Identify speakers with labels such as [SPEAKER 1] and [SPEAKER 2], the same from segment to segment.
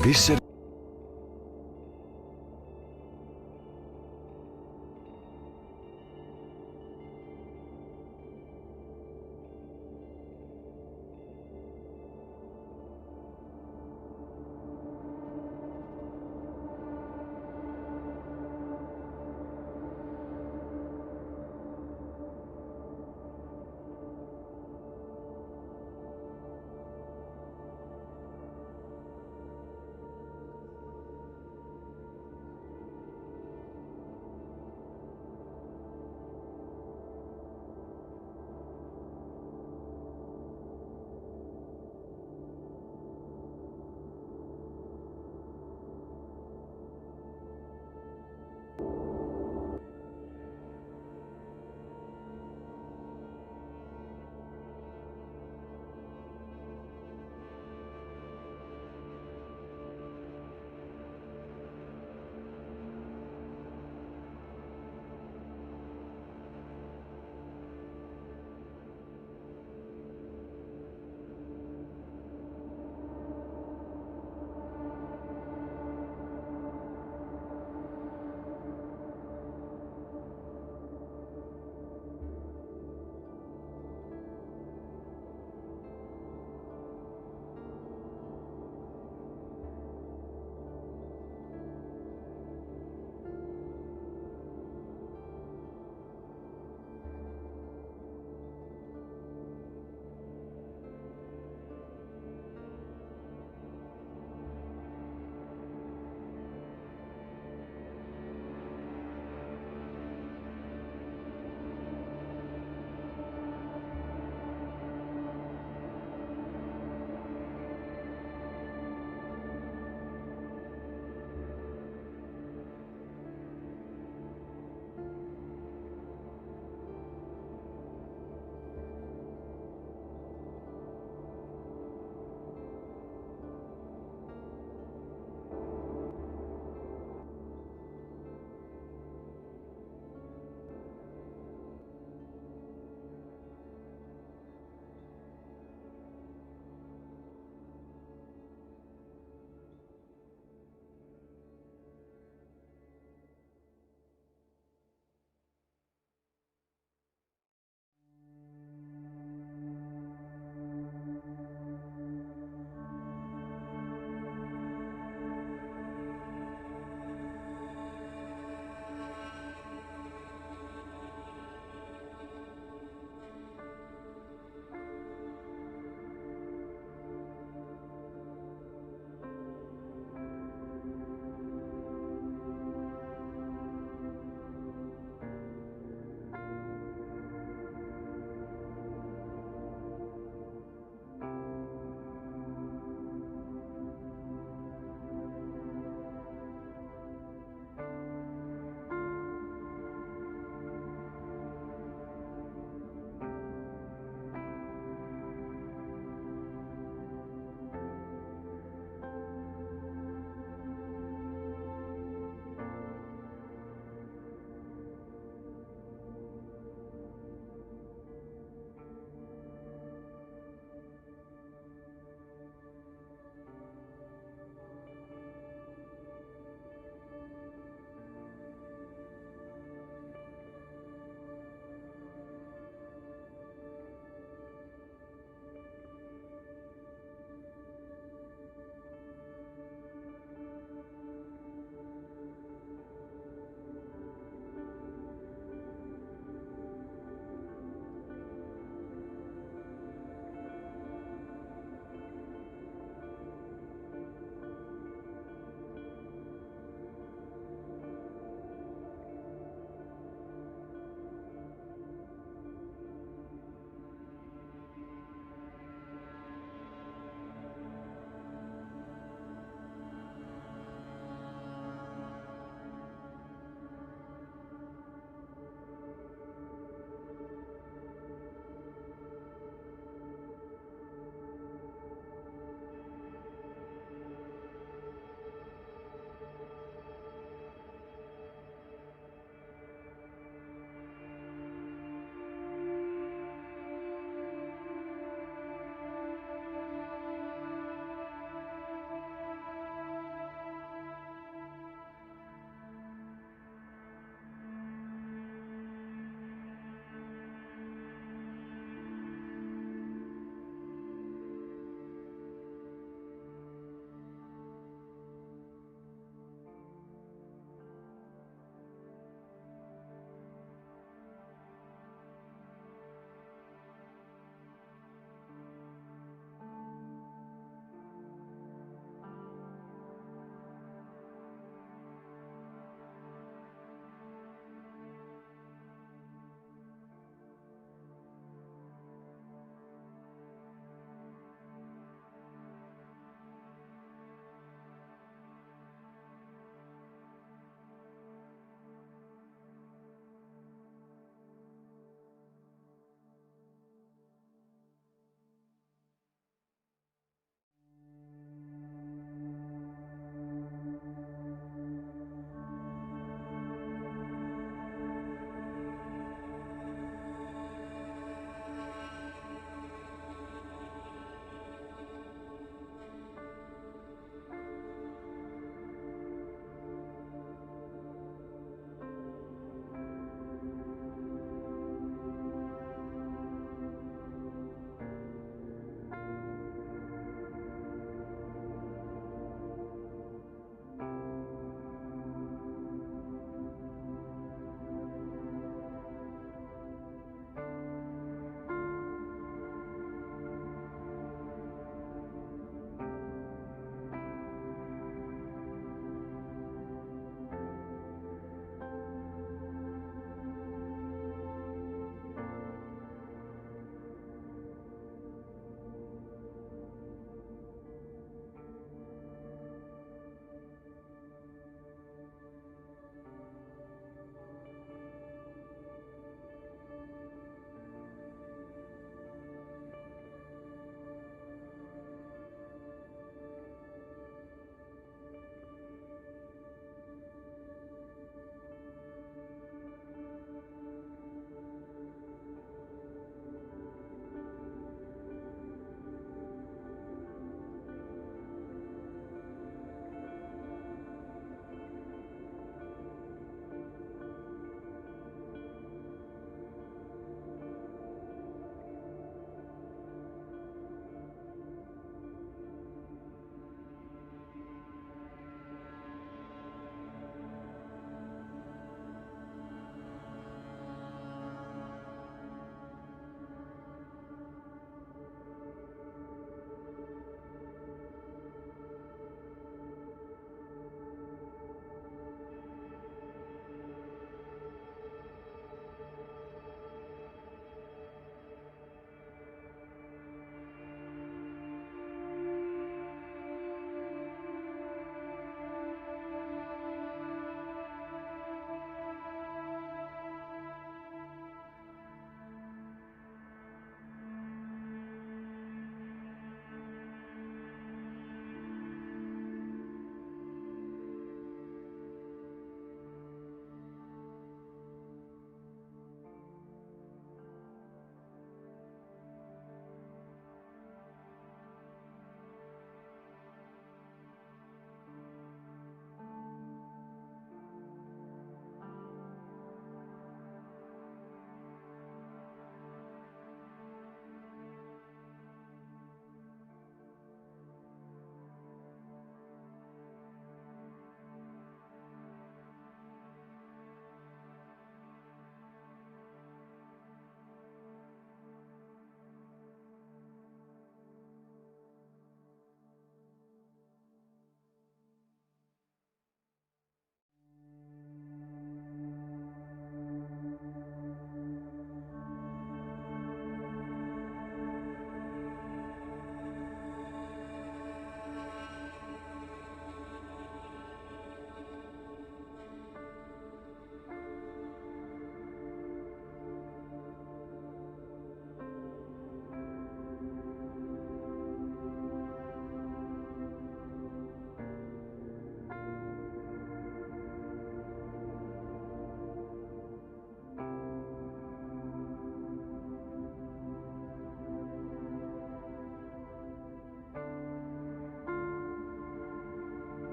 [SPEAKER 1] Vissero.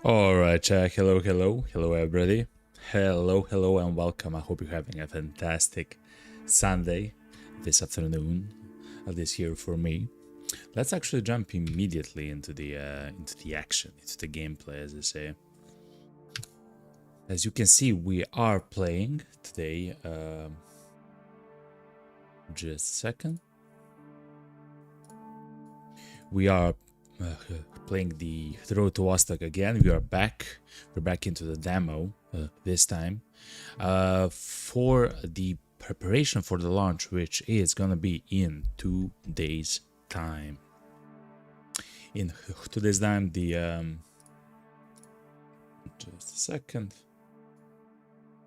[SPEAKER 1] Alright, hello everybody. Hello and welcome. I hope you're having a fantastic Sunday this afternoon, at least here for me. Let's actually jump immediately into the action, into the gameplay, as I say. As you can see, we are playing today. Just a second. We are playing the Road to Vostok again. We are back. We're back into the demo this time for the preparation for the launch, which is gonna be in 2 days' time. In 2 days' time, the just a second.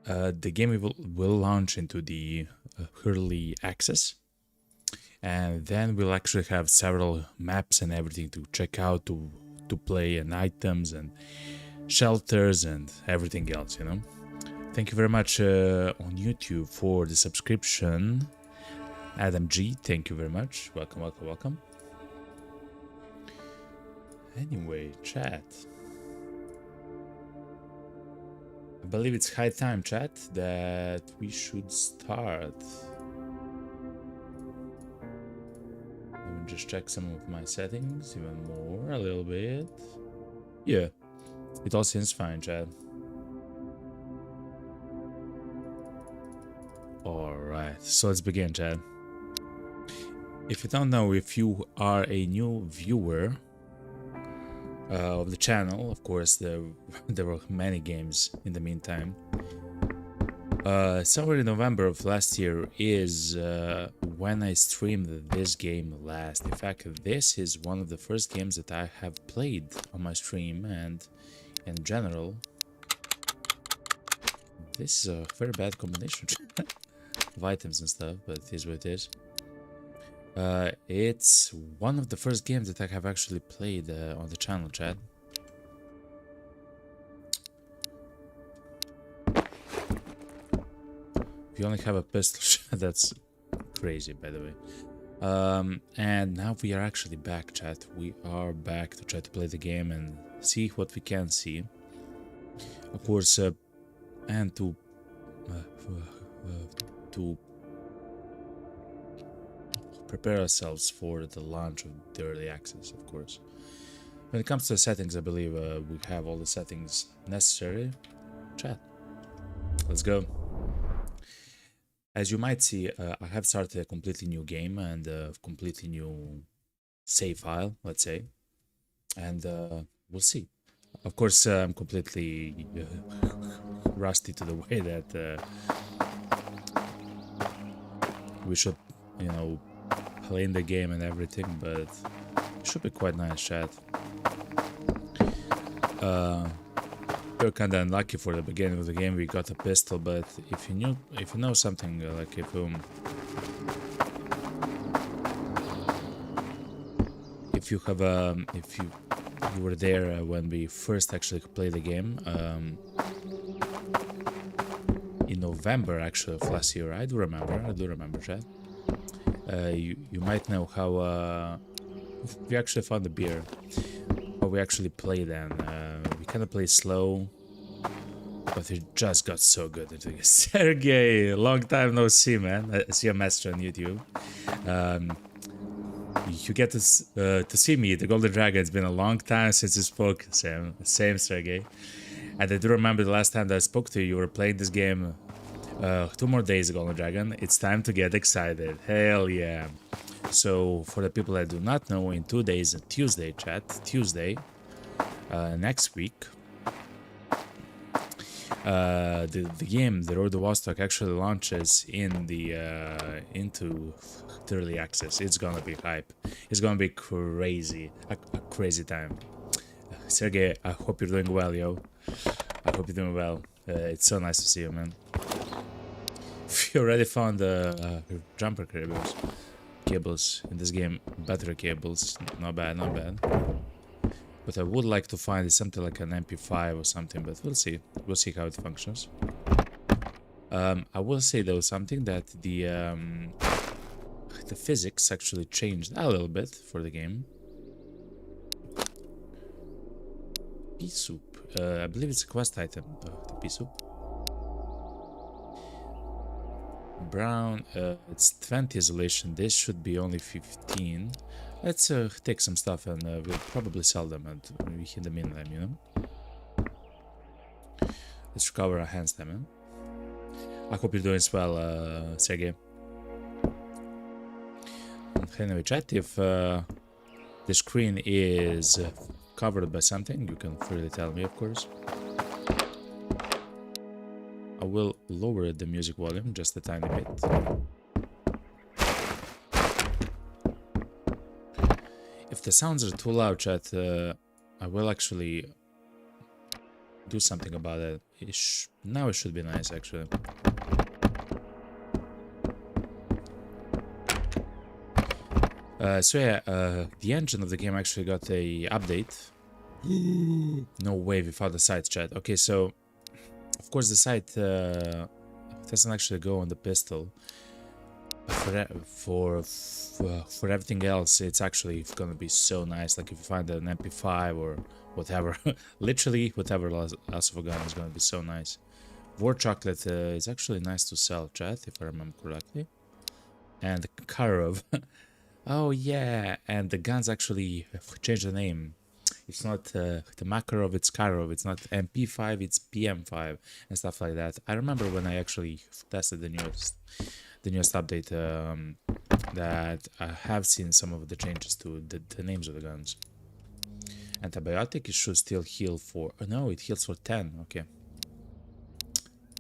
[SPEAKER 1] The game will launch into the early access. And then we'll actually have several maps and everything to check out, to play, and items and shelters and everything else, you know. Thank you very much on YouTube for the subscription. Adam G, thank you very much. Welcome. Anyway, chat. I believe it's high time, chat, that we should start. Just check some of my settings even more, a little bit. Yeah, it all seems fine, chat. Alright, so let's begin, chat. If you don't know, if you are a new viewer of the channel, of course, there were many games in the meantime. Somewhere in November of last year is when I streamed this game last. In fact, this is one of the first games that I have played on my stream, and in general, this is a very bad combination of items and stuff, but it is what it is. It's one of the first games that I have actually played on the channel, chat. You only have a pistol. That's crazy, by the way. And now we are actually back, chat. We are back to try to play the game and see what we can see. Of course, and to prepare ourselves for the launch of the early access, of course. When it comes to the settings, I believe we have all the settings necessary. Chat, let's go. As you might see, I have started a completely new game and a completely new save file, let's say. And we'll see. Of course, I'm completely rusty to the way that we should, you know, play in the game and everything, but it should be quite nice, chat. We're kind of unlucky for the beginning of the game. We got a pistol, but if you know something, like if you were there when we first actually played the game in November actually of last year, I do remember, chat. You might know how we actually found the beer. How we actually played then. We kind of played slow, but it just got so good into it. Sergey, long time no see, man. I see a master on YouTube. You get to see me, the Golden Dragon. It's been a long time since you spoke. Same, Sergey. And I do remember the last time that I spoke to you, you were playing this game 2 more days, Golden Dragon. It's time to get excited. Hell yeah. So, for the people that do not know, in 2 days, Tuesday, chat, next week, the game, the Road to Vostok, actually launches in the into early access. It's gonna be hype. It's gonna be crazy, a crazy time. Sergey, I hope you're doing well, yo. I hope you're doing well. It's so nice to see you, man. You already found the jumper cables in this game, battery cables, not bad. But I would like to find something like an MP5 or something, but we'll see how it functions. I will say though something that the physics actually changed a little bit for the game. pea soup. I believe it's a quest item. The pea soup. Brown. It's 20 isolation. This should be only 15. Let's take some stuff and we'll probably sell them in the meantime, you know. Let's recover our hand stamina. I hope you're doing well, Sergey. Anyway, chat, if the screen is covered by something, you can freely tell me, of course. I will lower the music volume just a tiny bit. If the sounds are too loud, chat, I will actually do something about it. Now it should be nice, actually. So yeah, the engine of the game actually got a update. No way, we found the site, chat. Okay, so of course the site doesn't actually go on the pistol. For everything else, it's actually gonna be so nice. Like if you find an MP5 or whatever, literally whatever else of a gun is gonna be so nice. War chocolate is actually nice to sell, chat, if I remember correctly. And Karov. Oh yeah, and the guns actually changed the name. It's not the Makarov, it's Karov. It's not MP5, it's PM5 and stuff like that. I remember when I actually tested the newest update that I have seen some of the changes to the names of the guns. Antibiotic, it should still heal for... Oh, no, it heals for 10. Okay.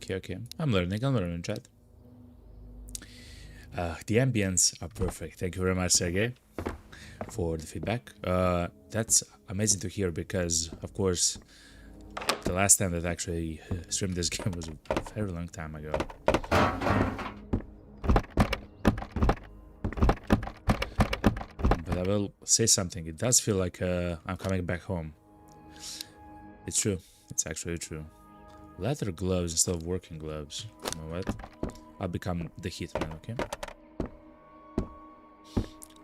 [SPEAKER 1] Okay. I'm learning, chat. The ambience are perfect. Thank you very much, Sergey, for the feedback. That's amazing to hear because, of course, the last time that I actually streamed this game was a very long time ago. But I will say something. It does feel like I'm coming back home. It's true. It's actually true. Leather gloves instead of working gloves. You know what? I'll become the hitman, okay?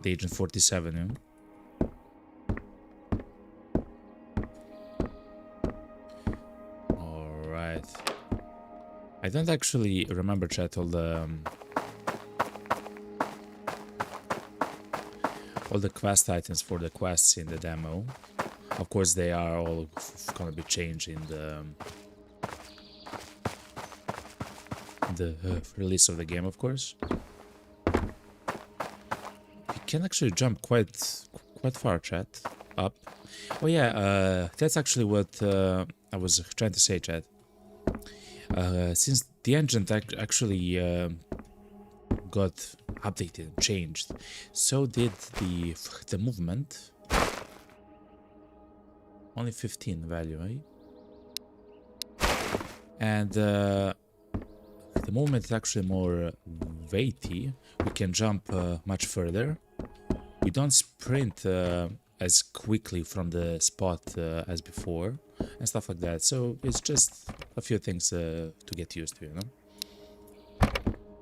[SPEAKER 1] The Agent 47, yeah? Alright. I don't actually remember, chat, all the quest items for the quests in the demo. Of course, they are all gonna be changed in the release of the game, of course. You can actually jump quite far, chat. Up. Oh yeah, that's actually what I was trying to say, chat. Since the engine actually got updated and changed, so did the movement. Only 15 value, eh? And the movement is actually more weighty. We can jump much further. We don't sprint as quickly from the spot as before and stuff like that. So it's just a few things to get used to, you know.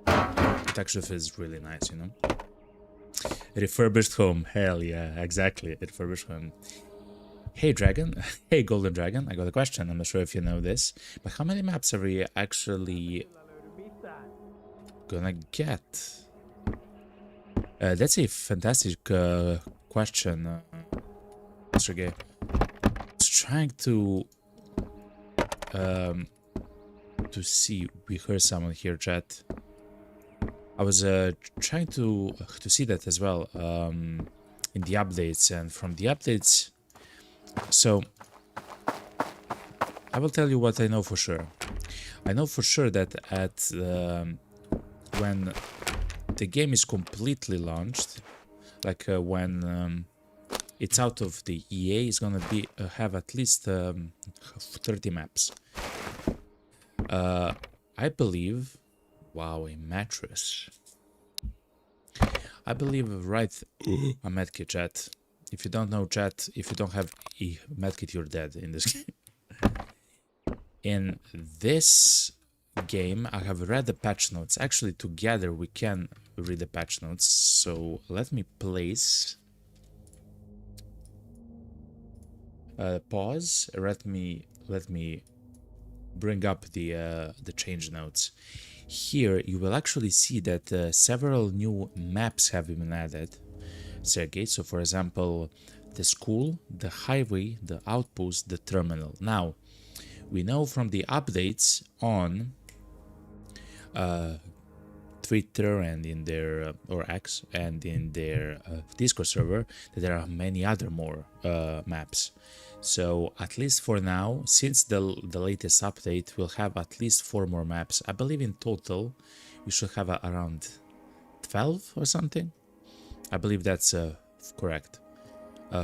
[SPEAKER 1] It actually feels really nice, you know. Refurbished home, hell yeah, exactly. Refurbished home. Hey Dragon, hey Golden Dragon, I got a question. I'm not sure if you know this, but how many maps are we actually gonna get? That's a fantastic question, Mr. Gay. I was trying to see. We heard someone here, chat. I was trying to see that as well in the updates, and from the updates. So I will tell you what I know for sure. I know for sure that at when the game is completely launched, like when it's out of the EA, is gonna be have at least 30 maps. I believe. Wow, a mattress. I believe right a medkit, chat. If you don't know, chat, if you don't have a medkit, you're dead in this game. In this game, I have read the patch notes. Actually, together we can read the patch notes. So let me place Pause. Let me bring up the change notes. Here you will actually see that several new maps have been added, Sergey. So for example, the school, the highway, the outpost, the terminal. Now, we know from the updates on Twitter and in their or X and in their Discord server that there are many other more maps. So at least for now, since the latest update, we'll have at least 4 more maps. I believe in total we should have around 12 or something. I believe that's correct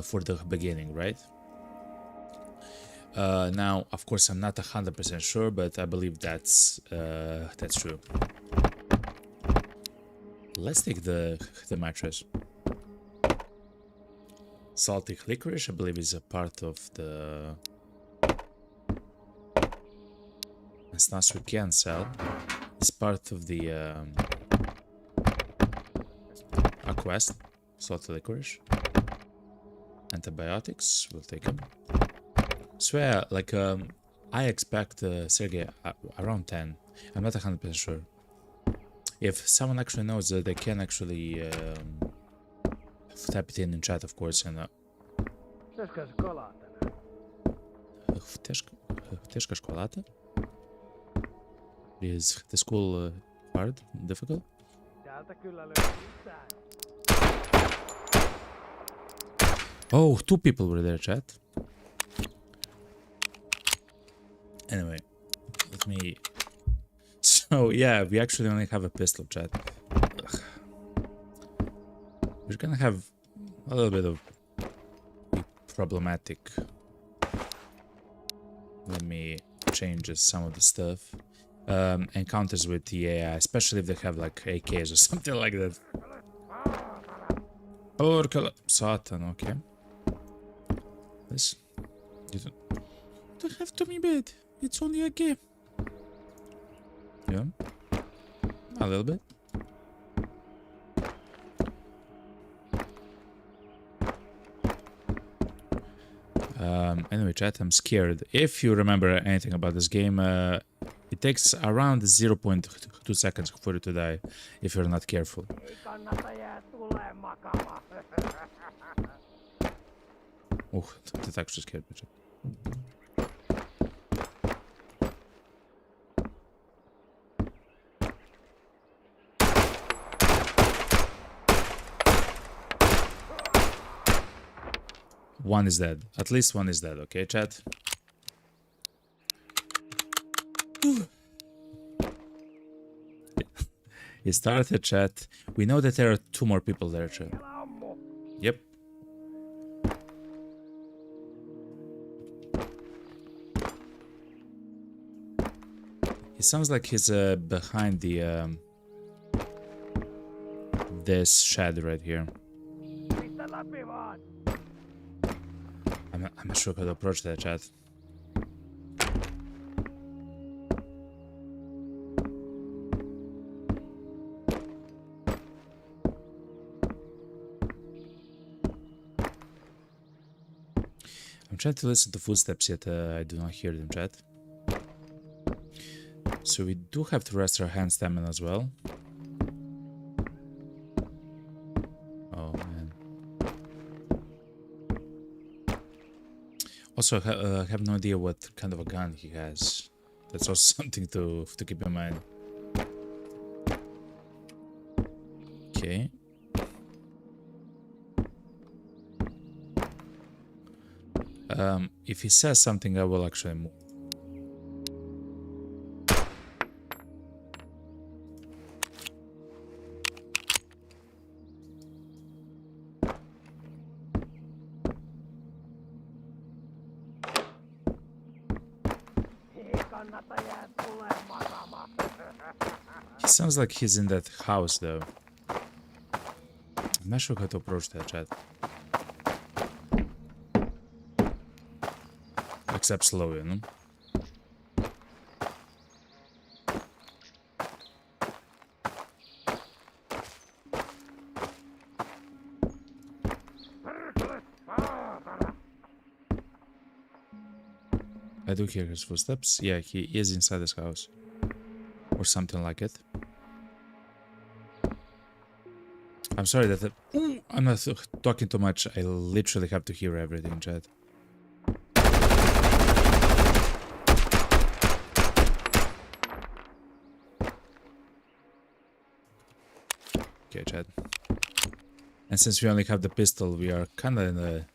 [SPEAKER 1] for the beginning, right? Now, of course, I'm not 100% sure, but I believe that's true. Let's take the mattress. Salty licorice, I believe, is a part of the stuff we can sell. It's part of the a quest. Salty licorice. Antibiotics, we'll take them. So yeah, like I expect Sergey around 10. I'm not 100% sure. If someone actually knows that, they can actually type it in chat, of course, and Втежка школата? Is the school hard? Difficult? Oh, 2 people were there, chat. Anyway, let me... So, yeah, we actually only have a pistol, chat. Ugh. We're gonna have a little bit of problematic. Let me change some of the stuff. Encounters with the AI, especially if they have like AKs or something like that. Satan, okay. This. You don't have to be bad. It's only a game. Yeah. A little bit. Anyway, chat, I'm scared. If you remember anything about this game, it takes around 0.2 seconds for you to die if you're not careful. Oh, that actually scared me, chat. One is dead. At least one is dead, okay, chat? It started, chat. We know that there are 2 more people there, chat. Yep. It sounds like he's behind the this shed right here. I'm not sure how to approach that, chat. I'm trying to listen to footsteps, yet I do not hear them, chat. So we do have to rest our hand stamina as well. Oh man. Also, I have no idea what kind of a gun he has. That's also something to keep in mind. Okay. If he says something, I will actually move. He sounds like he's in that house, though. I'm not sure how to approach that, chat. Except slow, you know? I do hear his footsteps. Yeah, he is inside this house. Or something like it. I'm sorry that I'm not talking too much. I literally have to hear everything, chat. Okay, chat. And since we only have the pistol, we are kind of in a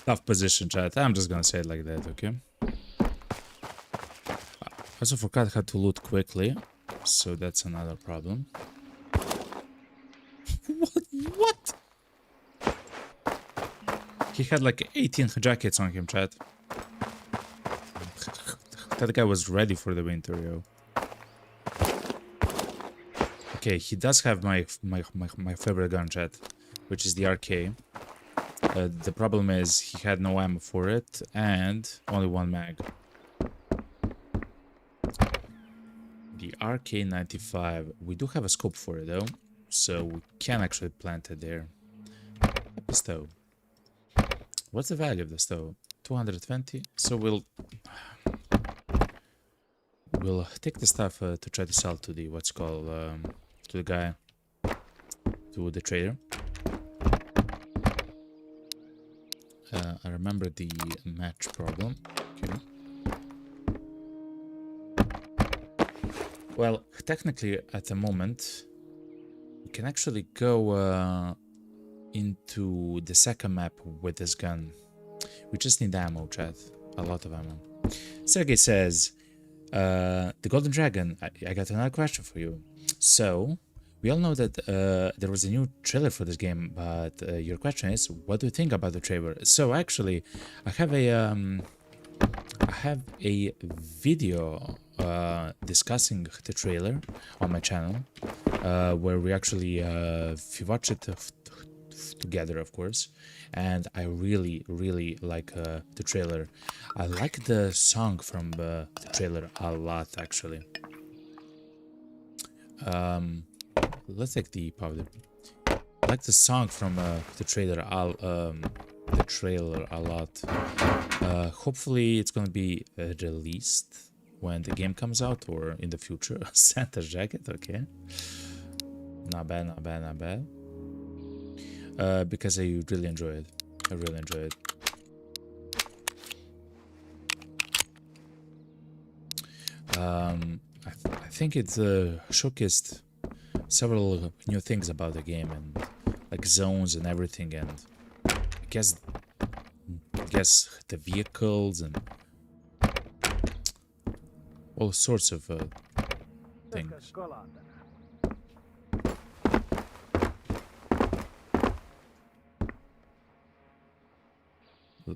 [SPEAKER 1] tough position, chat. I'm just gonna say it like that, okay? I also forgot how to loot quickly, so that's another problem. What? He had like 18 jackets on him, chat. That guy was ready for the winter, yo. Okay, he does have my favorite gun, chat, which is the RK. The problem is he had no ammo for it and only one mag. The RK95, we do have a scope for it though, so we can actually plant it there. The stove. What's the value of the stove? 220. So we'll take the stuff to try to sell to the what's called to the guy, to the trader. I remember the match problem. Okay. Well, technically, at the moment, we can actually go into the second map with this gun. We just need ammo, chat. A lot of ammo. Sergey says, the Golden Dragon, I got another question for you. So, we all know that there was a new trailer for this game, but your question is, what do you think about the trailer? So, actually, I have a video discussing the trailer on my channel, where we actually watch it together, of course, and I really like the trailer. I like the song from the trailer a lot, actually. Let's take the powder. I like the song from the trailer a lot. Hopefully it's gonna be released when the game comes out or in the future. Santa's jacket, okay. Not bad, not bad, not bad. Because I really enjoy it. I really enjoy it. I think it showcased several new things about the game and like zones and everything, and I guess the vehicles and all sorts of things.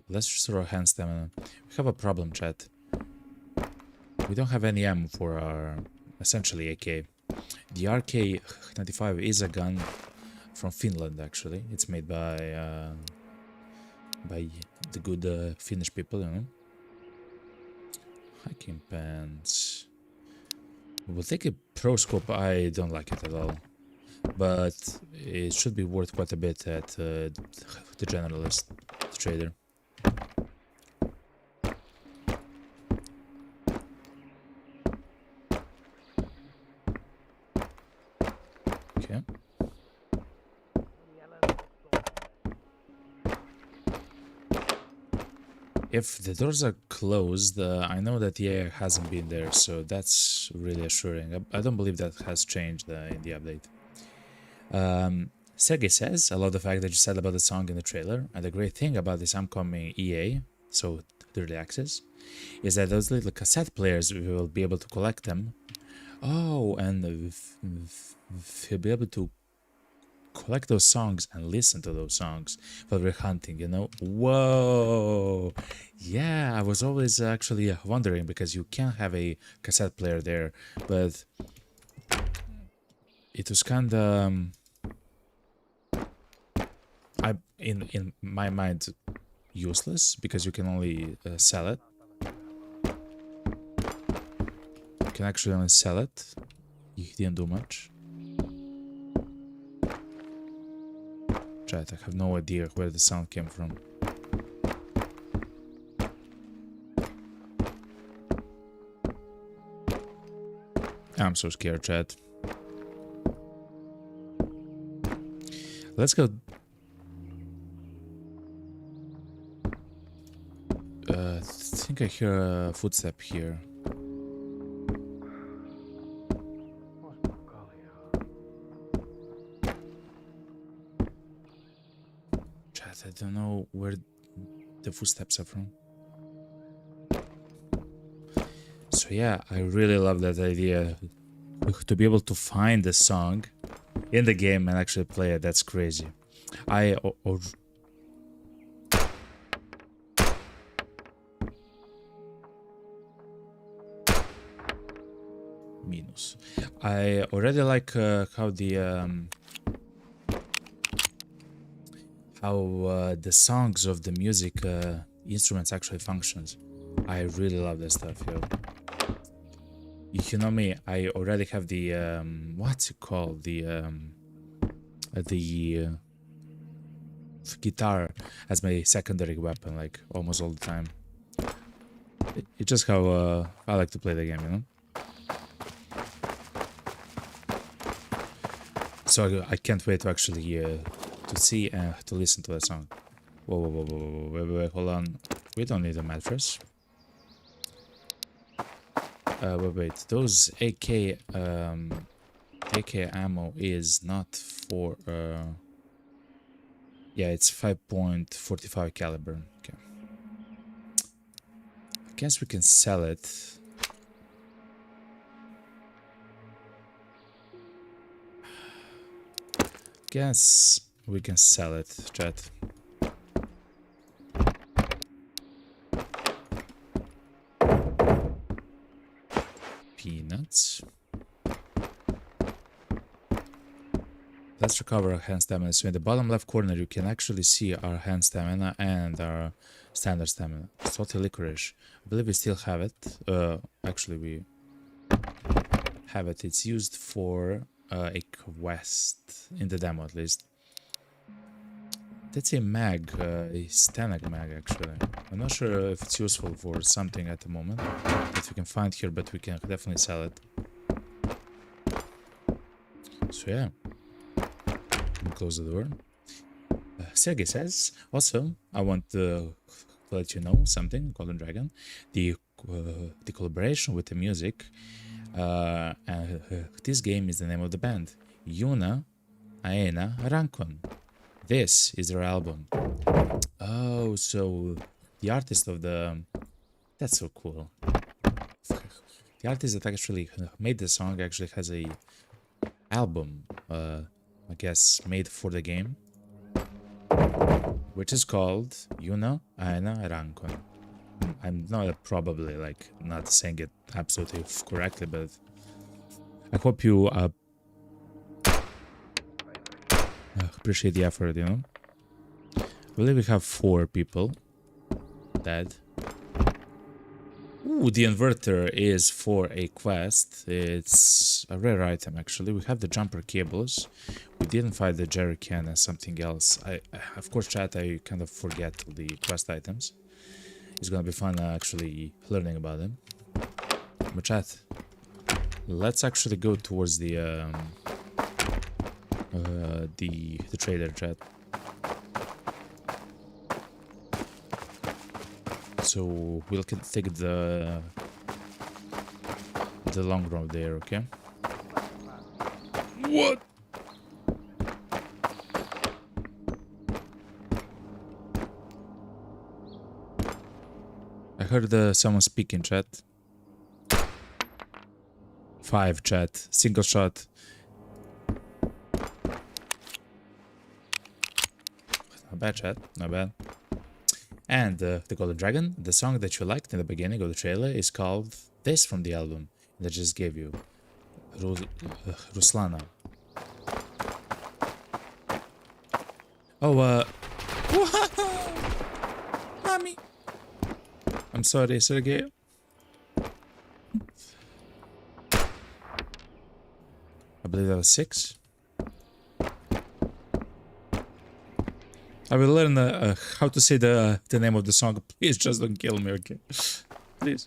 [SPEAKER 1] Let's restore our hand stamina. We have a problem, chat. We don't have any ammo for our essentially AK. The RK95 is a gun from Finland, actually. It's made by the good Finnish people, you know. Hiking pants. We'll take a pro scope. I don't like it at all, but it should be worth quite a bit at the generalist trader. Okay. If the doors are closed, I know that the air hasn't been there, so that's really assuring. I don't believe that has changed in the update. Sergey says, I love the fact that you said about the song in the trailer, and the great thing about this upcoming EA, so the early access, is that those little cassette players, we will be able to collect them. Oh, and we'll be able to collect those songs and listen to those songs while we're hunting, you know? Whoa! Yeah, I was always actually wondering, because you can have a cassette player there, but it was kind of in my mind useless, because you can only sell it. You can actually only sell it. You didn't do much. Chat, I have no idea where the sound came from. I'm so scared, chat. Let's go. I think I hear a footstep here. Chat, I don't know where the footsteps are from. So yeah, I really love that idea. To be able to find the song in the game and actually play it, that's crazy. Minus. I already like how the songs of the music instruments actually functions. I really love that stuff, yo. You know me, I already have the what's it called, the guitar as my secondary weapon, like almost all the time. It's just how I like to play the game, you know. So I can't wait to actually to see and to listen to the song. Whoa, whoa, whoa, whoa, whoa, wait, hold on. We don't need a mattress. Wait, those AK ammo is not for yeah, it's 5.45 caliber. Okay. I guess we can sell it. Guess we can sell it, chat. Peanuts. Let's recover our hand stamina. So in the bottom left corner you can actually see our hand stamina and our standard stamina. Salty licorice. I believe we still have it. Actually we have it. It's used for a quest in the demo at least. That's a mag, a Stanag mag actually. I'm not sure if it's useful for something at the moment that we can find here, but we can definitely sell it. So yeah, close the door. Sergey says, also, I want to let you know something, Golden Dragon. The collaboration with the music, this game is the name of the band. Yuna Aena Rankon. This is their album. Oh, so the artist of the... That's so cool. The artist that actually made the song actually has a album, I guess, made for the game, which is called Yuna Aena Rankon. I'm not probably like not saying it absolutely correctly, but I hope you appreciate the effort, you know. I believe we have 4 people dead. Ooh, the inverter is for a quest. It's a rare item actually. We have the jumper cables. We didn't find the jerry can and something else. Of course, chat, I kind of forget the quest items. It's gonna be fun actually learning about them. But chat, let's actually go towards the trader, chat. So we'll take the long road there, okay? What? I heard someone speak in chat. 5 chat, single shot. Not bad, chat, not bad. And the Golden Dragon, the song that you liked in the beginning of the trailer is called this from the album that I just gave you, Ruslana. Oh, mommy. I'm sorry, Sergey. I believe that was 6. I will learn how to say the name of the song. Please just don't kill me, okay? Please.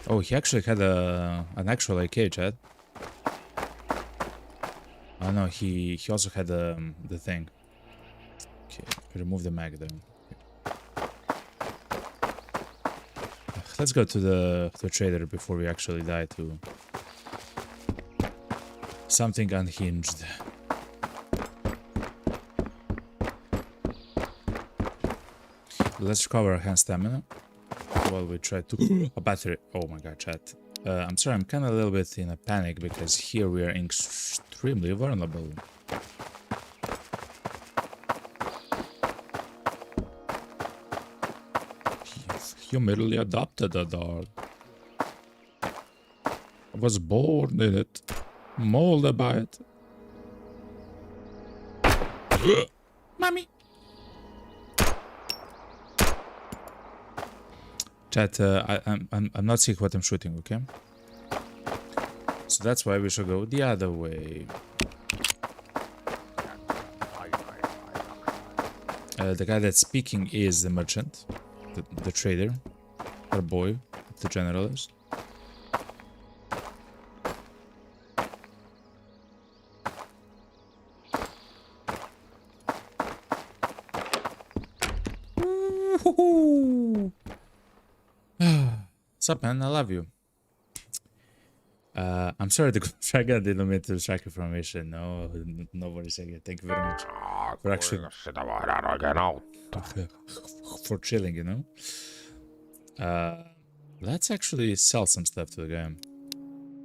[SPEAKER 1] Oh, he actually had an actual AK, chat. Oh no, he also had the thing. Okay, remove the mag though. Let's go to the trader before we actually die to something unhinged. Let's recover our hand stamina while we try to a battery. Oh my god, chat. I'm sorry, I'm kind of a little bit in a panic because here we are extremely vulnerable. Humanly adopted a dog. I was born in it, molded by it. Mommy. Chat, I'm not seeing what I'm shooting, okay? So that's why we should go the other way. The guy that's speaking is the merchant, the trader, our boy, the generalist. What's up, man? I love you. I'm sorry the dragon didn't mean to distract you from mission. No, nobody said it. Thank you very much for actually for chilling, you know. Let's actually sell some stuff to the guy,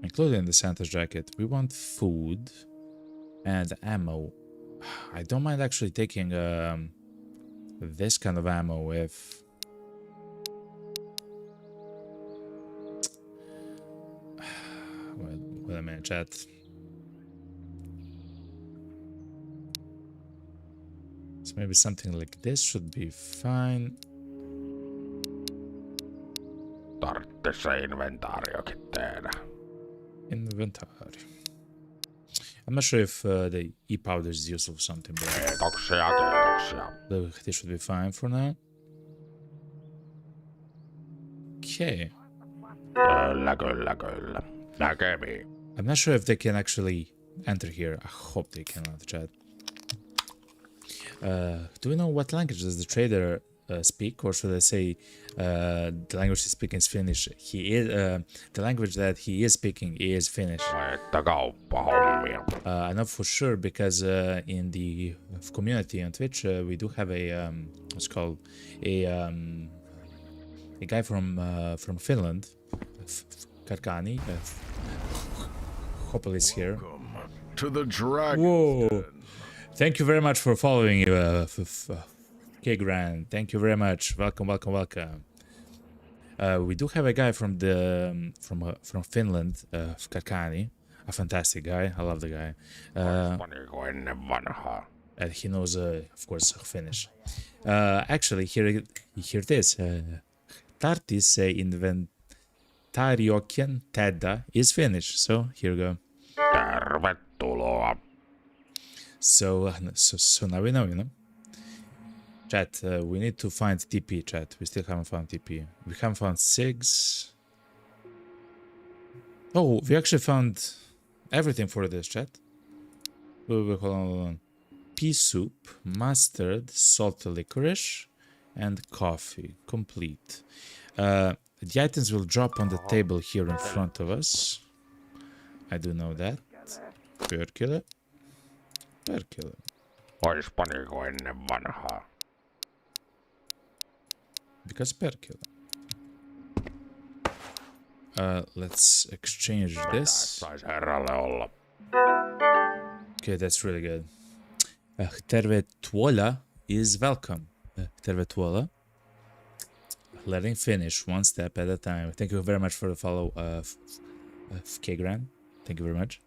[SPEAKER 1] including the Santa's jacket. We want food and ammo. I don't mind actually taking this kind of ammo if. Wait a minute, chat. So maybe something like this should be fine. Inventory. I'm not sure if the e-powder is useful for something, but they should be fine for now. Okay. I'm not sure if they can actually enter here. I hope they cannot, chat. Do we know what language does the trader speak, or should I say the language he's speaking is Finnish? He is the language that he is speaking is Finnish. I know for sure because in the community on Twitch we do have a what's called a guy from Finland, Karkani. Hopefully he's here.
[SPEAKER 2] Welcome to the dragon.
[SPEAKER 1] Whoa! Thank you very much for following, K-Grand. Thank you very much. Welcome, welcome, welcome. We do have a guy from the from Finland, Kakani, a fantastic guy. I love the guy. And he knows, of course, Finnish. Actually, here it is. Tartis inventarioken tädä is Finnish. So here we go.
[SPEAKER 2] Tervetuloa.
[SPEAKER 1] So now we know, you know. Chat, we need to find TP, chat. We still haven't found TP. We haven't found SIGs. Oh, we actually found everything for this, chat. Wait, hold on. Pea soup, mustard, salted licorice, and coffee. Complete. The items will drop on the table here in front of us. I do know that. Perkele. Perkele.
[SPEAKER 2] Oispaniko ennen vanhaa?
[SPEAKER 1] Because perkele. Let's exchange this.
[SPEAKER 2] Sais herralle olla.
[SPEAKER 1] Okay, that's really good. Tervetuola is welcome. Tervetuola. Let him finish one step at a time. Thank you very much for the follow, K-Gran. Thank you very much.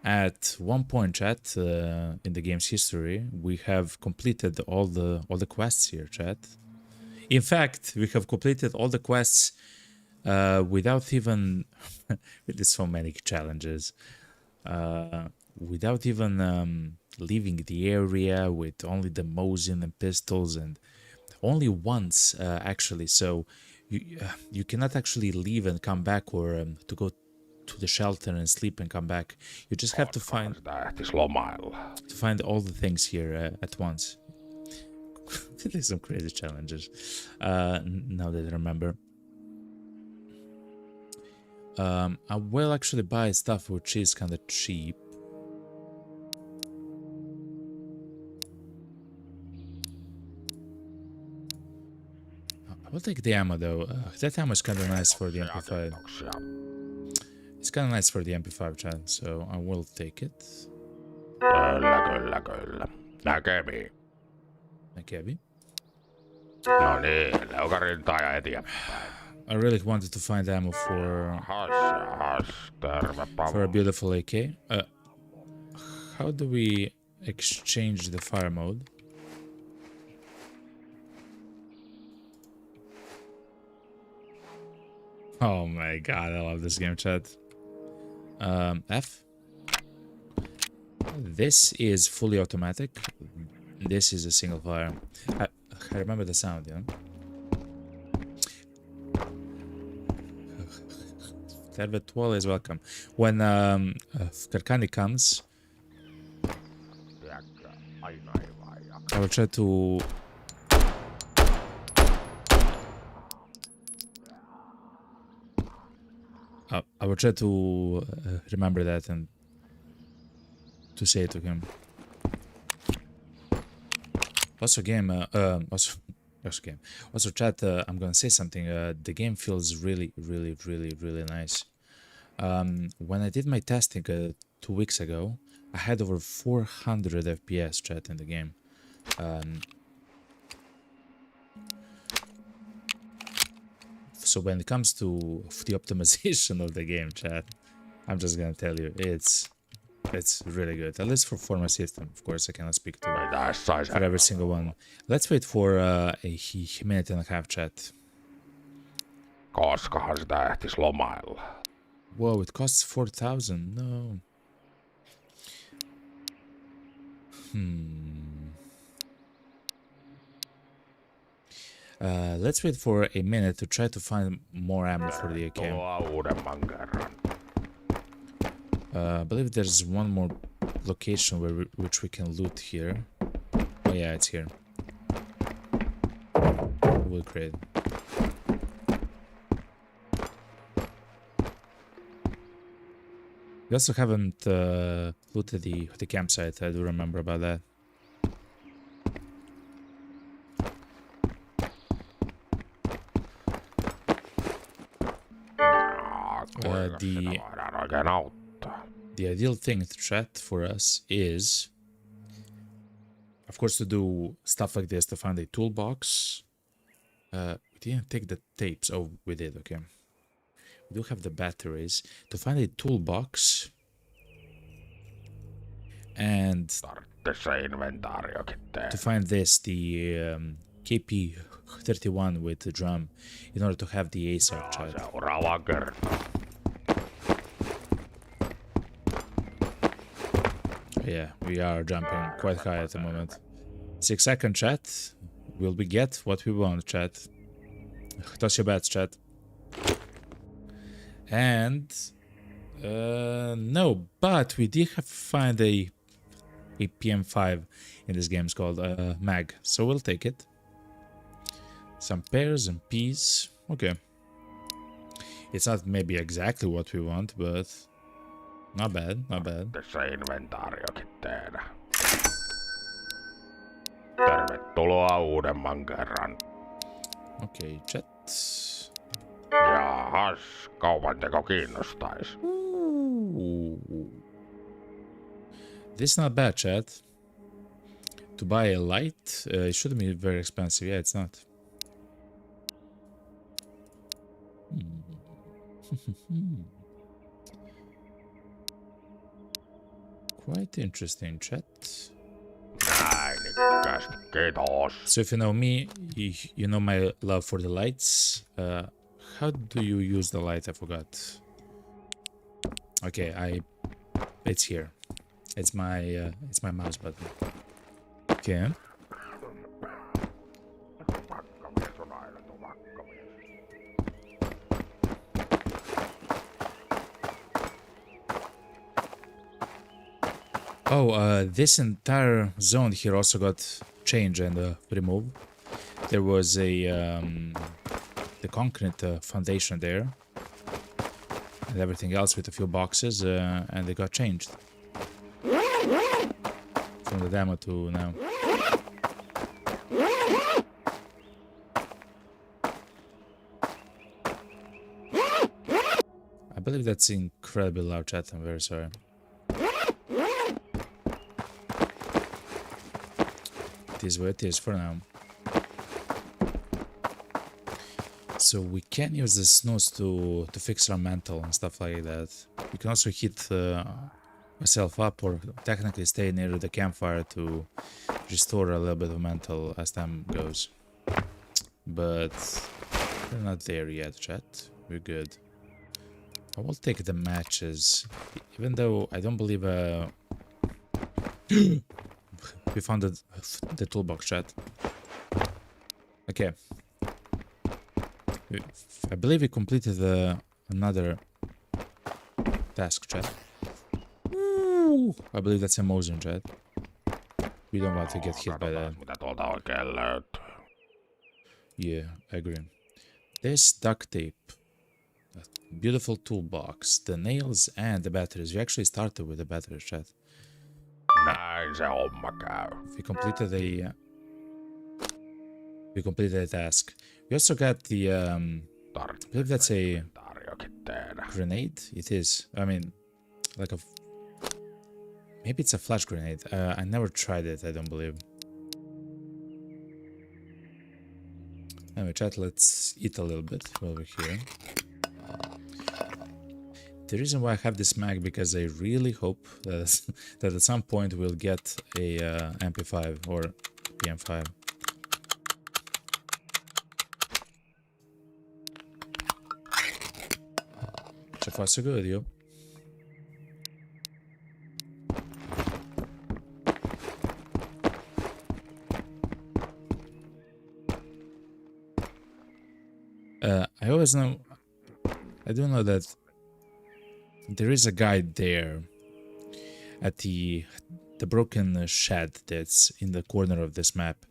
[SPEAKER 1] At one point, chat, in the game's history, we have completed all the quests here, chat. In fact, we have completed all the quests without even with so many challenges, without even leaving the area, with only the Mosin and pistols and only once actually. So you cannot actually leave and come back, or to go to the shelter and sleep and come back. You just have to find all the things here at once. There's some crazy challenges. Now that I remember. I will actually buy stuff which is kind of cheap. I will take the ammo though. That ammo is kind of nice for the MP5. It's kind of nice for the MP5 chat, so I will take it.
[SPEAKER 2] Kyllä. Näkemiin.
[SPEAKER 1] Okay.
[SPEAKER 2] No niin, leukarintaa ja eteenpäin.
[SPEAKER 1] I really wanted to find ammo for a beautiful AK. How do we exchange the fire mode? Oh my god, I love this game, chat. F. This is fully automatic. This is a single fire. I remember the sound, yeah? Tervetuloa is welcome. When Karkani comes, I will try to... I will try to remember that and to say it to him. Also, chat. I'm gonna say something. The game feels really nice. When I did my testing 2 weeks ago, I had over 400 FPS, chat, in the game. So when it comes to the optimization of the game, chat, I'm just gonna tell you, it's really good. At least for my system. Of course, I cannot speak to for every single one. Let's wait for a minute and a half, chat.
[SPEAKER 2] Koskahan sitä ehtis lomailla?
[SPEAKER 1] Whoa, it costs 4,000. No. Let's wait for a minute to try to find more ammo for the AK. I believe there's one more location which we can loot here. Oh yeah, it's here. We'll create. We also haven't looted the campsite. I do remember about that. The ideal thing to chat for us is, of course, to do stuff like this, to find a toolbox. We didn't take the tapes. Oh, we did, okay. We do have the batteries. To find a toolbox. And to find this, the KP31 with the drum, in order to have the ASAR, chat. Yeah, we are jumping quite high at the moment. 6 second, chat. Will we get what we want, chat? Toss your bets, chat. And no, but we did have to find a PM5 in this game. It's called Mag, so we'll take it. Some pears and peas. Okay, it's not maybe exactly what we want, but not bad, not bad.
[SPEAKER 2] Tässä inventaariokin tehdä. Tervetuloa uudemman kerran.
[SPEAKER 1] Okay, chat.
[SPEAKER 2] Jahas, kaupanteko kiinnostais.
[SPEAKER 1] This is not bad, chat. To buy a light, it shouldn't be very expensive. Yeah, it's not. Quite interesting, chat. So if you know me, you know my love for the lights. How do you use the light? I forgot. Okay, it's here. It's my mouse button. Okay. Oh, this entire zone here also got changed and removed. There was a the concrete foundation there, and everything else with a few boxes, and they got changed from the demo to now. I believe that's incredibly loud, chat. I'm very sorry. It is what it is for now. So we can use the snooze to fix our mental and stuff like that. We can also hit ourselves up or technically stay near the campfire to restore a little bit of mental as time goes. But we're not there yet, chat. We're good. I will take the matches, even though I don't believe we found the toolbox, chat. Okay. I believe we completed another task, chat. Ooh, I believe that's a Mosin, chat. We don't want to get hit by that.
[SPEAKER 2] Mitä tuolta oikein löytyy?
[SPEAKER 1] Yeah, I agree. There's duct tape. A beautiful toolbox. The nails and the batteries. We actually started with the batteries, chat.
[SPEAKER 2] Näin se homma käy.
[SPEAKER 1] We completed the task. We also got the I believe that's a grenade. It is. I mean, like a maybe it's a flash grenade. I never tried it. I don't believe. Anyway, chat. Let's eat a little bit while we're here. The reason why I have this mag because I really hope that at some point we'll get a MP5 or PM5. So far so good, yo. I always know. I do know that there is a guy there at the broken shed that's in the corner of this map.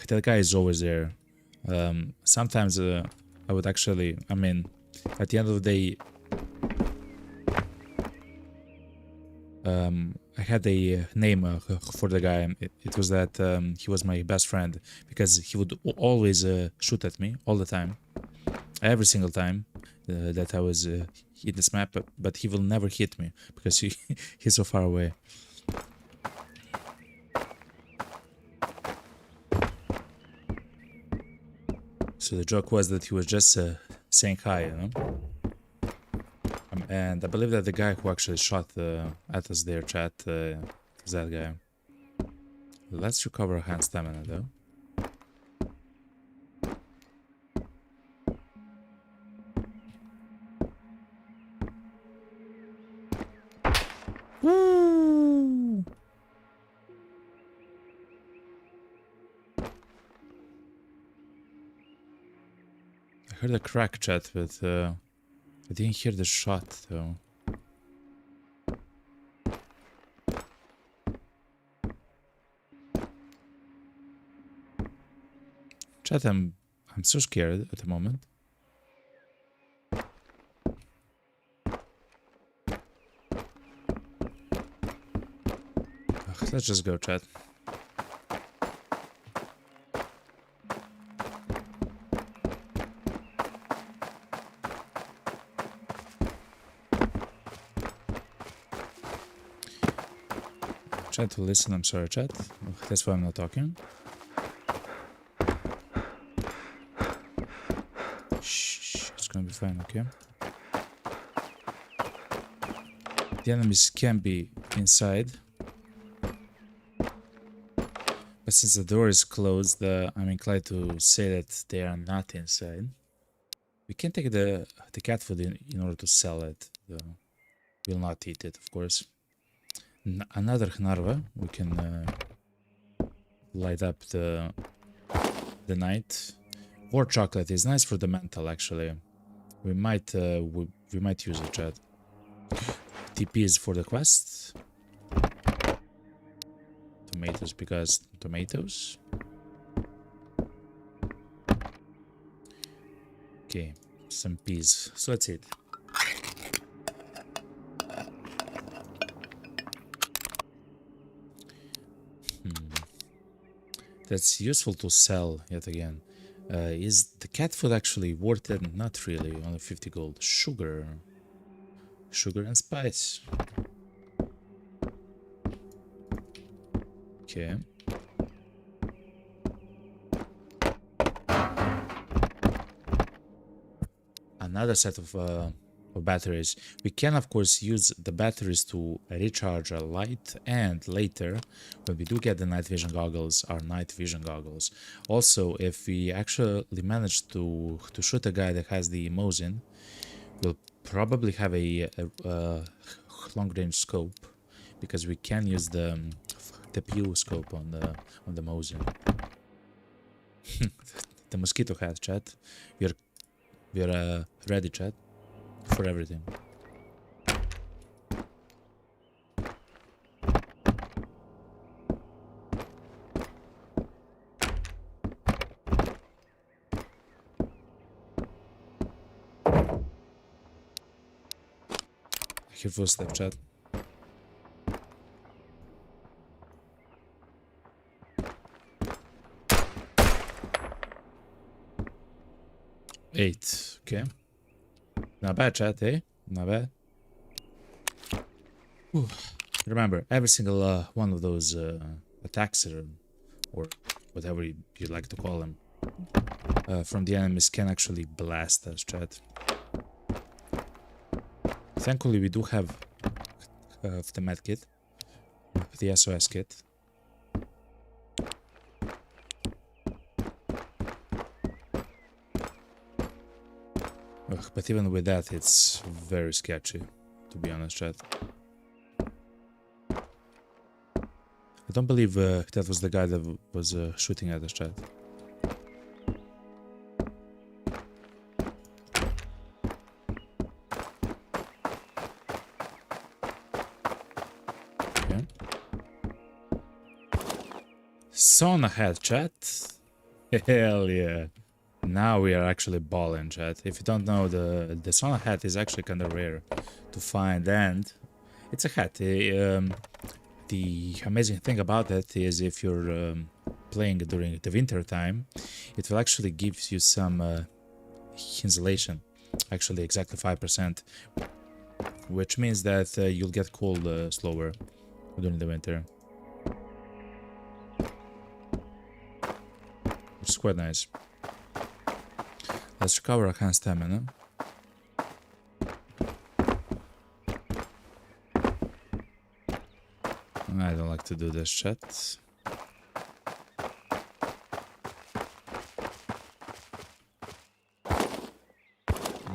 [SPEAKER 1] That guy is always there. Sometimes I would actually, I mean, at the end of the day, I had a name for the guy. It was that he was my best friend because he would always shoot at me all the time, every single time that I was in this map. But he will never hit me because he's so far away. So the joke was that he was just saying hi, you know. And I believe that the guy who actually shot at us there, chat, is that guy. Let's recover hand stamina, though. Woo! I heard a crack, chat, but I didn't hear the shot, though. Chat, I'm so scared at the moment. Ugh, let's just go, chat. Chat to listen, I'm sorry, chat. That's why I'm not talking. Shh, it's gonna be fine, okay? The enemies can be inside. But since the door is closed, I'm inclined to say that they are not inside. We can take the cat food in order to sell it, though. We'll not eat it, of course. Another hnarva, we can light up the night. Or chocolate is nice for the mental, actually. We might use it, chat. TP is for the quest. tomatoes because tomatoes. Okay, some peas. So that's it. That's useful to sell yet again. Is the cat food actually worth it? Not really. Only 50 gold. Sugar. Sugar and spice. Okay. Another set of batteries. We can of course use the batteries to recharge our light, and later when we do get the night vision goggles, our night vision goggles. Also, if we actually manage to shoot a guy that has the Mosin, we'll probably have a long range scope, because we can use the PU scope on the Mosin. The mosquito hat, chat. We're ready, chat, for everything. Here for step, chat. Eight, okay. Not bad, chat, eh? Not bad. Whew. Remember, every single one of those attacks, or whatever you'd like to call them, from the enemies can actually blast us, chat. Thankfully, we do have the med kit, the SOS kit. Ugh, but even with that, it's very sketchy, to be honest, chat. I don't believe that was the guy that was shooting at us, chat. Okay. Sauna hat, chat. Hell yeah. Now we are actually balling, chat. If you don't know, the sauna hat is actually kind of rare to find, and it's a hat. The amazing thing about that is if you're playing during the winter time, it will actually give you some insulation, actually exactly 5%, which means that you'll get cold slower during the winter, which is quite nice. Let's recover our hand stamina. I don't like to do this, chat.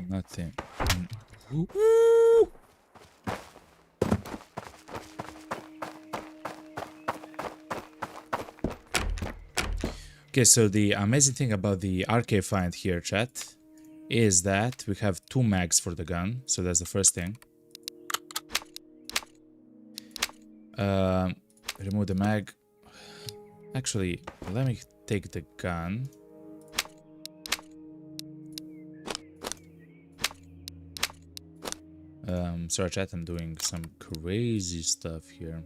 [SPEAKER 1] Nothing. Okay, so the amazing thing about the arcade find here, chat, is that we have 2 mags for the gun, so that's the first thing. Remove the mag. Actually, let me take the gun. Sorry, chat, I'm doing some crazy stuff here.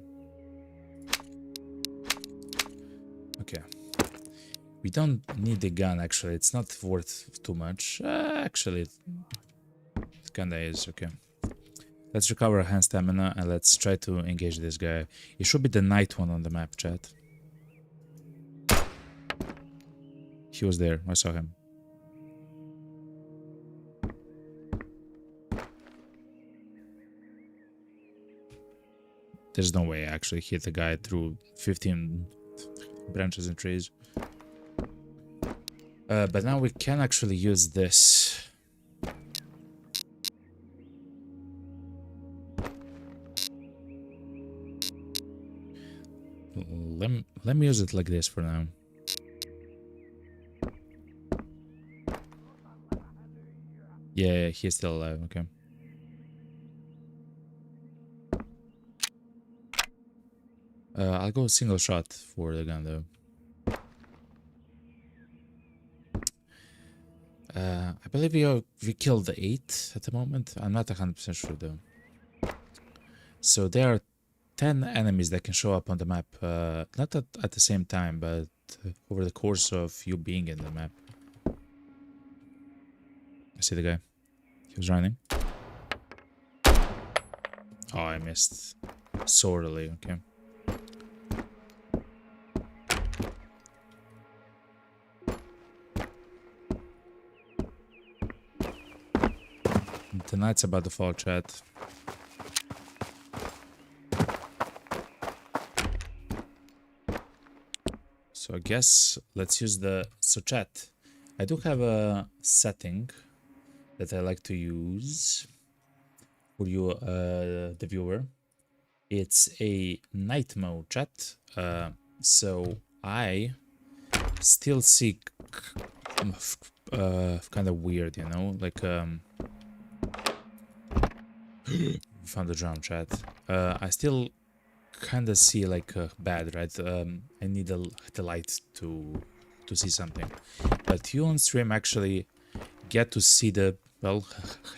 [SPEAKER 1] Okay. We don't need the gun, actually. It's not worth too much. Actually, it kinda is. Okay. Let's recover our hand stamina and let's try to engage this guy. It should be the night one on the map, chat. He was there. I saw him. There's no way I actually hit the guy through 15 branches and trees. But now we can actually use this. Let me use it like this for now. Yeah, he's still alive, okay. I'll go single shot for the gun though. I believe we killed the 8 at the moment. I'm not 100% sure though. So there are 10 enemies that can show up on the map. Not at the same time, but over the course of you being in the map. I see the guy. He was running. Oh, I missed. Sorely, okay. The night's about to fall, chat. So I guess let's use the... So chat, I do have a setting that I like to use for you, the viewer. It's a night mode, chat. So I still see kind of weird, you know, like found the drum, chat. I still kind of see like bad, right? I need the light to see something, but you on stream actually get to see the, well,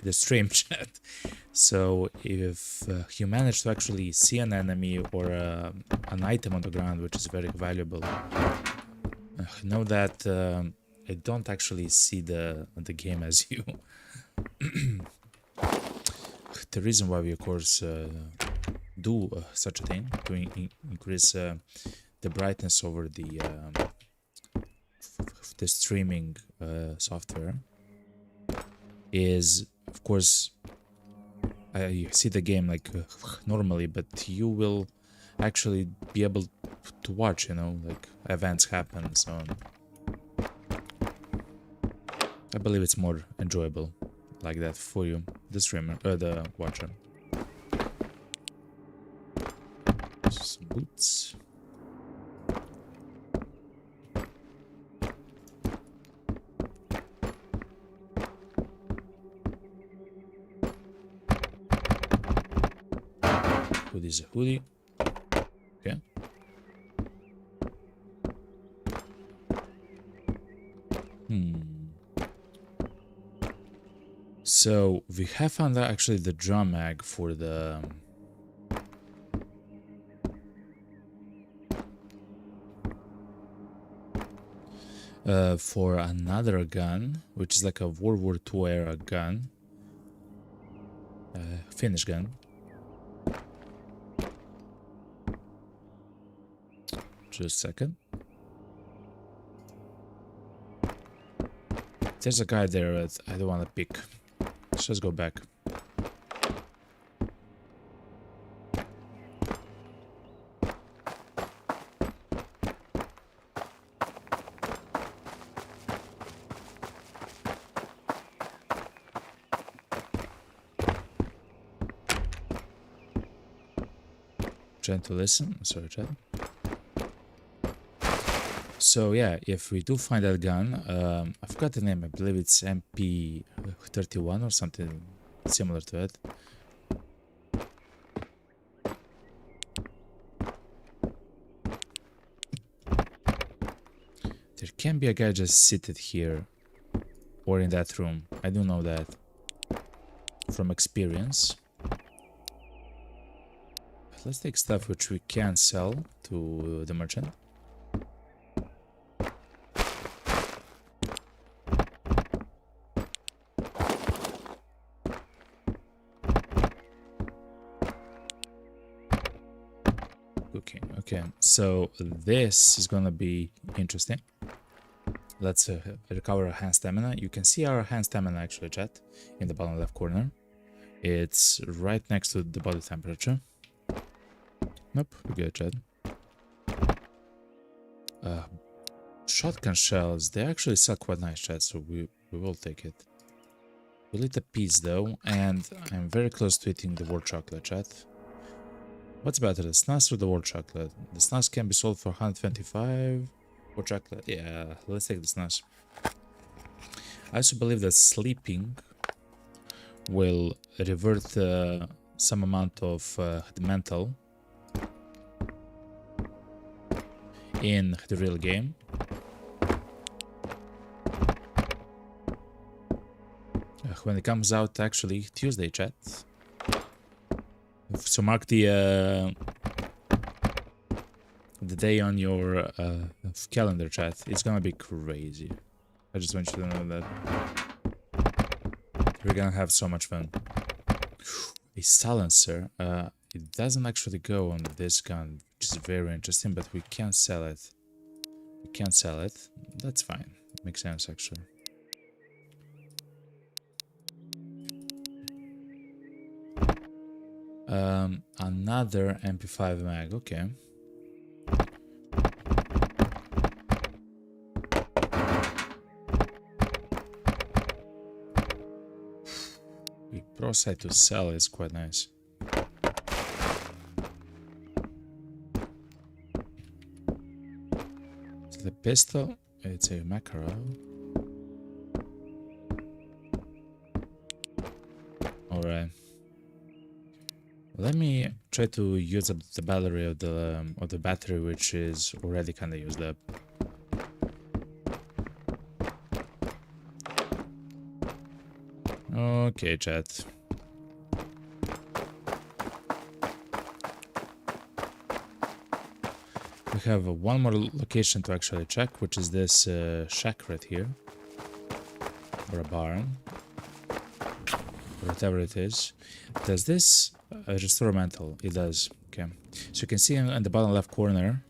[SPEAKER 1] the stream, chat. So if you manage to actually see an enemy or an item on the ground, which is very valuable, know that I don't actually see the game as you. The reason why we of course do such a thing to increase the brightness over the streaming software is, of course, I see the game like normally, but you will actually be able to watch, you know, like events happen and so on. I believe it's more enjoyable like that for you, the streamer, the watcher. Some boots. Hoodie's a hoodie. Okay. So we have found out actually the drum mag for the for another gun, which is like a World War II era gun, Finnish gun. Just a second. There's a guy there that I don't want to pick. Let's just go back. Trying to listen. Sorry, chat. So yeah, if we do find that gun, I forgot the name. I believe it's MP31 or something similar to it. There can be a guy just seated here or in that room. I do know that from experience. But let's take stuff which we can sell to the merchant. Okay, so this is gonna be interesting. Let's recover our hand stamina. You can see our hand stamina actually, chat, in the bottom left corner. It's right next to the body temperature. Nope, we're good, chat. Shotgun shells, they actually sell quite nice, chat, so we will take it. We'll eat a piece though, and I'm very close to eating the war chocolate, chat. What's better, the snus or the war chocolate? The snus can be sold for 125. War chocolate, yeah, let's take the snus. I also believe that sleeping will revert some amount of the mental. in the real game. When it comes out, actually, Tuesday, chat. So mark the day on your calendar, chat. It's gonna be crazy. I just want you to know that. We're gonna have so much fun. A silencer. It doesn't actually go on this gun, which is very interesting, but we can't sell it. We can't sell it. That's fine. Makes sense, actually. Another MP5 mag. Okay. The pro side to sell is quite nice. So the pistol, it's a macro. Alright. Let me try to use up the battery of the battery, which is already kind of used up. Okay, chat. We have one more location to actually check, which is this shack right here, or a barn, or whatever it is. Does this restore mental? It does. Okay, so you can see in the bottom left corner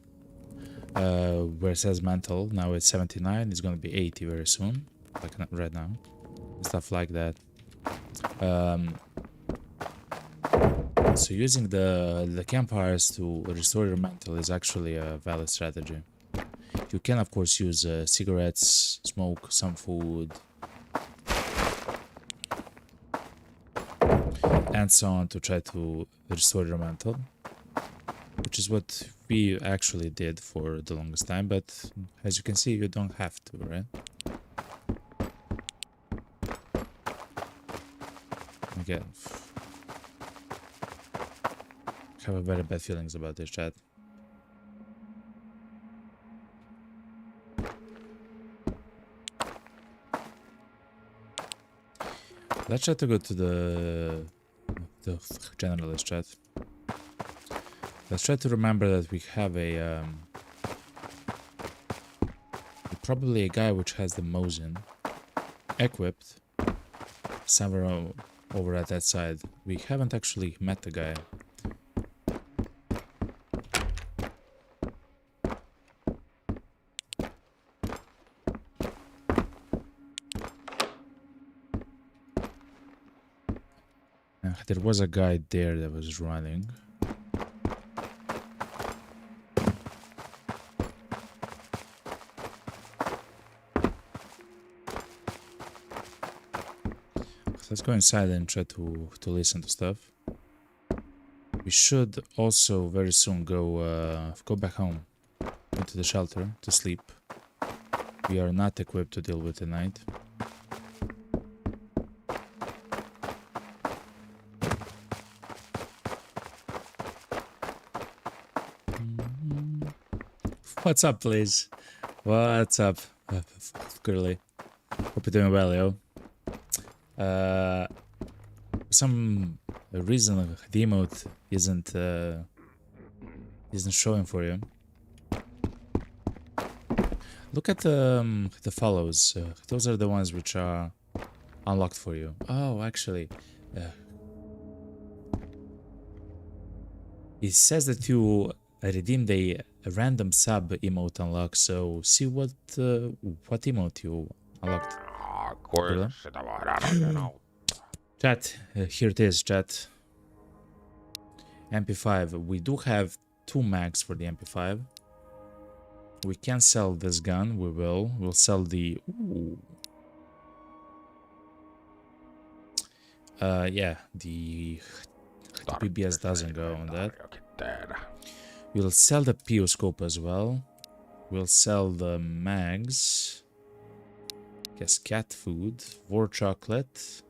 [SPEAKER 1] where it says mental. Now it's 79. It's going to be 80 very soon, like right now, stuff like that. So using the campfires to restore your mental is actually a valid strategy. You can of course use cigarettes, smoke, some food, and so on to try to restore your mental, which is what we actually did for the longest time, but as you can see, you don't have to, right? Again, I have very bad feelings about this, chat. Let's try to go to the generalist, chat. Let's try to remember that we have a probably a guy which has the Mosin equipped somewhere over at that side. We haven't actually met the guy. There was a guy there that was running. Let's go inside and try to listen to stuff. We should also very soon go back home into the shelter to sleep. We are not equipped to deal with the night. What's up, please? What's up, girly? Hope you're doing well, yo. Some reason the emote isn't showing for you. Look at the follows. Those are the ones which are unlocked for you. Oh, actually, it says that you redeemed a random sub emote unlock. So see what emote you unlocked. Chat, here it is, chat. MP5. We do have 2 mags for the MP5. We can sell this gun. We will. We'll sell the. Ooh. Yeah, the PBS doesn't go on that. We'll sell the PO scope as well. We'll sell the mags. Guess cat food, war chocolate,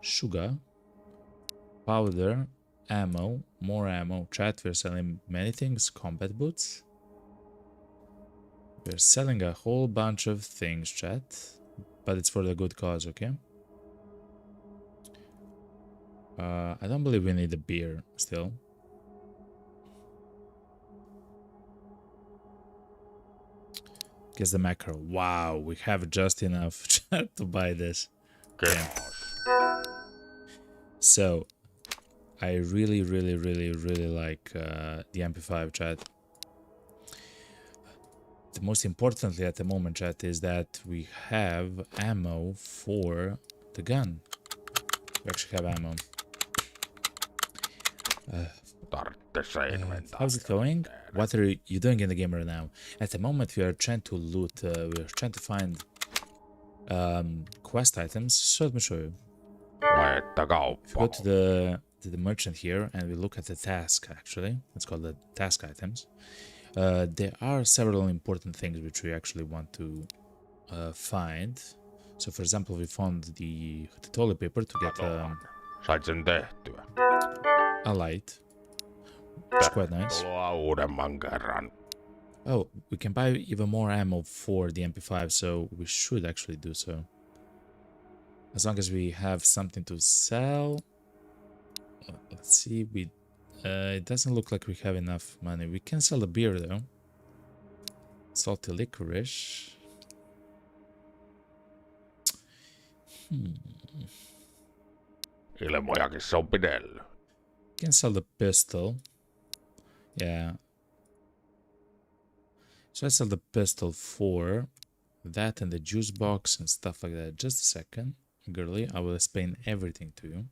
[SPEAKER 1] sugar, powder, ammo, more ammo. Chat, we're selling many things. Combat boots. We're selling a whole bunch of things, chat. But it's for the good cause, okay? I don't believe we need a beer still. Guess the macro. Wow, we have just enough chat to buy this. Yeah. So, I really like the MP5 chat. The most importantly at the moment, chat, is that we have ammo for the gun. We actually have ammo. How's it going? What are you doing in the game right now? At the moment, we are trying to loot. We are trying to find quest items. So let me show you. If we go to the merchant here and we look at the task, actually, it's called the task items. There are several important things which we actually want to find. So, for example, we found the toilet paper to get
[SPEAKER 2] Sait sen tehtyä.
[SPEAKER 1] a light. It's quite nice.
[SPEAKER 2] Tuloa uudemman kerran.
[SPEAKER 1] Oh, we can buy even more ammo for the MP5, so we should actually do so. As long as we have something to sell. Let's see, it doesn't look like we have enough money. We can sell the beer though. Salty licorice.
[SPEAKER 2] Ilmojakin se on pidellyt.
[SPEAKER 1] Can sell the pistol. Yeah. So I sell the pistol for that and the juice box and stuff like that. Just a second, girly. I will explain everything to you.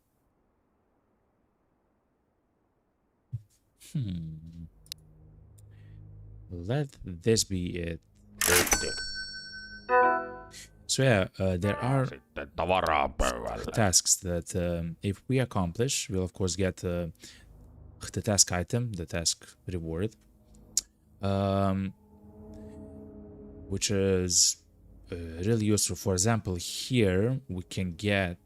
[SPEAKER 1] Let this be it. So yeah, there are
[SPEAKER 2] Sitten tavaraa pöydälle.
[SPEAKER 1] tasks that if we accomplish, we'll of course get the task item, the task reward, which is really useful. For example, here we can get,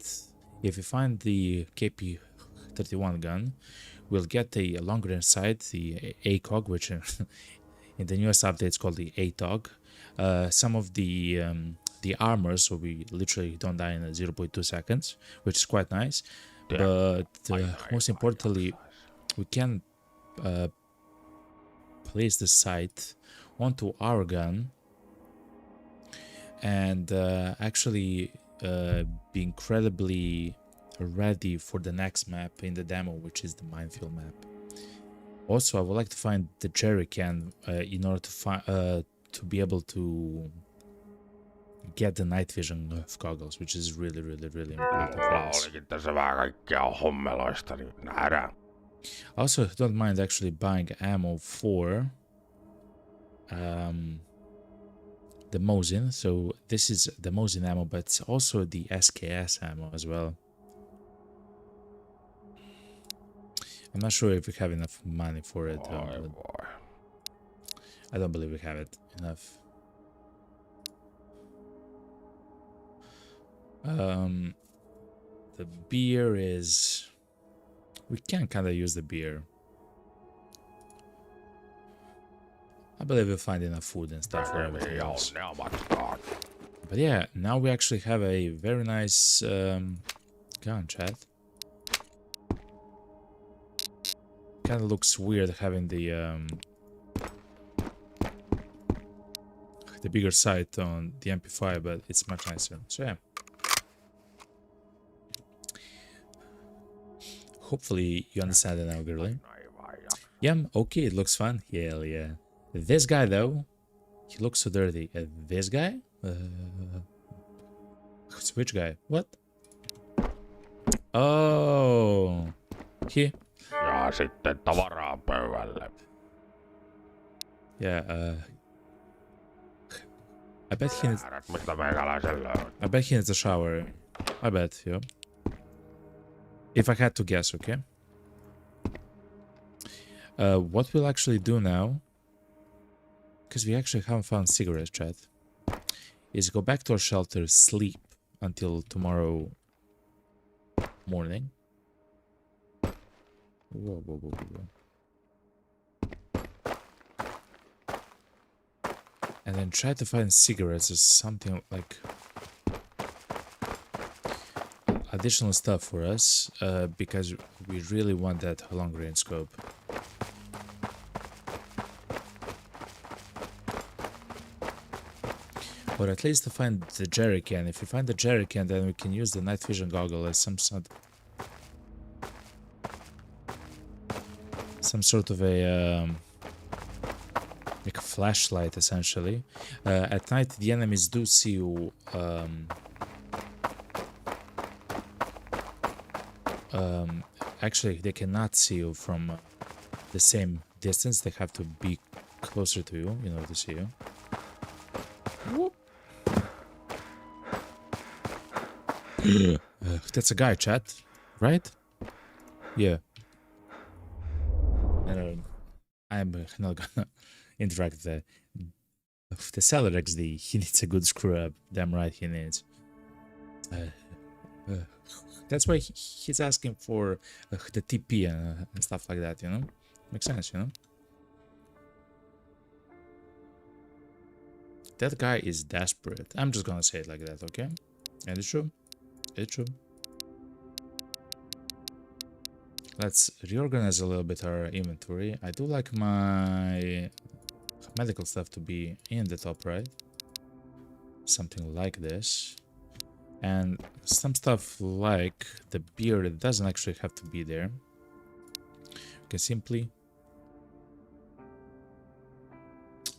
[SPEAKER 1] if we find the KP-31 gun, we'll get a longer range sight, the ACOG, which in the newest update it's called the ATOG. Some of the armor, so we literally don't die in 0.2 seconds, which is quite nice. But most importantly, we can place the sight onto our gun and actually be incredibly ready for the next map in the demo, which is the minefield map. Also, I would like to find the jerry can in order to be able to get the night vision of goggles, which is really important for us.
[SPEAKER 2] Olikin tässä vähän kaikkea hommeloista, niin nähdään.
[SPEAKER 1] Also, don't mind actually buying ammo for the Mosin. So this is the Mosin ammo, but it's also the SKS ammo as well. I'm not sure if we have enough money for it. I don't believe we have it enough. The beer is... We can kind of use the beer. I believe we'll find enough food and stuff for everything else. But yeah, now we actually have a very nice gun, chat. Kind of looks weird having the bigger sight on the MP5, but it's much nicer. So yeah. Hopefully you understand it now, girly. Yeah, okay, it looks fun. Hell yeah. This guy though, he looks so dirty. This guy? Which guy? What? Oh, he.
[SPEAKER 2] Ja sitten tavaraa pöydälle.
[SPEAKER 1] Yeah. I bet he needs.
[SPEAKER 2] Mistä meikäläisen löydät?
[SPEAKER 1] I bet he needs a shower. I bet, yeah. If I had to guess, okay. What we'll actually do now, because we actually haven't found cigarettes, chat, is go back to our shelter, sleep until tomorrow morning. Whoa, whoa, whoa, whoa. And then try to find cigarettes or something like additional stuff for us, because we really want that long range scope. Or at least to find the jerry can. If we find the jerry can, then we can use the night vision goggle as some sort of a like a flashlight, essentially. At night, the enemies do see you. Actually, they cannot see you from the same distance. They have to be closer to you in order to see you. Whoop. That's a guy, chat, right? Yeah. I'm not gonna interact with the seller XD. He needs a good screw up. Damn right he needs. That's why he's asking for the TP and stuff like that, you know? Makes sense, you know? That guy is desperate. I'm just gonna say it like that, okay? And it's true. It's true. Let's reorganize a little bit our inventory. I do like my medical stuff to be in the top right. Something like this. And some stuff like the beer, it doesn't actually have to be there. You can simply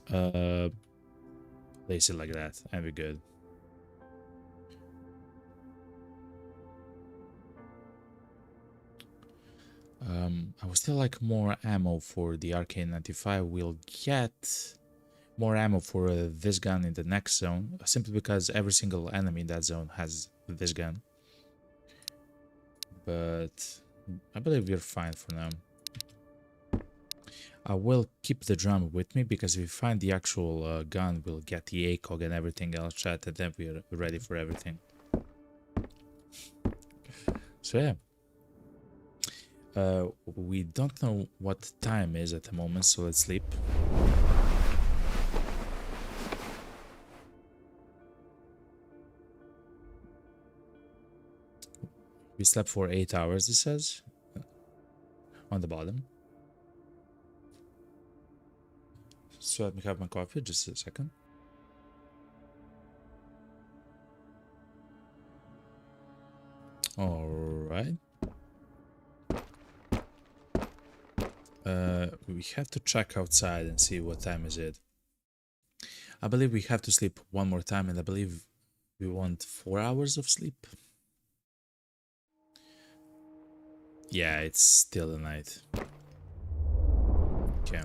[SPEAKER 1] place it like that and we're good. I would still like more ammo for the RK95. We'll get more ammo for this gun in the next zone, simply because every single enemy in that zone has this gun. But I believe we're fine for now. I will keep the drum with me, because if we find the actual gun, we'll get the ACOG and everything else, chat, and then we're ready for everything. So yeah. We don't know what time is at the moment, so let's sleep. We slept for 8 hours, it says on the bottom. So let me have my coffee, just a second. All right. We have to check outside and see what time is it. I believe we have to sleep one more time, and I believe we want 4 hours of sleep. Yeah, it's still the night. Okay.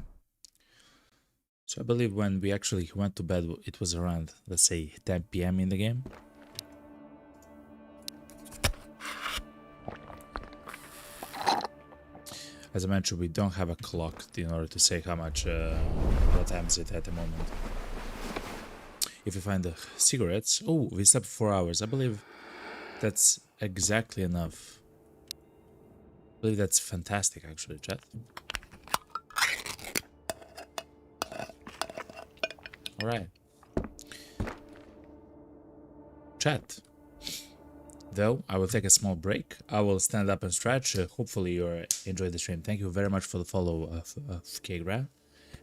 [SPEAKER 1] So I believe when we actually went to bed, it was around, let's say, 10 PM in the game. As I mentioned, we don't have a clock in order to say how much, what time is it at the moment. If we find the cigarettes, oh, we slept 4 hours. I believe that's exactly enough. I believe that's fantastic, actually, chat. All right. Chat. Though, I will take a small break. I will stand up and stretch. Hopefully you enjoyed the stream. Thank you very much for the follow of K-Grab.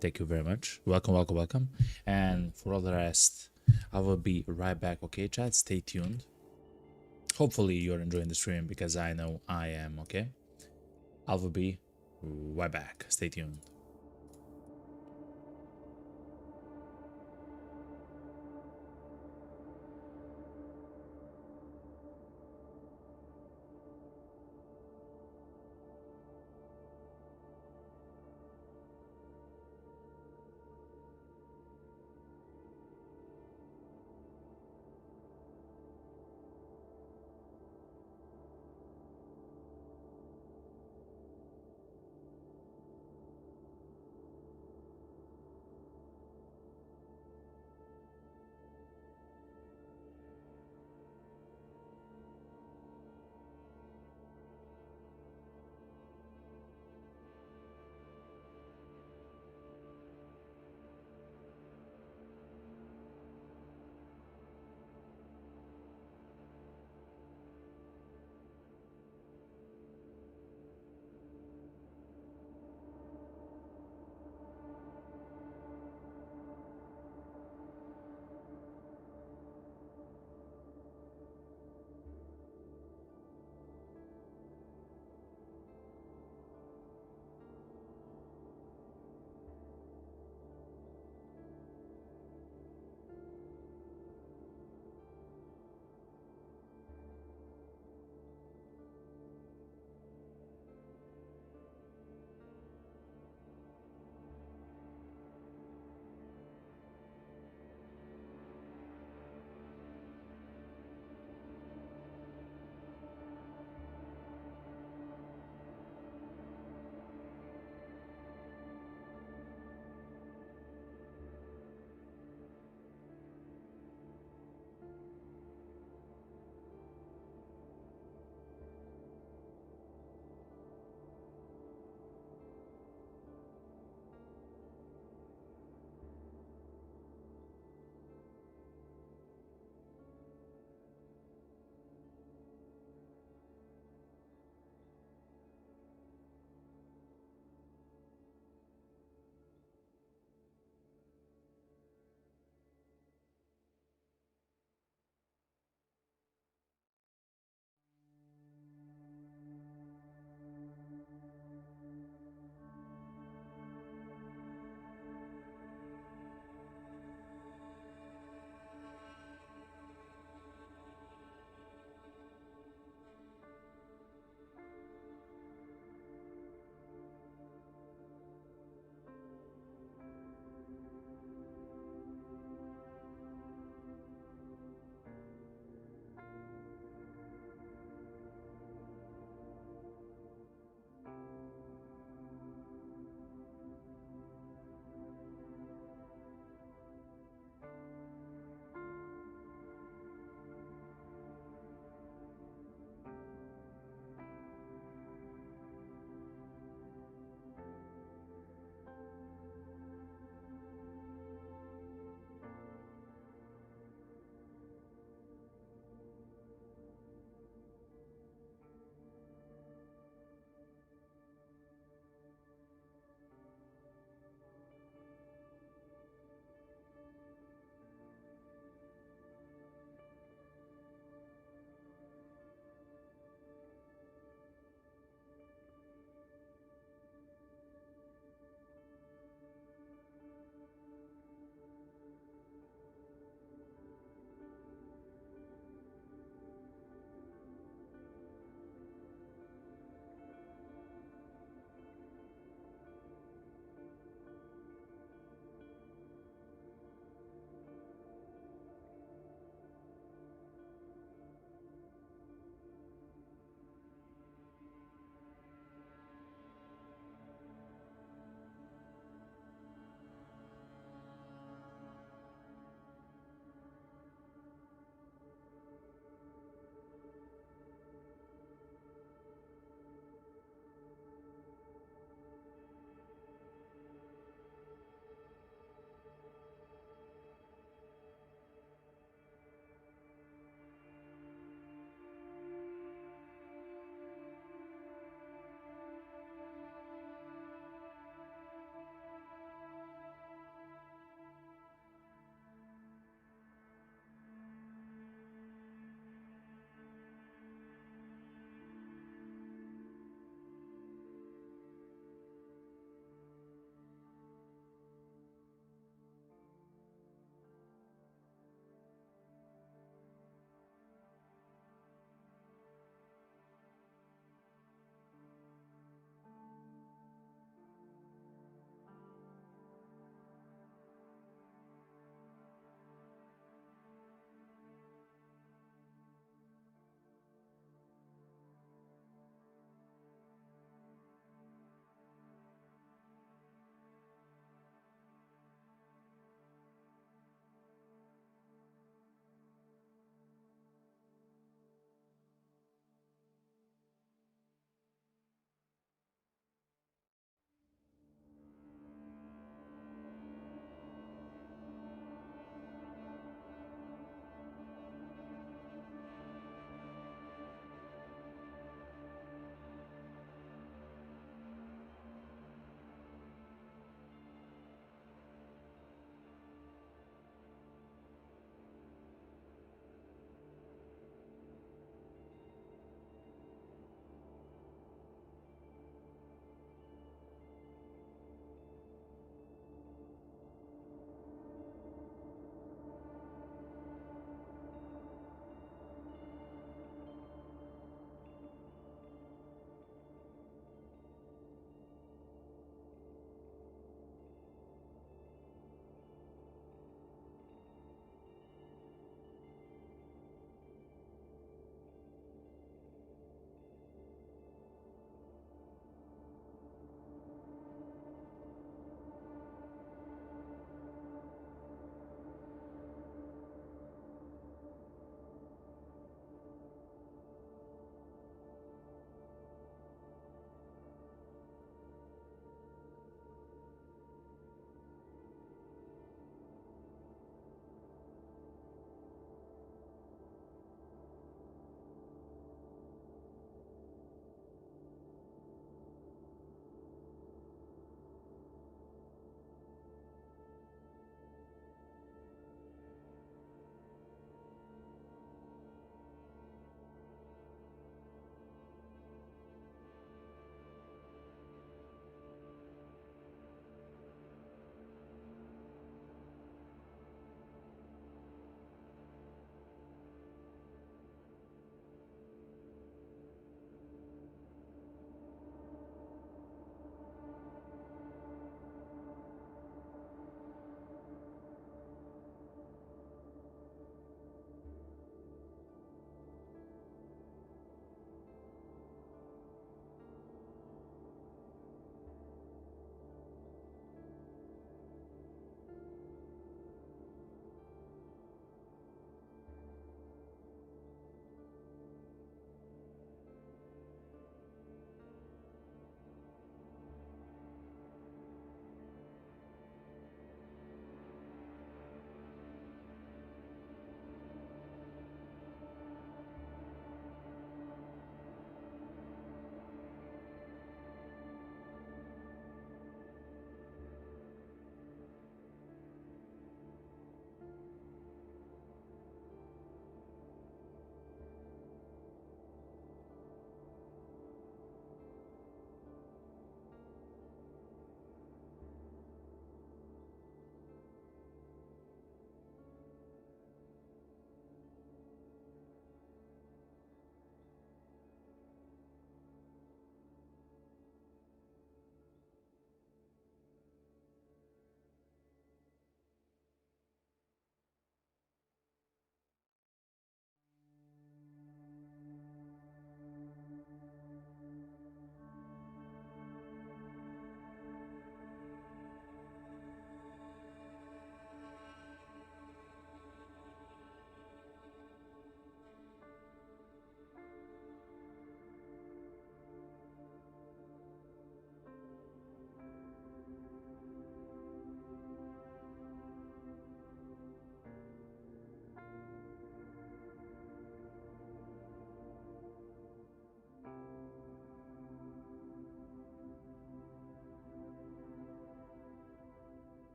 [SPEAKER 1] Thank you very much. Welcome, welcome, welcome. And for all the rest, I will be right back, okay, chat? Stay tuned. Hopefully you're enjoying the stream, because I know I am, okay? I will be right back. Stay tuned.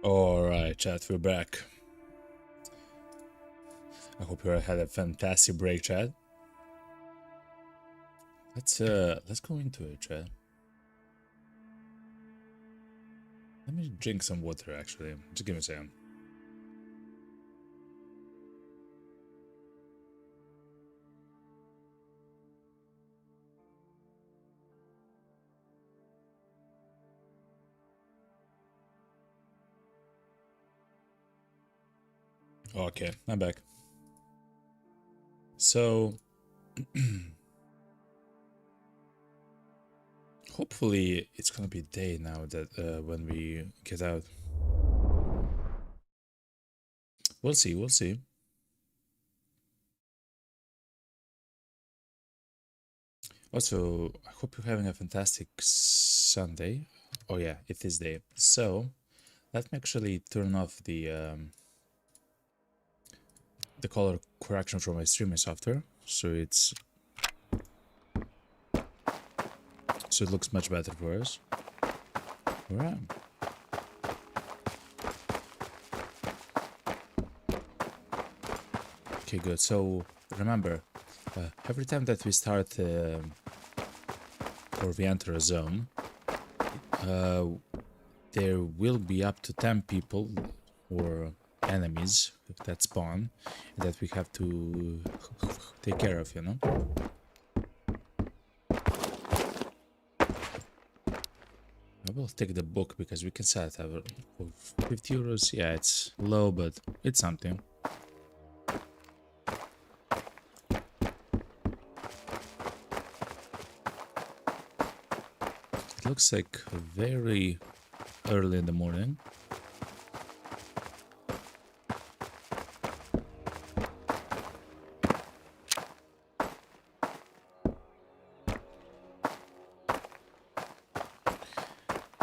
[SPEAKER 1] Alright, chat, we're back. I hope you had a fantastic break, chat. Let's go into it, chat. Let me drink some water, actually. Just give me a second. Okay, I'm back. So, hopefully it's gonna be day now that when we get out. We'll see, we'll see. Also, I hope you're having a fantastic Sunday. Oh yeah, it is day. So, let me actually turn off the color correction from my streaming software, so it looks much better for us. Alright. Okay, good. So remember, every time that we start or we enter a zone, there will be up to 10 people or enemies that spawn that we have to take care of, you know? I will take the book because we can sell it for 50 euros. Yeah, it's low, but it's something. It looks like very early in the morning.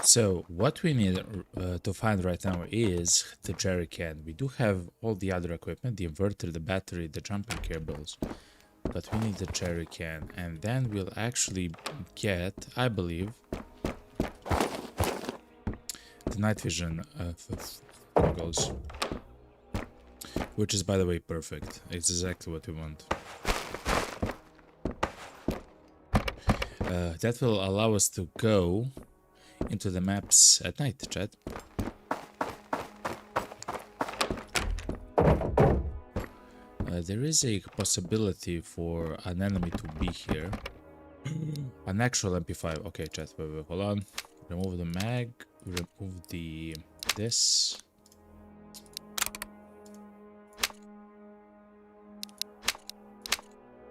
[SPEAKER 1] So what we need to find right now is the jerry can. We do have all the other equipment, the inverter, the battery, the jumping cables, but we need the jerry can, and then we'll actually get, I believe, the night vision goggles, which is, by the way, perfect. It's exactly what we want. That will allow us to go into the maps at night, chat. There is a possibility for an enemy to be here. An actual MP5. Okay, chat, wait, hold on. Remove the mag, remove this.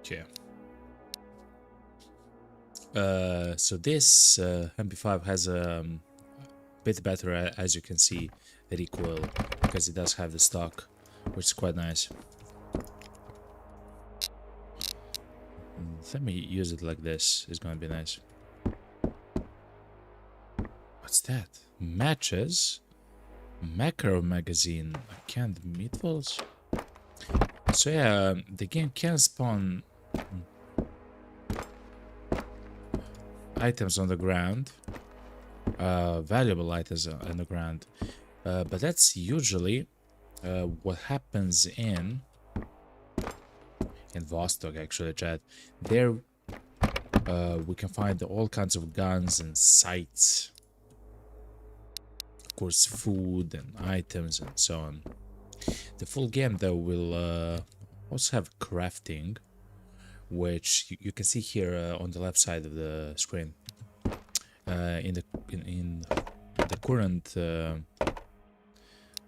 [SPEAKER 1] Okay. So this MP5 has a bit better, as you can see, recoil, because it does have the stock, which is quite nice. Let me use it like this. It's gonna be nice. What's that? Matches? Macro magazine. Canned meatballs? So yeah, the game can spawn items on the ground, valuable items on the ground, but that's usually what happens in Vostok, actually, chat. There we can find all kinds of guns and sights, of course, food and items and so on. The full game, though, will also have crafting, which you can see here on the left side of the screen. In the current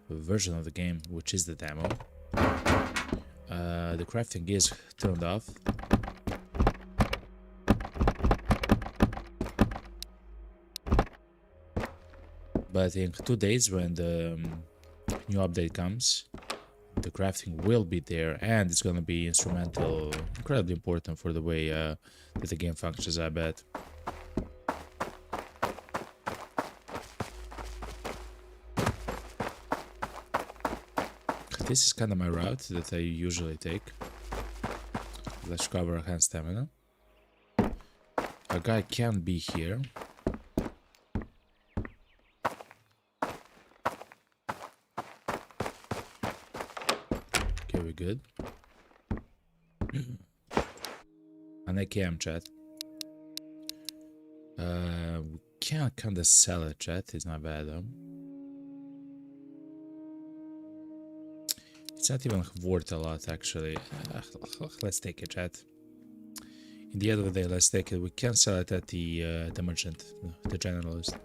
[SPEAKER 1] version of the game, which is the demo, the crafting is turned off. But in 2 days, when the new update comes, the crafting will be there, and it's gonna be instrumental, incredibly important for the way that the game functions, I bet. This is kind of my route that I usually take. Let's cover hand stamina. A guy can be here. be good. An AKM, chat. We can kinda sell it, chat. It's not bad though. It's not even worth a lot, actually. Let's take it, chat. In the end of the day, let's take it. We can sell it at the merchant, the generalist.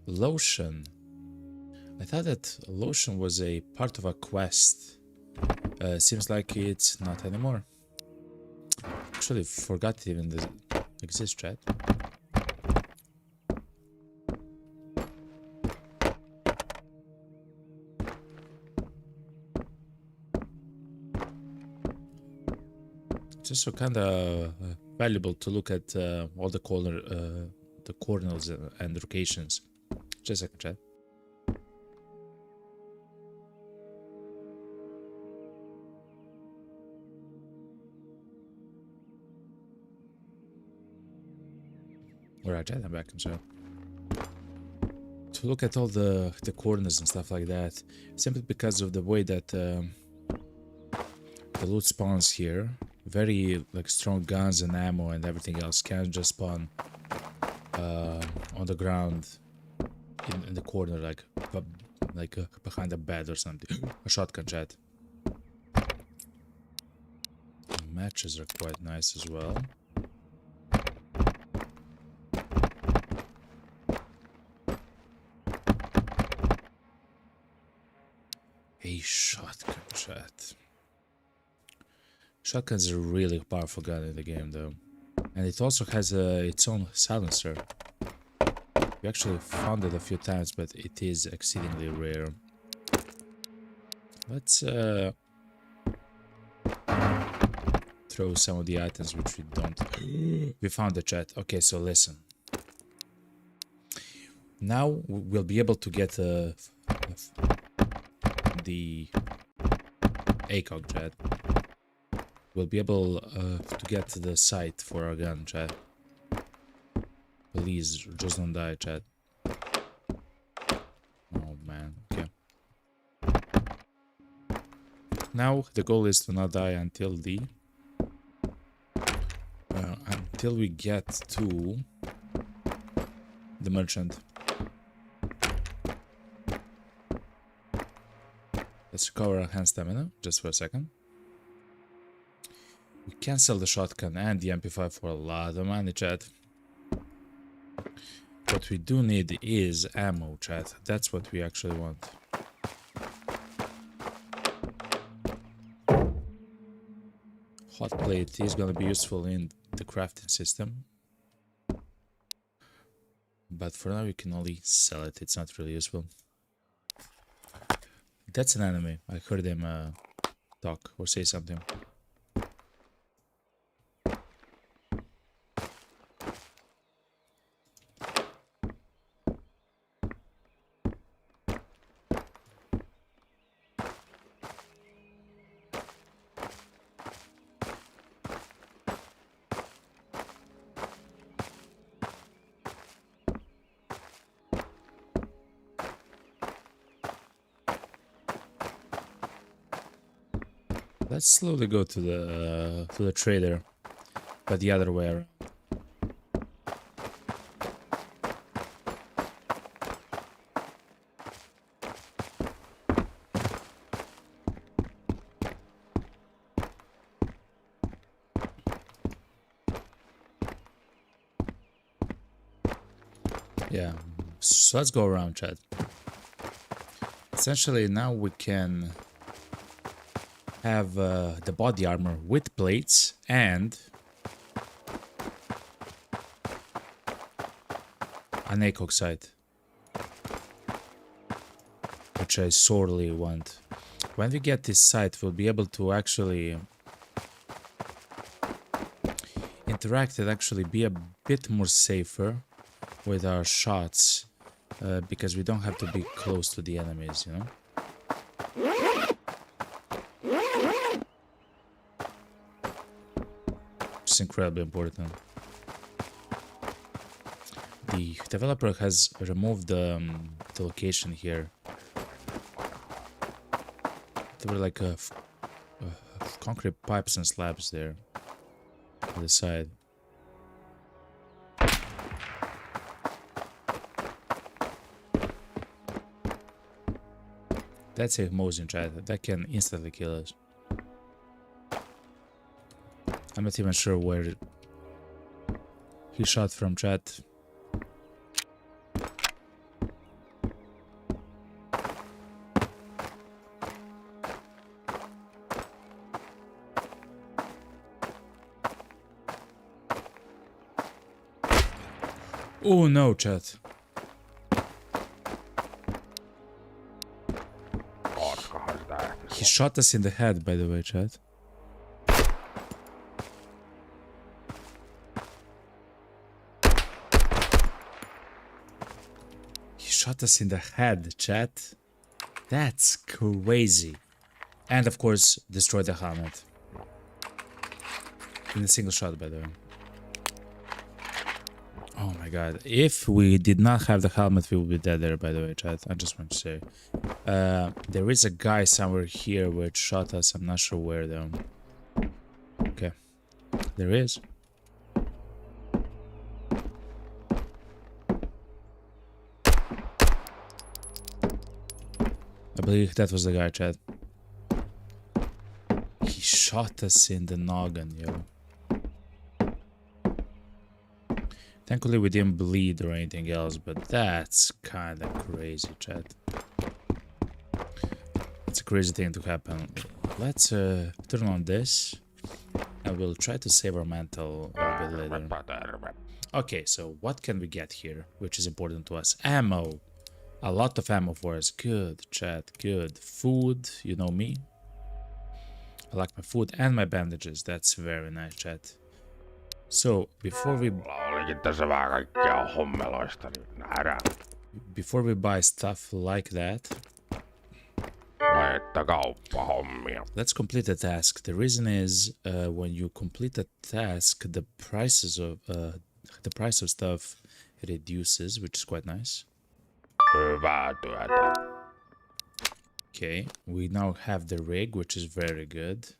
[SPEAKER 1] Lotion. I thought that lotion was a part of a quest. Seems like it's not anymore. Actually, forgot it even exists, chat. It's also kind of valuable to look at all the corners and locations. Just a second, chat. Alright, chat, I'm back. I'm sorry. To look at all the corners and stuff like that, simply because of the way that the loot spawns here. Very like strong guns and ammo and everything else can just spawn on the ground in the corner, like behind a bed or something. A shotgun, chat. The matches are quite nice as well. A shotgun, chat. Shotgun is a really powerful gun in the game, though, and it also has its own silencer. We actually found it a few times, but it is exceedingly rare. Let's throw some of the items which we don't. We found the chat. Okay, so listen. Now we'll be able to get the ACOG, chat. We'll be able to get the sight for our gun, chat. Please, just don't die, chat. Oh man, okay. Now the goal is to not die until until we get to the merchant. Let's recover our hand stamina just for a second. We can sell the shotgun and the MP5 for a lot of money, chat. What we do need is ammo, chat. That's what we actually want. Hot plate is gonna be useful in the crafting system. But for now, you can only sell it. It's not really useful. That's an enemy. I heard him talk or say something. Let's slowly go to the trader, but the other way around. Yeah, so let's go around, chat. Essentially, now we can have the body armor with plates and an ACOG sight, which I sorely want. When we get this sight, we'll be able to actually interact and actually be a bit more safer with our shots, because we don't have to be close to the enemies, you know? It's incredibly important. The developer has removed the location here. There were like concrete pipes and slabs there on the side. That's a Mosin chat. That can instantly kill us. I'm not even sure where he shot from, chat. Oh no, chat. He shot us in the head, by the way, chat. He shot us in the head, chat. That's crazy. And of course, destroyed the helmet. In a single shot, by the way. Oh my god. If we did not have the helmet, we would be dead there, by the way, chat. I just want to say. There is a guy somewhere here which shot us. I'm not sure where, though. Okay. There is. I believe that was the guy, chat. He shot us in the noggin, yo. Thankfully we didn't bleed or anything else, but that's kinda crazy, chat. It's a crazy thing to happen. Let's turn on this, and we'll try to save our mantle a bit later. Okay, so what can we get here, which is important to us? Ammo. A lot of ammo for us. Good, chat, good. Food, you know me. I like my food and my bandages. That's very nice, chat. So, before we buy stuff like that, let's complete a task. The reason is, when you complete a task, the price of stuff reduces, which is quite nice. Okay, we now have the rig, which is very good.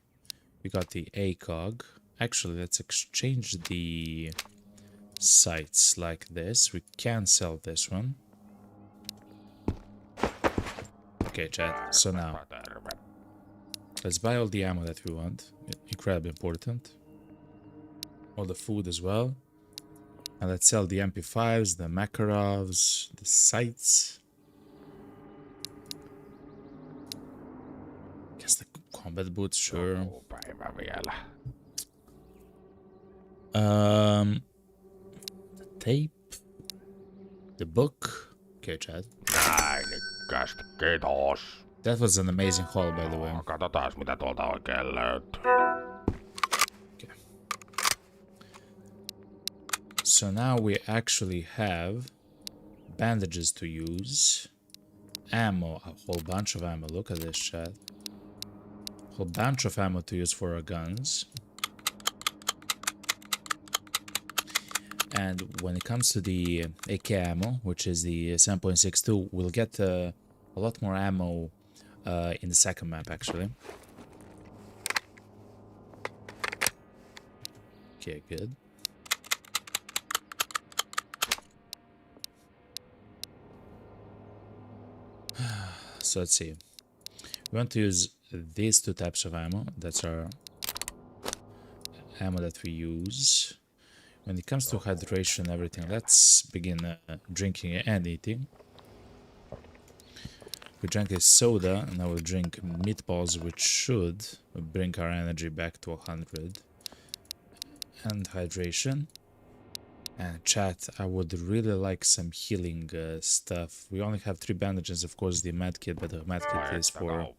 [SPEAKER 1] We got the ACOG. Actually, let's exchange the sights like this. We can sell this one. Okay, chat. So now, let's buy all the ammo that we want. Incredibly important. All the food as well. And let's sell the MP5s, the Makarovs, the sights. Guess the combat boots, sure. The tape. The book. Okay, Chad. That was an amazing haul, by the way.
[SPEAKER 2] Katsotaan mitä tuolta oikein löytyy.
[SPEAKER 1] Okay. So now we actually have bandages to use. Ammo. A whole bunch of ammo. Look at this, chat. A whole bunch of ammo to use for our guns. And when it comes to the AK ammo, which is the 7.62, we'll get a lot more ammo in the second map, actually. Okay, good. So let's see. We want to use these two types of ammo. That's our ammo that we use. When it comes to hydration and everything, let's begin drinking and eating. We drank a soda, and I will drink meatballs, which should bring our energy back to 100. And hydration. And chat, I would really like some healing stuff. We only have 3 bandages, of course, the medkit, but the medkit is for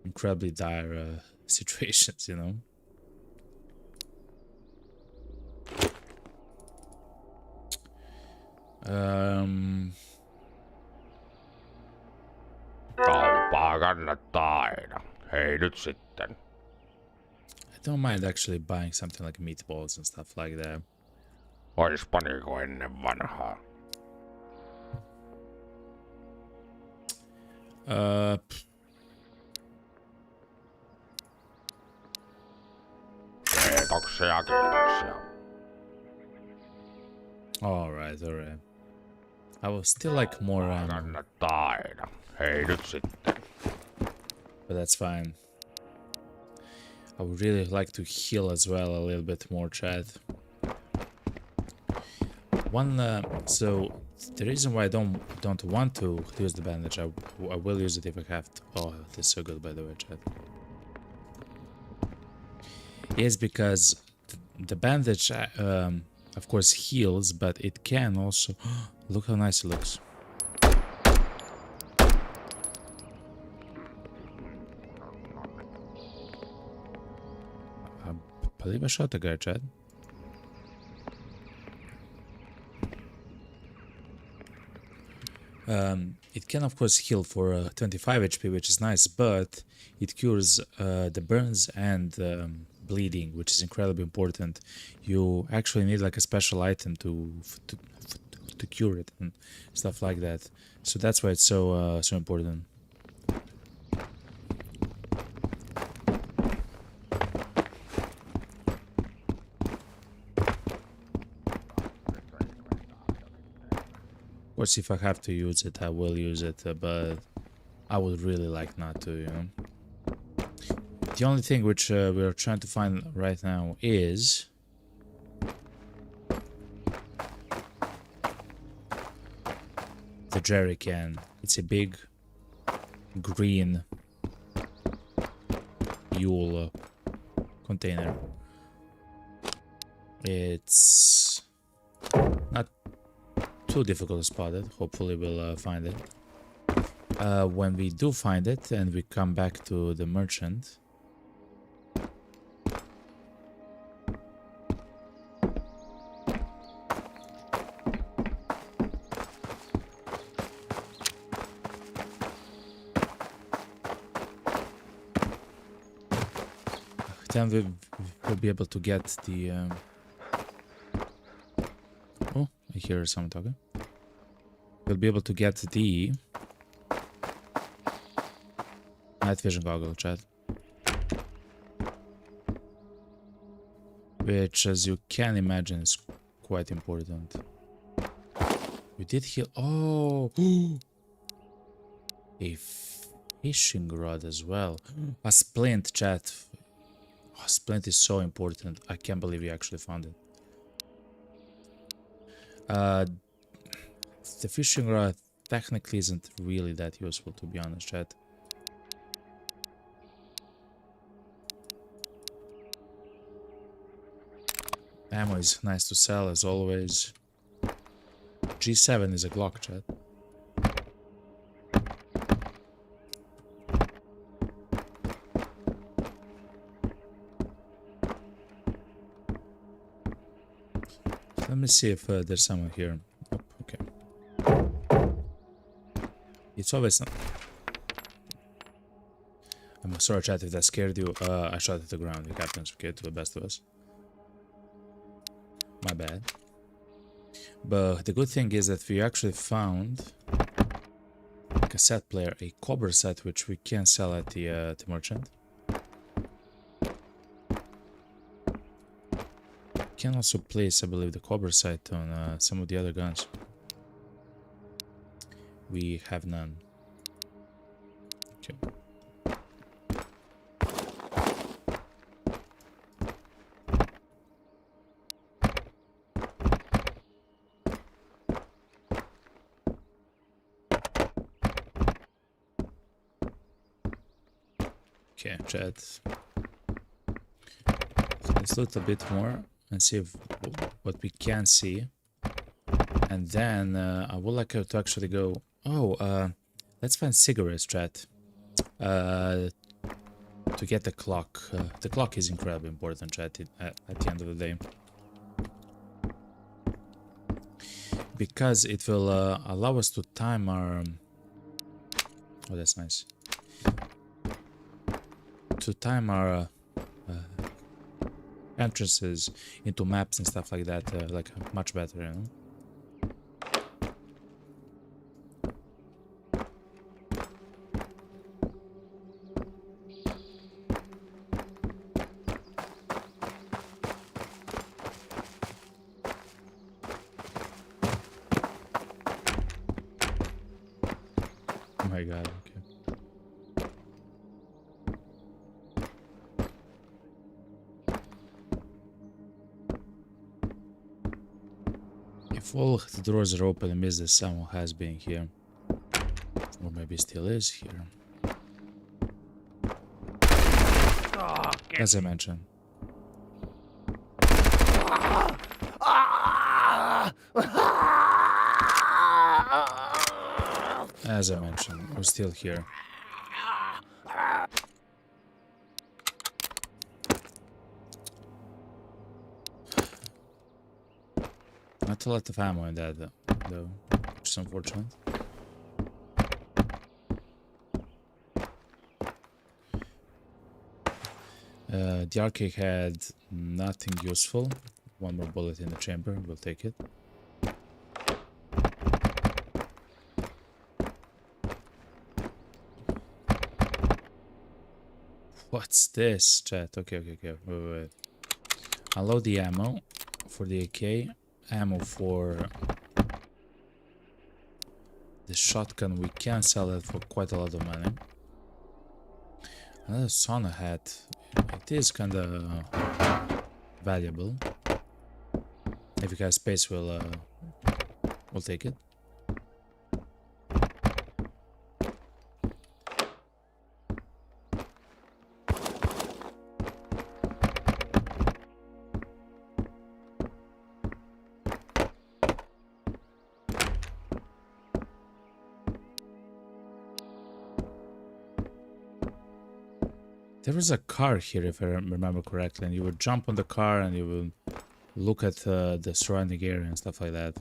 [SPEAKER 1] incredibly dire situations, you know?
[SPEAKER 2] Kauppaa kannattaa aina. Hei nyt sitten.
[SPEAKER 1] I don't mind actually buying something like meatballs and stuff like that.
[SPEAKER 2] Oispa niinku ennen vanhaa. Kiitoksia, kiitoksia.
[SPEAKER 1] Alright. I would still like more ammo,
[SPEAKER 2] Kannattaa aina. Hei nyt sitten.
[SPEAKER 1] but that's fine. I would really like to heal as well a little bit more, chat. So the reason why I don't want to use the bandage, I will use it if I have to. Oh, this is so good, by the way, chat. Is because the bandage, of course, heals, but it can also look how nice it looks. I believe I shot the guy, chat. It can of course heal for 25 HP, which is nice, but it cures the burns and bleeding, which is incredibly important. You actually need like a special item to cure it and stuff like that. So that's why it's so so important. Of course, if I have to use it, I will use it, but I would really like not to, you know. The only thing which we are trying to find right now is the jerry can. It's a big green Yule container. It's not too difficult to spot it. Hopefully we'll find it. When we do find it and we come back to the merchant, then we'll be able to get the oh, I hear someone talking. We'll be able to get the night vision goggle, chat, which, as you can imagine, is quite important. We did heal. Oh, a fishing rod as well. A splint, chat. Oh, splint is so important. I can't believe we actually found it. The fishing rod technically isn't really that useful, to be honest, chat. Ammo is nice to sell, as always. G7 is a Glock, chat. Let me see if there's someone here. Oh, okay. It's always not. I'm sorry, chat, if that scared you. I shot at the ground. It happens, okay, to the best of us. My bad. But the good thing is that we actually found a cassette player, a Cobra set, which we can sell at the merchant. Can also place, I believe, the Cobra sight on some of the other guns. We have none. Okay. Okay, chat. Let's look a bit more and see if, what we can see, and then I would like to actually go. Oh, let's find cigarettes, chat. To get the clock. The clock is incredibly important, chat. At the end of the day, because it will allow us to time our. Oh, that's nice. To time our entrances into maps and stuff like that, like much better, you know? Oh my god, okay. If all the doors are open, it means that someone has been here. Or maybe still is here. As I mentioned. As I mentioned, we're still here. Not a lot of ammo in that though, which is unfortunate. The arcade had nothing useful. One more bullet in the chamber, we'll take it. What's this, chat? Okay. Wait. Unload the ammo for the AK. Ammo for the shotgun. We can sell it for quite a lot of money. Another sauna hat. It is kind of valuable. If you have space, we'll take it. There was a car here, if I remember correctly, and you would jump on the car and you would look at the surrounding area and stuff like that.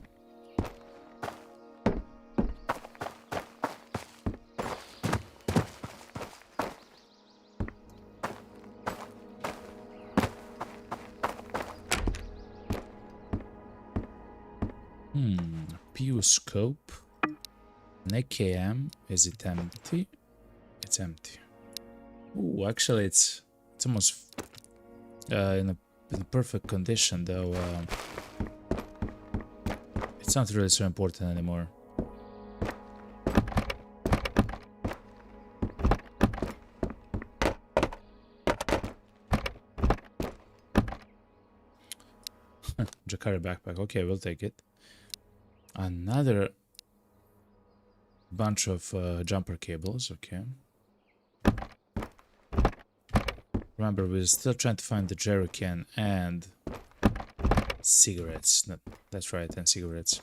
[SPEAKER 1] PU scope. An AKM. Is it empty? It's empty. Ooh, actually, it's almost in a perfect condition, though. It's not really so important anymore. Jacari backpack. Okay, we'll take it. Another bunch of jumper cables. Okay. Remember, we're still trying to find the jerry can and cigarettes. No, that's right, and cigarettes.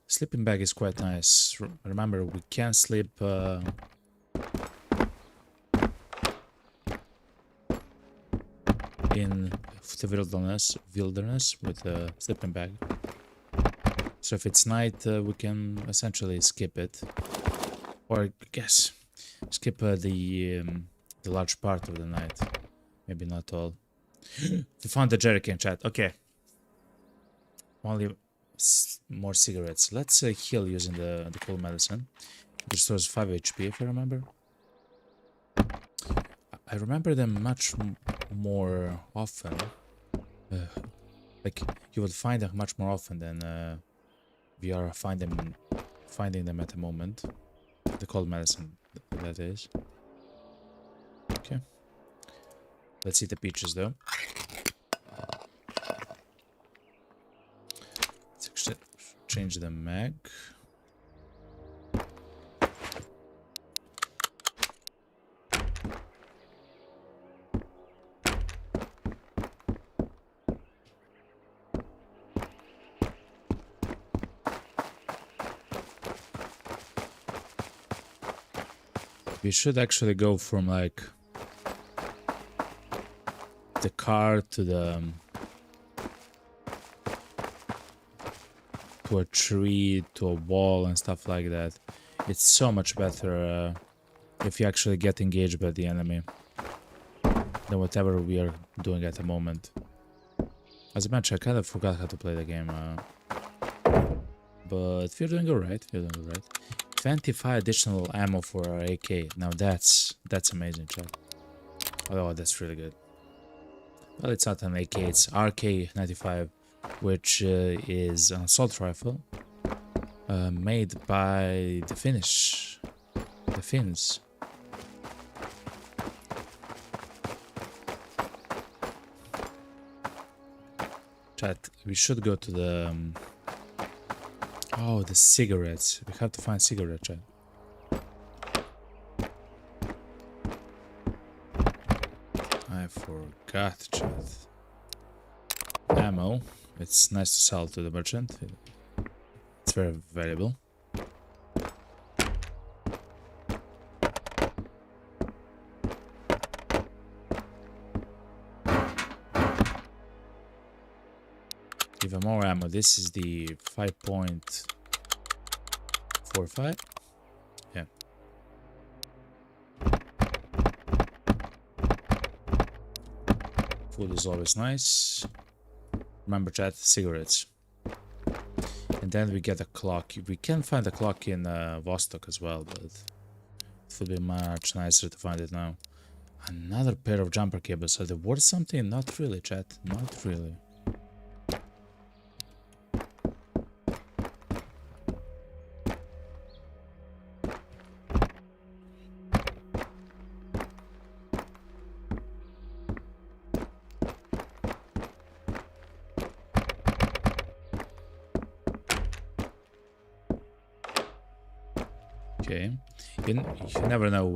[SPEAKER 1] Sleeping bag is quite nice. Remember, we can sleep in the wilderness with a sleeping bag. So if it's night, we can essentially skip it, or I guess skip the large part of the night. Maybe not all. We found the jerrycan, chat. Okay. Only more cigarettes. Let's heal using the cool medicine. It restores 5 HP, if I remember. I remember them much more often. Like you would find them much more often than we are finding them at the moment. The cold medicine, that is. Okay. Let's eat the peaches, though. Let's actually change the mag. We should actually go from like the car to the to a tree, to a wall and stuff like that. It's so much better if you actually get engaged by the enemy than whatever we are doing at the moment. As I mentioned, I kind of forgot how to play the game, but we're doing alright, 25 additional ammo for our AK. Now that's amazing, chat. Oh, that's really good. Well, it's not an AK, it's RK-95, which is an assault rifle made by the Finns. Chat, we should go to the... oh, the cigarettes. We have to find cigarettes, chat. I forgot, chat. Ammo. It's nice to sell to the merchant. It's very valuable. Even more ammo. This is the 5.45. Yeah. Food is always nice. Remember, chat, cigarettes. And then we get a clock. We can find a clock in Vostok as well, but it would be much nicer to find it now. Another pair of jumper cables. Are they worth something? Not really, chat. Not really. Okay, you never know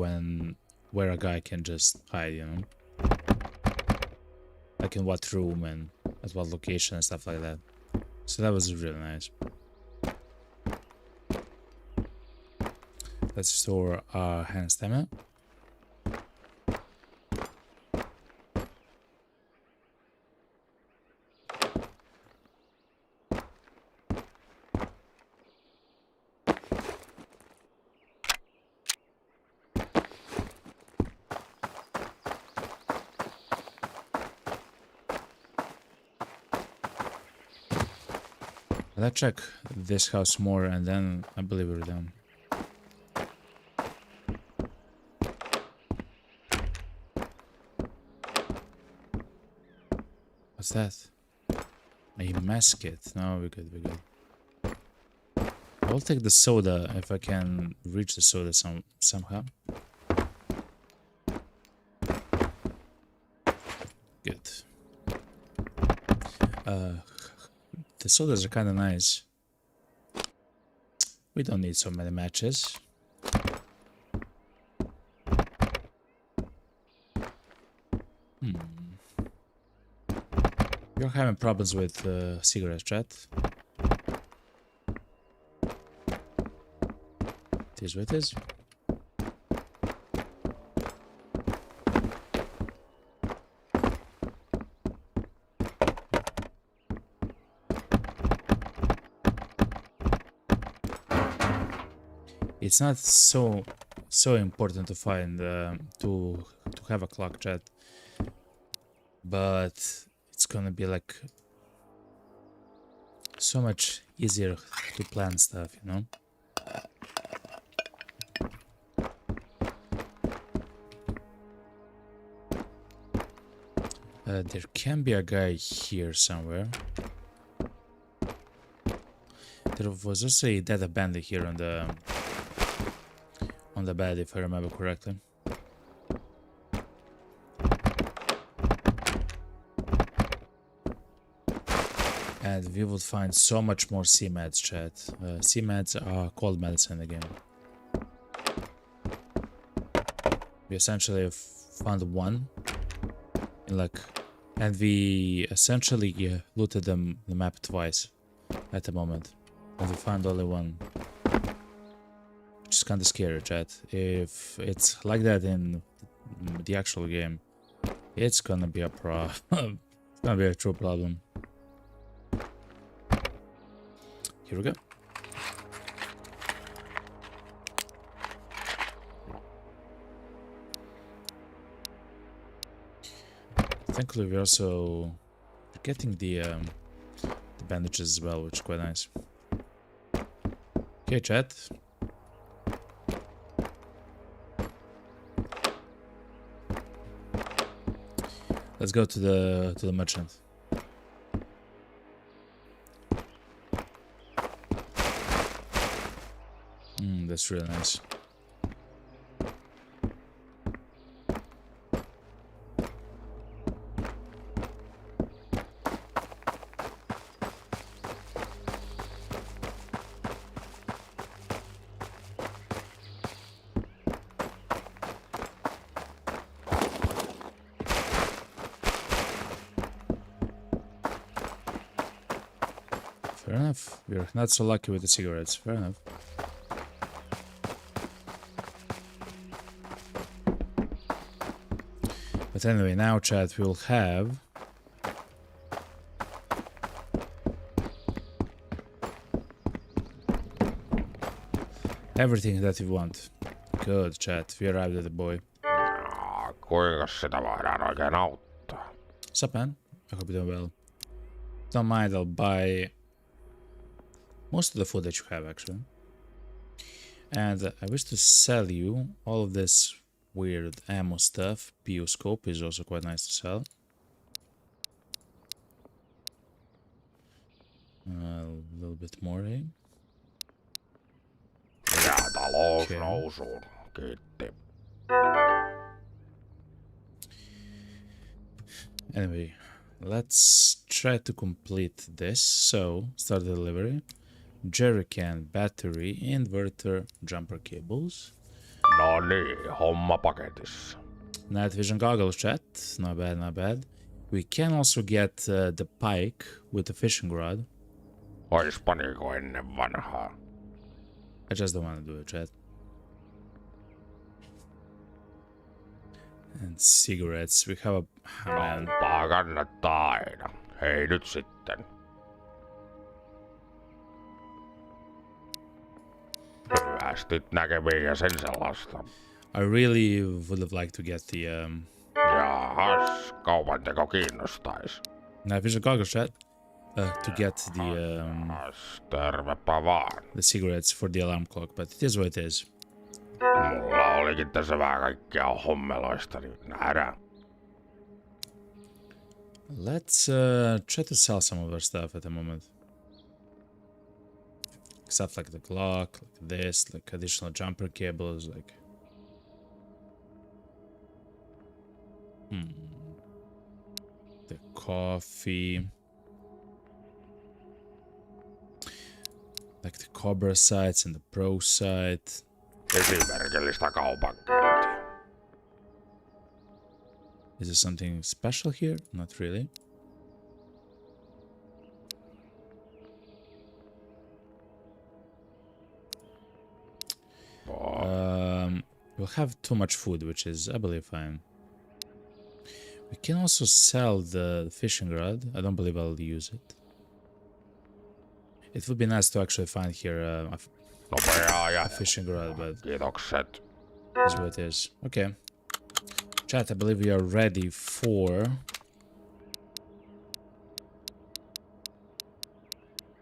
[SPEAKER 1] where a guy can just hide, you know, like in what room and at what location and stuff like that. So that was really nice. Let's store our hand stamina. Let's check this house more and then I believe we're done. What's that? A musket. No, we're good, we're good. I'll take the soda if I can reach the soda somehow. Good. The sodas are kind of nice. We don't need so many matches. You're having problems with cigarette, chat. It is what it is. It's not so important to find to have a clock, chat, but it's gonna be like so much easier to plan stuff, you know. There can be a guy here somewhere. There was also a dead bandit here on the bed, if I remember correctly. And we would find so much more C-meds, chat. C-meds are cold medicine again. We essentially found one in like, and we essentially looted the map twice at the moment, and we found only one. Which is kind of scary, chat. If it's like that in the actual game, it's gonna be a it's gonna be a true problem. Here we go. Thankfully, we're also getting the bandages as well, which is quite nice. Okay, chat. Let's go to the merchant. That's really nice. Fair enough. We're not so lucky with the cigarettes. Fair enough. But anyway, now, chat, we'll have everything that we want. Good, chat. We arrived at the boy.
[SPEAKER 2] Kuinka sitä voidaan oikein auttaa?
[SPEAKER 1] What's up, man? I hope you're doing well. Don't mind, I'll buy most of the food that you have, actually. And I wish to sell you all of this weird ammo stuff. PO scope is also quite nice to sell. A little bit more, eh?
[SPEAKER 2] Ja talous nousuun. Kiitti.
[SPEAKER 1] Anyway, let's try to complete this. So, start the delivery. Jerrycan, battery, inverter, jumper cables.
[SPEAKER 2] No niin, homma paketissa.
[SPEAKER 1] Night vision goggles, chat. Not bad, not bad. We can also get the pike with the fishing rod.
[SPEAKER 2] Ois paniko ennen vanhaa?
[SPEAKER 1] I just don't want to do it, chat. And cigarettes. We have a... Oh, man.
[SPEAKER 2] Kauppaa kannattaa aina. Hei nyt sitten. Hyvästit näkemiin ja sen sellaista.
[SPEAKER 1] I really would have liked to get the...
[SPEAKER 2] Jahas, kaupanteko kiinnostais.
[SPEAKER 1] Night vision goggles, chat. To get the...
[SPEAKER 2] tervepä vaan.
[SPEAKER 1] the cigarettes for the alarm clock, but it is what it is.
[SPEAKER 2] Mulla olikin tässä vähän kaikkea hommeloista, niin nähdään.
[SPEAKER 1] Let's try to sell some of our stuff at the moment. Stuff like the Glock, like this, like additional jumper cables, like... The coffee... Like the Cobra sights and the Pro sight.
[SPEAKER 2] Esimerkillistä kaupankäyntiä.
[SPEAKER 1] Is there something special here? Not really. We'll have too much food, which is, I believe, fine. We can also sell the fishing rod. I don't believe I'll use it. It would be nice to actually find here a fishing rod, but
[SPEAKER 2] kiitokset.
[SPEAKER 1] That's what it is. Okay. Chat, I believe we are ready for...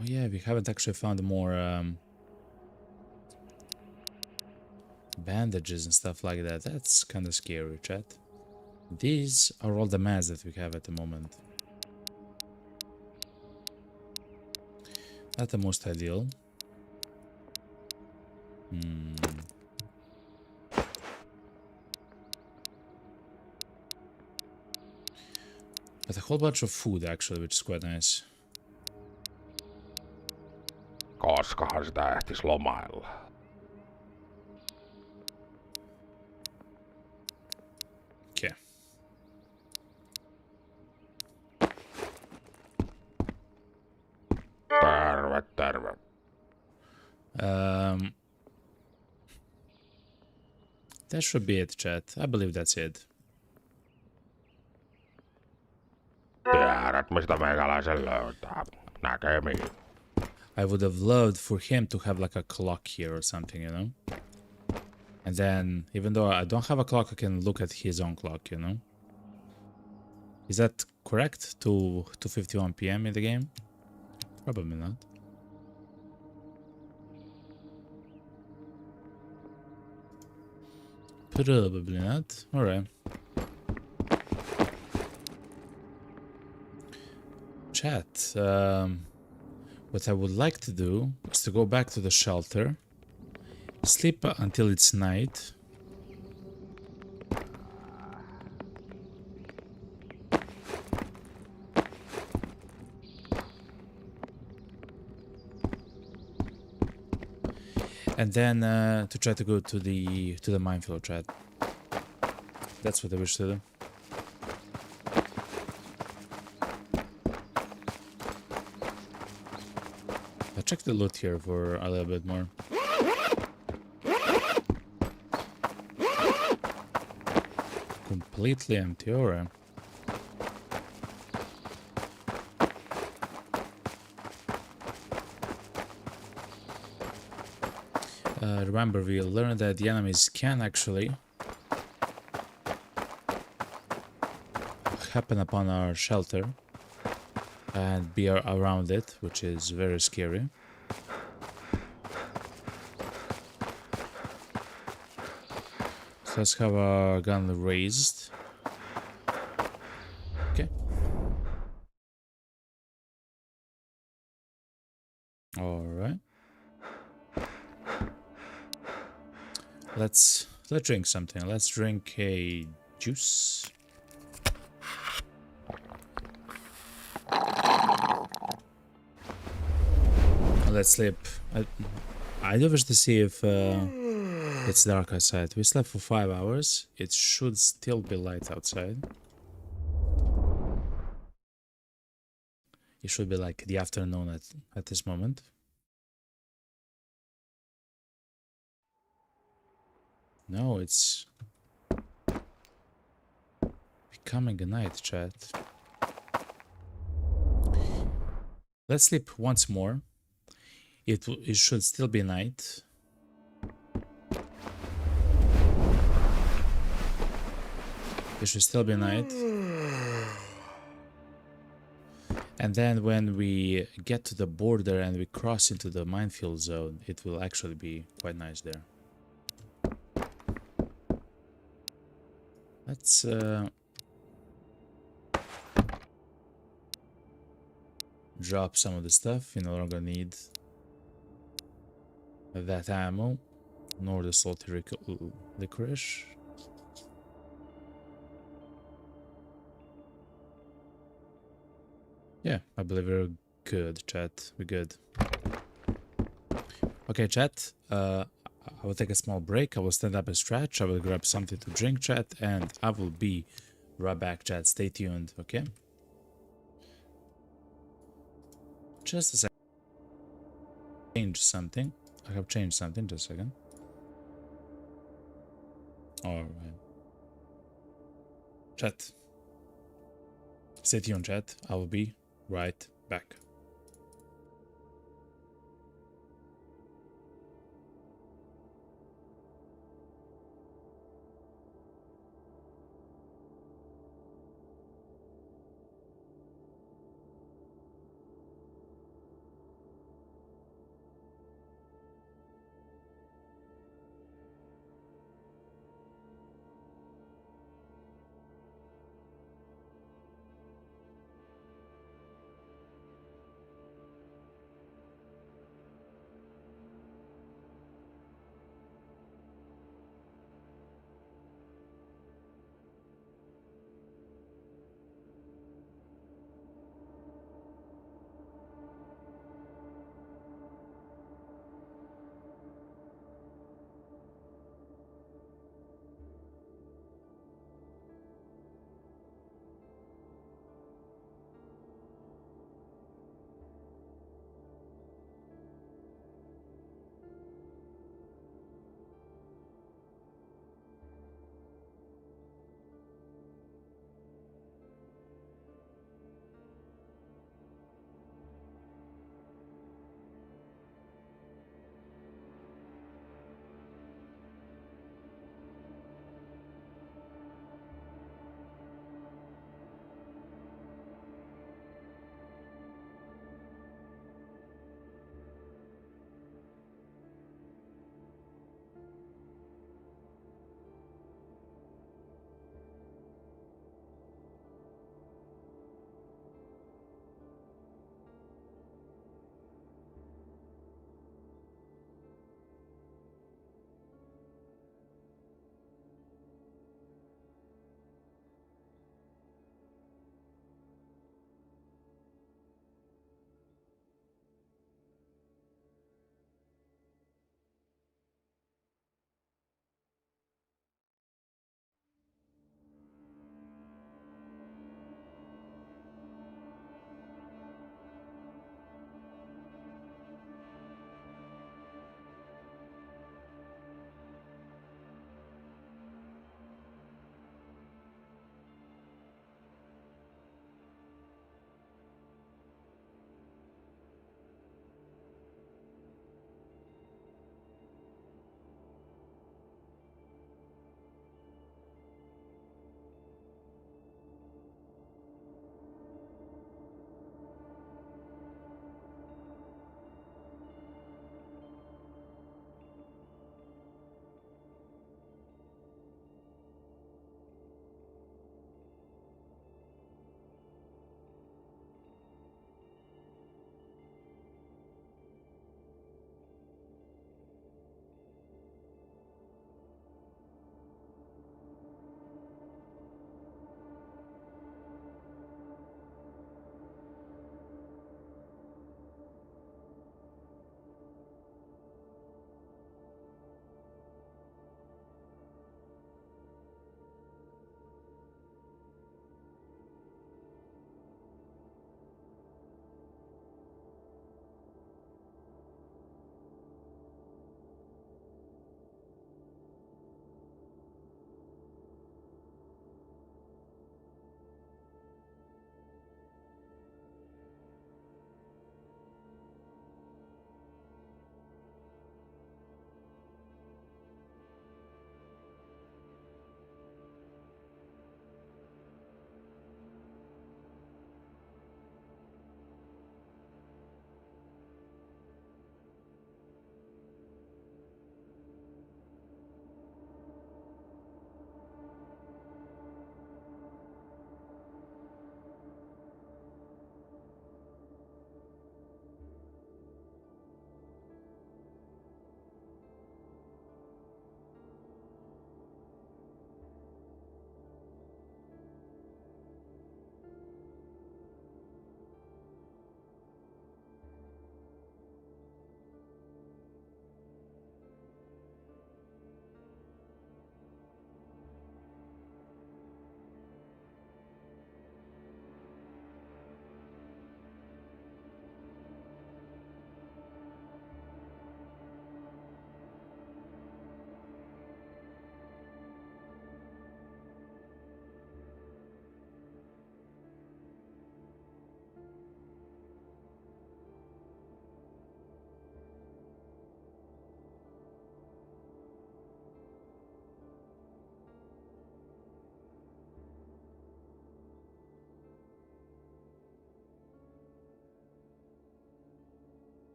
[SPEAKER 1] Oh yeah, we haven't actually found more bandages and stuff like that. That's kind of scary, chat. These are all the mats that we have at the moment. Not the most ideal. But a whole bunch of food, actually, which is quite nice.
[SPEAKER 2] Koskahan sitä ehtis lomailla?
[SPEAKER 1] Okay.
[SPEAKER 2] Terve, terve.
[SPEAKER 1] That should be it, chat. I believe that's it.
[SPEAKER 2] Tiedät, mistä meikäläisen löytää. Näkemiin.
[SPEAKER 1] I would have loved for him to have like a clock here or something, you know? And then, even though I don't have a clock, I can look at his own clock, you know? Is that correct? To 2:51 p.m. in the game? Probably not. Probably not. Alright. Chat. What I would like to do is to go back to the shelter, sleep until it's night. And then to try to go to the minefield, chat. That's what I wish to do. I'll check the loot here for a little bit more. Completely empty, alright. Remember, we learned that the enemies can actually happen upon our shelter and be around it, which is very scary. So let's have our gun raised. Okay. Alright. Let's drink something. Let's drink a juice. Let's sleep. I do wish to see if it's dark outside. We slept for 5 hours. It should still be light outside. It should be like the afternoon at this moment. No, it's becoming a night, chat. Let's sleep once more. It should still be night. It should still be night. And then when we get to the border and we cross into the minefield zone, it will actually be quite nice there. Let's drop some of the stuff. You no longer need that ammo, nor the salty licorice. Yeah, I believe we're good, chat. We're good. Okay, chat. I will take a small break. I will stand up and stretch. I will grab something to drink, chat, and I will be right back, chat. Stay tuned, okay? Just a second. Change something. I have changed something. Just a second. Alright. Chat. Stay tuned, chat. I will be right back.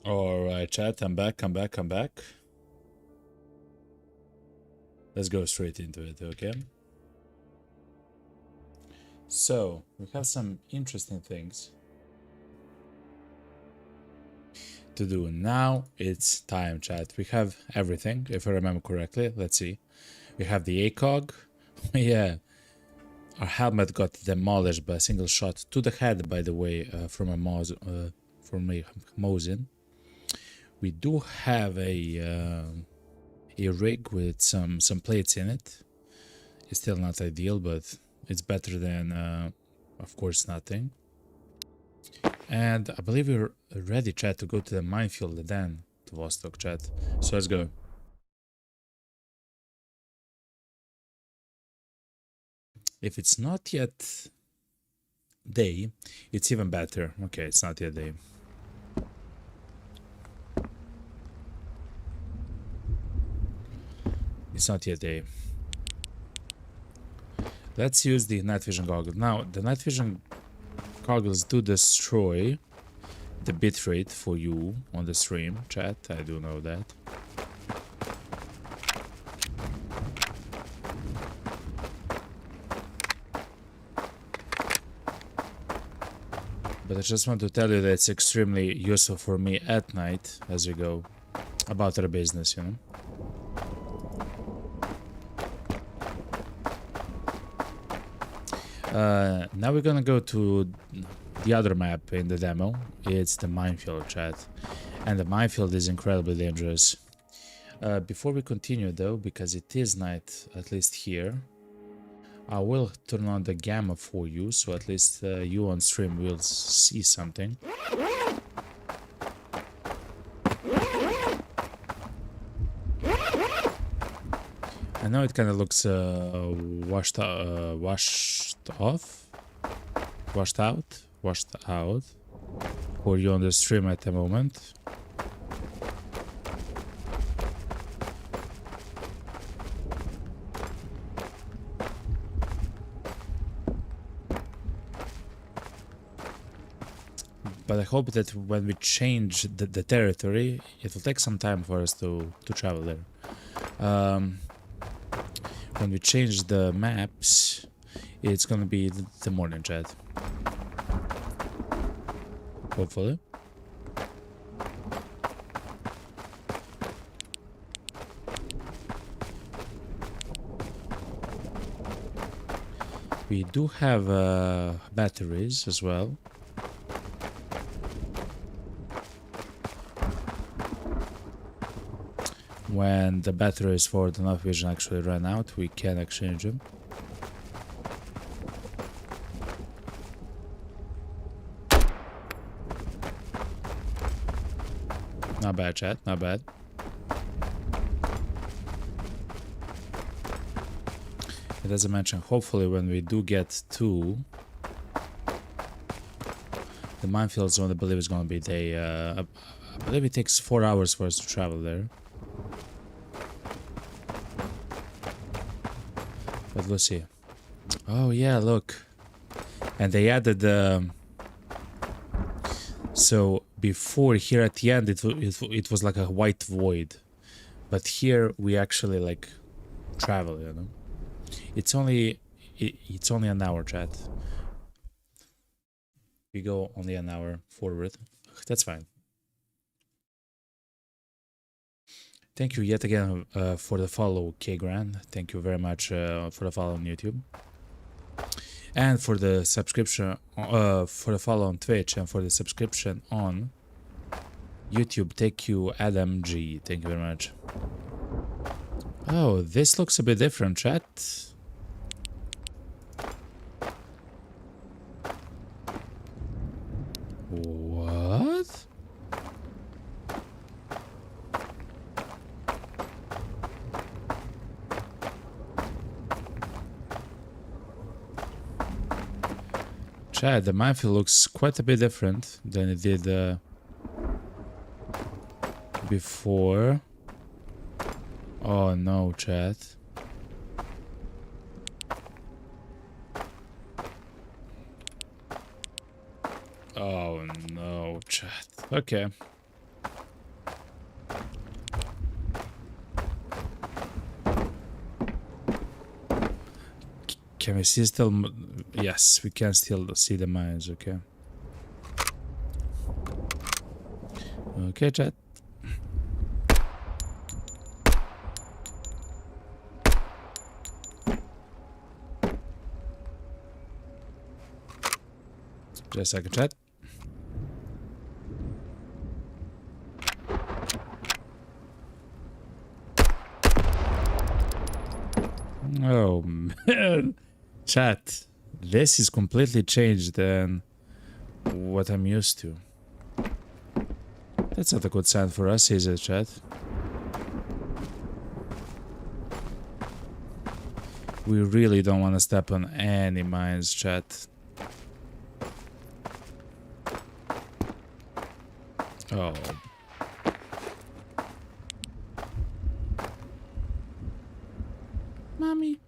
[SPEAKER 1] Alright, chat, I'm back. Let's go straight into it, okay? So, we have some interesting things to do. Now it's time, chat. We have everything, if I remember correctly. Let's see. We have the ACOG. Yeah. Our helmet got demolished by a single shot to the head, by the way, from a Mosin. We do have a rig with some plates in it. It's still not ideal, but it's better than, of course, nothing. And I believe we're ready, chat, to go to the minefield then to Vostok, chat. So let's go. If it's not yet day, it's even better. Okay, it's not yet day. It's not yet day. Let's use the night vision goggles. Now, the night vision goggles do destroy the bitrate for you on the stream, chat. I do know that. But I just want to tell you that it's extremely useful for me at night as we go about our business, you know. Now we're gonna go to the other map in the demo. It's the minefield, chat. And the minefield is incredibly dangerous. Before we continue though, because it is night, at least here, I will turn on the gamma for you, so at least you on stream will see something. I know it kind of looks washed out for you on the stream at the moment. But I hope that when we change the territory, it will take some time for us to travel there. When we change the maps, it's gonna be the morning, chat. Hopefully. We do have batteries as well. When the batteries for the night vision actually run out, we can exchange them. Not bad, chat, not bad. And as I mentioned, hopefully when we do get to the minefield zone, I believe it's gonna be day. I believe it takes 4 hours for us to travel there. But we'll see. Oh yeah, look. And they added so before here at the end it was like a white void. But here we actually like travel, you know. It's only an hour, chat. We go only an hour forward. That's fine. Thank you yet again for the follow, K-Gran. Thank you very much for the follow on YouTube. And for the subscription, for the follow on Twitch, and for the subscription on YouTube. Thank you, Adam G. Thank you very much. Oh, this looks a bit different, chat. What? Chat, the minefield looks quite a bit different than it did before. Oh no, chat. Oh no, chat. Okay. Can we see still? Yes, we can still see the mines. Okay. Okay, chat. Just a second, chat. Oh man, chat. This is completely changed than what I'm used to. That's not a good sign for us, is it, chat? We really don't want to step on any mines, chat. Oh. Mommy.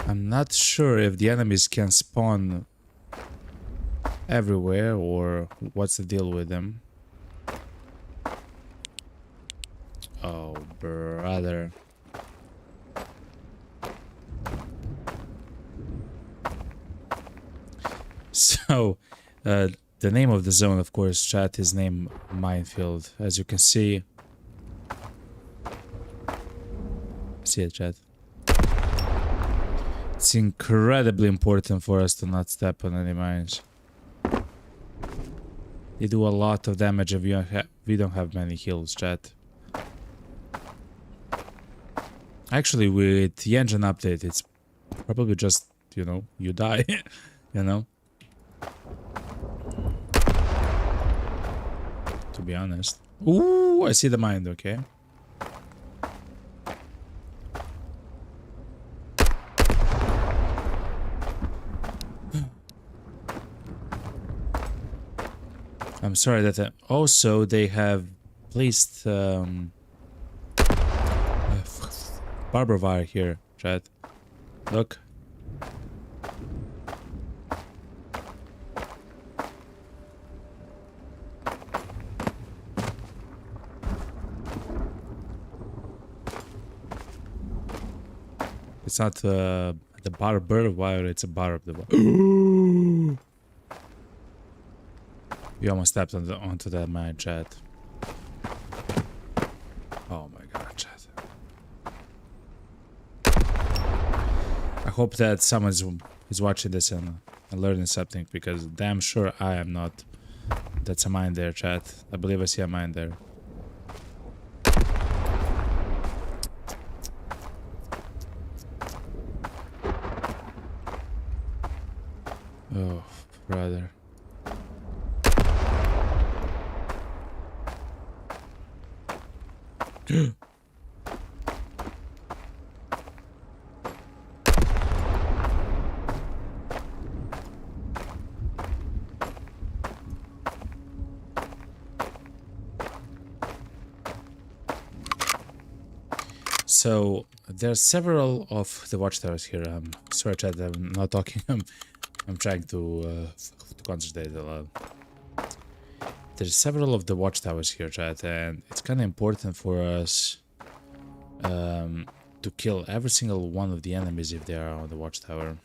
[SPEAKER 1] I'm not sure if the enemies can spawn everywhere or what's the deal with them. Oh, brother. So, the name of the zone, of course, chat, is named Minefield. As you can see. See it, chat. It's incredibly important for us to not step on any mines. They do a lot of damage if we don't have many heals, chat. Actually, with the engine update, it's probably just, you know, you die, you know? To be honest. Ooh, I see the mine, okay. I'm sorry that also they have placed barber wire here, chat. Look. It's not the barber wire, it's a bar of the wire. We almost stepped onto that mine, chat. Oh my god, chat. I hope that someone is watching this and learning something, because damn sure I am not. That's a mine there, chat. I believe I see a mine there. Oh, brother. So there's several of the watchtowers here. Sorry, chat, I'm not talking. I'm trying to concentrate a lot. There's several of the watchtowers here, chat, and it's kind of important for us to kill every single one of the enemies if they are on the watchtower.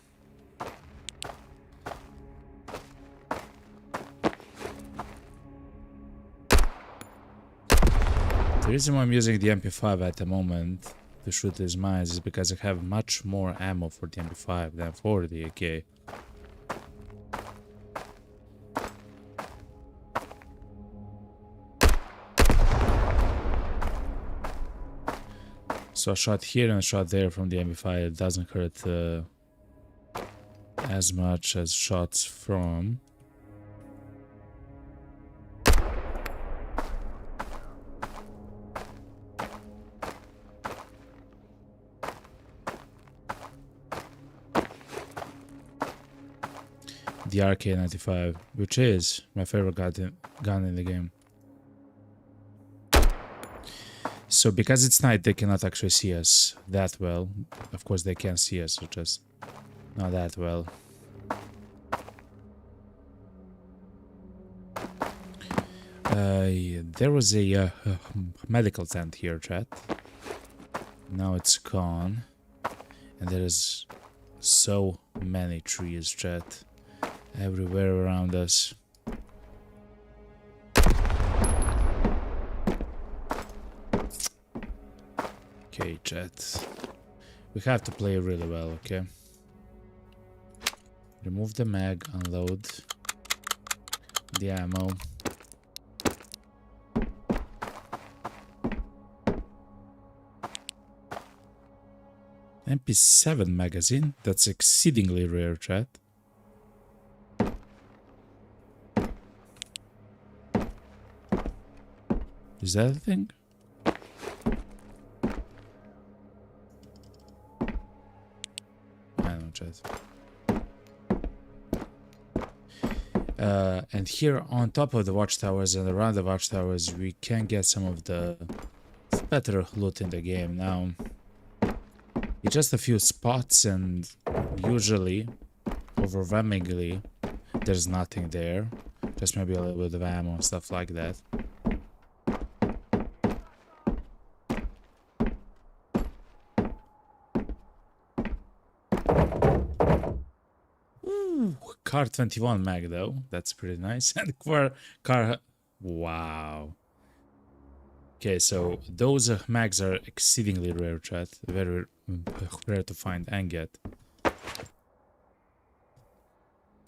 [SPEAKER 1] The reason why I'm using the MP5 at the moment to shoot these mines is because I have much more ammo for the MP5 than for the AK. So a shot here and a shot there from the MP5, it doesn't hurt as much as shots from the RK95, which is my favorite gun in the game. So because it's night, they cannot actually see us that well. Of course they can see us, just not that well. There was a medical tent here, chat. Now it's gone. And there's so many trees, chat. Everywhere around us. Okay, chat. We have to play really well, okay? Remove the mag, unload the ammo. MP7 magazine? That's exceedingly rare, chat. Is that a thing? I don't know, chat. And here on top of the watchtowers and around the watchtowers, we can get some of the better loot in the game now. It's just a few spots, and usually, overwhelmingly, there's nothing there. Just maybe a little bit of ammo and stuff like that. Ooh, car 21 mag though, that's pretty nice. And car, wow. Okay, so those mags are exceedingly rare, chat. Very rare to find and get.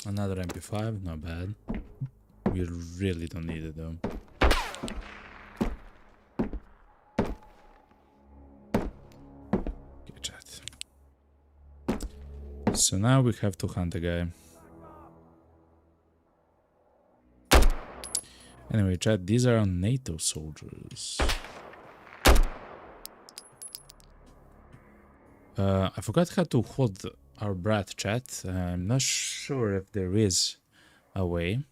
[SPEAKER 1] Another MP5, not bad. We really don't need it though. Okay, chat. So now we have to hunt a guy. Anyway, chat, these are NATO soldiers. I forgot how to hold our breath, chat. I'm not sure if there is a way.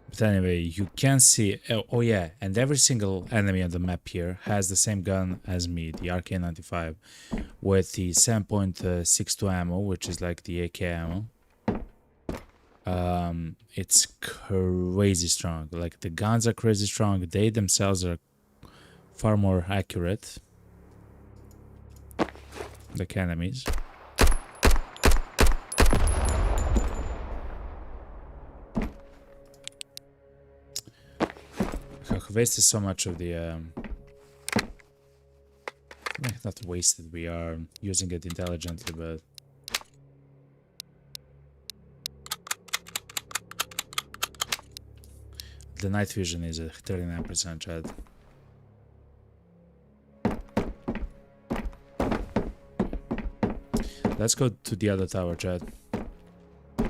[SPEAKER 1] But anyway, you can see... Oh yeah, and every single enemy on the map here has the same gun as me, the RK95, with the 7.62 ammo, which is like the AK ammo. It's crazy strong. Like, the guns are crazy strong. They themselves are far more accurate, like enemies. I've wasted so much of the not wasted, we are using it intelligently, but the night vision is a 39%, chat. Let's go to the other tower, chat. I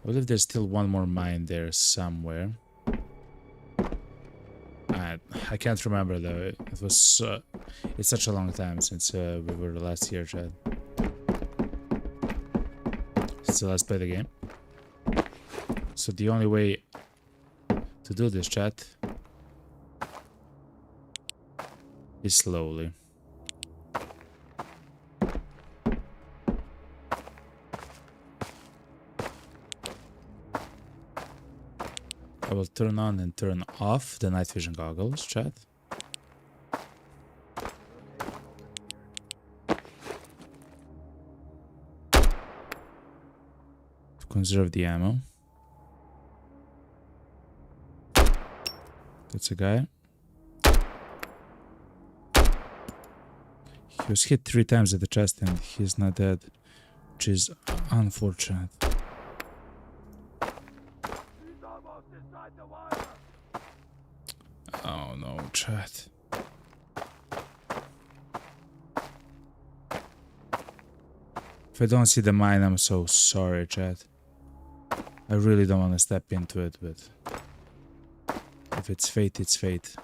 [SPEAKER 1] believe there's still one more mine there somewhere. I can't remember though. It was it's such a long time since we were last here, chat. So let's play the game. So the only way to do this, chat, is slowly. I will turn on and turn off the night vision goggles, chat. To conserve the ammo. That's a guy. He was hit 3 times at the chest and he's not dead, which is unfortunate. Oh no, chat. If I don't see the mine, I'm so sorry, chat. I really don't want to step into it, but if it's fate, it's fate.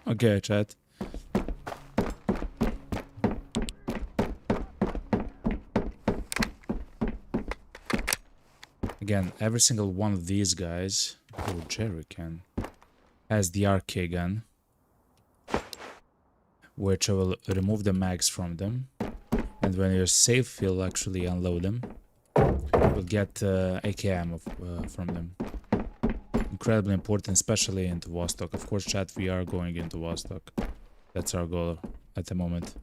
[SPEAKER 1] Okay, chat. Again, every single one of these guys, oh, Jerry can, has the RK gun, which will remove the mags from them. And when you're safe, you'll actually unload them. You'll get AKM from them. Incredibly important, especially into Vostok. Of course, chat, we are going into Vostok. That's our goal at the moment.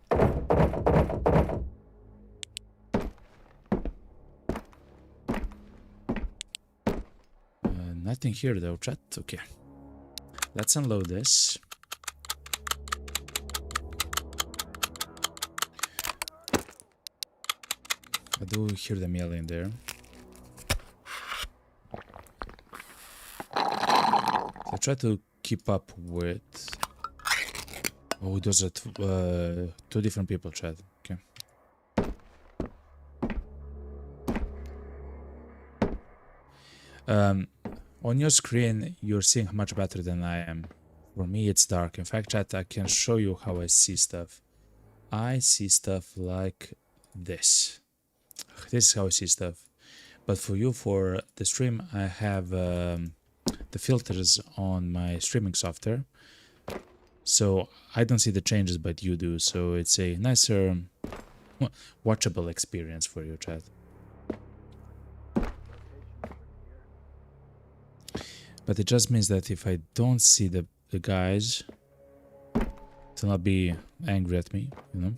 [SPEAKER 1] Nothing here though, chat. Okay. Let's unload this. I do hear them yelling there. I try to keep up with... Oh, those are two different people, chat. Okay. On your screen, you're seeing much better than I am. For me, it's dark. In fact, chat, I can show you how I see stuff. I see stuff like this. This is how I see stuff. But for you, for the stream, I have the filters on my streaming software. So I don't see the changes, but you do. So it's a nicer, watchable experience for your chat. But it just means that if I don't see the guys, they'll not be angry at me, you know?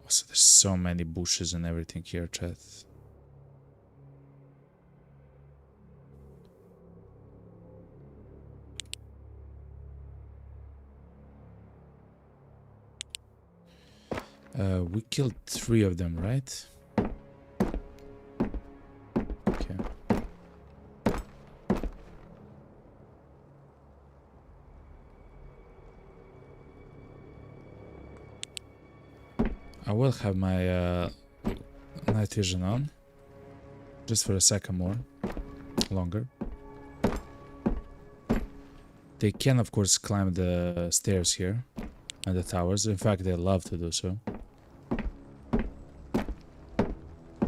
[SPEAKER 1] Also, there's so many bushes and everything here, chat. We killed 3 of them, right? Okay. I will have my night vision on just for a second longer. They can, of course, climb the stairs here and the towers. In fact, they love to do so.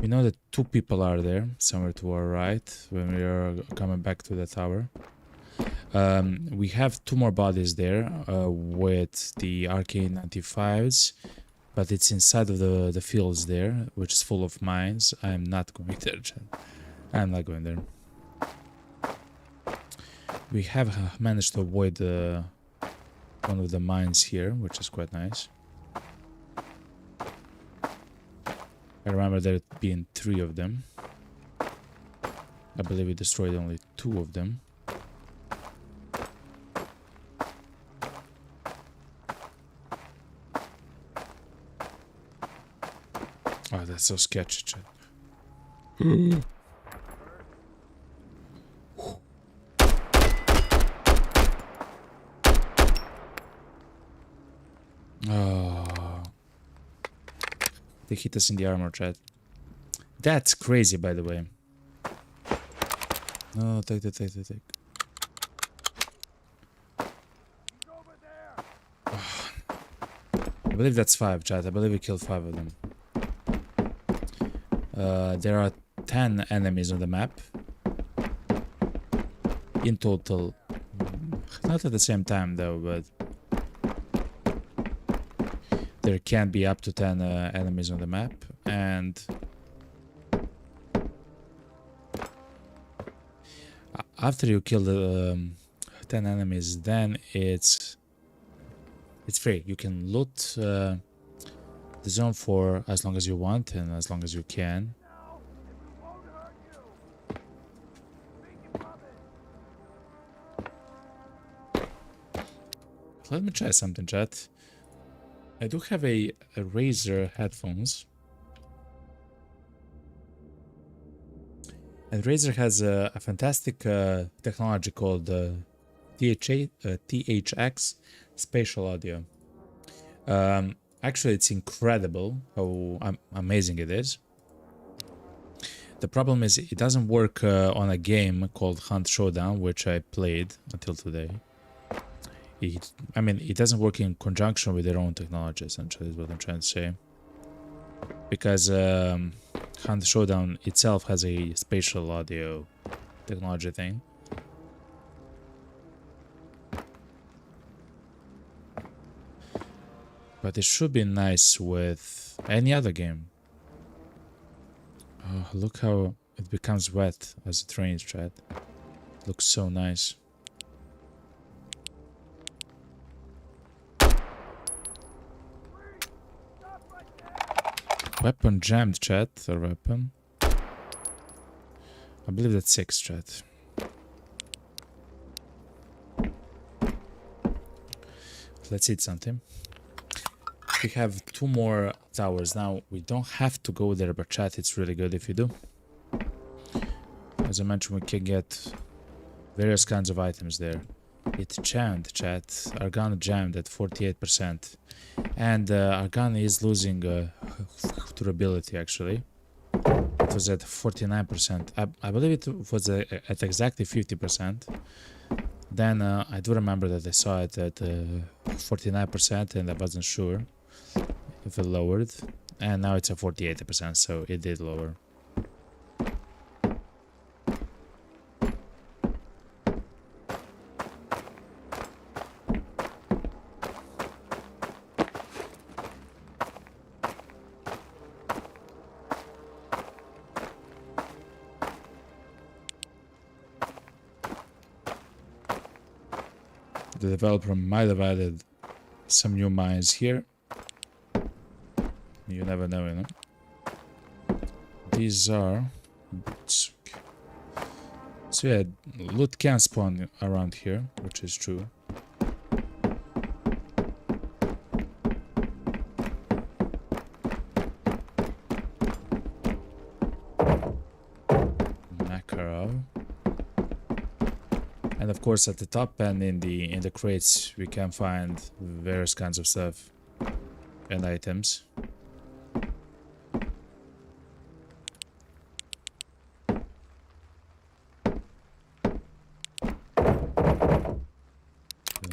[SPEAKER 1] We know that 2 people are there, somewhere to our right, when we are coming back to the tower. We have 2 more bodies there with the arcane 95s, but it's inside of the fields there, which is full of mines. I'm not going there, chat. I'm not going there. We have managed to avoid one of the mines here, which is quite nice. I remember there being 3 of them. I believe we destroyed only 2 of them. Oh, that's so sketchy, chat. Oh. They hit us in the armor, chat. That's crazy, by the way. No, take. Oh. I believe that's 5, chat. I believe we killed 5 of them. There are 10 enemies on the map. In total. Not at the same time, though, but... There can be up to 10 enemies on the map, and after you kill the 10 enemies, then it's free. You can loot the zone for as long as you want and as long as you can. Let me try something, chat. I do have a Razer headphones, and Razer has a fantastic technology called THX spatial audio. Actually, it's incredible how amazing it is. The problem is it doesn't work on a game called Hunt Showdown, which I played until today. It doesn't work in conjunction with their own technology, essentially, is what I'm trying to say. Because Hunt Showdown itself has a spatial audio technology thing. But it should be nice with any other game. Oh, look how it becomes wet as it rains, chat. Looks so nice. Weapon jammed, chat, or weapon. I believe that's 6, chat. Let's eat something. We have 2 more towers now. We don't have to go there, but chat, it's really good if you do. As I mentioned, we can get various kinds of items there. It jammed, chat. Our gun jammed at 48%. And our gun is losing durability, actually. It was at 49%. I believe it was at exactly 50%. Then I do remember that I saw it at 49% and I wasn't sure if it lowered. And now it's at 48%, so it did lower. The developer might have added some new mines here. You never know, you know. These are... So yeah, loot can spawn around here, which is true. Makarov. And of course at the top and in the crates we can find various kinds of stuff and items.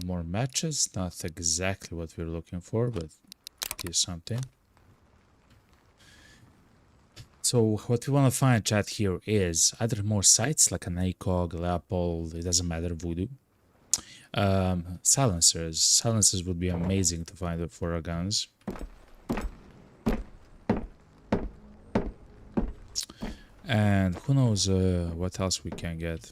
[SPEAKER 1] More matches, not exactly what we're looking for, but it is something. So what we want to find, chat, here is either more sights like an ACOG, Leopold, it doesn't matter, Voodoo. Silencers. Silencers would be amazing to find for our guns. And who knows what else we can get.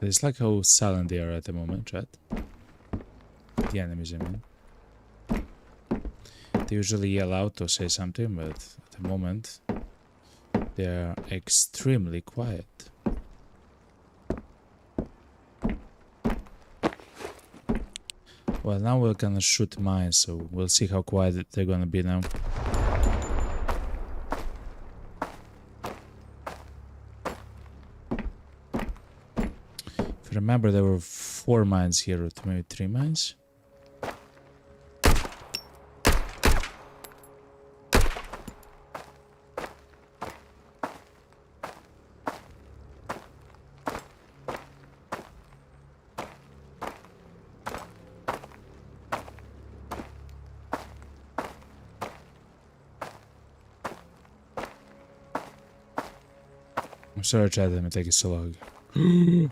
[SPEAKER 1] It's like how silent they are at the moment, chat. The enemies, I mean. They usually yell out or say something, but at the moment they are extremely quiet. Well, now we're gonna shoot mines, so we'll see how quiet they're gonna be now. Remember, there were 4 mines here, or maybe 3 mines. I'm sorry, chat, let me take it so long.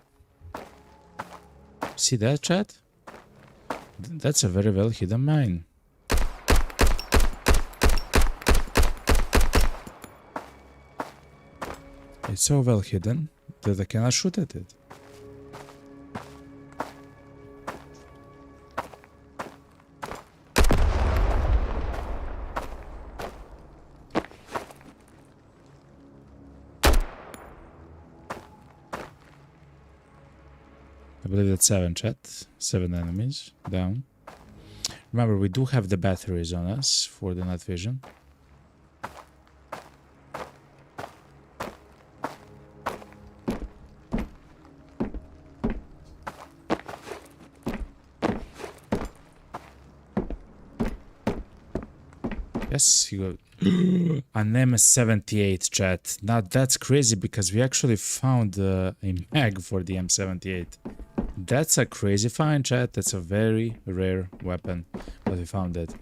[SPEAKER 1] See that, chat? That's a very well hidden mine. It's so well hidden that I cannot shoot at it. I believe that's 7, chat. 7 enemies down. Remember, we do have the batteries on us for the night vision. Yes, you got an M78, chat. Now that's crazy because we actually found a mag for the M78. That's a crazy find, chat. That's a very rare weapon, but we found it.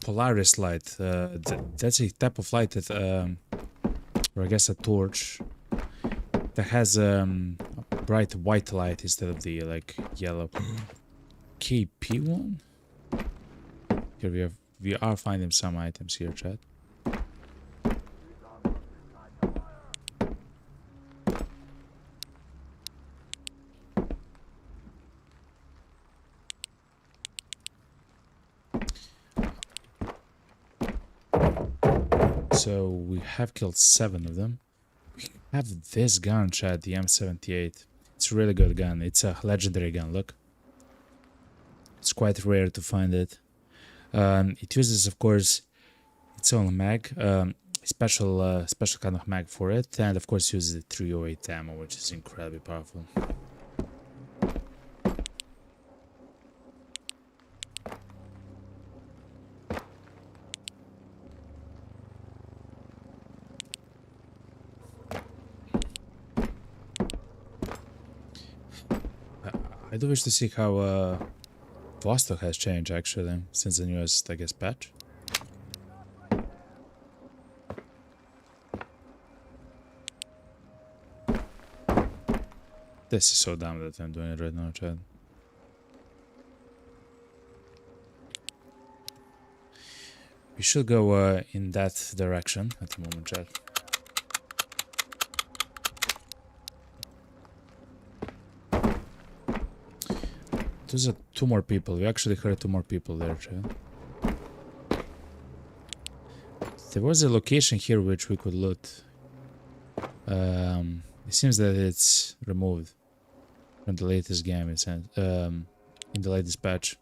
[SPEAKER 1] Polaris light. That's a type of light that, or I guess a torch that has a bright white light instead of the like yellow. KP one. Here we are finding some items here, chat. So we have killed 7 of them. We have this gun, chat, the M78. It's a really good gun. It's a legendary gun, look. It's quite rare to find it. It uses, of course, its own mag, special kind of mag for it, and of course uses the 308 ammo, which is incredibly powerful. I do wish to see how Vostok has changed actually since the newest, I guess, patch. This is so dumb that I'm doing it right now, chat. We should go in that direction at the moment, chat. Those are 2 more people. We actually heard 2 more people there, chat. There was a location here which we could loot. It seems that it's removed from the latest game, in the latest patch.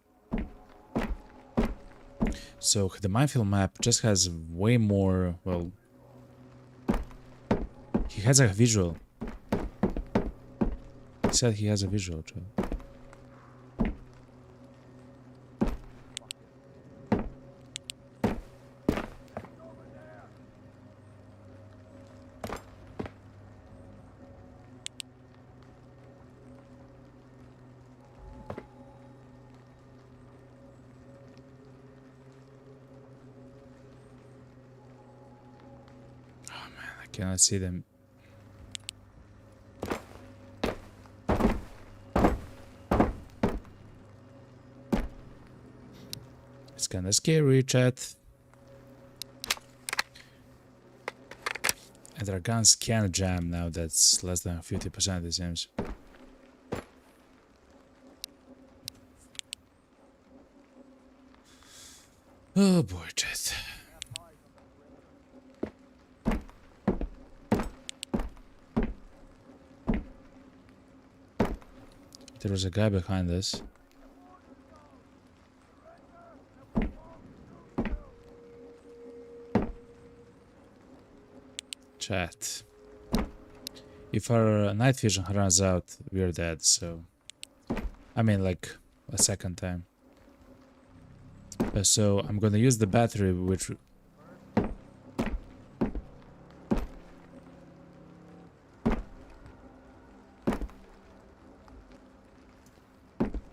[SPEAKER 1] So the minefield map just has way more, well, he has a visual. He said he has a visual, chat. Cannot see them. It's kinda scary, chat. And our guns can jam now, that's less than 50% it seems. Oh boy, chat. There was a guy behind us. Chat. If our night vision runs out, we're dead, so... I mean, like, a second time. So, I'm gonna use the battery, which...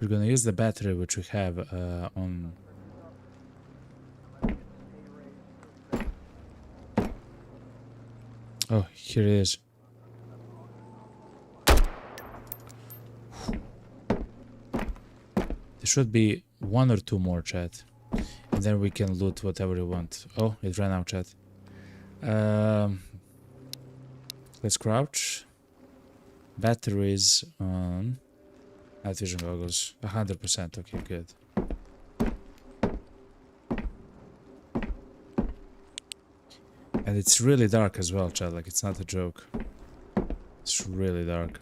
[SPEAKER 1] We're gonna use the battery which we have on... Oh, here it is. There should be 1 or 2 more, chat. And then we can loot whatever we want. Oh, it ran out, chat. Let's crouch. Batteries on... Night vision goggles, 100%, okay, good. And it's really dark as well, chat, like it's not a joke. It's really dark.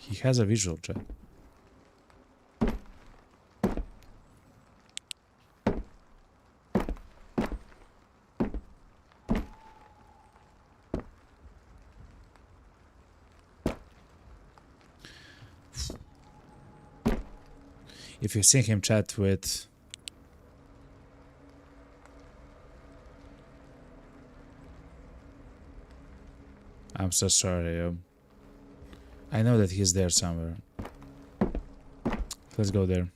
[SPEAKER 1] He has a visual, chat. If you see him chat with... I'm so sorry, yo. I know that he's there somewhere. Let's go there.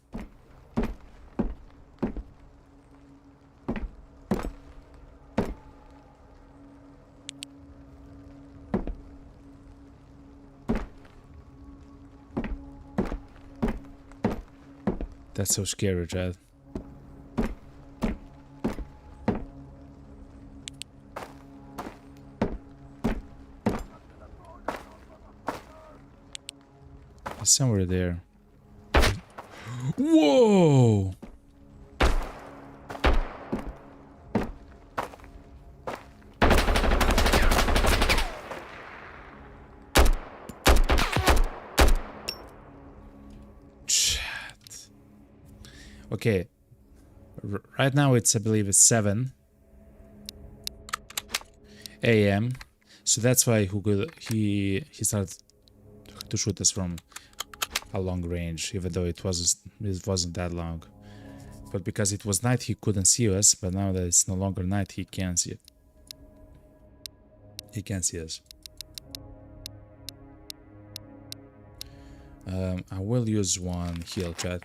[SPEAKER 1] That's so scary, Chad. He's somewhere there. Whoa! Okay, right now it's, I believe it's 7 a.m. So that's why he started to shoot us from a long range, even though it wasn't that long. But because it was night, he couldn't see us. But now that it's no longer night, he can see it. He can see us. I will use one heal, chat.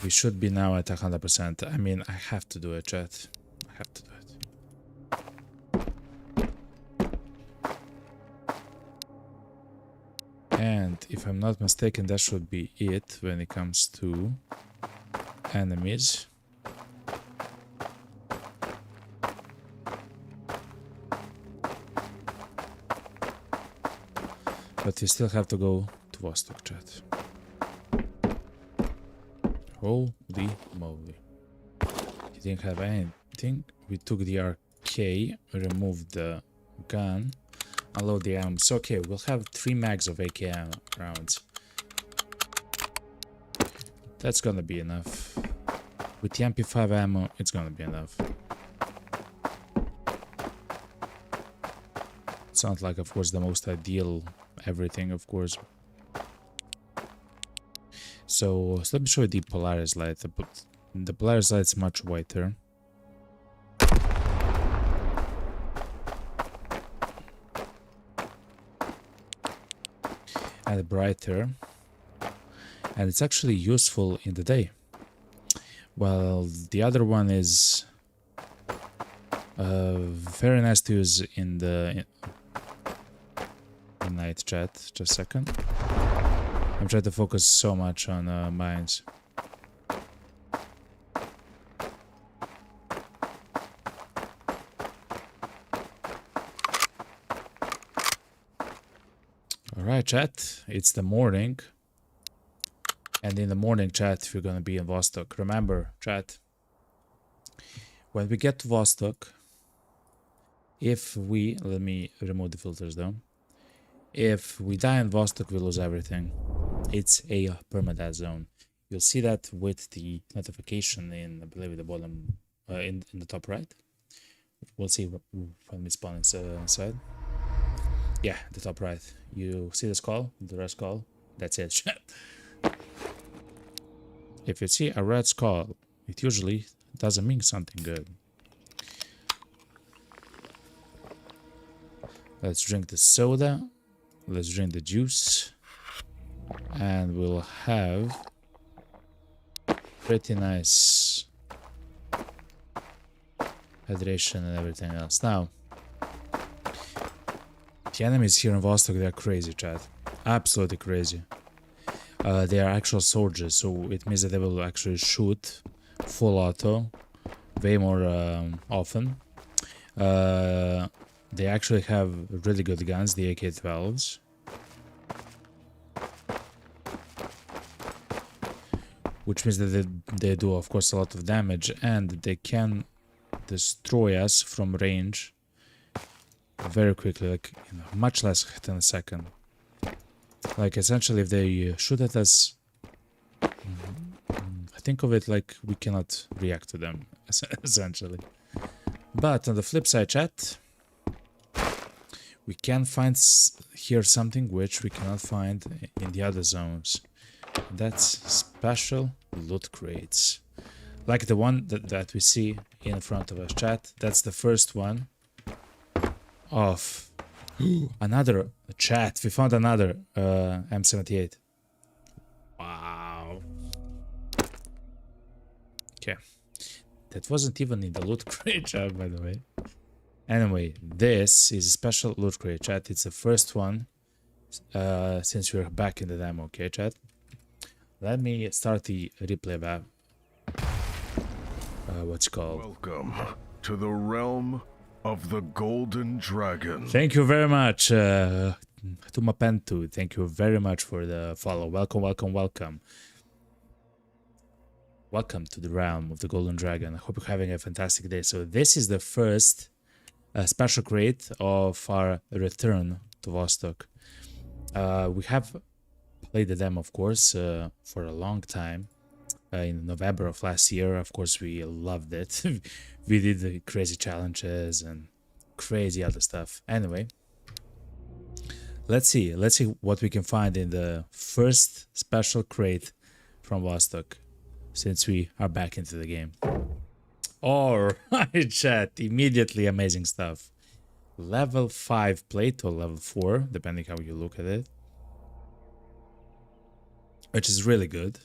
[SPEAKER 1] We should be now at 100%. I mean, I have to do it, chat. I have to do it. And if I'm not mistaken, that should be it when it comes to enemies. But you still have to go to Vostok, chat. Holy moly. He didn't have anything. We took the RK, removed the gun, unload the ammo. So okay, we'll have 3 mags of AK rounds. That's gonna be enough. With the MP5 ammo, it's gonna be enough. It's not like, of course, the most ideal everything, of course. So let me show you the Polaris light. The Polaris light is much whiter. And brighter. And it's actually useful in the day. While the other one is very nice to use in the night, chat. Just a second. I'm trying to focus so much on mines. Alright, chat. It's the morning. And in the morning, chat, we're gonna be in Vostok. Remember, chat, when we get to Vostok, if we... Let me remove the filters though. If we die in Vostok, we lose everything. It's a permadeath zone. You'll see that with the notification in, I believe, the bottom, in the top right. We'll see when we spawn inside. Yeah, the top right. You see the skull, the red skull. That's it. If you see a red skull, it usually doesn't mean something good. Let's drink the soda. Let's drink the juice. And we'll have pretty nice hydration and everything else. Now, the enemies here in Vostok, they're crazy, chat. Absolutely crazy. They are actual soldiers, so it means that they will actually shoot full auto way more often. They actually have really good guns, the AK-12s. Which means that they do, of course, a lot of damage, and they can destroy us from range very quickly, like in much less than a second. Like, essentially, if they shoot at us, think of it like we cannot react to them, essentially. But on the flip side, chat, we can find here something which we cannot find in the other zones. That's special loot crates. Like the one that we see in front of us, chat. That's the first one of another chat. We found another M78. Wow. Okay. That wasn't even in the loot crate, chat, by the way. Anyway, this is a special loot crate, chat. It's the first one since we're back in the demo, okay, chat? Let me start the replay back. What's it called?
[SPEAKER 3] Welcome to the realm of the Golden Dragon.
[SPEAKER 1] Thank you very much, Tumapentu. Thank you very much for the follow. Welcome, welcome, welcome. Welcome to the realm of the Golden Dragon. I hope you're having a fantastic day. So this is the first special crate of our return to Vostok. We have played the demo, of course, for a long time. In November of last year, of course, we loved it. We did the crazy challenges and crazy other stuff. Anyway, let's see what we can find in the first special crate from Vostok, since we are back into the game. Alright, chat, immediately amazing stuff. Level 5 plate or level 4, depending how you look at it, which is really good.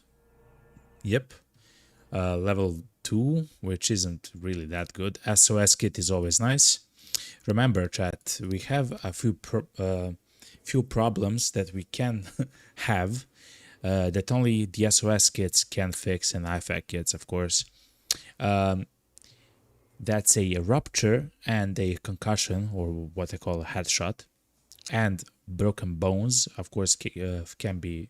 [SPEAKER 1] Yep. Level 2, which isn't really that good. SOS kit is always nice. Remember, chat, we have a few problems that we can have that only the SOS kits can fix, and IFAC kits, of course. That's a rupture and a concussion, or what I call a headshot, and broken bones, of course, can be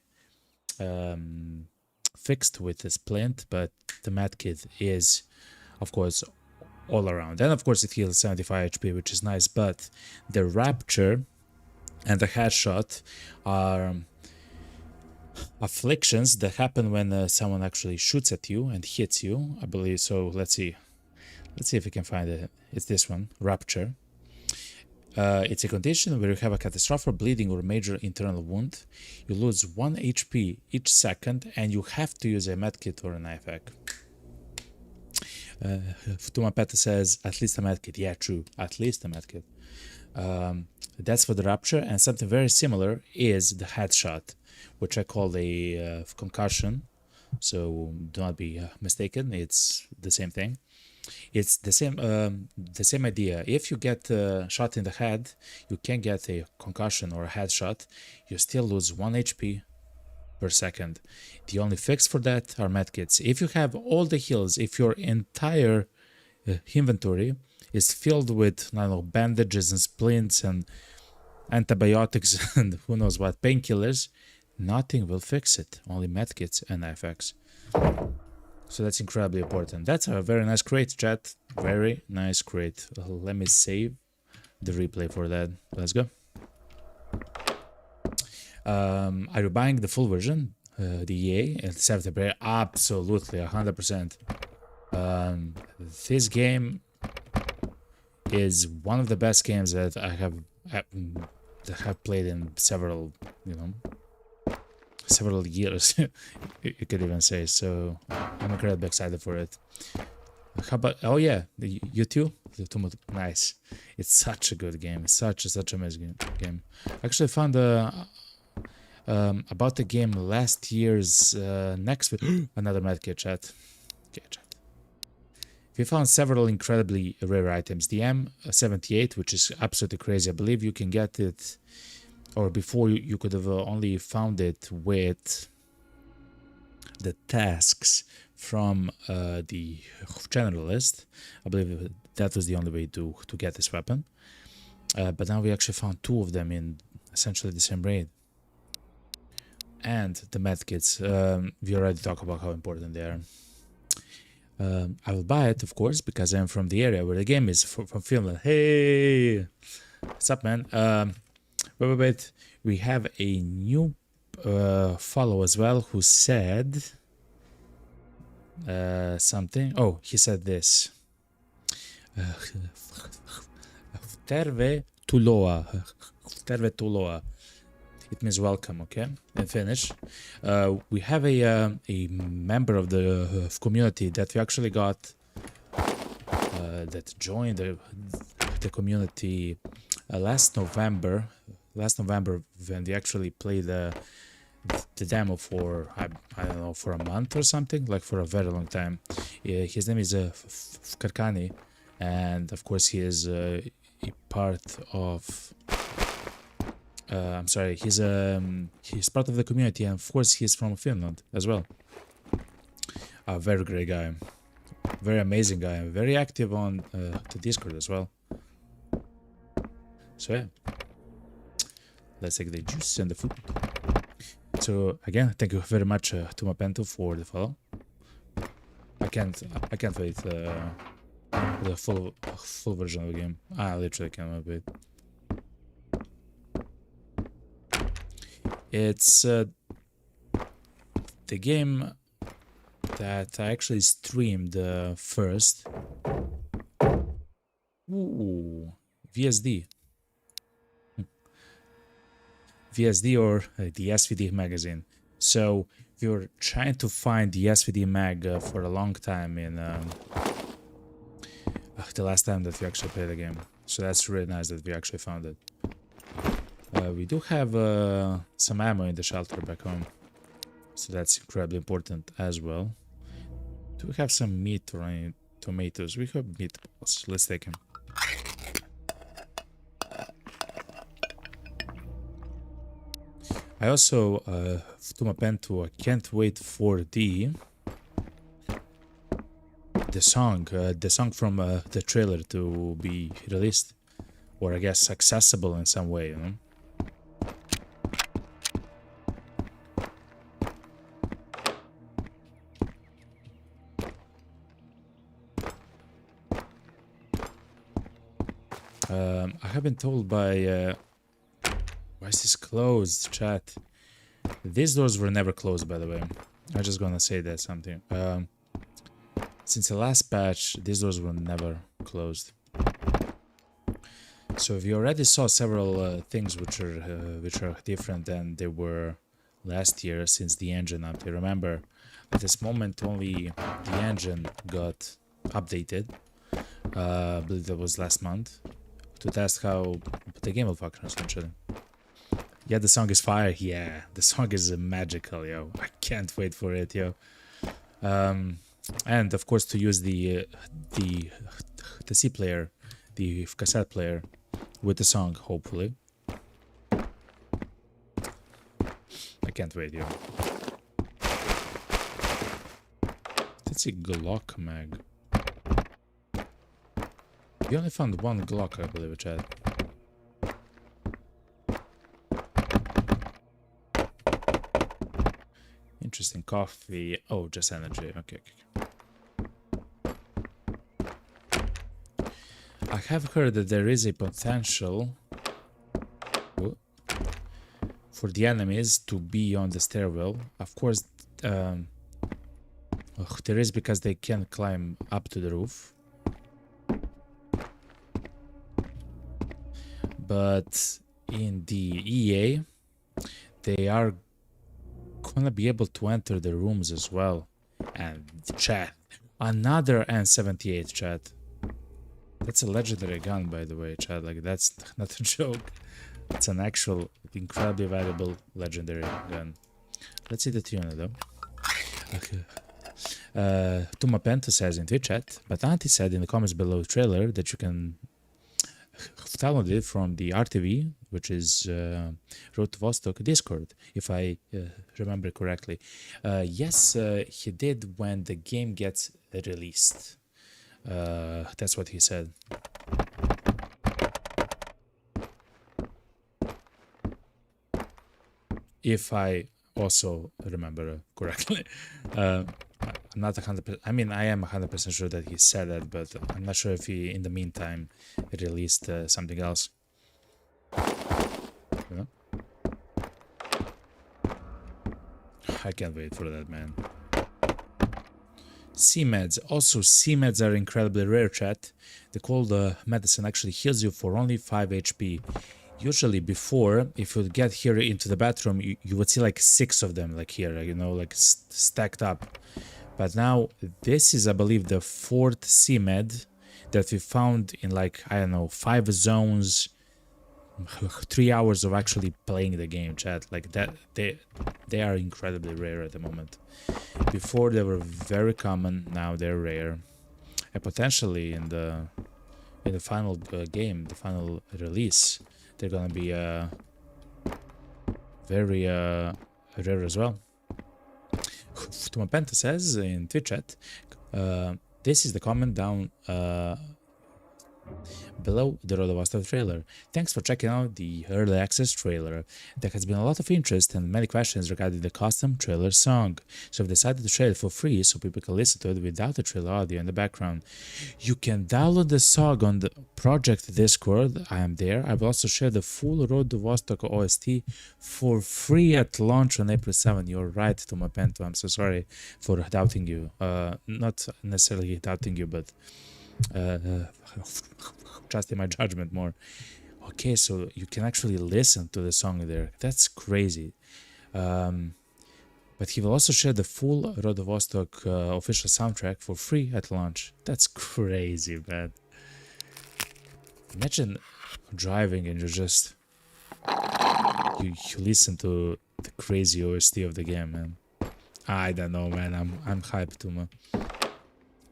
[SPEAKER 1] fixed with a splint, but the medkit is, of course, all around. And of course, it heals 75 HP, which is nice, but the rupture and the headshot are afflictions that happen when someone actually shoots at you and hits you, I believe. So let's see if we can find it. It's this one, rupture. It's a condition where you have a catastrophic bleeding or major internal wound. You lose 1 HP each second, and you have to use a medkit or an IFAC. Tumapeta says, at least a medkit. Yeah, true. At least a medkit. That's for the rupture, and something very similar is the headshot, which I call a concussion. So do not be mistaken. It's the same thing. It's the same idea. If you get shot in the head, you can get a concussion or a headshot. You still lose 1 HP per second. The only fix for that are medkits. If you have all the heals, if your entire inventory is filled with, I don't know, bandages and splints and antibiotics and who knows what, painkillers, nothing will fix it. Only medkits and IFACs. So that's incredibly important. That's a very nice crate, chat. Very nice crate. Let me save the replay for that. Let's go. Are you buying the full version? The EA and 70 player? Absolutely, 100%. This game is one of the best games that I have played in several, several years, you could even say. So I'm incredibly excited for it. How about, oh yeah, you too? Nice. It's such a good game. It's such an amazing game. I actually found about the game last year's next week. Another medkit, chat. Okay, chat. We found several incredibly rare items. The M78, which is absolutely crazy. I believe you can get it, or before you could have only found it with the tasks from the generalist. I believe that was the only way to get this weapon. But now we actually found 2 of them in essentially the same raid. And the medkits, we already talked about how important they are. I will buy it, of course, because I'm from the area where the game is, from Finland. Hey! What's up, man? Wait. We have a new follow as well who said something. Oh, he said this. Terve Tuloa. it means welcome, okay? And finish. We have a member of the community that we actually got that joined the community last November. Last November, when we actually played the demo for I don't know, for a month or something, like for a very long time. His name is Karkani, and of course he is a part of. I'm sorry, he's part of the community, and of course he's from Finland as well. A very great guy, very amazing guy, very active on the Discord as well. So yeah, let's take the juice and the food. So again, thank you very much to Mapento for the follow. I can't wait for the full version of the game. I literally cannot wait. It's the game that I actually streamed first. Ooh, VSD. VSD or the SVD magazine. So we were trying to find the SVD mag for a long time in the last time that we actually played the game. So that's really nice that we actually found it. We do have some ammo in the shelter back home, so that's incredibly important as well. Do we have some meat or any tomatoes? We have meatballs. Let's take them. I also, Tumapento, I can't wait for the song from the trailer to be released, or I guess accessible in some way, you know? I have been told by why is this closed, chat? These doors were never closed, by the way. I'm just gonna say that something. Since the last patch, these doors were never closed. So we already saw several things which are different than they were last year since the engine update. Remember, at this moment only the engine got updated. I believe that was last month, to test how the game will function essentially. Yeah, the song is fire. Yeah, the song is magical, yo. I can't wait for it, yo. And of course to use the C player, the cassette player, with the song, hopefully. I can't wait, yo. That's a Glock mag. We only found one Glock, I believe, chat. Interesting. Coffee. Oh, just energy. Okay. I have heard that there is a potential for the enemies to be on the stairwell. Of course, there is, because they can climb up to the roof. But in the EA, they are gonna be able to enter the rooms as well. And chat, another N78, chat. That's a legendary gun, by the way, chat. Like, that's not a joke. It's an actual incredibly valuable legendary gun. Let's see the tune though. Okay. Tumapento says in Twitch chat, but Auntie said in the comments below the trailer that you can download it from the RTV, which is Road to Vostok Discord, if I remember correctly. Yes, he did when the game gets released. That's what he said. If I also remember correctly. I'm not 100%. I mean, I am 100% sure that he said that, but I'm not sure if he, in the meantime, released something else. You know? I can't wait for that, man. C-meds. Also, C-meds are incredibly rare, chat. The cold medicine actually heals you for only 5 HP. Usually before, if you would get here into the bathroom, you would see like 6 of them, like here, you know, like stacked up. But now this is, I believe, the 4th CMed that we found in like, I don't know, 5 zones, 3 hours of actually playing the game, chat. Like that, they are incredibly rare at the moment. Before they were very common, now they're rare. And potentially in the final game, the final release, they're gonna be very rare as well. Tumapenta says in Twitch chat, this is the comment down below the Road of Vostok trailer. Thanks for checking out the early access trailer. There has been a lot of interest and many questions regarding the custom trailer song, so I've decided to share it for free so people can listen to it without the trailer audio in the background. You can download the song on the project Discord. I am there. I will also share the full Road to Vostok OST for free at launch on April 7. You're right, Tumapento. I'm so sorry for doubting you. Not necessarily doubting you, but trusting my judgment more. Okay, so you can actually listen to the song there. That's crazy. But he will also share the full Road of Vostok official soundtrack for free at launch. That's crazy, man. Imagine driving and you just you listen to the crazy OST of the game, man. I don't know, man. I'm hyped, Tuma.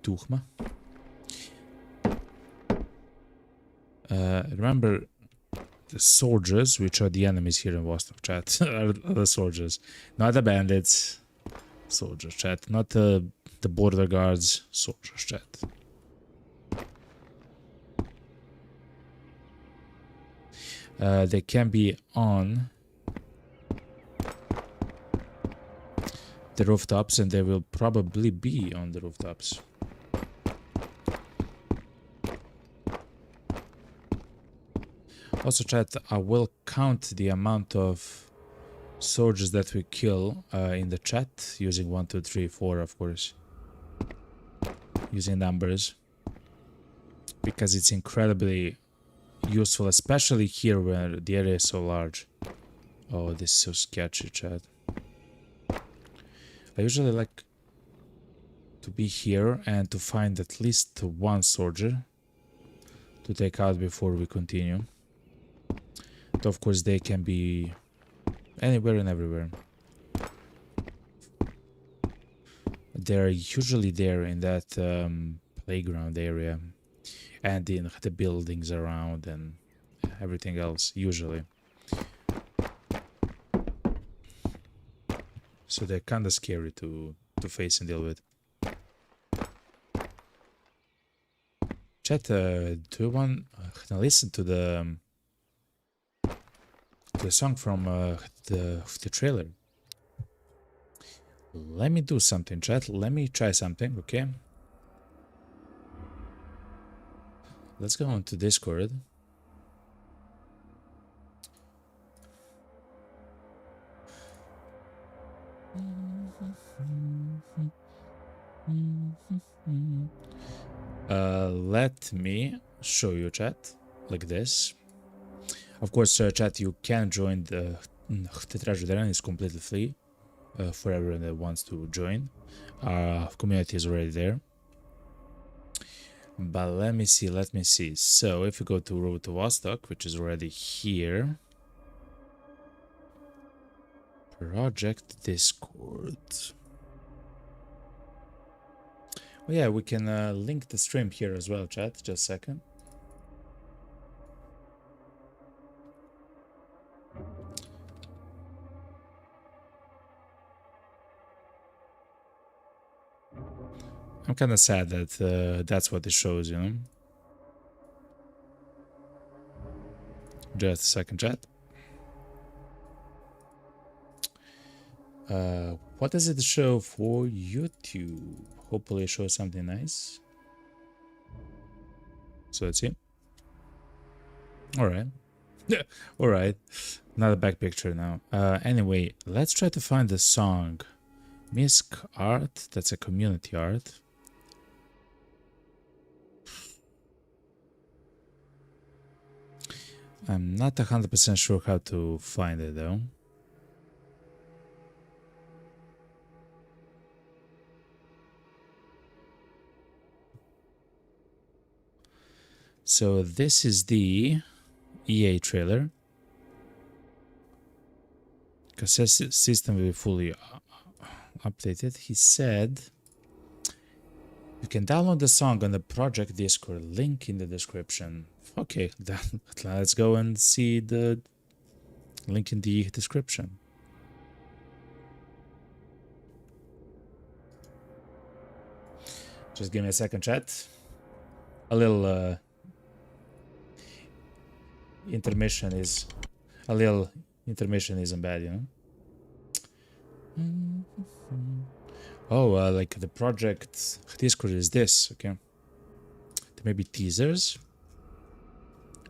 [SPEAKER 1] Tuhma. Remember the soldiers, which are the enemies here in Vostok, chat, are the soldiers, not the bandits. Soldiers, chat, not the border guards. Soldiers, chat. They can be on the rooftops, and they will probably be on the rooftops. Also, chat, I will count the amount of soldiers that we kill in the chat using 1, 2, 3, 4, of course. Using numbers. Because it's incredibly useful, especially here where the area is so large. Oh, this is so sketchy, chat. I usually like to be here and to find at least 1 soldier to take out before we continue. But of course, they can be anywhere and everywhere. They're usually there in that playground area and in the buildings around and everything else, usually. So they're kind of scary to face and deal with. Chat, do you want to listen to the song from the trailer? Let me do something, chat. Let me try something, okay? Let's go on to Discord. Let me show you, chat, like this. Of course, chat, you can join the Treasure Terrain. It's completely free for everyone that wants to join. Our community is already there. But let me see. So if you go to Road to Vostok, which is already here, Project Discord. Oh yeah, we can link the stream here as well, chat. Just a second. I'm kind of sad that that's what it shows, you know. Just a second, chat. What does it show for YouTube? Hopefully it shows something nice. So let's see. Alright. Alright. Not a back picture now. Anyway, let's try to find the song. Misc Art, that's a community art. I'm not 100% sure how to find it though. So this is the EA trailer. Cassette system will be fully updated. He said you can download the song on the project Discord, link in the description. Okay, let's go and see the link in the description. Just give me a second, chat. A little intermission isn't bad, you know. Oh, like the project Discord is this, okay. There may be teasers.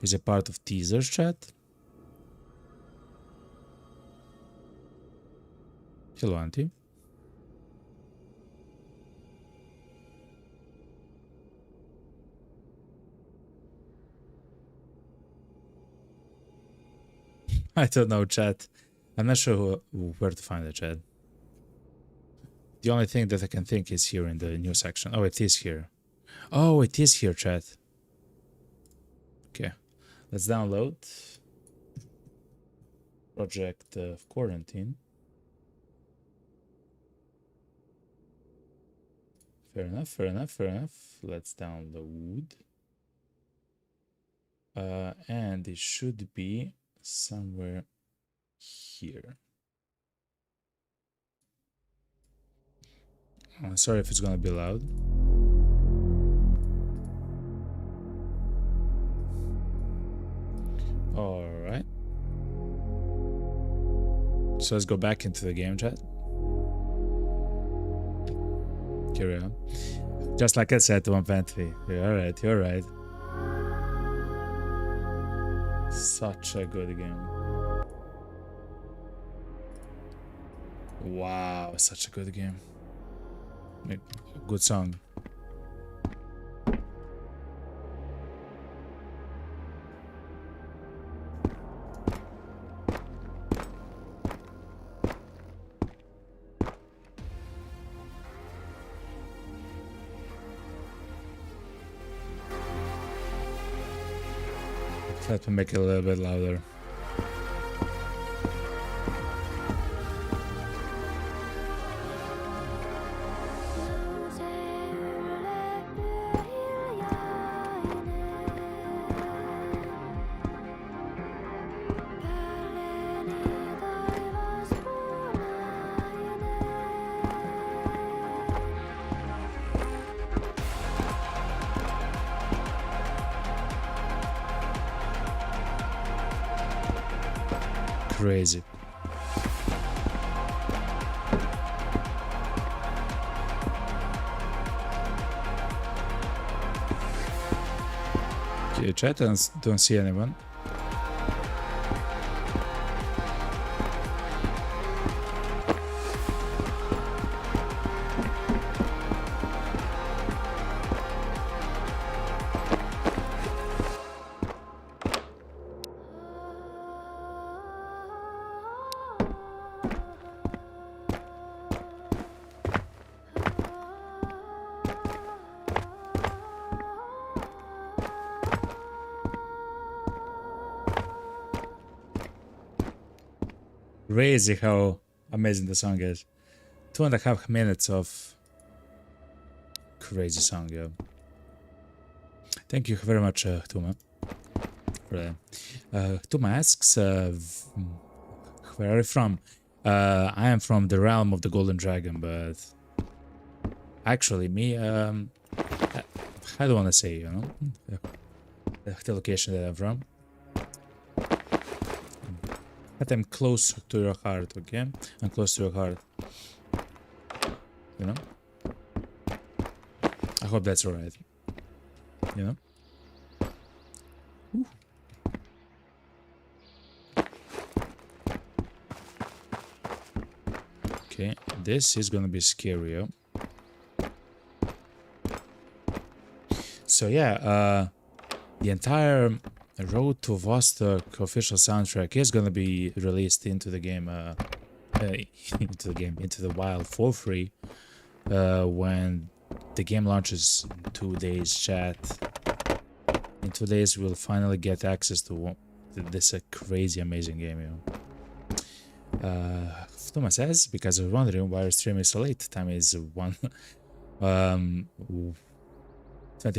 [SPEAKER 1] Is a part of teasers, chat. Hello, auntie. I don't know, chat. I'm not sure where to find the chat. The only thing that I can think is here in the new section. Oh, it is here. Oh, it is here, chat. Okay, let's download Project Quarantine. Fair enough, fair enough, fair enough. Let's download. And it should be somewhere here. Sorry if it's gonna be loud. All right. So let's go back into the game, chat. Carry on. Just like I said to one pantry. You're right, you're right. Such a good game. Wow, such a good game. Good song. Let me make it a little bit louder. Crazy. Okay, chat, I don't see anyone. Crazy how amazing the song is. 2.5 minutes of crazy song, yeah. Thank you very much, Tuma, for that. Tuma asks, where are you from? I am from the realm of the Golden Dragon, but actually me, I don't want to say, you know, the location that I'm from. But I'm close to your heart, okay? I'm close to your heart. You know? I hope that's alright. You know? Ooh. Okay, this is gonna be scary. So yeah, the entire Road to Vostok official soundtrack is gonna be released into the game, into the wild for free when the game launches in 2 days. Chat. In 2 days, we'll finally get access to this crazy, amazing game. You know. Thomas says, because I was wondering why our stream is so late. Time is 20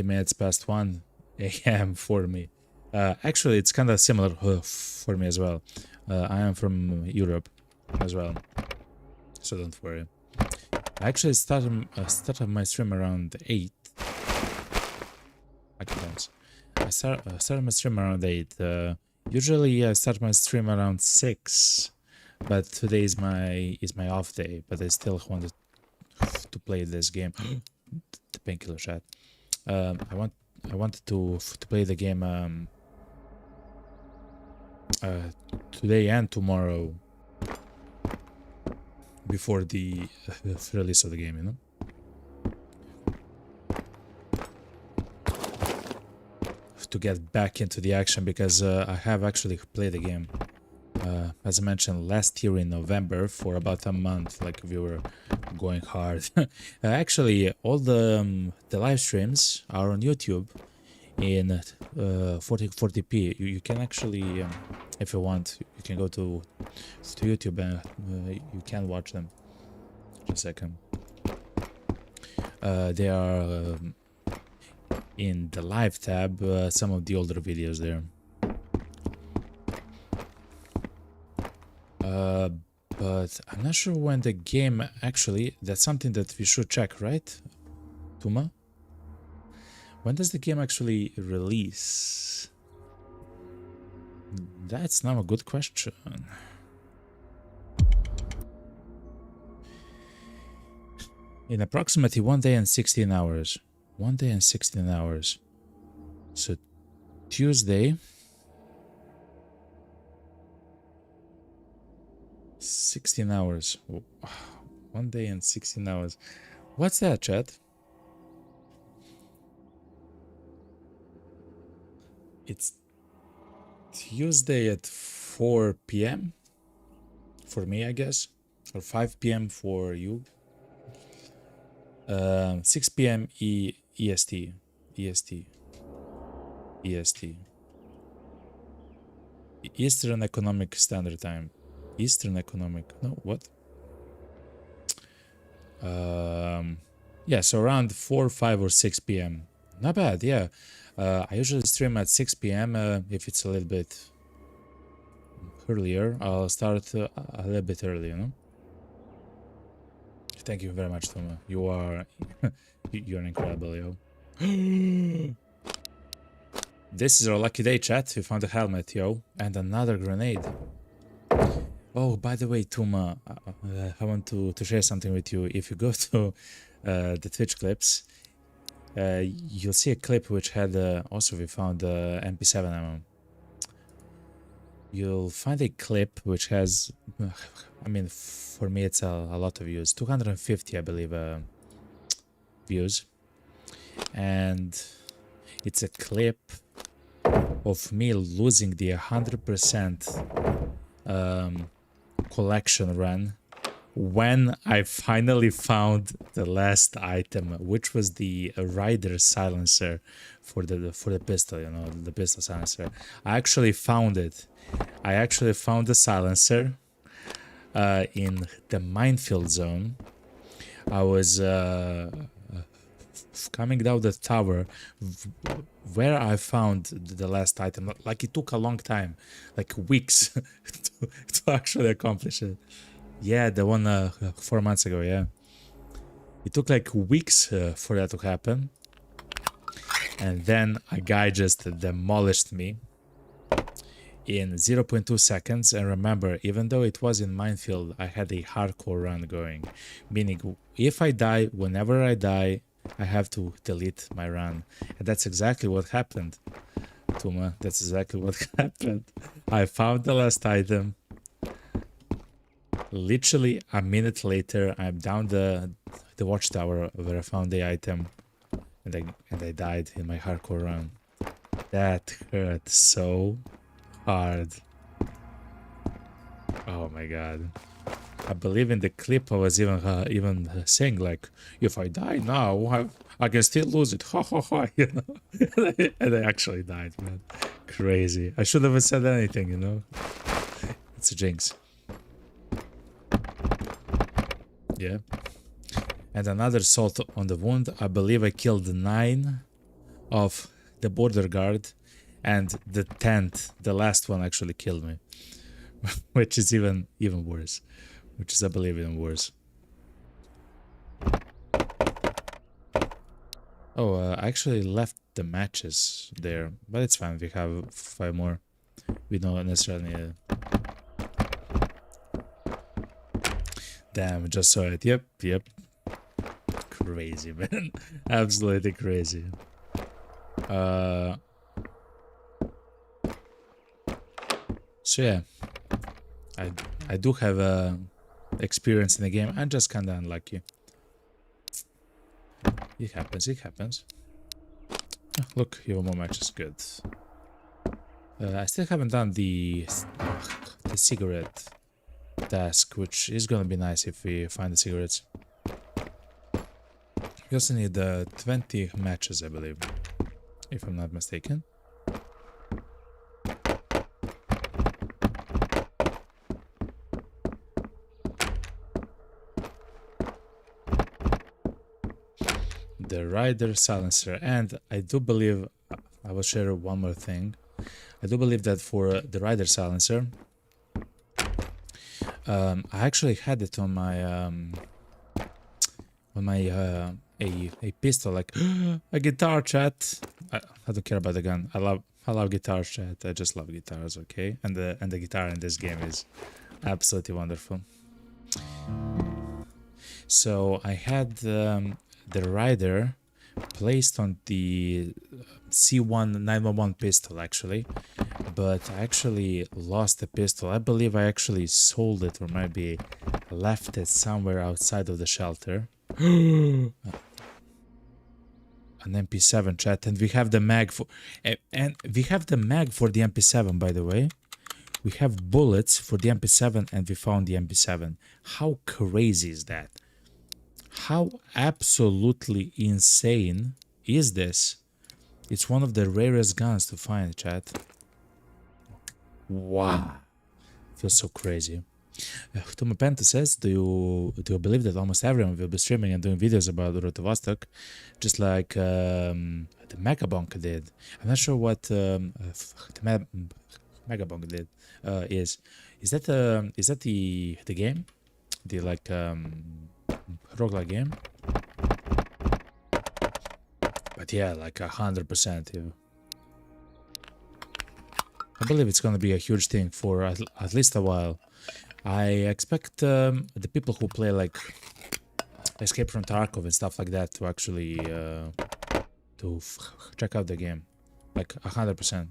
[SPEAKER 1] minutes past 1 a.m. for me. Actually, it's kind of similar for me as well. I am from Europe as well, so don't worry. I actually started my stream around 8. I started my stream around 8. Usually I start my stream around 6, but today is my off day. But I still wanted to play this game. The painkiller chat. I wanted to play the game today and tomorrow before the release of the game, you know. To get back into the action, because I have actually played the game, as I mentioned, last year in November for about a month. Like, we were going hard. Actually, all the live streams are on YouTube in 40p. You can actually, if you want, you can go to YouTube and you can watch them. Just a second. They are in the live tab, some of the older videos there. But I'm not sure when the game actually, that's something that we should check, right, Tuma? When does the game actually release? That's now a good question. In approximately 1 day and 16 hours. 1 day and 16 hours. So Tuesday, 16 hours. 1 day and 16 hours. What's that, chat? It's Tuesday at 4 p.m. for me, I guess, or 5 p.m. for you. 6 p.m. EST. Eastern Economic Standard Time. Eastern Economic. No, what? Yeah, so around 4, 5, or 6 p.m. Not bad, yeah. I usually stream at 6 p.m. If it's a little bit earlier, I'll start a little bit early, you know? Thank you very much, Toma. You are... you're incredible, yo. This is our lucky day, chat. We found a helmet, yo. And another grenade. Oh, by the way, Tuma, I want to share something with you. If you go to the Twitch clips, you'll see a clip which had also we found MP7 ammo. You'll find a clip which has, I mean, for me it's a lot of views, 250 I believe views, and it's a clip of me losing the 100% collection run when I finally found the last item, which was the rider silencer for the pistol, you know, the pistol silencer. I actually found it. I actually found the silencer in the minefield zone. I was coming down the tower where I found the last item. Like, it took a long time, like weeks to actually accomplish it. Yeah, the one 4 months ago, yeah. It took like weeks for that to happen. And then a guy just demolished me in 0.2 seconds. And remember, even though it was in minefield, I had a hardcore run going. Meaning, if I die, whenever I die, I have to delete my run. And that's exactly what happened, Tuma. That's exactly what happened. I found the last item. Literally a minute later, I'm down the watchtower where I found the item, and I died in my hardcore run. That hurt so hard. Oh my god. I believe in the clip I was even saying like, if I die now, I can still lose it. Ha ha ha, you know. And I actually died, man. Crazy. I should have said anything, you know. It's a jinx. Yeah. And another salt on the wound. I believe I killed 9 of the border guard, and the 10th, the last one, actually killed me. Which is even worse. Which is, I believe, even worse. Oh, I actually left the matches there, but it's fine. We have 5 more. We don't necessarily need it. Damn, just saw it. Yep. Crazy, man. Absolutely crazy. So yeah, I do have experience in the game. I'm just kinda unlucky. It happens. Oh, look, even more matches. Good. I still haven't done the cigarette task, which is gonna be nice if we find the cigarettes. We also need 20 matches, I believe, if I'm not mistaken. The rider silencer, and I do believe I will share one more thing. I do believe that for the rider silencer, I actually had it on my a pistol, like a guitar, chat. I don't care about the gun. I love guitars, chat. I just love guitars, okay? And the guitar in this game is absolutely wonderful. So I had the rider placed on the C1 911 pistol, actually, but I actually lost the pistol. I believe I actually sold it, or maybe left it somewhere outside of the shelter. An MP7, chat, and we have the mag for the MP7, by the way. We have bullets for the MP7, and we found the MP7. How crazy is that? How absolutely insane is this? It's one of the rarest guns to find, chat. Wow. Feels so crazy. Tuma Penta says, do you believe that almost everyone will be streaming and doing videos about the Road to Vostok, just like the Megabonk did? I'm not sure what the Megabonk did is. Is that the game? The like roguelike game? But yeah, like 100%. Yeah. I believe it's gonna be a huge thing for at least a while. I expect the people who play like Escape from Tarkov and stuff like that to actually check out the game, like 100%.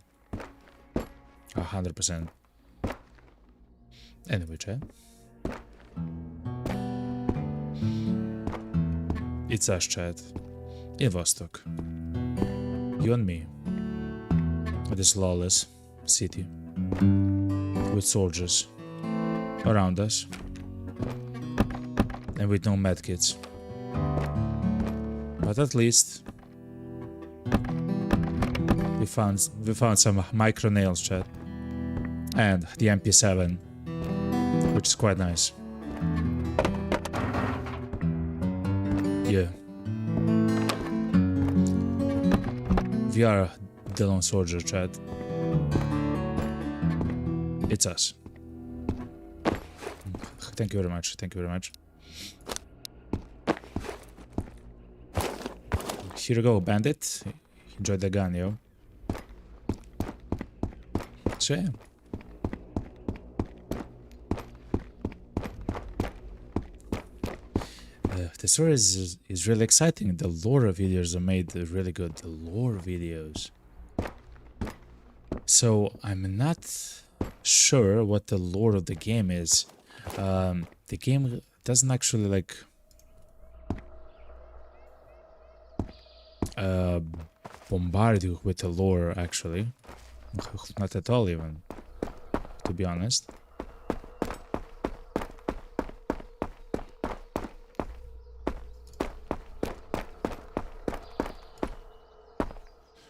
[SPEAKER 1] 100%. Anyway, chat. It's us, chat. In Vostok. You and me. This lawless city. With soldiers around us. And with no medkits. But at least we found some micro nails, chat. And the MP7, which is quite nice. Yeah. We are the lone soldier, chat. It's us. Thank you very much. Thank you very much. Here you go, bandit. Enjoy the gun, yo. So yeah. The story is really exciting. The lore videos are made really good. The lore videos. So I'm not sure what the lore of the game is. The game doesn't actually like bombard you with the lore, actually. Not at all, even, to be honest.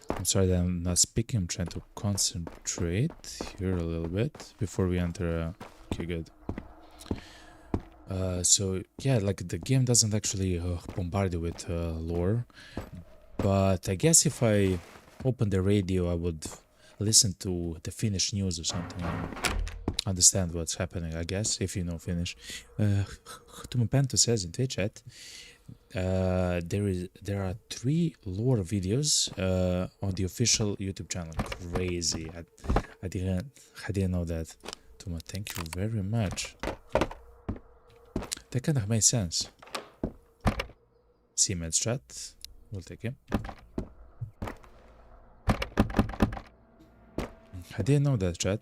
[SPEAKER 1] I'm sorry that I'm not speaking. I'm trying to concentrate here a little bit before we enter. Okay, good. So yeah, like the game doesn't actually bombard you with lore, but I guess if I open the radio, I would listen to the Finnish news or something and understand what's happening, I guess, if you know Finnish. Tumapento says in Twitch chat, there are 3 lore videos on the official YouTube channel. Crazy. I didn't know that. Tuma, thank you very much. That kind of made sense. Siemens chat. We'll take him. I didn't know that, chat.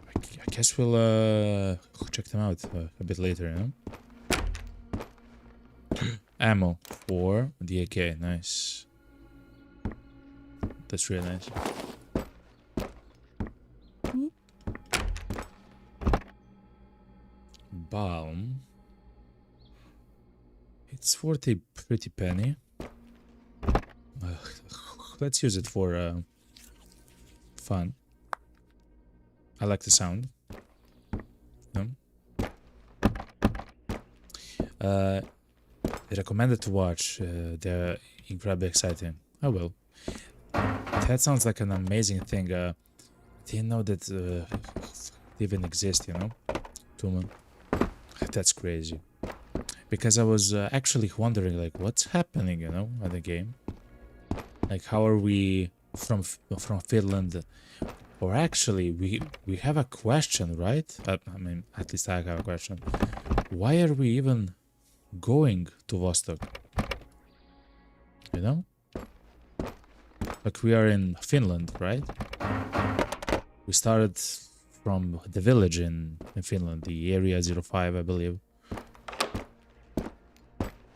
[SPEAKER 1] I guess we'll check them out a bit later, you know? Ammo for the AK, nice. That's really nice. Balm. It's worth a pretty penny. Let's use it for fun. I like the sound. No? Recommended to watch. They're incredibly exciting. I will. That sounds like an amazing thing. Didn't know that even exist, you know? Tuman. That's crazy. Because I was actually wondering, like, what's happening, you know, in the game? Like, how are we from Finland? Or actually, we have a question, right? I mean, at least I have a question. Why are we even going to Vostok? You know? Like, we are in Finland, right? We started from the village in Finland, the area 05, I believe.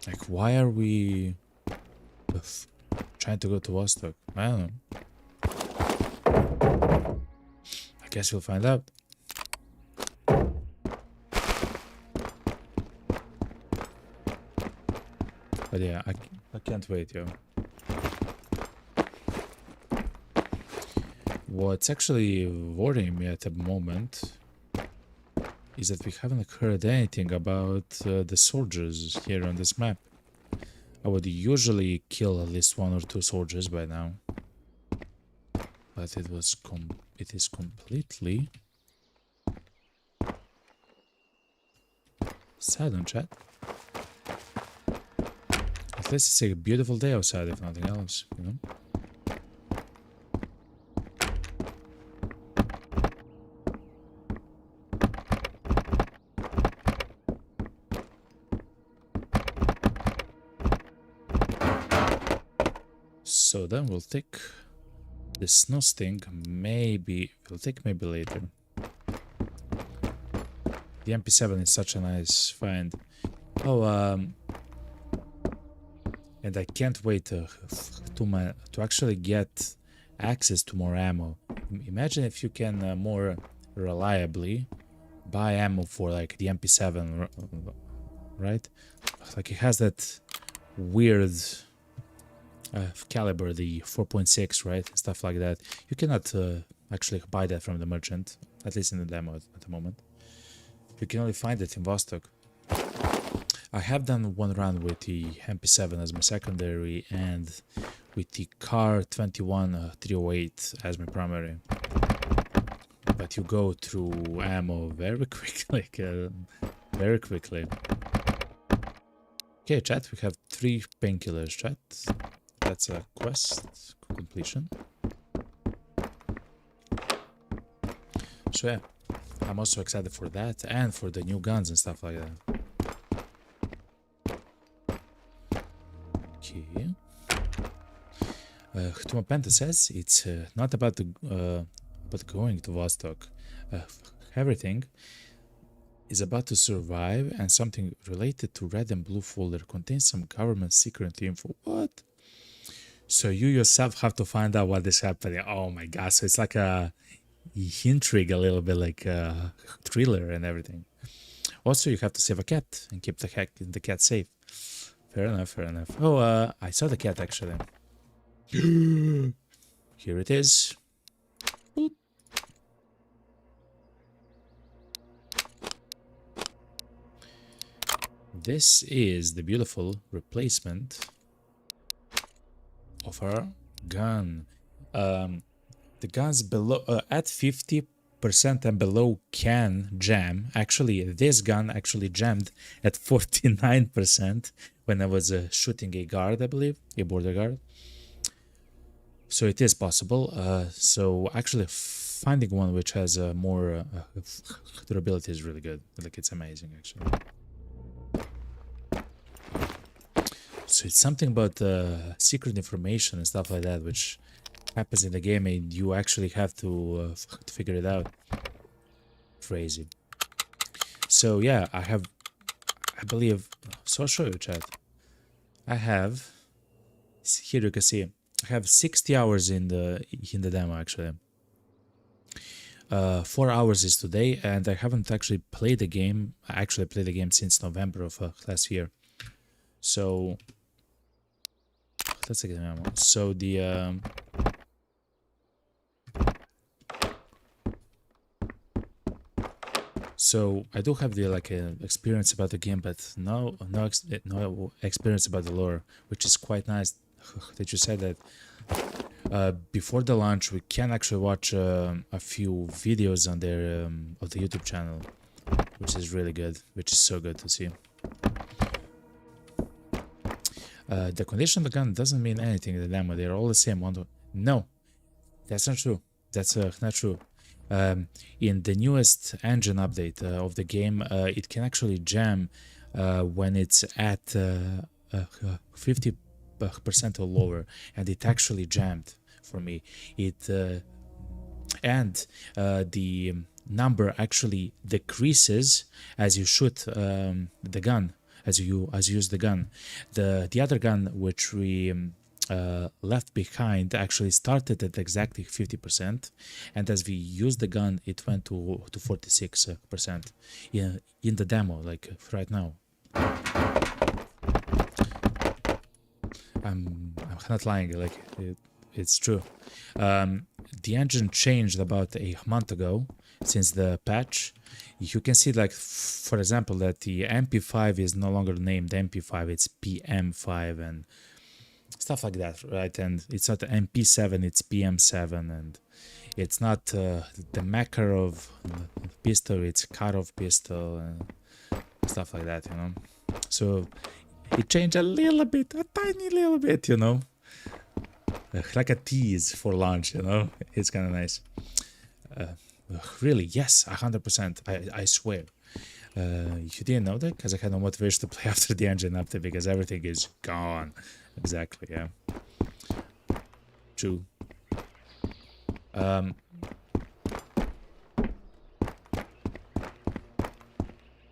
[SPEAKER 1] Like, why are we trying to go to Vostok? I don't know. I guess we'll find out. But yeah, I can't wait, yo. What's actually worrying me at the moment is that we haven't heard anything about the soldiers here on this map. I would usually kill at least 1 or 2 soldiers by now, but it is completely silent, chat. At least it's a beautiful day outside, if nothing else, you know. So then we'll take the snow sting, maybe later. The MP7 is such a nice find. Oh, and I can't wait to actually get access to more ammo. Imagine if you can more reliably buy ammo for like the MP7, right? Like it has that weird caliber, the 4.6, right? Stuff like that. You cannot actually buy that from the merchant, at least in the demo at the moment. You can only find it in Vostok. I have done one run with the MP7 as my secondary and with the Car 21-308 as my primary. But you go through ammo very quickly, very quickly. Okay, chat, we have 3 painkillers, chat. That's a quest completion. So yeah, I'm also excited for that and for the new guns and stuff like that. Okay. Tumapenta says it's not about going to Vostok. Everything is about to survive, and something related to red and blue folder contains some government secret info. What? So you yourself have to find out what is happening. Oh my god, so it's like a intrigue, a little bit like a thriller and everything. Also, you have to save a cat and keep the cat safe. Fair enough, fair enough. Oh, I saw the cat actually. Here it is. Boop. This is the beautiful replacement of our gun. The guns below at 50% and below can jam. Actually, this gun actually jammed at 49% when I was shooting a guard, I believe, a border guard. So it is possible. So actually finding one which has more durability is really good. Like, it's amazing actually. So it's something about secret information and stuff like that, which happens in the game, and you actually have to figure it out. Crazy. So yeah, I believe. So I'll show you, chat. I have here. You can see I have 60 hours in the demo actually. 4 hours is today, and I haven't actually played the game. I actually played the game since November of last year. So let's take the memo. So the so I do have the experience about the game, but no experience about the lore, which is quite nice that you said that. Before the launch, we can actually watch a few videos on their of the YouTube channel, which is really good, which is so good to see. The condition of the gun doesn't mean anything in the demo. They're all the same. No, that's not true. That's not true. In the newest engine update of the game, it can actually jam when it's at 50% or lower, and it actually jammed for me. And the number actually decreases as you shoot the gun, as you use the gun. The other gun which we left behind actually started at exactly 50%, and as we used the gun, it went to 46% in the demo, like right now. I'm not lying, like it's true. The engine changed about a month ago since the patch. You can see, like, for example, that the MP5 is no longer named MP5, it's PM5 and stuff like that, right? And it's not MP7, it's PM7, and it's not the Makarov pistol, it's Karov pistol and stuff like that, you know. So it changed a little bit, a tiny little bit, you know, like a tease for launch, you know. It's kind of nice. Really, yes, 100%. I swear. You didn't know that because I had no motivation to play after the engine update because everything is gone. Exactly, yeah. True.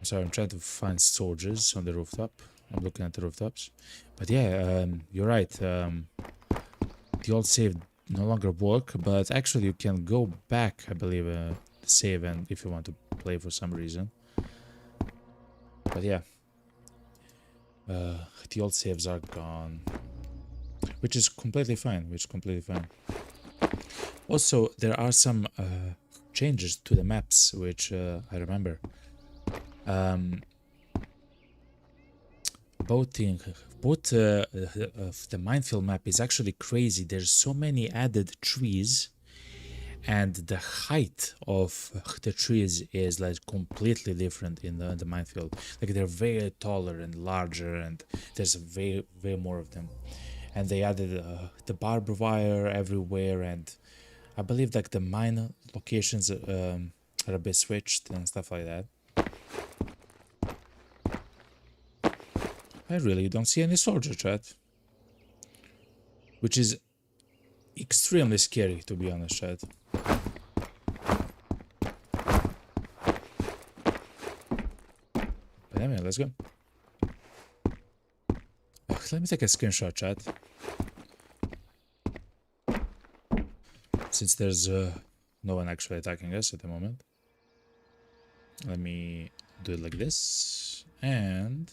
[SPEAKER 1] Sorry, I'm trying to find soldiers on the rooftop. I'm looking at the rooftops. But yeah, you're right. The old save no longer work, but actually you can go back, I believe, save, and if you want to play for some reason. But yeah, the old saves are gone, which is completely fine. Also, there are some changes to the maps, which I remember. Both the minefield map is actually crazy. There's so many added trees, and the height of the trees is like completely different in the minefield. Like, they're very taller and larger, and there's way more of them. And they added the barbed wire everywhere, and I believe like the mine locations are a bit switched and stuff like that. I really don't see any soldier, chat, which is extremely scary, to be honest, chat. let's go. Let me take a screenshot, chat. Since there's no one actually attacking us at the moment. Let me do it like this. And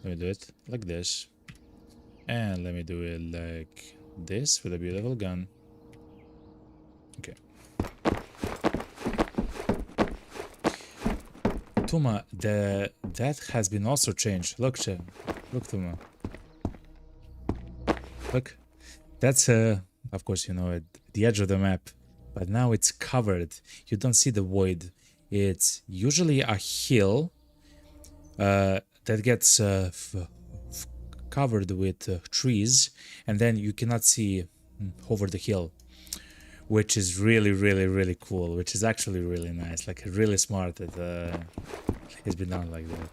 [SPEAKER 1] let me do it like this. And let me do it like this with a beautiful gun. Okay. Tuma, that has been also changed. Look, look, Tuma. Look, that's of course you know at the edge of the map, but now it's covered. You don't see the void. It's usually a hill that gets covered with trees, and then you cannot see over the hill, which is really cool. Which is actually really nice, like really smart that it's been done like that.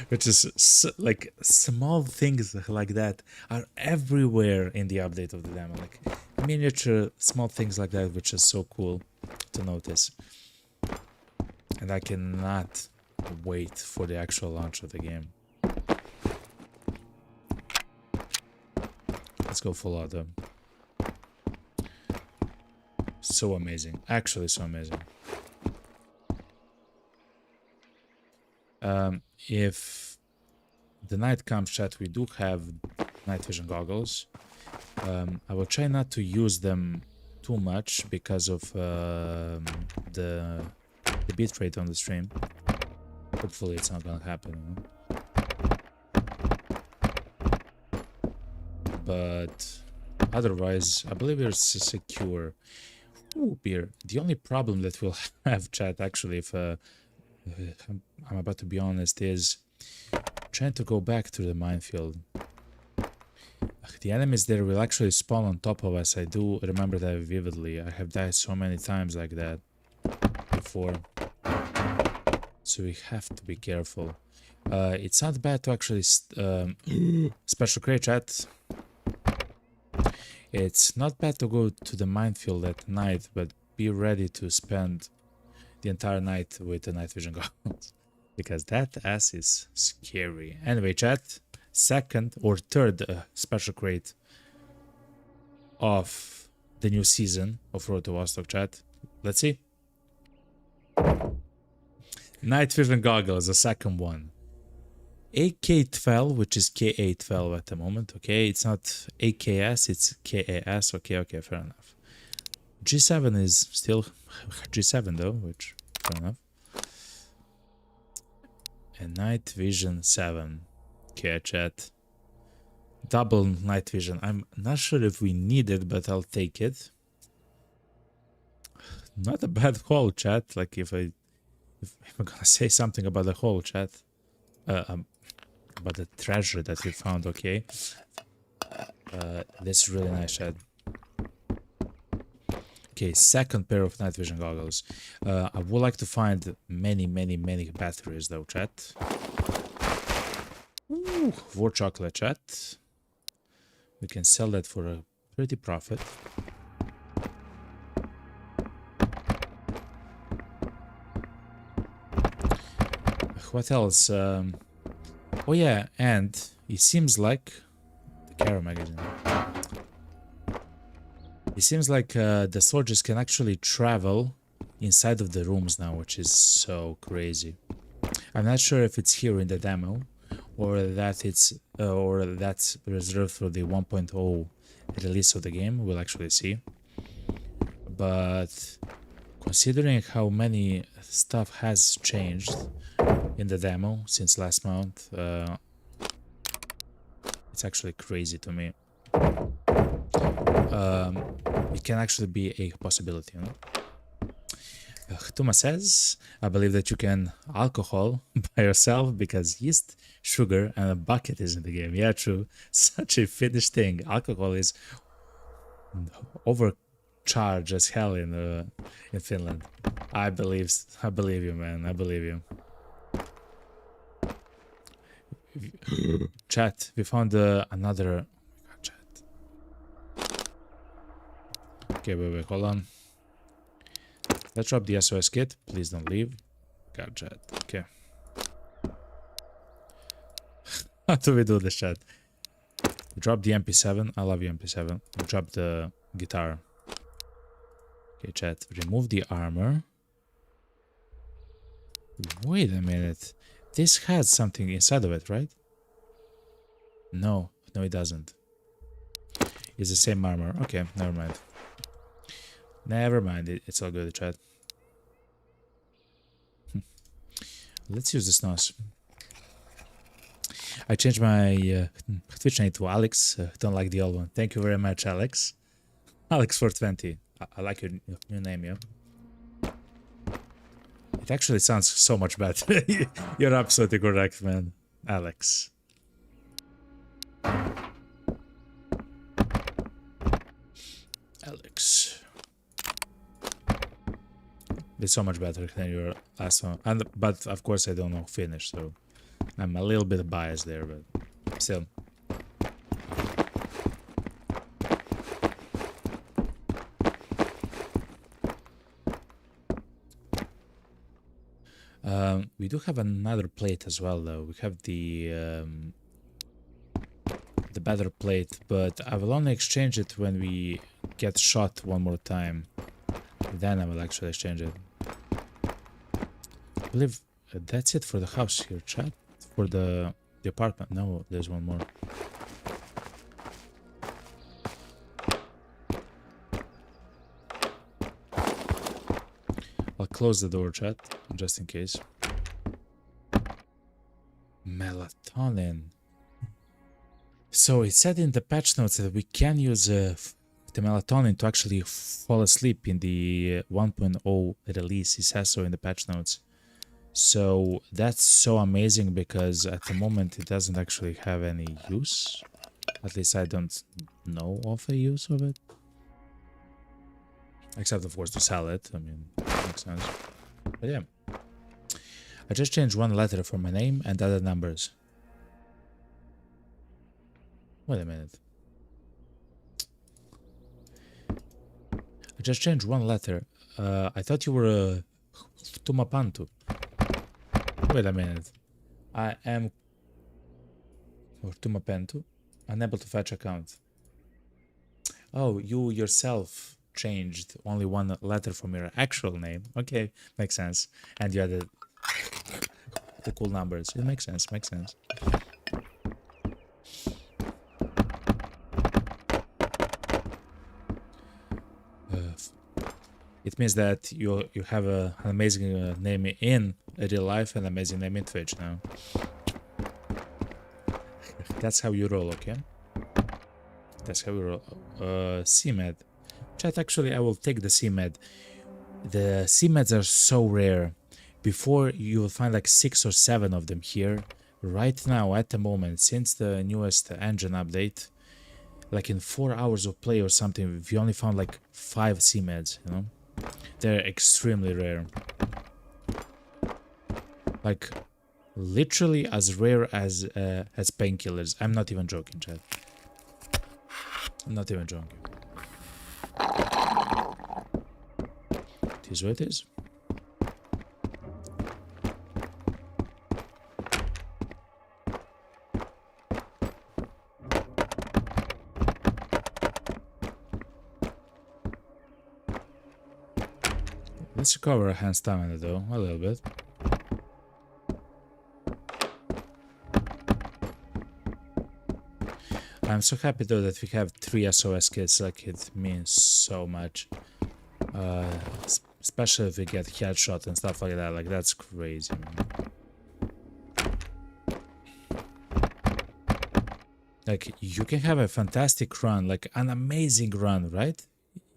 [SPEAKER 1] Which is like small things like that are everywhere in the update of the demo, like miniature small things like that, which is so cool to notice. And I cannot wait for the actual launch of the game. Let's go full auto. So amazing, actually so amazing. If the night comes, chat, we do have night vision goggles. I will try not to use them too much because of the bitrate on the stream. Hopefully it's not gonna happen, you know? But otherwise, I believe we're secure. Ooh, beer. The only problem that we'll have, chat, actually, if I'm about to be honest, is trying to go back to the minefield. The enemies there will actually spawn on top of us. I do remember that vividly. I have died so many times like that before. So we have to be careful. It's not bad to actually special crate, chat. It's not bad to go to the minefield at night, but be ready to spend the entire night with the night vision goggles. Because that ass is scary. Anyway, chat, second or third special crate of the new season of Road to Vostok, chat. Let's see. Night vision goggles, the second one. AK-12, which is KA-12 at the moment, okay? It's not AKS, it's KAS, okay, fair enough. G7 is still G7 though, which, fair enough. And night vision 7. Okay, chat. Double night vision. I'm not sure if we need it, but I'll take it. Not a bad haul, chat. Like if I'm gonna say something about the whole chat, about the treasure that we found, okay? This is really nice, chat. Okay, second pair of night vision goggles. I would like to find many batteries though, chat. Ooh, war chocolate, chat. We can sell that for a pretty profit. What else? Oh yeah, and it seems like the Caro magazine. It seems like the soldiers can actually travel inside of the rooms now, which is so crazy. I'm not sure if it's here in the demo, or that it's or that's reserved for the 1.0 release of the game. We'll actually see. But considering how many stuff has changed in the demo since last month, it's actually crazy to me. It can actually be a possibility, you know? Tuma says, I believe that you can alcohol by yourself because yeast, sugar, and a bucket is in the game. Yeah, true. Such a Finnish thing. Alcohol is overcharged as hell in Finland. I believe you, man. I believe you. Chat, we found another. Okay, wait, hold on. Let's drop the SOS kit. Please don't leave. God, chat. Okay. How do we do this, chat? We drop the MP7. I love the MP7. We drop the guitar. Okay, chat. Remove the armor. Wait a minute. This has something inside of it, right? No. No, it doesn't. It's the same armor. Okay, never mind. Never mind. It's all good, chat. Let's use this NOS. I changed my Twitch name to Alex. Don't like the old one. Thank you very much, Alex. Alex420. I like your new name, yeah. It actually sounds so much better. You're absolutely correct, man. Alex. Alex. It's so much better than your last one. But of course I don't know Finnish, so I'm a little bit biased there, but still. We do have another plate as well, though. We have the better plate, but I will only exchange it when we get shot one more time. Then I will actually exchange it. I believe that's it for the house here, chat. For the apartment. No, there's one more. I'll close the door, chat, just in case. Melatonin. So it said in the patch notes that we can use the melatonin to actually fall asleep in the 1.0 release. It says so in the patch notes. So that's so amazing because at the moment it doesn't actually have any use. At least I don't know of a use of it. Except of course to sell it. I mean, makes sense. But yeah. I just changed one letter for my name and other numbers. Wait a minute. I just changed one letter. I thought you were Tumapantu. Wait a minute. I am or Tumapentu. Unable to fetch account. Oh, you yourself changed only one letter from your actual name. Okay, makes sense. And you added the cool numbers. It makes sense, makes sense. It means that you have an amazing name in real life and amazing name in Twitch now. That's how you roll, okay? That's how you roll. CMed. Chat, actually, I will take the CMed. The CMeds are so rare. Before, you will find like 6 or 7 of them here. Right now, at the moment, since the newest engine update, like in 4 hours of play or something, we only found like 5 CMeds, you know? They're extremely rare. Like, literally as rare as painkillers. I'm not even joking, chat. I'm not even joking. It is what it is. Let's recover our hand stamina though, a little bit. I'm so happy though that we have 3 SOS kits, like it means so much. Especially if we get headshot and stuff like that, like that's crazy, man. Like you can have a fantastic run, like an amazing run, right?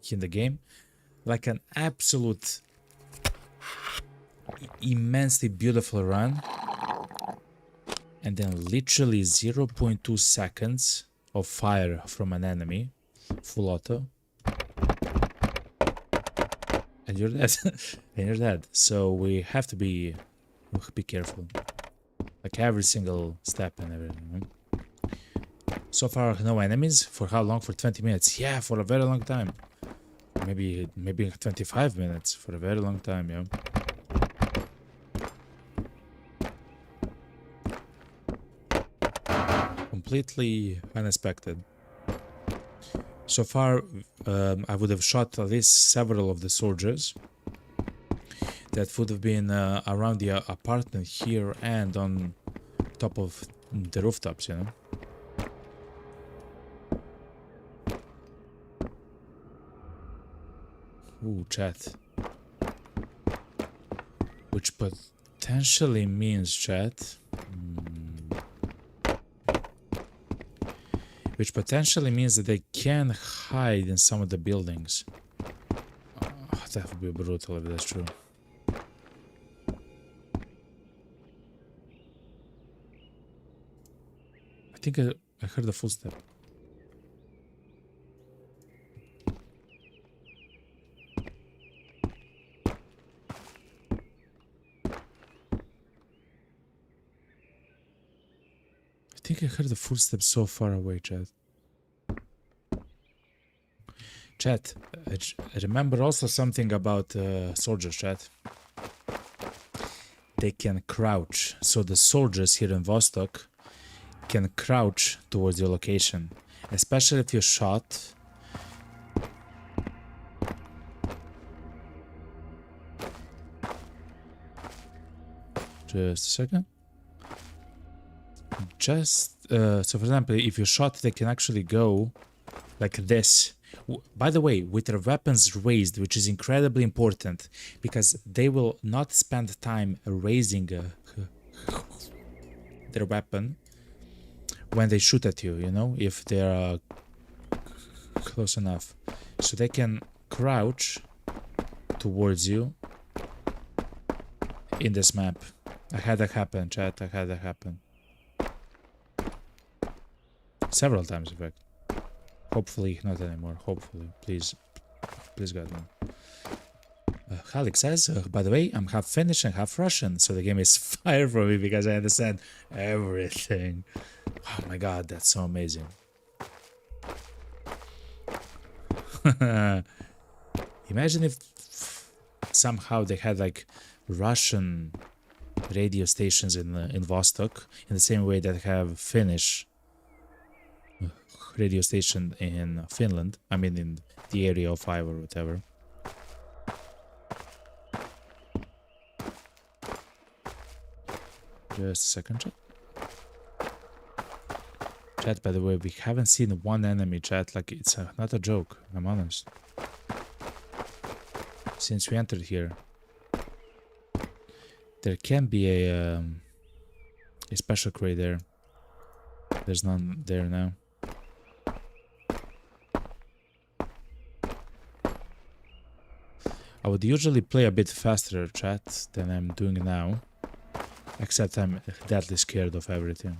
[SPEAKER 1] In the game. Like an absolute immensely beautiful run. And then literally 0.2 seconds of fire from an enemy, full auto, and you're dead. And you're dead. So we have to be careful, like every single step and everything. So far, no enemies. For how long? For 20 minutes? Yeah, for a very long time. Maybe 25 minutes. For a very long time, yeah. completely unexpected. So far, I would have shot at least several of the soldiers that would have been around the apartment here and on top of the rooftops, you know. Ooh, chat. Which potentially means, chat. Which potentially means that they can hide in some of the buildings. Oh, that would be brutal if that's true. I think I heard a footstep. I think I heard the footsteps so far away, chat. Chat, remember also something about soldiers, chat. They can crouch. So the soldiers here in Vostok can crouch towards your location. Especially if you're shot. Just a second. So for example, if you're shot, they can actually go like this. By the way, with their weapons raised, which is incredibly important, because they will not spend time raising their weapon when they shoot at you, you know, if they're close enough. So they can crouch towards you in this map. I had that happen, chat. I had that happen. Several times, in fact. Hopefully not anymore. Hopefully. Please. Please, God, no. Halik says, by the way, I'm half Finnish and half Russian, so the game is fire for me because I understand everything. Oh my god, that's so amazing. Imagine if somehow they had like Russian radio stations in Vostok in the same way that they have Finnish radio station in Finland. I mean in the area of 5 or whatever. Just a second, chat. Chat, by the way, we haven't seen one enemy, chat. Like, it's not a joke, I'm honest. Since we entered here. There can be a special crate there. There's none there now. I would usually play a bit faster, chat, than I'm doing now. Except I'm deadly scared of everything.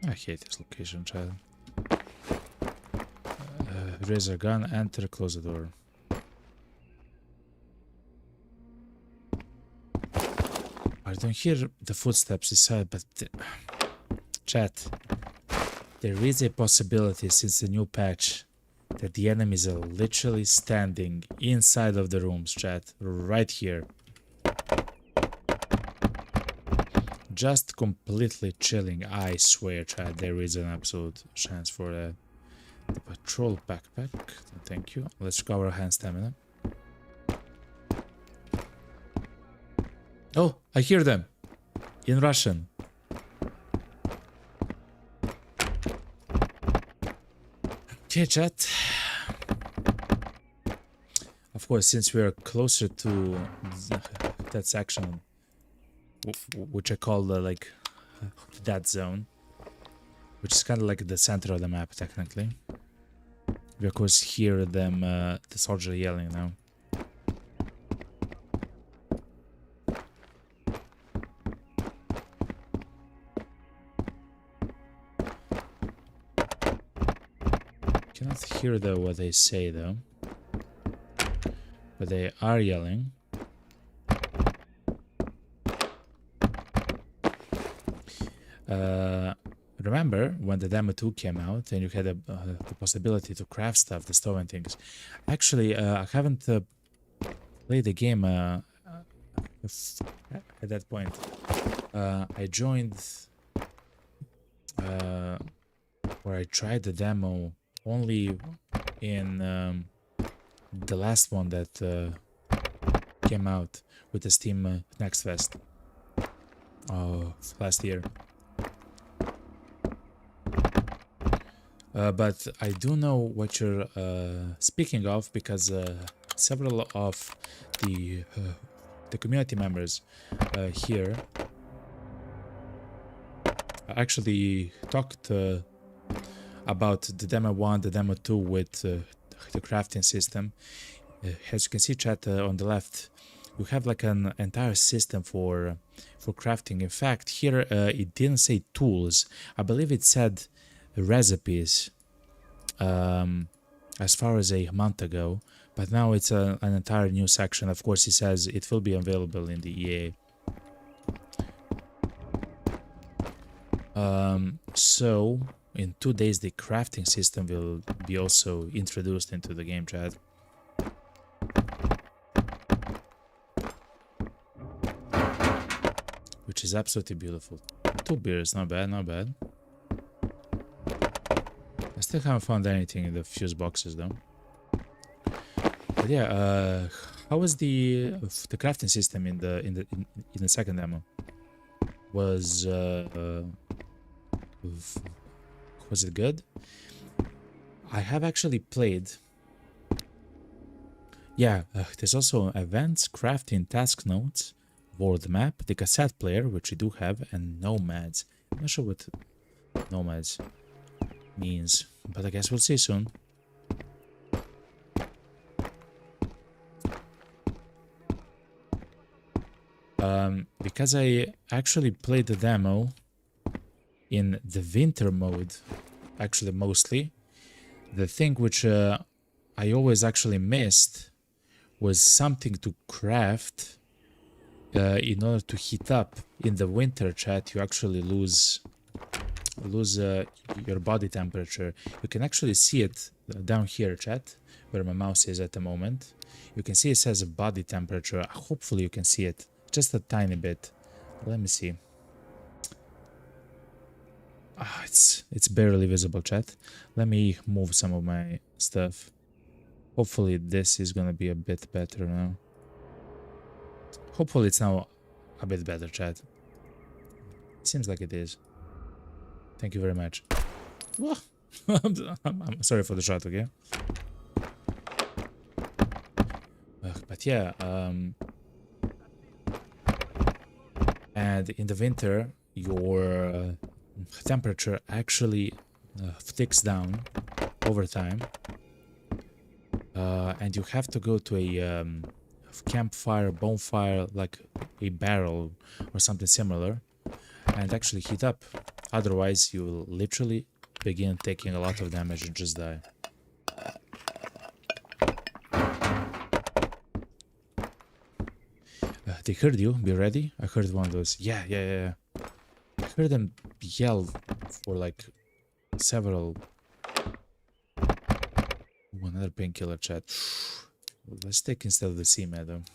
[SPEAKER 1] I hate this location, chat. Raise a gun, enter, close the door. I don't hear the footsteps inside, but chat, there is a possibility since the new patch that the enemies are literally standing inside of the rooms, chat, right here. Just completely chilling, I swear, chat, there is an absolute chance for that. The patrol backpack, thank you. Let's cover hand stamina. Oh, I hear them in Russian. Okay, chat. Of course, since we are closer to that section, which I call like that zone, which is kind of like the center of the map, technically. We of course hear them, the soldier yelling now. Cannot hear what they say though, but they are yelling. remember when the demo 2 came out and you had the possibility to craft stuff, the store and things. Actually, I haven't played the game at that point. I joined where I tried the demo only in the last one that came out with the Steam Next Fest last year. But I do know what you're speaking of, because several of the community members here actually talked about the demo 1, the demo 2 with the crafting system. As you can see, chat, on the left, you have like an entire system for crafting. In fact, here it didn't say tools. I believe it said recipes as far as a month ago, but now it's an entire new section. Of course, it says it will be available in the EA. So in 2 days the crafting system will be also introduced into the game, chat. Which is absolutely beautiful. 2 beers, not bad, not bad. I still haven't found anything in the fuse boxes though. But yeah, how was the crafting system in the second demo? Was it good? I have actually played. Yeah, there's also events, crafting, task notes, world map, the cassette player, which we do have, and nomads. I'm not sure what nomads means, but I guess we'll see soon. Because I actually played the demo in the winter mode, actually mostly, the thing which I always actually missed was something to craft in order to heat up. In the winter, chat, you actually lose your body temperature. You can actually see it down here, chat, where my mouse is at the moment. You can see it says body temperature. Hopefully you can see it just a tiny bit. Let me see. It's barely visible, chat. Let me move some of my stuff. Hopefully this is gonna be a bit better now. Hopefully it's now a bit better, chat. Seems like it is. Thank you very much. I'm sorry for the shot, okay? But yeah, and in the winter, your temperature actually ticks down over time, and you have to go to a campfire, bonfire, like a barrel or something similar, and actually heat up. Otherwise, you will literally begin taking a lot of damage and just die. They heard you. Be ready. I heard one of those. Yeah. I heard them yell for like several. Ooh, another painkiller, chat. Let's take instead of the sea madam.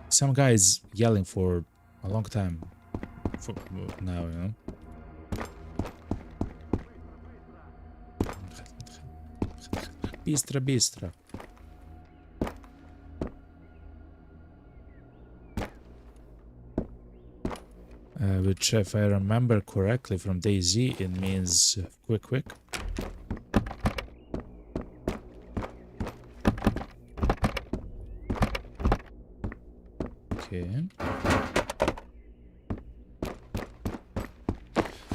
[SPEAKER 1] Some guys yelling for a long time. For now, you know. Bistro. Which, if I remember correctly from DayZ, it means quick. Okay.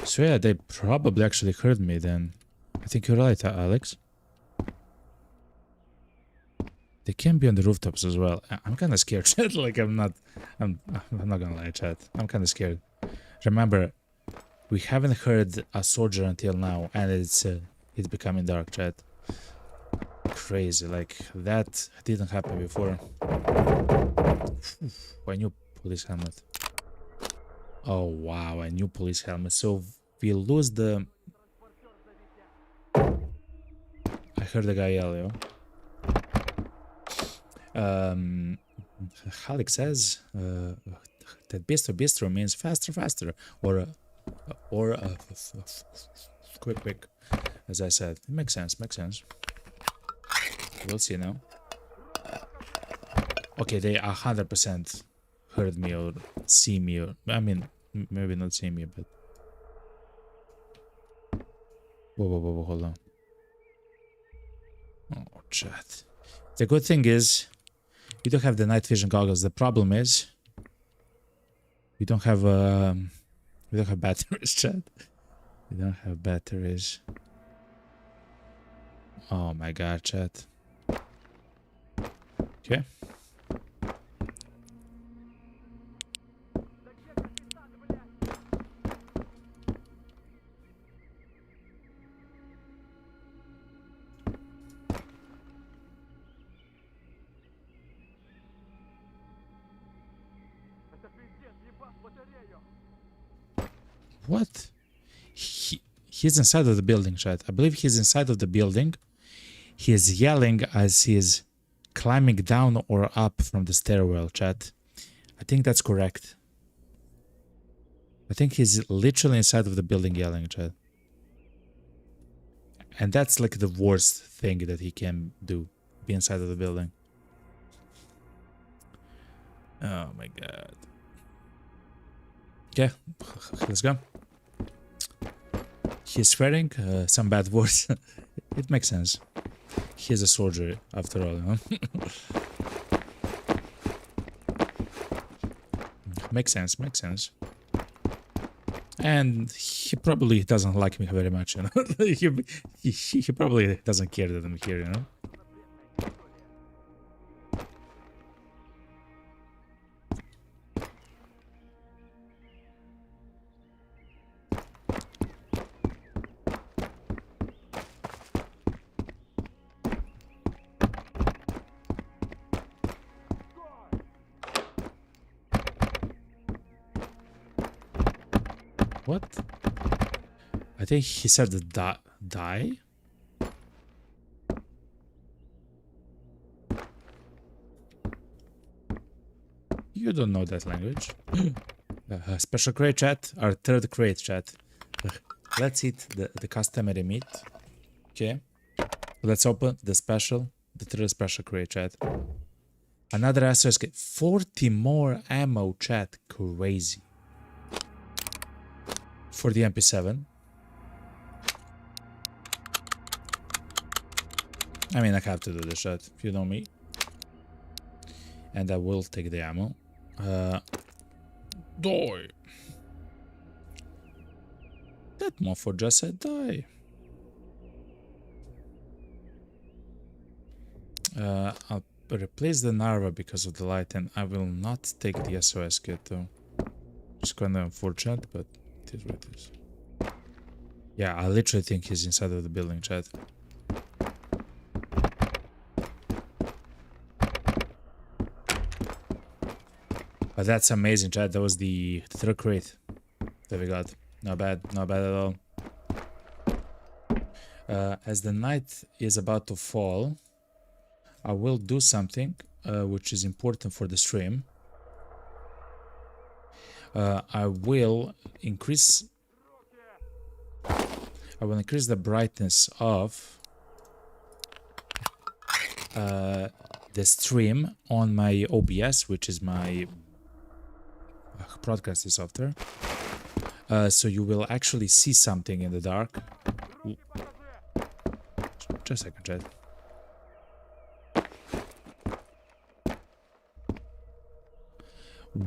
[SPEAKER 1] So yeah, they probably actually heard me then. I think you're right, Alex. They can be on the rooftops as well. I'm kind of scared, chat. Like I'm not gonna lie, chat. I'm kind of scared. Remember, we haven't heard a soldier until now, and it's becoming dark, chat. Crazy, like that didn't happen before. When you police helmet. Oh wow, a new police helmet. So we lose the. I heard the guy yell, yo. Halleck says that bistro means faster, faster, or quick, quick. As I said, it makes sense, makes sense. We'll see now. Okay, they 100% heard me or see me, or I mean, maybe not see me, but. Whoa, hold on. Oh, chat. The good thing is, we don't have the night vision goggles. The problem is, we don't have batteries, chat. We don't have batteries. Oh my god, chat. Okay. What? He's inside of the building, chat. I believe he's inside of the building. He is yelling as he is climbing down or up from the stairwell, chat. I think that's correct. I think he's literally inside of the building yelling, chat. And that's like the worst thing that he can do. Be inside of the building. Oh my god. Okay, let's go. He's swearing some bad words. It makes sense. He's a soldier after all, you know? Makes sense, makes sense. And he probably doesn't like me very much, you know? he probably doesn't care that I'm here, you know? What? I think he said die? You don't know that language. Special crate chat, our third crate chat. Let's eat the customary meat. Okay. Let's open the third special crate chat. Another SOS kit. 40 more ammo chat. Crazy. For the MP7. I mean, I have to do the shot, if you know me. And I will take the ammo. Die. That motherfucker just said die. I'll replace the Narva because of the light, and I will not take the SOS kit though. It's kind of unfortunate, but it is what it is. Yeah, I literally think he's inside of the building, chat. But that's amazing, chat. That was the third crate that we got. Not bad at all. As the night is about to fall, I will do something which is important for the stream. I will increase the brightness of the stream on my OBS, which is my broadcasting software. So you will actually see something in the dark. Just a second, chat.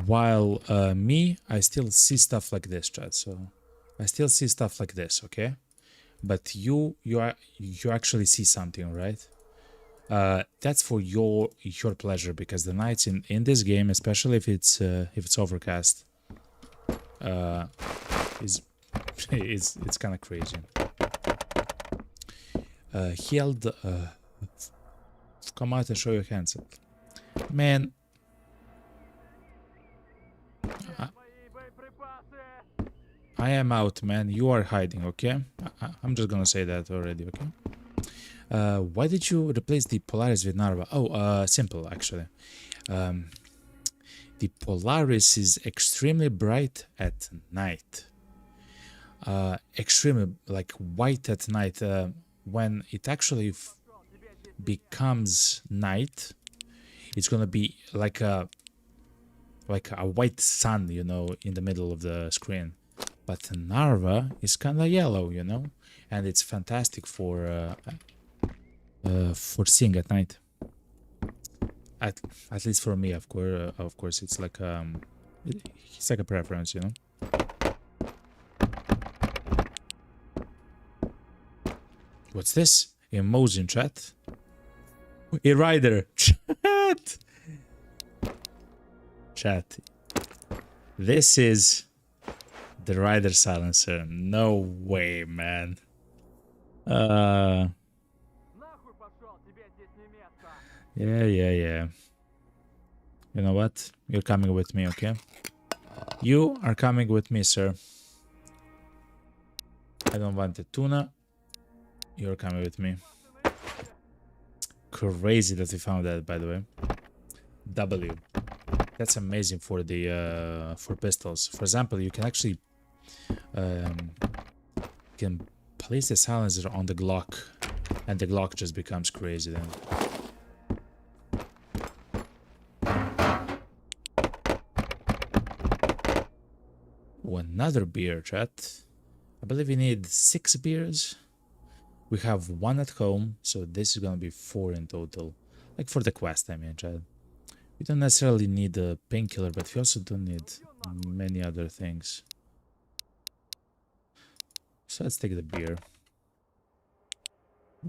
[SPEAKER 1] While me, I still see stuff like this, chat. So I still see stuff like this, okay? But you actually see something, right? That's for your pleasure, because the nights in this game, especially if it's overcast, it's kind of crazy. Healed, come out and show your hands, I am out, man. You are hiding, okay? I'm just gonna say that already, okay? Why did you replace the Polaris with Narva? Oh, simple, actually. The Polaris is extremely bright at night. Extremely, like, white at night. When it actually becomes night, it's gonna be like a white sun, you know, in the middle of the screen. But Narva is kind of yellow, you know, and it's fantastic for seeing at night. At least for me, of course, it's like it's like a preference, you know. What's this? Emoji chat. A rider. Chat. This is the rider silencer. No way, man. Yeah. You know what? You're coming with me, okay? You are coming with me, sir. I don't want the tuna. You're coming with me. Crazy that we found that, by the way. W. That's amazing for the for pistols. For example, you can actually can place the silencer on the Glock, and the Glock just becomes crazy then. Oh, another beer, chat. I believe we need 6 beers. We have 1 at home, so this is gonna be 4 in total. Like for the quest, I mean, chat. We don't necessarily need a painkiller, but we also don't need many other things. So let's take the beer.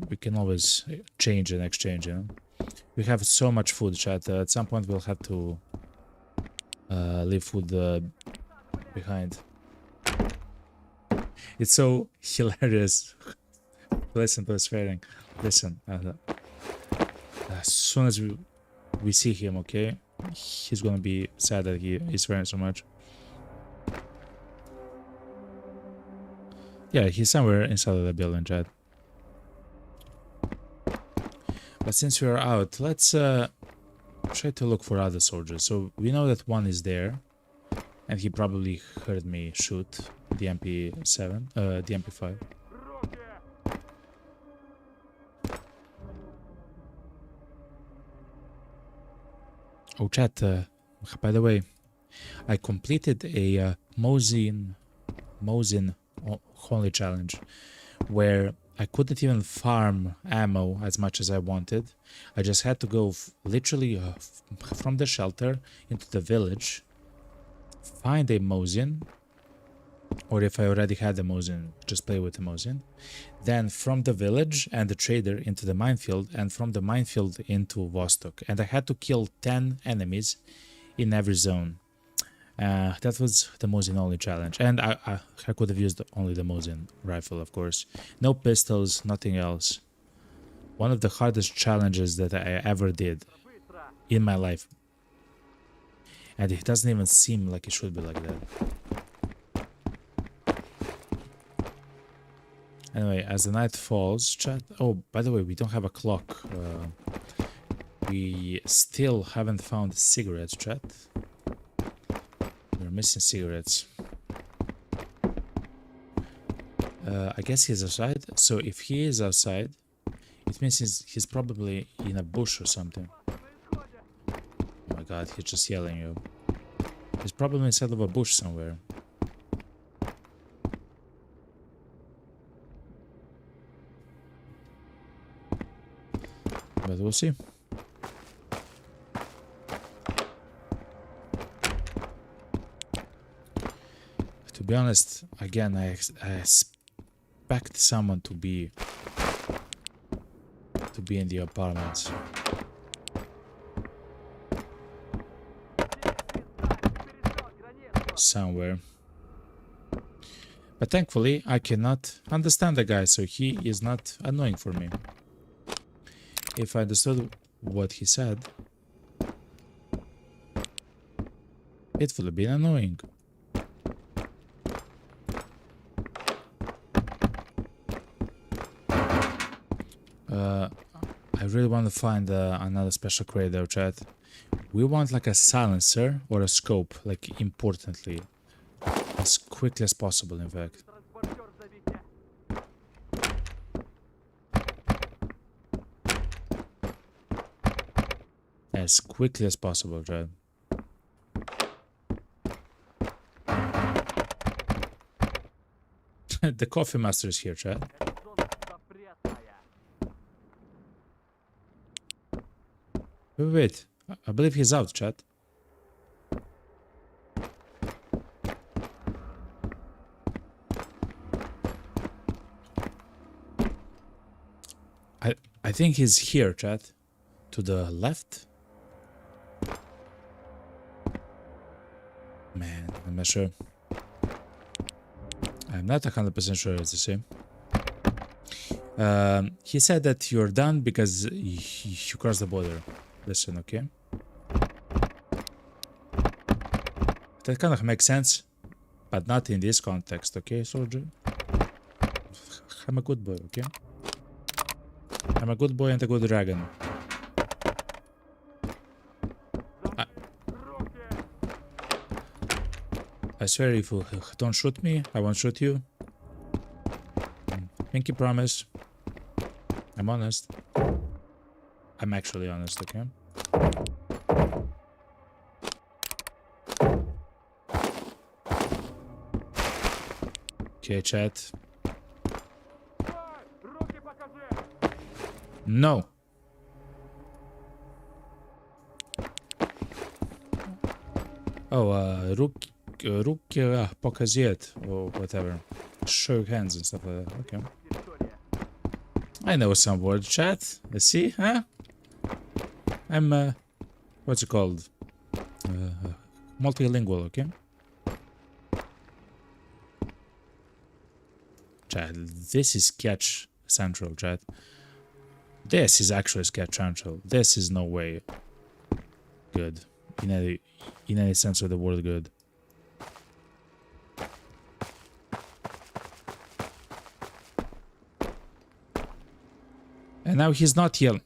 [SPEAKER 1] We can always change and exchange, you know? We have so much food, chat. At some point we'll have to leave food behind. It's so hilarious. Listen to us swearing. Listen. As soon as we see him, okay, he's gonna be sad that he is swearing so much. Yeah, he's somewhere inside of the building, chat. But since we are out, let's try to look for other soldiers. So we know that one is there, and he probably heard me shoot the MP7, the MP5. Oh, chat, by the way, I completed a Mosin Holy Challenge, where I couldn't even farm ammo as much as I wanted. I just had to go literally from the shelter into the village, find a Mosin, or if I already had a Mosin, just play with the Mosin. Then from the village and the trader into the minefield, and from the minefield into Vostok. And I had to kill 10 enemies in every zone. That was the Mosin only challenge. And I could have used only the Mosin rifle, of course. No pistols, nothing else. One of the hardest challenges that I ever did in my life. And it doesn't even seem like it should be like that. Anyway, as the night falls, chat... Oh, by the way, we don't have a clock. We still haven't found cigarettes, chat. We're missing cigarettes. I guess he's outside. So if he is outside, it means he's probably in a bush or something. Oh my god, he's just yelling you. He's probably inside of a bush somewhere. But we'll see. To be honest, again, I expect someone to be in the apartments. Somewhere. But thankfully, I cannot understand the guy, so he is not annoying for me. If I understood what he said, it would have been annoying. really want to find another special crate though, chat. We want like a silencer or a scope, like importantly. As quickly as possible, in fact. As quickly as possible, chat. The coffee master is here, chat. Wait, I believe he's out, chat. I think he's here, chat. To the left. Man, I'm not sure. I'm not 100% sure it's the same. He said that you're done because you crossed the border. Listen, okay? That kind of makes sense, but not in this context, okay, soldier? I'm a good boy, okay? I'm a good boy and a good dragon. I swear if you don't shoot me, I won't shoot you. Pinky promise. I'm honest. I'm actually honest, okay? Okay, chat. No. Oh, руки показать or whatever. Show hands and stuff like that. Okay. I know some word, chat. Let's see, huh? I'm what's it called? Multilingual, okay? Chat, this is sketch central, chat. This is actually sketch central. This is no way good. In any sense of the word good. And now he's not yelling.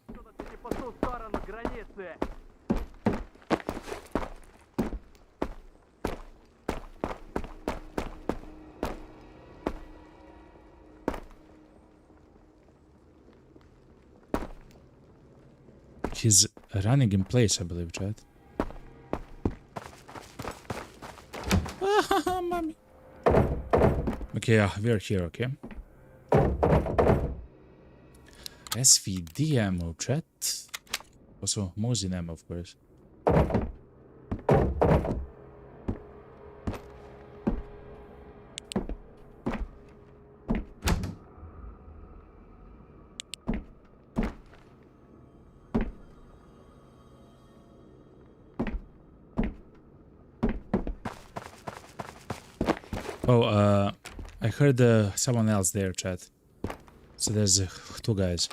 [SPEAKER 1] He's running in place, I believe, chat. Mommy. Okay, we're here, okay? SVD ammo, chat. Also, Mosin ammo, of course. Oh, I heard someone else there, chat. So there's two guys.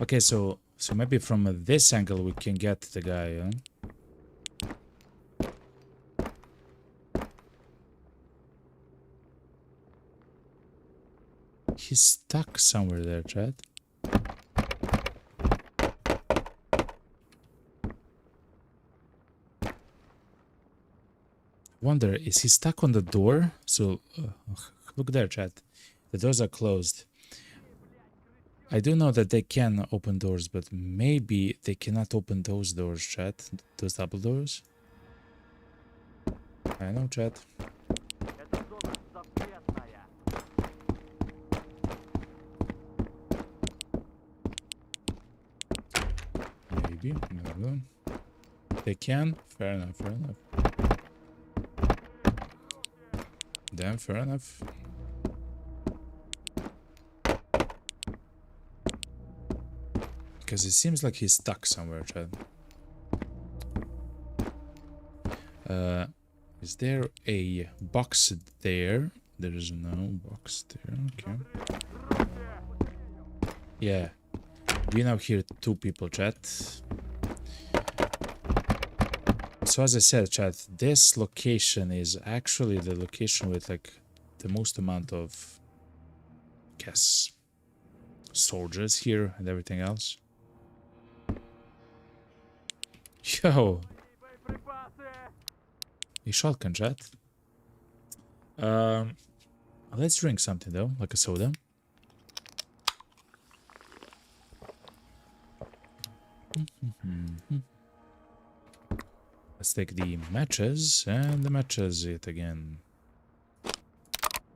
[SPEAKER 1] Okay, so maybe from this angle we can get the guy, huh? He's stuck somewhere there, chat. Wonder, is he stuck on the door? So look there, chat. The doors are closed. I do know that they can open doors, but maybe they cannot open those doors, chat. Those double doors. I know, chat. Maybe. Maybe. They can. Fair enough. Fair enough. Damn, fair enough. Because it seems like he's stuck somewhere, Chad. Is there a box there? There is no box there, okay. Yeah. We now hear two people, chat. So as I said, chat, this location is actually the location with like the most amount of guess, soldiers here and everything else. Yo, a shotgun jet. Let's drink something though, like a soda. Let's take the matches and the matches yet again.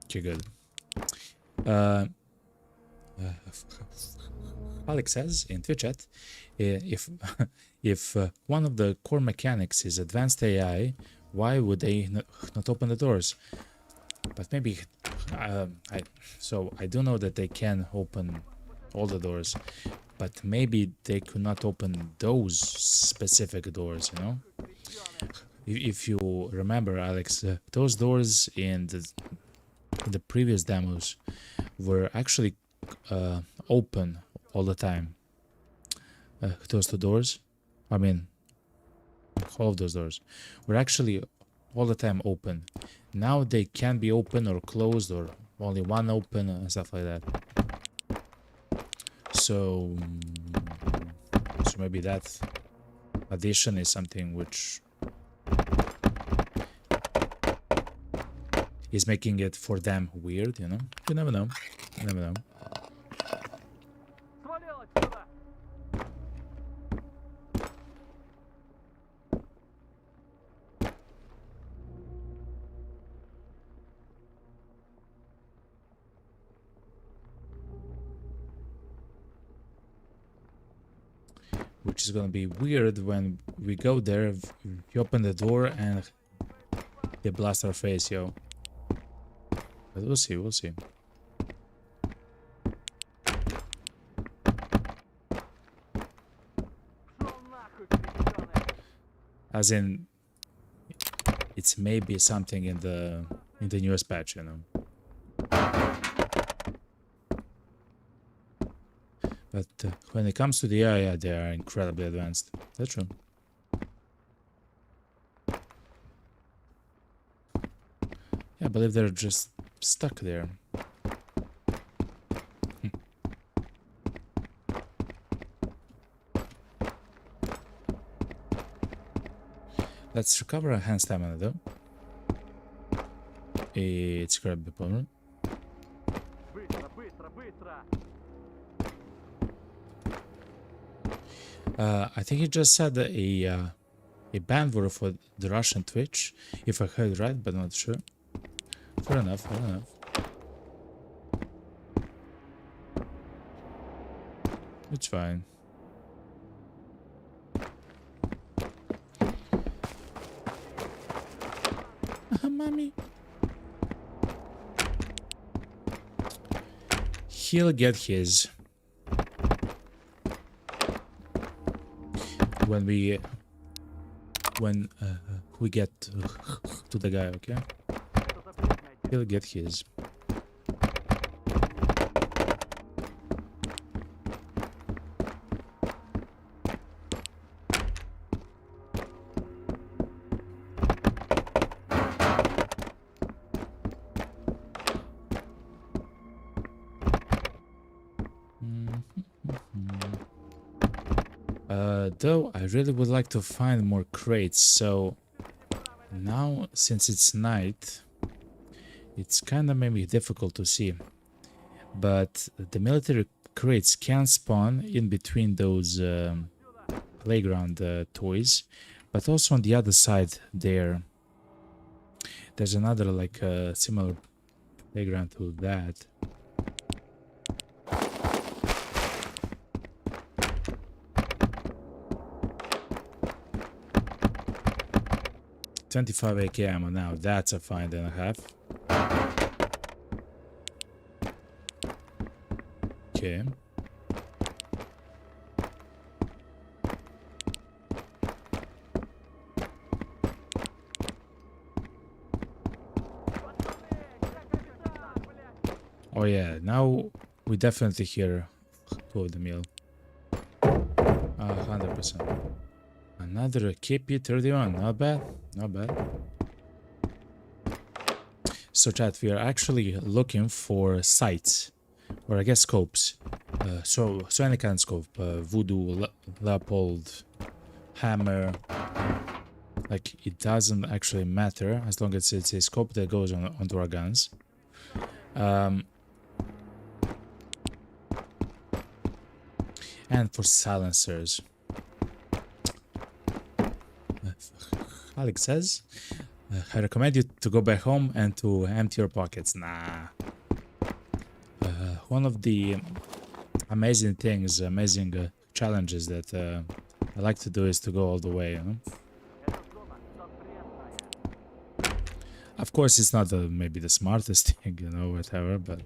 [SPEAKER 1] Okay, good. Alex says in Twitch chat, if one of the core mechanics is advanced AI, why would they not open the doors? But maybe I do know that they can open all the doors, but maybe they could not open those specific doors, you know? If you remember, Alex, those doors in the previous demos were actually open all the time. Those two doors, I mean, all of those doors were actually all the time open. Now they can be open or closed, or only one open and stuff like that. So maybe that addition is something which is making it for them weird, you know? You never know. You never know. Which is gonna be weird when we go there, you open the door and they blast our face, yo. But we'll see, we'll see. As in, it's maybe something in the newest patch, you know. But when it comes to the AI, they are incredibly advanced. That's true. Yeah, I believe they're just stuck there. Let's recover a hand stamina though. It's grab the opponent. I think he just said a ban word for the Russian Twitch, if I heard right, but not sure. Fair enough, fair enough. It's fine. Mommy. He'll get his. When we get to the guy, okay? He'll get his. Though I really would like to find more crates, so now since it's night, it's kind of maybe difficult to see. But the military crates can spawn in between those playground toys, but also on the other side there's another like similar playground to that. 25 AK ammo now, that's a find and a half. Okay. Oh yeah, now we definitely hear two of the meal. 100%. Another KP31, not bad, not bad. So chat, we are actually looking for sites. or I guess scopes. So any kind of scope, voodoo, Leopold, hammer. Like, it doesn't actually matter as long as it's a scope that goes onto our guns. And for silencers. Alex says, I recommend you to go back home and to empty your pockets. Nah. One of the amazing things, challenges that I like to do is to go all the way, you know? Of course, it's not maybe the smartest thing, you know, whatever, but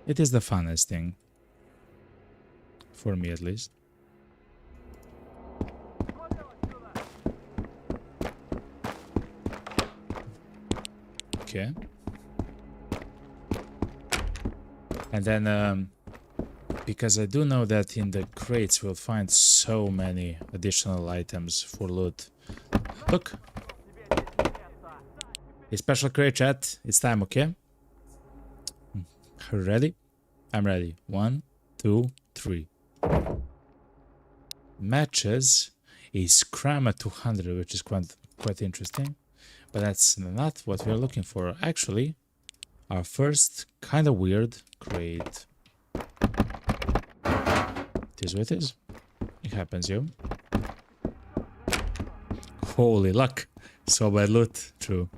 [SPEAKER 1] it is the funnest thing. For me, at least. Okay. And then, because I do know that in the crates we'll find so many additional items for loot. Look! A special crate, chat. It's time, okay? Are you ready? I'm ready. 1, 2, 3. Matches a scram at 200, which is quite interesting. But that's not what we're looking for. Actually, our first kind of weird crate. It is what it is. It happens, yo. Holy luck. So bad loot. True.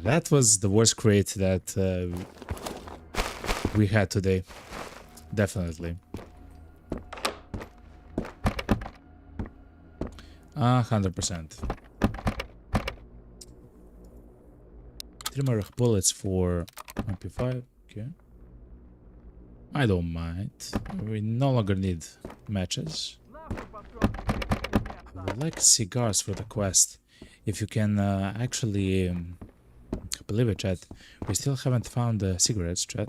[SPEAKER 1] That was the worst crate that we had today. Definitely. 100%. 3 more bullets for MP5. Okay. I don't mind. We no longer need matches. I would like cigars for the quest. If you can actually... believe it, chat. We still haven't found cigarettes, chat.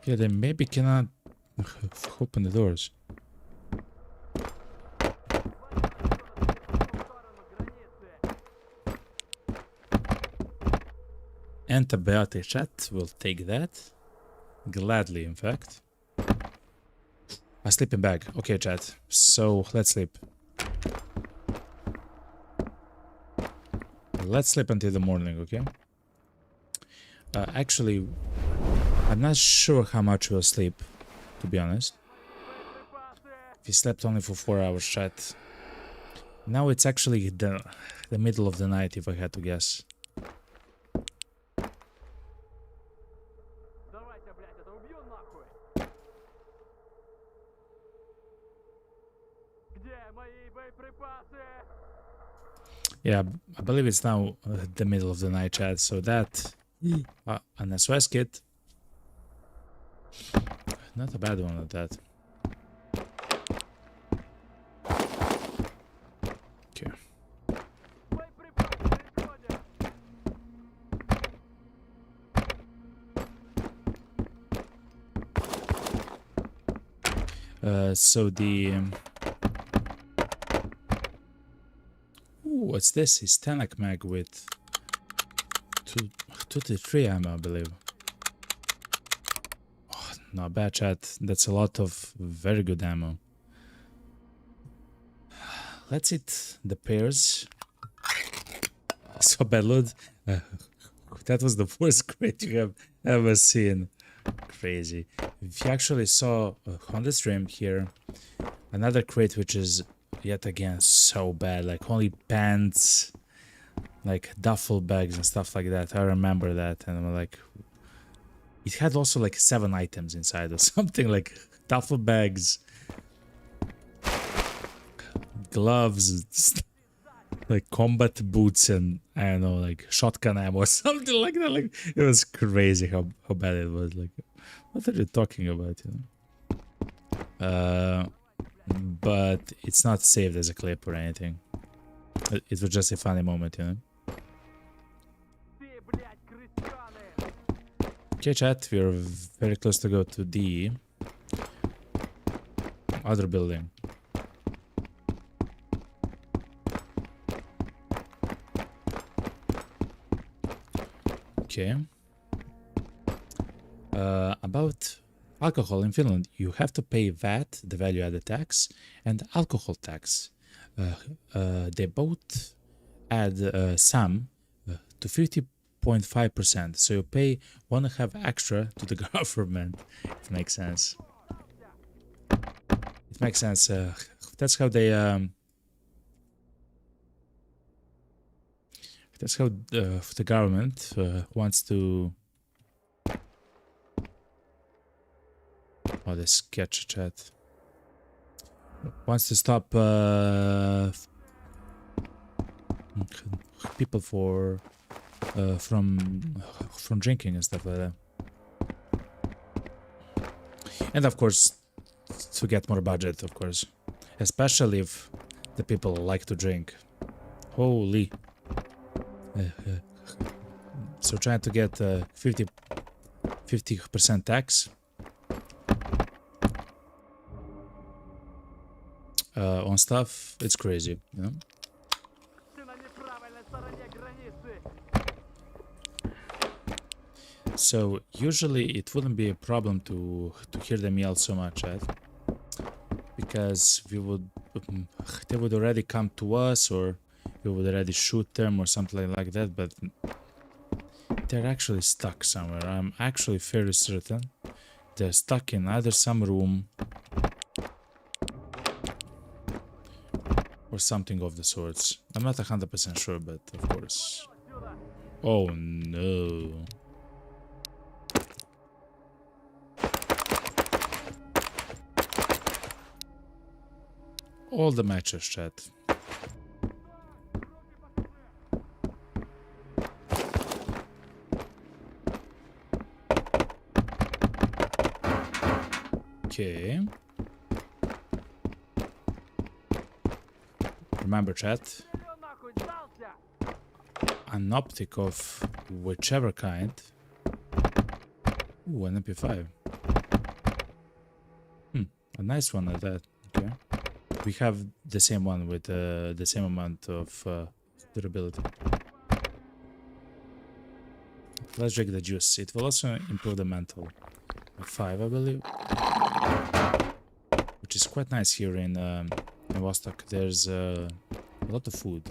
[SPEAKER 1] Yeah, they maybe cannot open the doors. Antibiotic, chat. We'll take that. Gladly, in fact. A sleeping bag. Okay, chat. So, let's sleep. Let's sleep until the morning, okay? Actually, I'm not sure how much we'll sleep, to be honest. We slept only for 4 hours, chat. Now it's actually the middle of the night, if I had to guess. Yeah, I believe it's now the middle of the night, chat, so that... an SOS kit. Not a bad one at that. Okay. So the... Ooh, what's this? It's Stanek mag with 2 to 3 ammo, I believe. Oh, not bad, chat. That's a lot of very good ammo. Let's hit the pairs. So bad loot. That was the worst crate you have ever seen. Crazy. If you actually saw on the stream here, another crate which is yet again so bad, like only pants, like duffel bags and stuff like that. I remember that, and I'm like, it had also like 7 items inside or something, like duffel bags, gloves, like combat boots, and I don't know, like shotgun ammo or something like that. Like, it was crazy how bad it was. Like, what are you talking about, you know? But it's not saved as a clip or anything. It was just a funny moment, you know? Okay, chat, we're very close to go to D. other building. Okay. About alcohol in Finland, you have to pay VAT, the value-added tax, and alcohol tax. They both add some to 50.5%, so you pay 1.5 extra to the government. It makes sense. It makes sense. That's how they. That's how the government wants to. Oh, this sketch chat wants to stop people from drinking and stuff like that, and of course to get more budget, of course, especially if the people like to drink. Holy. So trying to get 50% tax on stuff, it's crazy, you know. So usually it wouldn't be a problem to hear them yell so much, right? Because they would already come to us, or we would already shoot them or something like that, but they're actually stuck somewhere. I'm actually fairly certain they're stuck in either some room or something of the sorts. I'm not 100% sure, but of course. Oh no. All the matches, chat. Okay. Remember, chat. An optic of whichever kind. Ooh, an MP5. A nice one at that. Okay. We have the same one with the same amount of durability. Let's drink the juice. It will also improve the mental. 5, I believe. Which is quite nice here in Vostok. There's a lot of food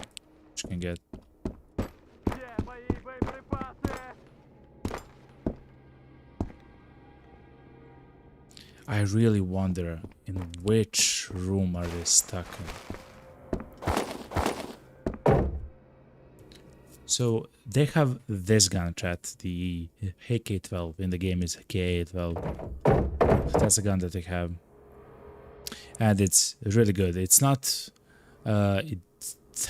[SPEAKER 1] which you can get. I really wonder in which room are they stuck in. So they have this gun, chat, the AK-12. In the game is AK-12. That's the gun that they have, and it's really good. It's not, it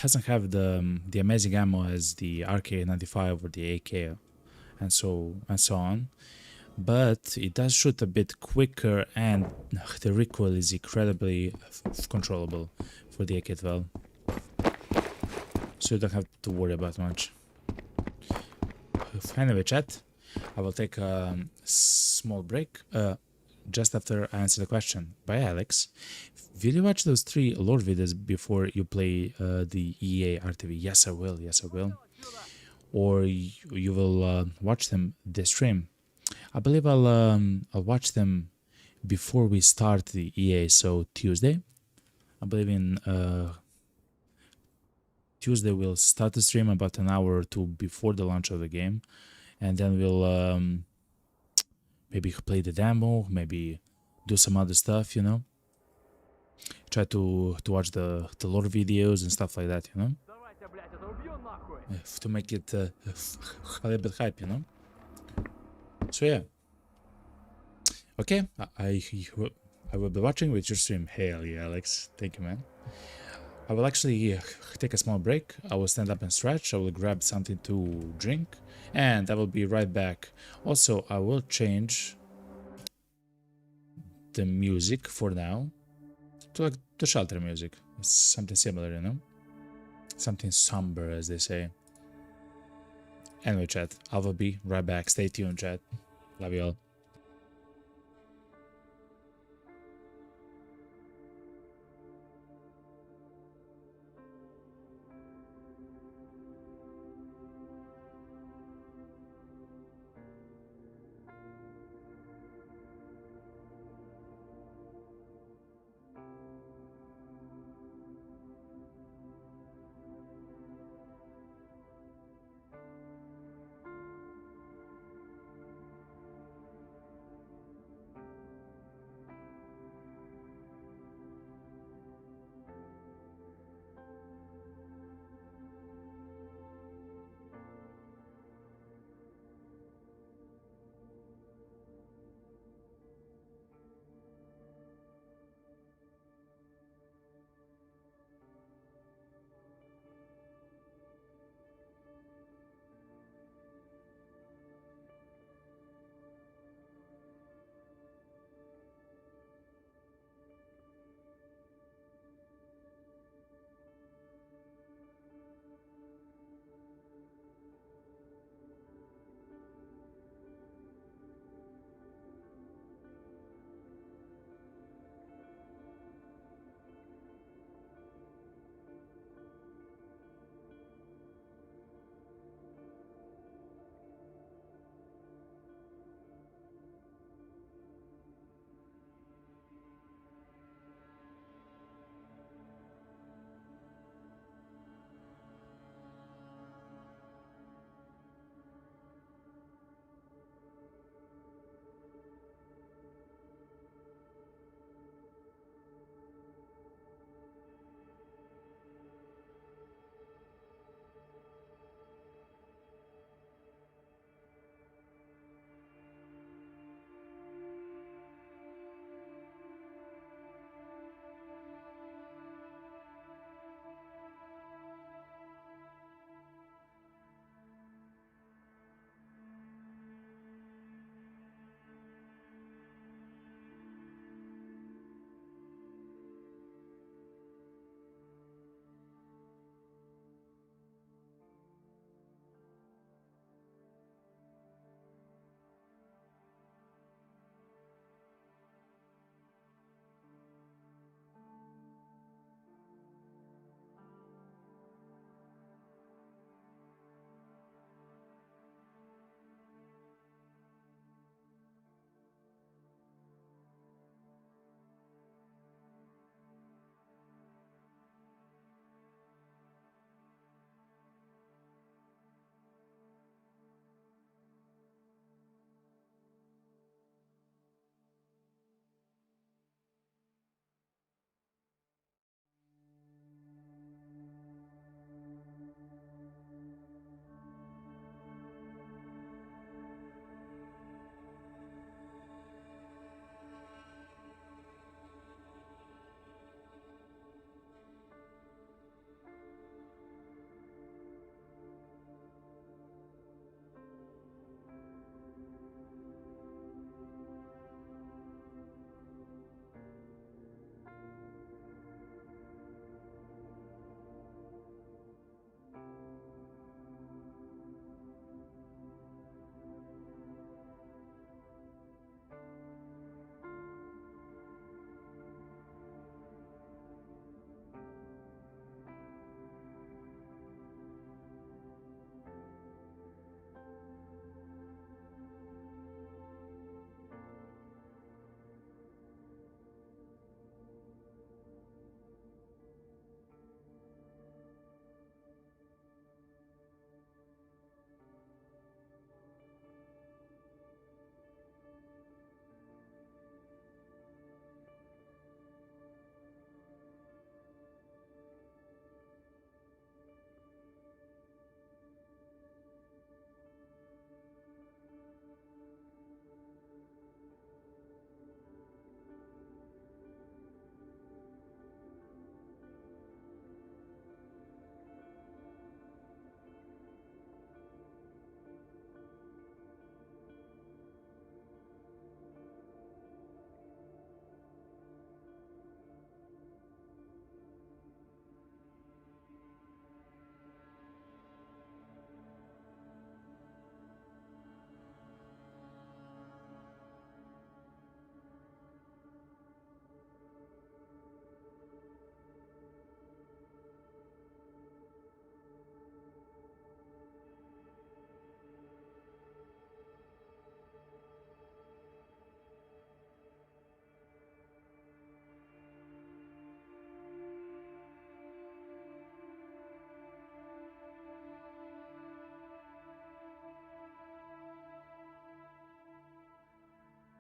[SPEAKER 1] doesn't have the amazing ammo as the RK-95 or the AK, and so on. But it does shoot a bit quicker, and the recoil is incredibly controllable for the AK-12. So you don't have to worry about much. Anyway, chat, I will take a small break just after I answer the question by Alex. Will you watch those 3 lore videos before you play the EA RTV? Yes, I will. Yes, I will. Or you will watch them this stream. I believe I'll watch them before we start the EA, so Tuesday. I believe in Tuesday we'll start the stream about an hour or two before the launch of the game, and then we'll maybe play the demo, maybe do some other stuff, you know. Try to watch the lore videos and stuff like that, you know, to make it a little bit hype, you know. So yeah, okay, I will be watching with your stream. Hell yeah, Alex, thank you, man. I will actually take a small break. I will stand up and stretch. I will grab something to drink, and I will be right back. Also, I will change the music for now to like the shelter music, something similar, you know, something somber, as they say. Anyway, chat, I will be right back. Stay tuned, chat. Love you all.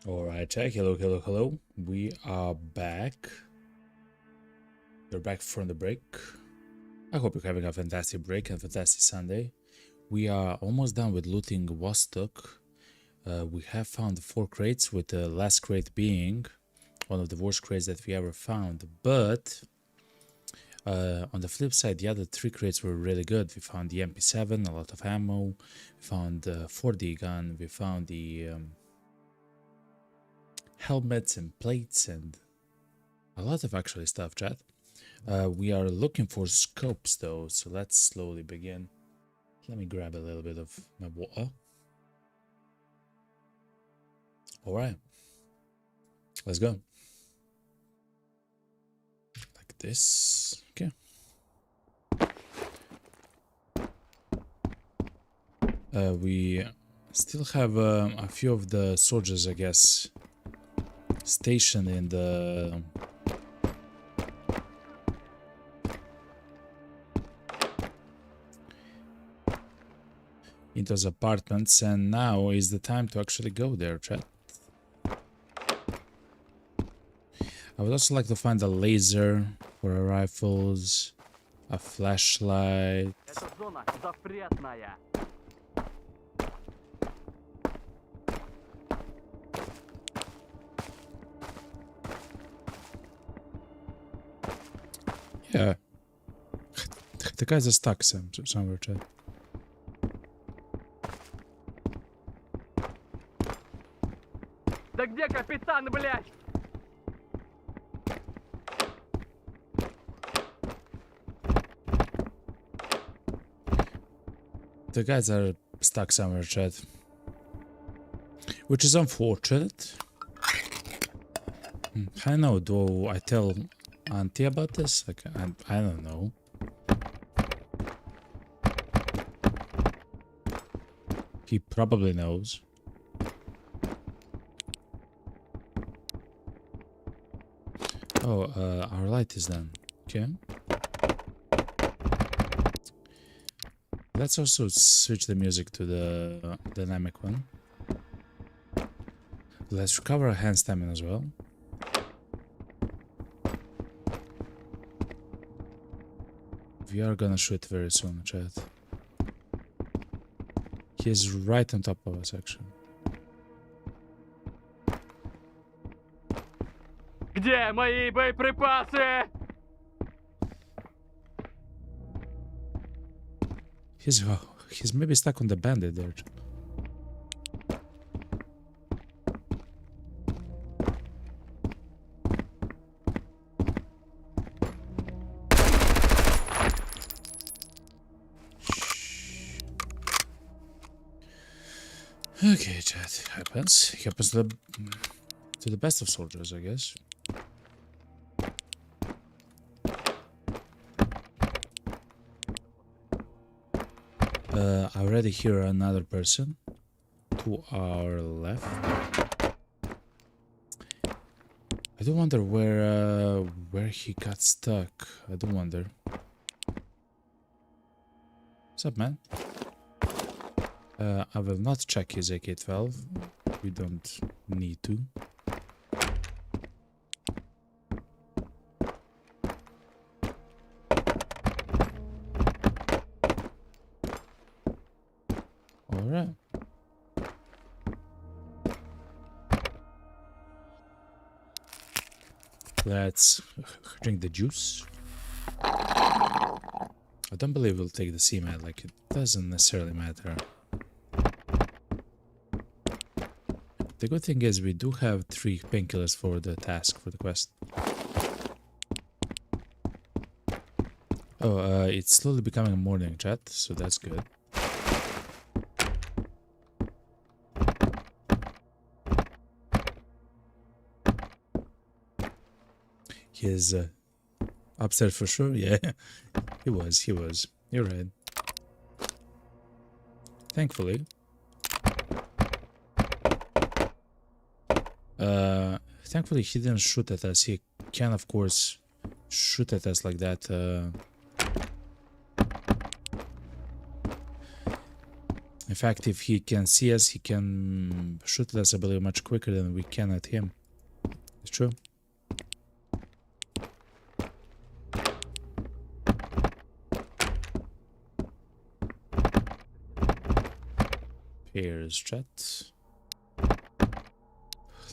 [SPEAKER 1] Alright, check. Hello, hello, hello. We are back. We're back from the break. I hope you're having a fantastic break and fantastic Sunday. We are almost done with looting Vostok. We have found 4 crates, with the last crate being one of the worst crates that we ever found. But on the flip side, the other 3 crates were really good. We found the MP7, a lot of ammo. We found the 4D gun. We found the helmets and plates and a lot of actually stuff, chat. We are looking for scopes though, so let's slowly begin. Let me grab a little bit of my water. Alright, let's go. Like this. Okay. We still have a few of the soldiers, I guess, stationed in the in those apartments, and now is the time to actually go there, chat. I would also like to find a laser for our rifles, a flashlight. Yeah. The guys are stuck somewhere, chat.
[SPEAKER 4] Да где капитан, блядь?
[SPEAKER 1] The guys are stuck somewhere, chat. Which is unfortunate. I know, do I tell Auntie about this? Like, I don't know. He probably knows. Oh, our light is done. Okay. Let's also switch the music to the dynamic one. Let's recover our hand stamina as well. We are gonna shoot very soon, chat. He's right on top of us, actually.
[SPEAKER 4] Где мои боеприпасы?
[SPEAKER 1] He's maybe stuck on the bandit there. Okay, chat. Happens. Happens to the best of soldiers, I guess. I already hear another person to our left. I do wonder where he got stuck. I do wonder. What's up, man? I will not check his AK-12. We don't need to. Alright. Let's drink the juice. I don't believe we'll take the CMAT, like it doesn't necessarily matter. The good thing is we do have 3 painkillers for the task, for the quest. Oh, it's slowly becoming a morning, chat, so that's good. He's upstairs for sure, yeah. He was. You're right. Thankfully. Thankfully he didn't shoot at us. He can, of course, shoot at us like that. In fact, if he can see us, he can shoot us, I believe, much quicker than we can at him. It's true. Here's chat.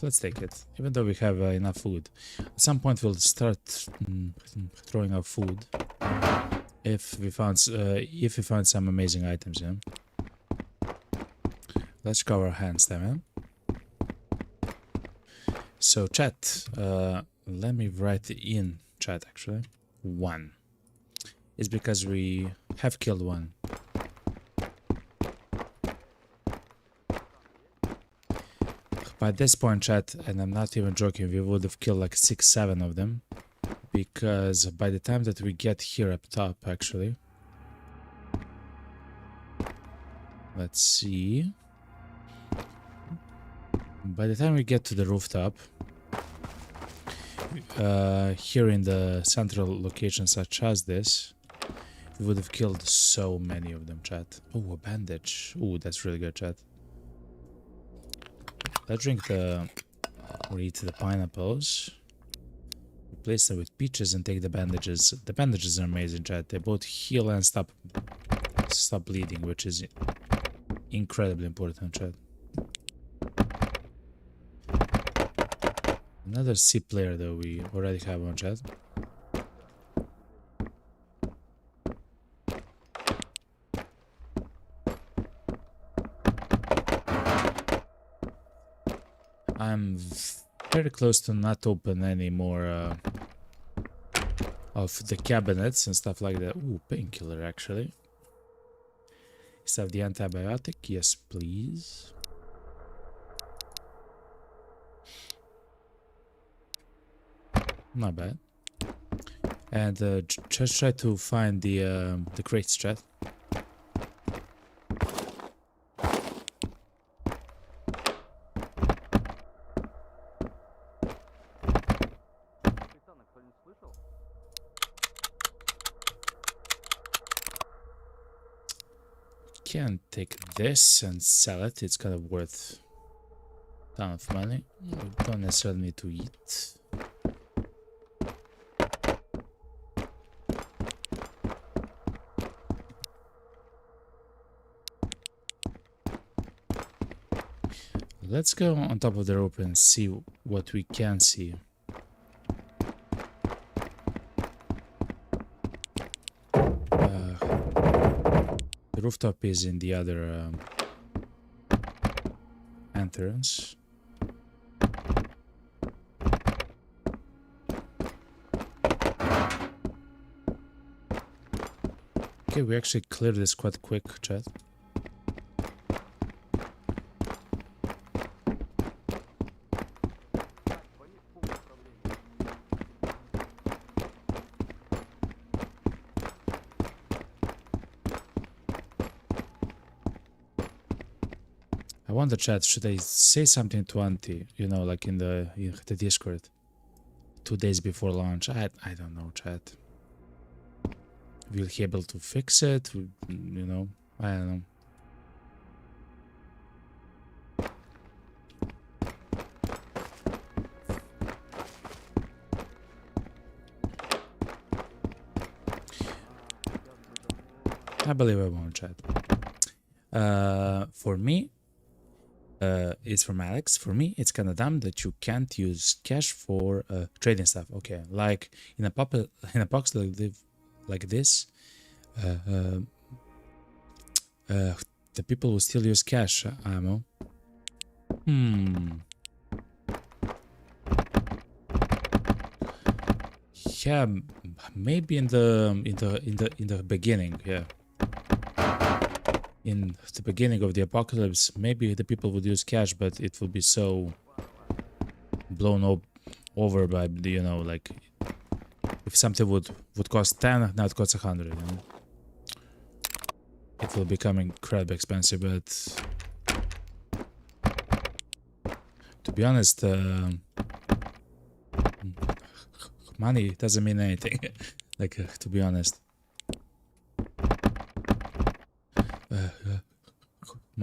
[SPEAKER 1] Let's take it, even though we have enough food. At some point we'll start throwing out food if we found some amazing items. Yeah. Let's cover our hands there, man. So chat, let me write in chat actually. 1. It's because we have killed one. By this point, chat, and I'm not even joking, we would have killed like 6-7 of them. Because by the time that we get here up top, actually. Let's see. By the time we get to the rooftop, here in the central location such as this, we would have killed so many of them, chat. Oh, a bandage. Oh, that's really good, chat. Let's drink or eat the pineapples. Replace them with peaches and take the bandages. The bandages are amazing, chat. They both heal and stop bleeding, which is incredibly important, chat. Another C player though, we already have one, chat. I'm very close to not open any more of the cabinets and stuff like that. Ooh, painkiller actually. Is that the antibiotic? Yes, please. Not bad. And just try to find the crates, chat. Can take this and sell it. It's kind of worth a ton of money. We don't necessarily need to eat. Let's go on top of the rope and see what we can see. The rooftop is in the other entrance. Okay, we actually cleared this quite quick, chat. I wonder, chat, should I say something to Auntie, you know, like in the Discord 2 days before launch? I don't know, chat. Will he able to fix it? You know, I don't know. I believe I won't, chat. For me, it's from Alex. For me, it's kind of dumb that you can't use cash for trading stuff. Okay, like in a box like this, the people will still use cash ammo. Yeah, maybe in the beginning, yeah. In the beginning of the apocalypse, maybe the people would use cash, but it would be so blown over by the, you know, like if something would cost 10, now it costs 100. You know? It will become incredibly expensive, but to be honest, money doesn't mean anything. Like to be honest.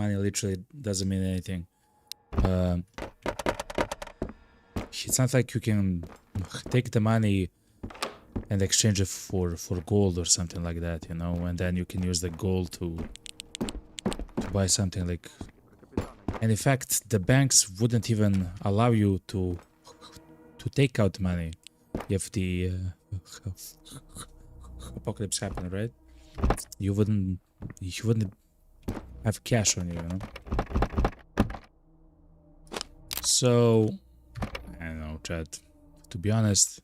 [SPEAKER 1] money literally doesn't mean anything. It's not like you can take the money and exchange it for gold or something like that, you know, and then you can use the gold to buy something like. And in fact, the banks wouldn't even allow you to take out money if the apocalypse happened, right? You wouldn't have cash on you, you know. So I don't know, Chad. To be honest,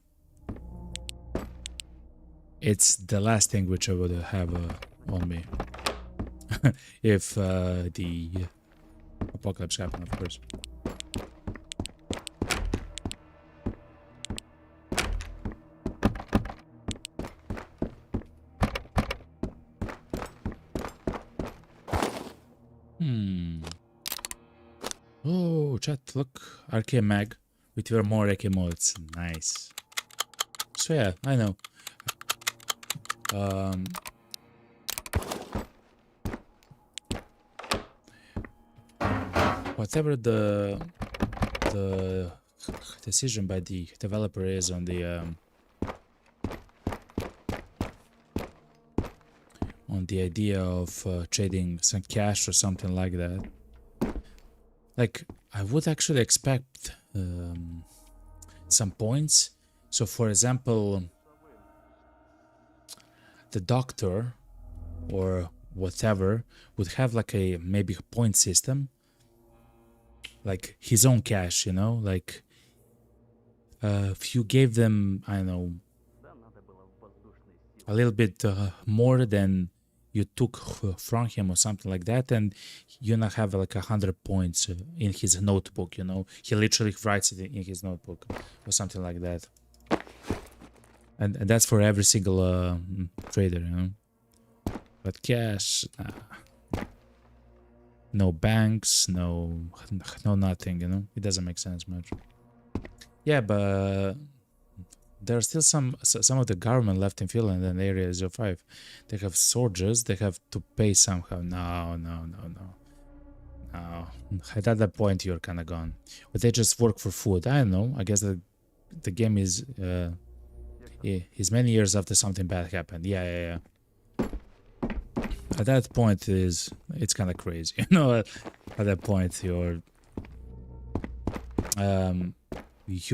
[SPEAKER 1] it's the last thing which I would have on me if the apocalypse happened, of course. Oh, chat, look, arcade mag with your more AK modes. Nice. So yeah, I know. Whatever the decision by the developer is on the idea of trading some cash or something like that, like I would actually expect some points. So for example, the doctor or whatever would have like a maybe point system, like his own cash, you know, like if you gave them, I don't know, a little bit more than you took from him or something like that, and you not have like 100 points in his notebook, you know, he literally writes it in his notebook or something like that. And that's for every single trader, you know. But cash, nah. No banks, no nothing, you know. It doesn't make sense much. Yeah, but there are still some of the government left in Finland and Area 05. They have soldiers. They have to pay somehow. No. At that point, you're kind of gone. But they just work for food. I don't know. I guess the game is many years after something bad happened. Yeah. At that point, it's kind of crazy. You know, at that point, you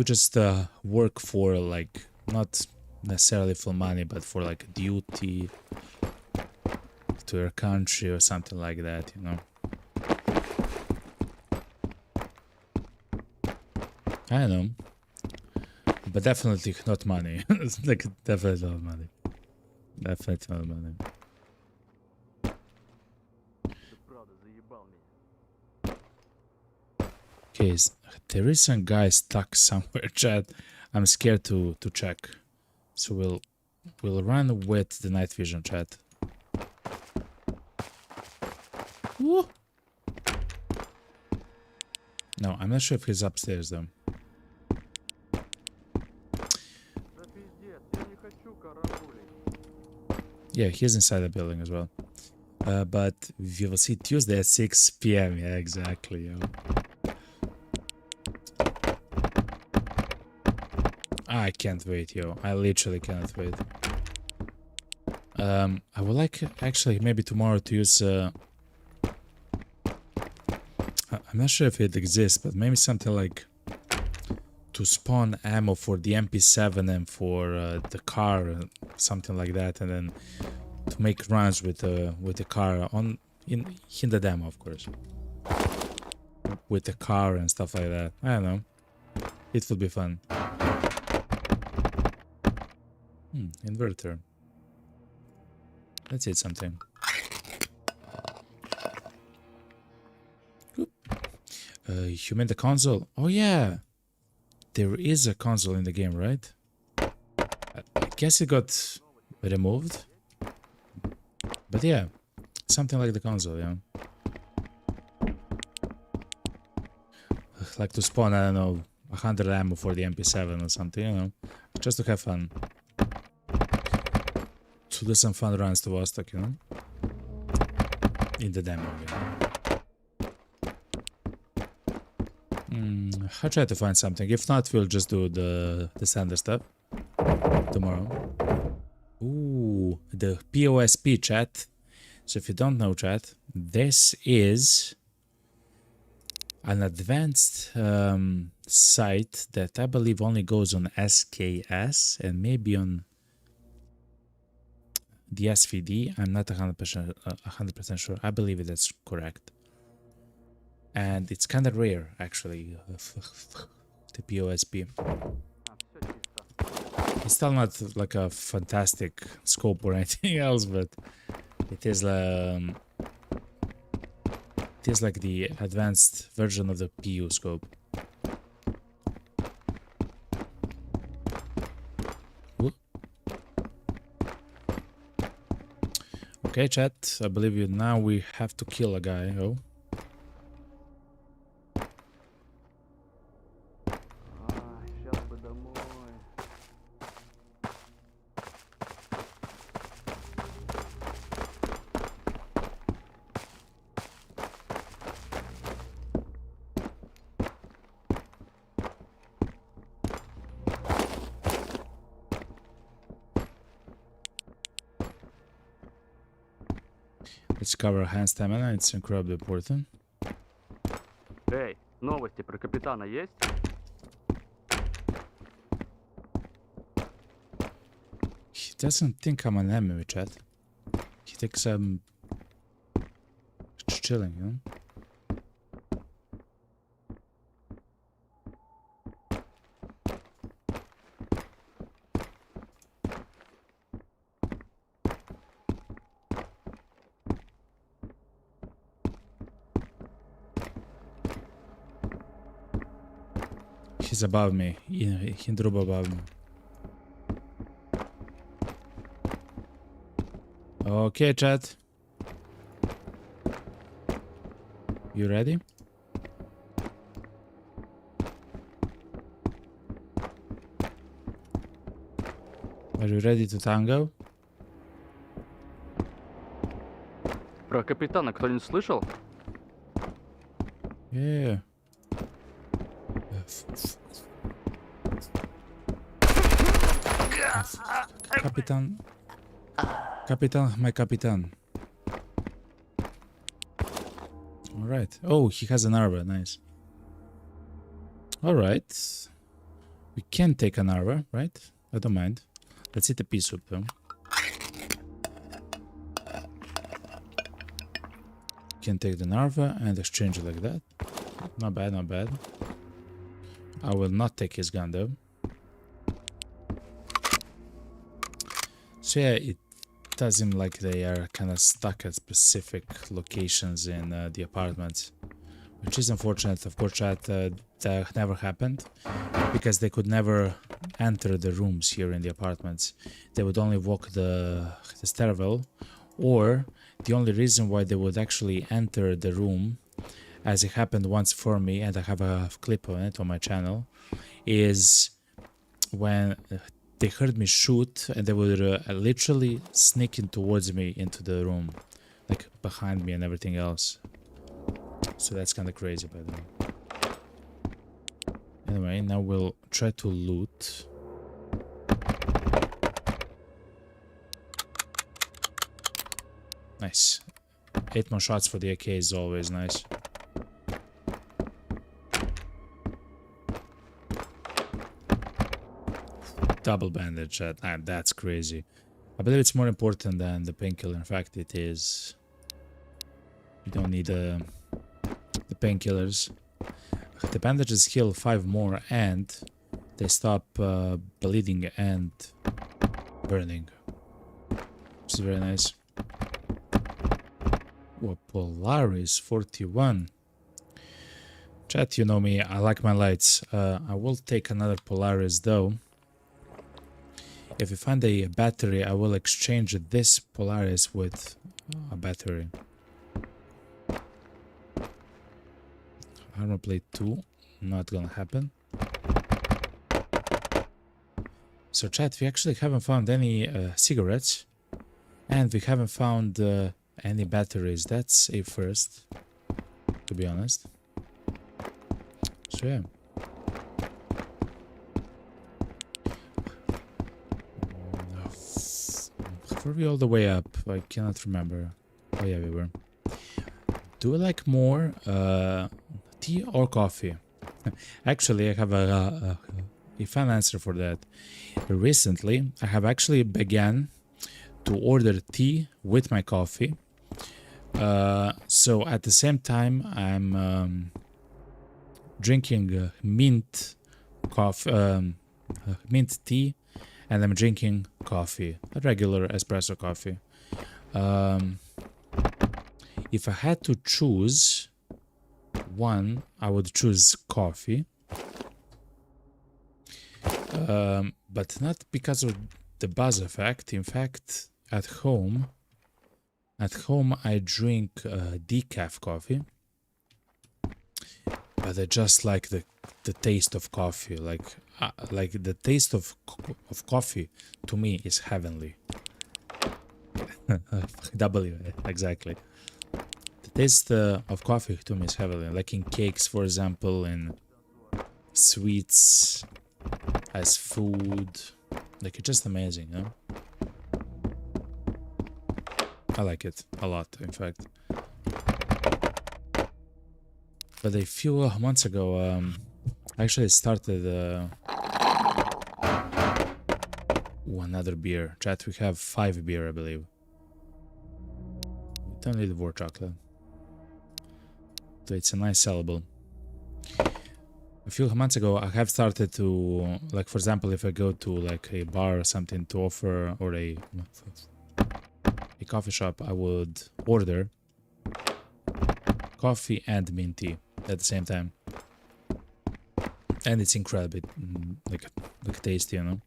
[SPEAKER 1] just work for like not necessarily for money, but for like duty to your country or something like that, you know. I don't know, but definitely not money. Like definitely not money. Definitely not money. Okay, there is some guy stuck somewhere, chat. I'm scared to check. So we'll run with the night vision, chat. Woo! No, I'm not sure if he's upstairs though. Yeah, he's inside the building as well. But we will see Tuesday at 6 PM. Yeah, exactly. Yo. I can't wait, yo. I literally cannot wait. I would like actually maybe tomorrow to use I'm not sure if it exists, but maybe something like to spawn ammo for the MP7 and for the car, something like that, and then to make runs with the car in the demo, of course, with the car and stuff like that. I don't know. It would be fun. Inverter. Let's eat something. You mean the console? Oh yeah, there is a console in the game, right? I guess it got removed. But yeah, something like the console, yeah. Like to spawn, I don't know, 100 ammo for the MP7 or something, you know, just to have fun. To do some fun runs to Vostok, you know? In the demo, you know? I'll try to find something. If not, we'll just do the standard stuff tomorrow. Ooh, the POSP chat. So if you don't know, chat, this is an advanced site that I believe only goes on SKS and maybe on the SVD. I'm not 100% sure. I believe that's correct. And it's kind of rare, actually, the POSP. It's still not like a fantastic scope or anything else, but it is like the advanced version of the PU scope. Ooh. Okay, chat. I believe you. Now we have to kill a guy. Oh.
[SPEAKER 4] Сейчас бы домой.
[SPEAKER 1] Let's cover hand stamina. It's incredibly important.
[SPEAKER 4] Эй, новости про капитана есть?
[SPEAKER 1] He doesn't think I'm an enemy, chat. He thinks I'm chilling, you know? He's above me. He drove above me. Okay, chat. You ready? Are you ready to tango?
[SPEAKER 4] Про капитана кто-нибудь слышал?
[SPEAKER 1] Yeah. Capitan. Capitan, my Capitan. Alright. Oh, he has an arbor. Nice. Alright. We can take an arbor, right? I don't mind. Let's eat a pea soup though. Can take the Narva and exchange it like that. Not bad, not bad. I will not take his gun though. So yeah, it does seem like they are kind of stuck at specific locations in the apartments, which is unfortunate. Of course, chat, that never happened because they could never enter the rooms here in the apartments. They would only walk the stairwell, or the only reason why they would actually enter the room, as it happened once for me, and I have a clip on it on my channel, is when they heard me shoot and they were literally sneaking towards me into the room, like behind me and everything else. So that's kind of crazy, by the way. Anyway, now we'll try to loot. Nice. 8 more shots for the AK is always nice. Double bandage, that's crazy. I believe it's more important than the painkiller. In fact, it is. You don't need the painkillers. The bandages heal 5 more and they stop bleeding and burning, which is very nice. Oh, Polaris 41. Chat, you know me, I like my lights. I will take another Polaris though. If we find a battery, I will exchange this Polaris with a battery. Armor plate 2, not gonna happen. So chat, we actually haven't found any cigarettes, and we haven't found any batteries. That's a first, to be honest. So yeah. Were we all the way up? I cannot remember. Oh yeah, we were. Do you like more tea or coffee? Actually, I have a fun answer for that. Recently, I have actually began to order tea with my coffee. So at the same time, I'm drinking mint coffee, mint tea, and I'm drinking coffee, a regular espresso coffee. If I had to choose one, I would choose coffee. But not because of the buzz effect. In fact, at home I drink decaf coffee. But I just like the taste of coffee. Like the taste of coffee to me is heavenly. W, exactly. The taste of coffee to me is heavenly. Like in cakes, for example, in sweets, as food. Like, it's just amazing, you know? I like it a lot, in fact. But a few months ago, I actually started another beer. Chat, we have 5 beer, I believe. We don't need more chocolate. So it's a nice sellable. A few months ago, I have started to, like, for example, if I go to like a bar or something to offer, or a coffee shop, I would order coffee and mint tea at the same time, and it's incredibly like tasty, you know.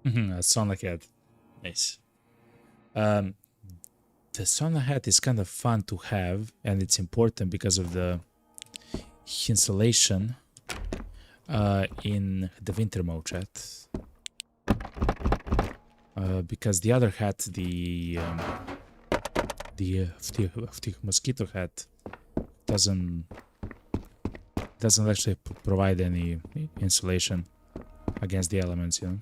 [SPEAKER 1] A sauna hat, nice. The sauna hat is kind of fun to have, and it's important because of the insulation in the winter mode, chat. Because the other hat, the mosquito hat, doesn't actually provide any insulation against the elements, you know.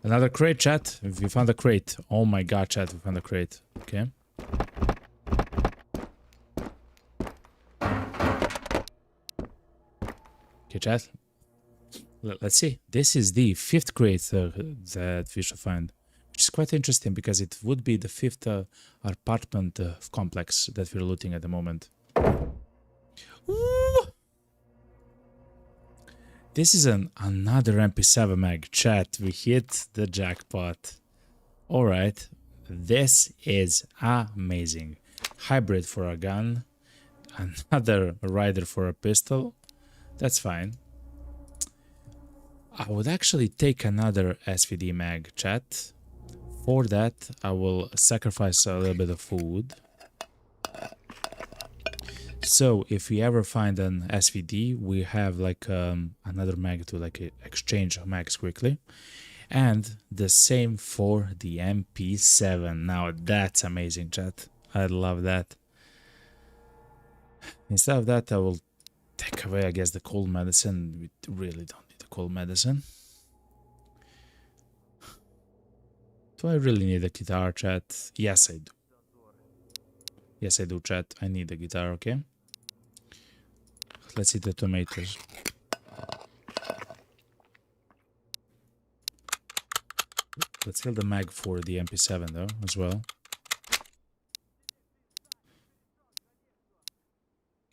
[SPEAKER 1] Another crate, chat. We found a crate. Oh my god, chat, we found a crate. Okay. Okay, chat. Let's see. This is the 5th crate that we should find, which is quite interesting because it would be the 5th apartment complex that we're looting at the moment. Ooh. This is another MP7 mag, chat. We hit the jackpot. Alright, this is amazing. Hybrid for a gun, another rider for a pistol. That's fine. I would actually take another SVD mag, chat. For that, I will sacrifice a little bit of food. So if we ever find an SVD, we have like another mag to like exchange mags quickly. And the same for the MP7. Now that's amazing, chat. I love that. Instead of that, I will take away, I guess, the cold medicine. We really don't need the cold medicine. Do I really need a guitar, chat? Yes, I do. Yes, I do, chat. I need a guitar, okay? Let's eat the tomatoes. Let's kill the mag for the MP7 though, as well.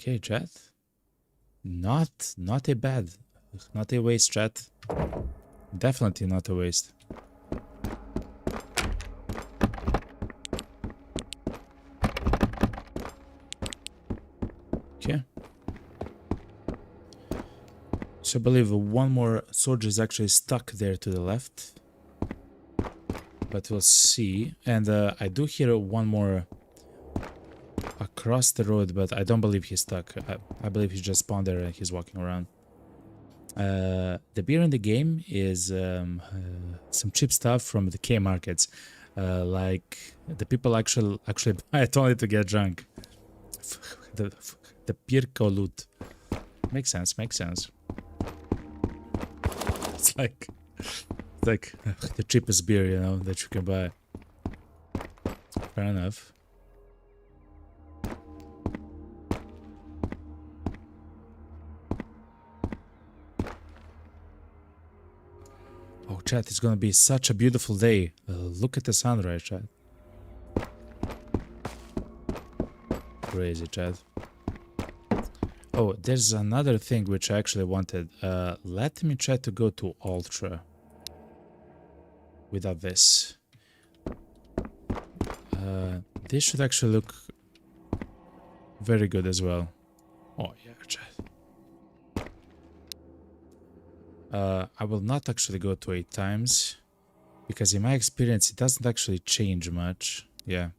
[SPEAKER 1] Okay, chat. Not a bad. Not a waste, chat. Definitely not a waste. Okay. So I believe one more soldier is actually stuck there to the left. But we'll see. And I do hear one more across the road, but I don't believe he's stuck. I believe he just spawned there and he's walking around. The beer in the game is some cheap stuff from the K markets. Like the people actually buy it only to get drunk. The beer loot. Makes sense. It's like the cheapest beer, you know, that you can buy. Fair enough. Oh, chat, it's gonna be such a beautiful day. Look at the sunrise, chat. Crazy, chat. Oh, there's another thing which I actually wanted. Let me try to go to Ultra without this. This should actually look very good as well. Oh, yeah, chat. I will not actually go to 8 times because in my experience it doesn't actually change much. Yeah.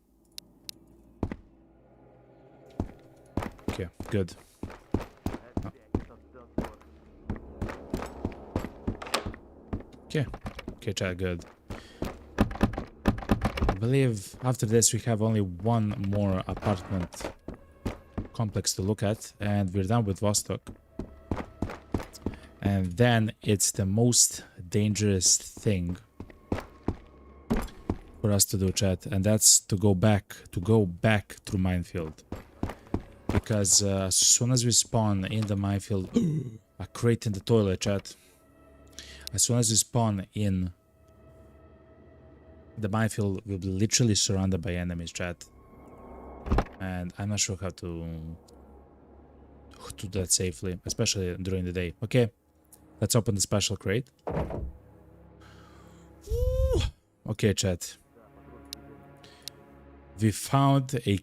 [SPEAKER 1] Okay, good. Okay, chat, good. I believe after this we have only one more apartment complex to look at and we're done with Vostok. And then it's the most dangerous thing for us to do, chat, and that's to go back through minefield. Because as soon as we spawn in the minefield, a crate in the toilet, chat. As soon as we spawn in the minefield, we'll be literally surrounded by enemies, chat. And I'm not sure how to do that safely, especially during the day. Okay, let's open the special crate. Okay, chat. We found a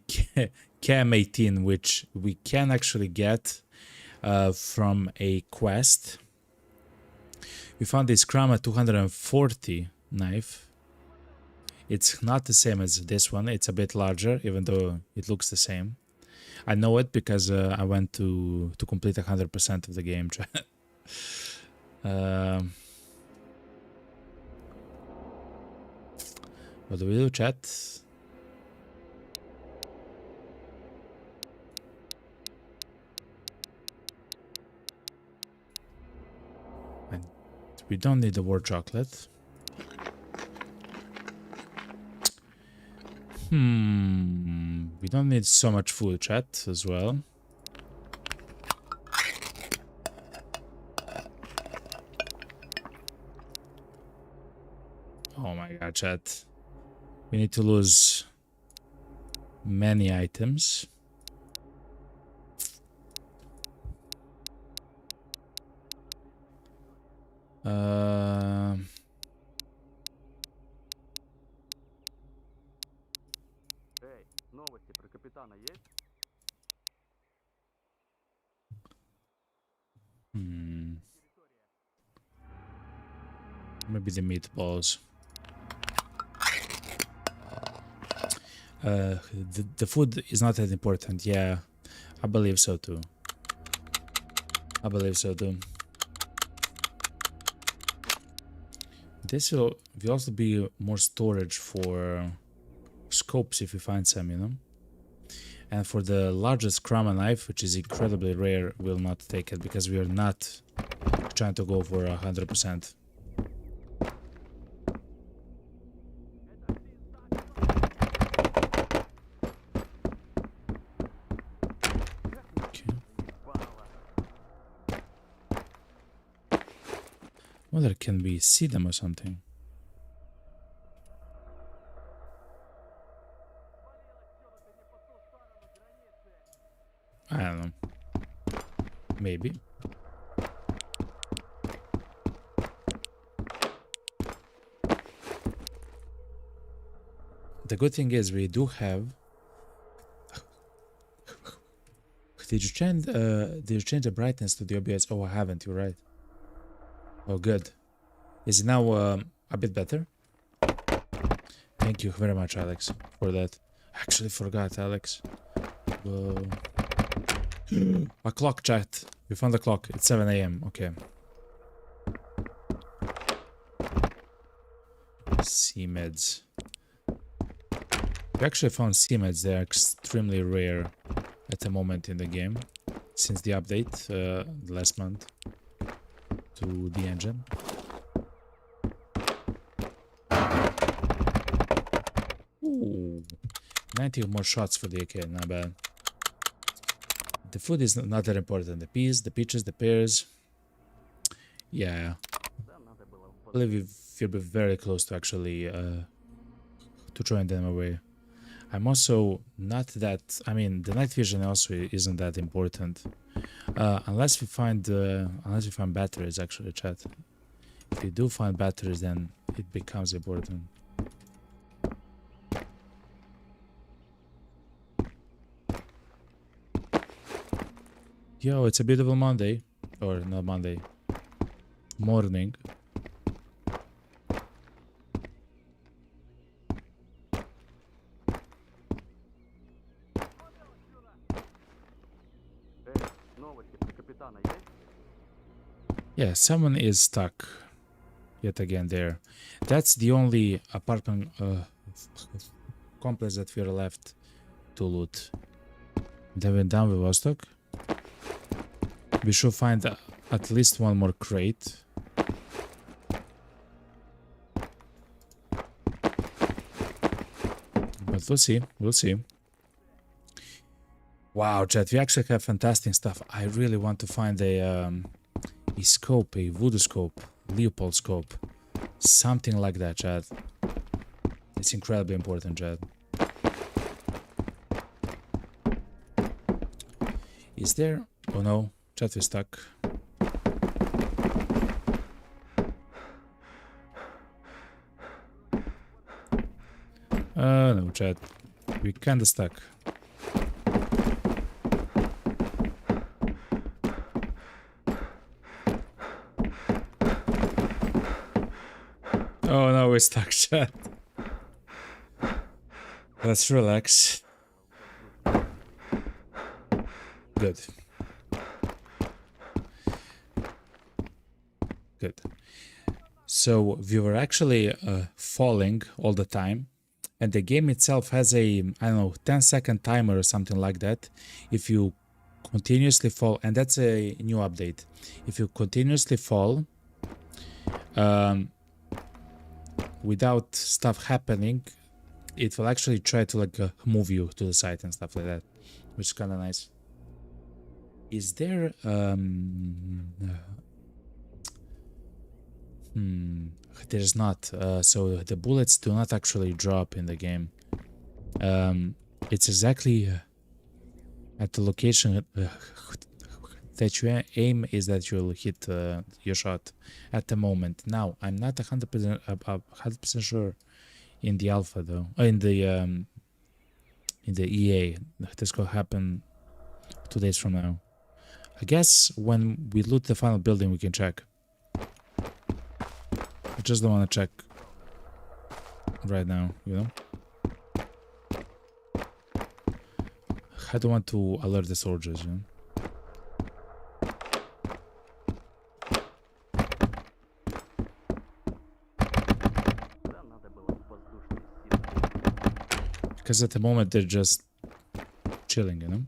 [SPEAKER 1] Cam 18, which we can actually get from a quest. We found this Krama 240 knife. It's not the same as this one. It's a bit larger, even though it looks the same. I know it because I went to complete 100% of the game. What do we do, chat? We don't need the war chocolate. We don't need so much food, chat, as well. Oh my god, chat. We need to lose many items.
[SPEAKER 4] Эй, новости про капитана есть?
[SPEAKER 1] Maybe the meatballs. The food is not that important. Yeah, I believe so too. This will also be more storage for scopes if we find some, you know. And for the largest Krama knife, which is incredibly rare, we'll not take it because we are not trying to go for 100%. Whether can we see them or something? I don't know. Maybe. The good thing is we do have. Did you change the brightness to the OBS? Oh, I haven't. You're right. Oh, good. Is it now a bit better? Thank you very much, Alex, for that. I actually forgot, Alex. A clock, chat. We found a clock. It's 7 AM. Okay. C-meds. We actually found C-meds. They're extremely rare at the moment in the game since the update last month to the engine. Ooh, 90 more shots for the AK, not bad. The food is not that important. The peas, the peaches, the pears. Yeah, I believe we'll be very close to actually to throwing them away. I'm also not that. I mean, the night vision also isn't that important, unless we find batteries. Actually, chat. If we do find batteries, then it becomes important. Yo, it's a beautiful Monday, or not Monday, morning.
[SPEAKER 4] Эй, новости про капитана есть?
[SPEAKER 1] Yeah, someone is stuck yet again there. That's the only apartment complex that we're left to loot. Then we're done with Vostok. We should find at least one more crate. But we'll see, we'll see. Wow, chat, we actually have fantastic stuff. I really want to find a scope, a voodoo scope, Leopold scope. Something like that, chat. It's incredibly important, chat. Is there? Oh no, chat is stuck. No, chat. We kinda stuck. Oh no, we're stuck, chat. Let's relax. Good. Good. So we were actually falling all the time, and the game itself has a, I don't know, 10-second timer or something like that. If you continuously fall, and that's a new update. If you continuously fall, without stuff happening, it will actually try to like move you to the side and stuff like that, which is kind of nice. Is there there's not, so the bullets do not actually drop in the game. It's exactly at the location that you aim is that you'll hit your shot at the moment. Now, I'm not 100% sure in the alpha though, in the EA. This could happen 2 days from now. I guess when we loot the final building we can check. I just don't want to check right now, you know? I don't want to alert the soldiers, you know?
[SPEAKER 4] Да, надо было воздушные силы.
[SPEAKER 1] Because at the moment they're just chilling, you know?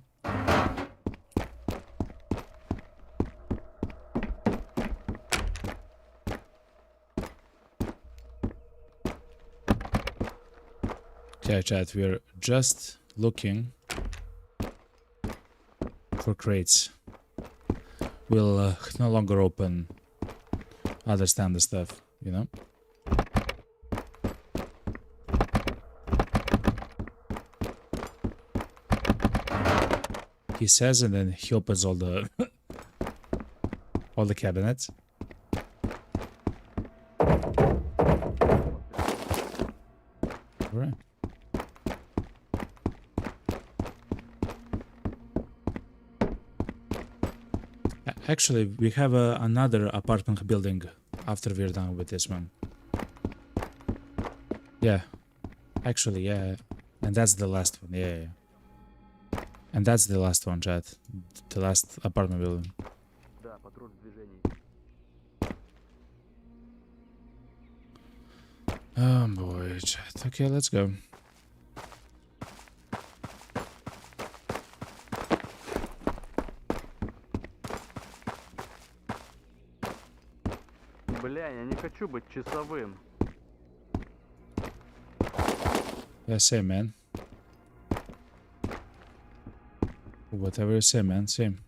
[SPEAKER 1] Okay, chat, we're just looking for crates. We'll no longer open other standard stuff, you know? He says, and then he opens all the all the cabinets. Alright. Actually, we have another apartment building after we're done with this one. Yeah. Actually, yeah. And that's the last one, yeah. And that's the last one, chat. The last apartment building.
[SPEAKER 4] Да, патруль в движении.
[SPEAKER 1] Oh boy, chat. Okay, let's go.
[SPEAKER 4] Бля, я не хочу быть часовым.
[SPEAKER 1] Yeah, same, man. Whatever you say, man. Same.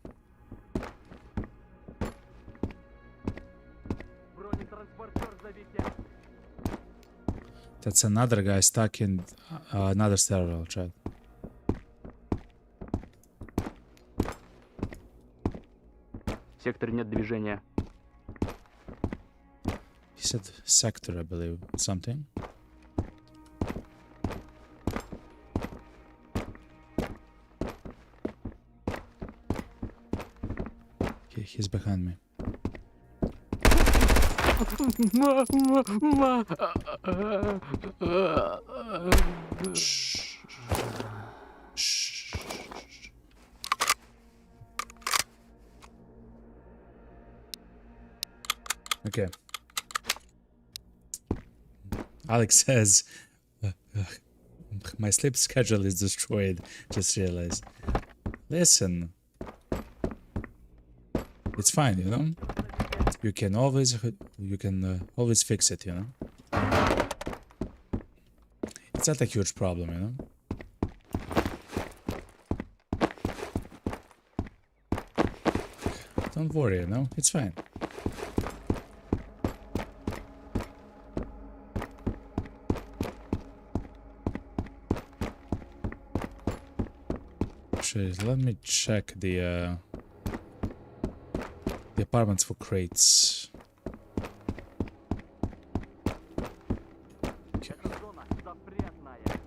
[SPEAKER 4] Бронетранспортер зависел.
[SPEAKER 1] That's another guy stuck in another stairwell, chat.
[SPEAKER 4] В секторе нет движения.
[SPEAKER 1] He said sector, I believe. Something. He's behind me. Shh. Shh. Okay. Alex says, my sleep schedule is destroyed. Just realized. Listen. It's fine, you know? You can always fix it, you know? It's not a huge problem, you know? Don't worry, you know? It's fine. Actually, let me check the apartments for crates. Okay.
[SPEAKER 4] Зона запретная.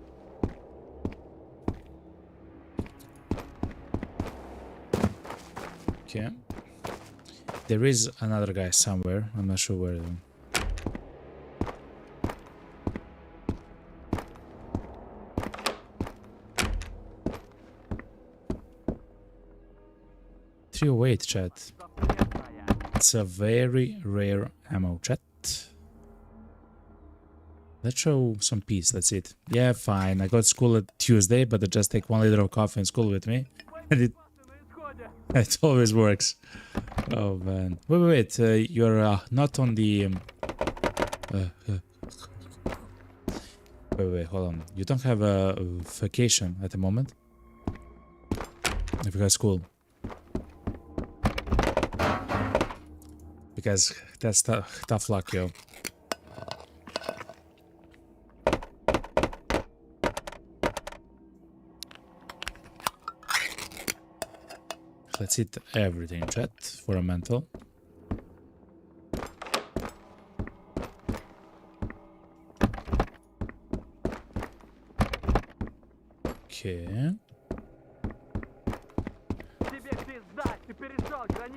[SPEAKER 1] Okay. There is another guy somewhere. I'm not sure where though. .308 chat. It's a very rare ammo, chat. Let's show some peace. That's it. Yeah, fine. I got school at Tuesday, but I just take 1 liter of coffee in school with me, and it always works. Oh man. Wait. You're not on the. Wait. Hold on. You don't have a vacation at the moment. If you got school. Because that's tough luck, yo. Let's hit everything, chat, for a mental. Okay.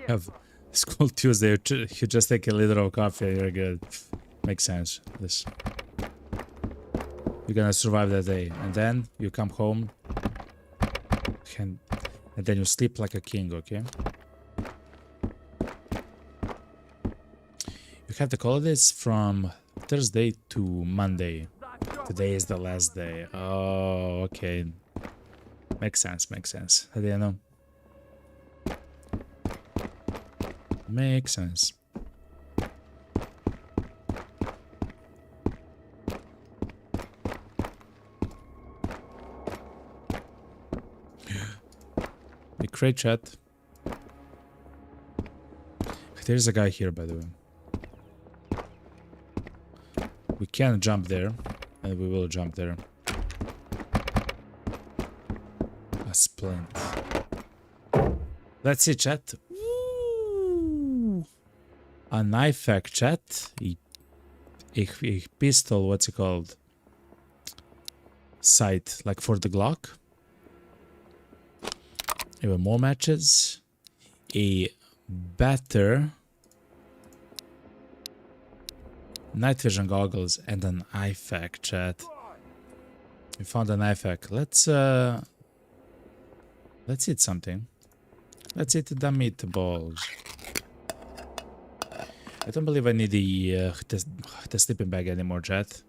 [SPEAKER 1] Have school Tuesday, you just take a liter of coffee and you're good. Makes sense. This. You're gonna survive that day. And then you come home. And then you sleep like a king, okay? You have the holidays from Thursday to Monday. Today is the last day. Oh, okay. Makes sense. I didn't know. Makes sense. A crate chat. There's a guy here, by the way. We can jump there, and we will jump there. A splint. Let's see, chat. Ooh. A knife hack, chat. A pistol, what's it called? Sight, like for the Glock. Even more matches. A batter. Night vision goggles and an IFAC, chat. We found an IFAC. Let's eat something. Let's eat the meatballs. I don't believe I need the sleeping bag anymore, chat.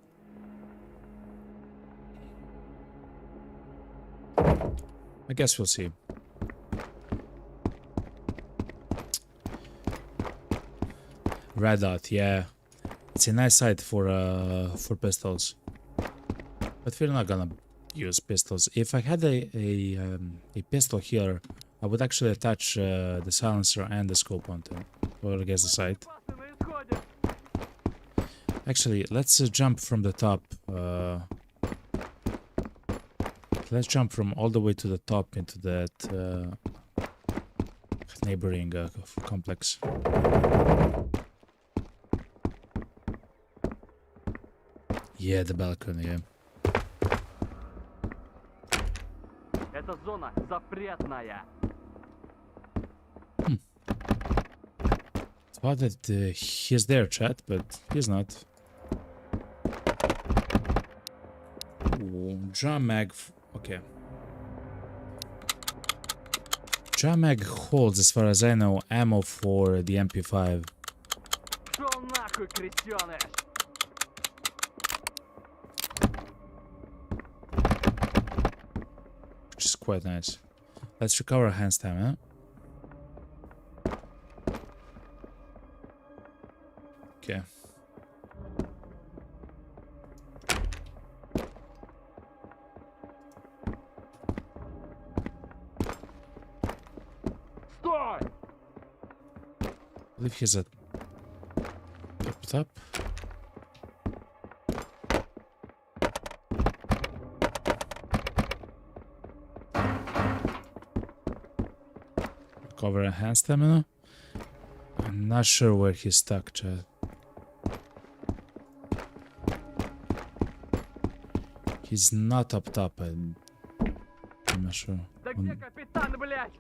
[SPEAKER 1] I guess we'll see. Red dot, yeah. It's a nice sight for pistols. But we're not gonna use pistols. If I had a pistol here, I would actually attach the silencer and the scope onto it, or I guess the sight. Actually, let's jump from the top. Let's jump from all the way to the top into that neighboring complex. Yeah, the balcony, yeah.
[SPEAKER 4] Эта зона запретная.
[SPEAKER 1] Thought that he's there, chat, but he's not. Ooh, drum mag. Okay. Drum mag holds, as far as I know, ammo for the MP5.
[SPEAKER 4] Шо нахуй, крестёныш?
[SPEAKER 1] Which is quite nice. Let's recover hand stam, huh? Okay.
[SPEAKER 4] Стой!
[SPEAKER 1] I believe he's at top. Recover a hand stamina. I'm not sure where he's stuck, chat. He's not up top, I'm not sure.
[SPEAKER 4] Да где капитан, блядь?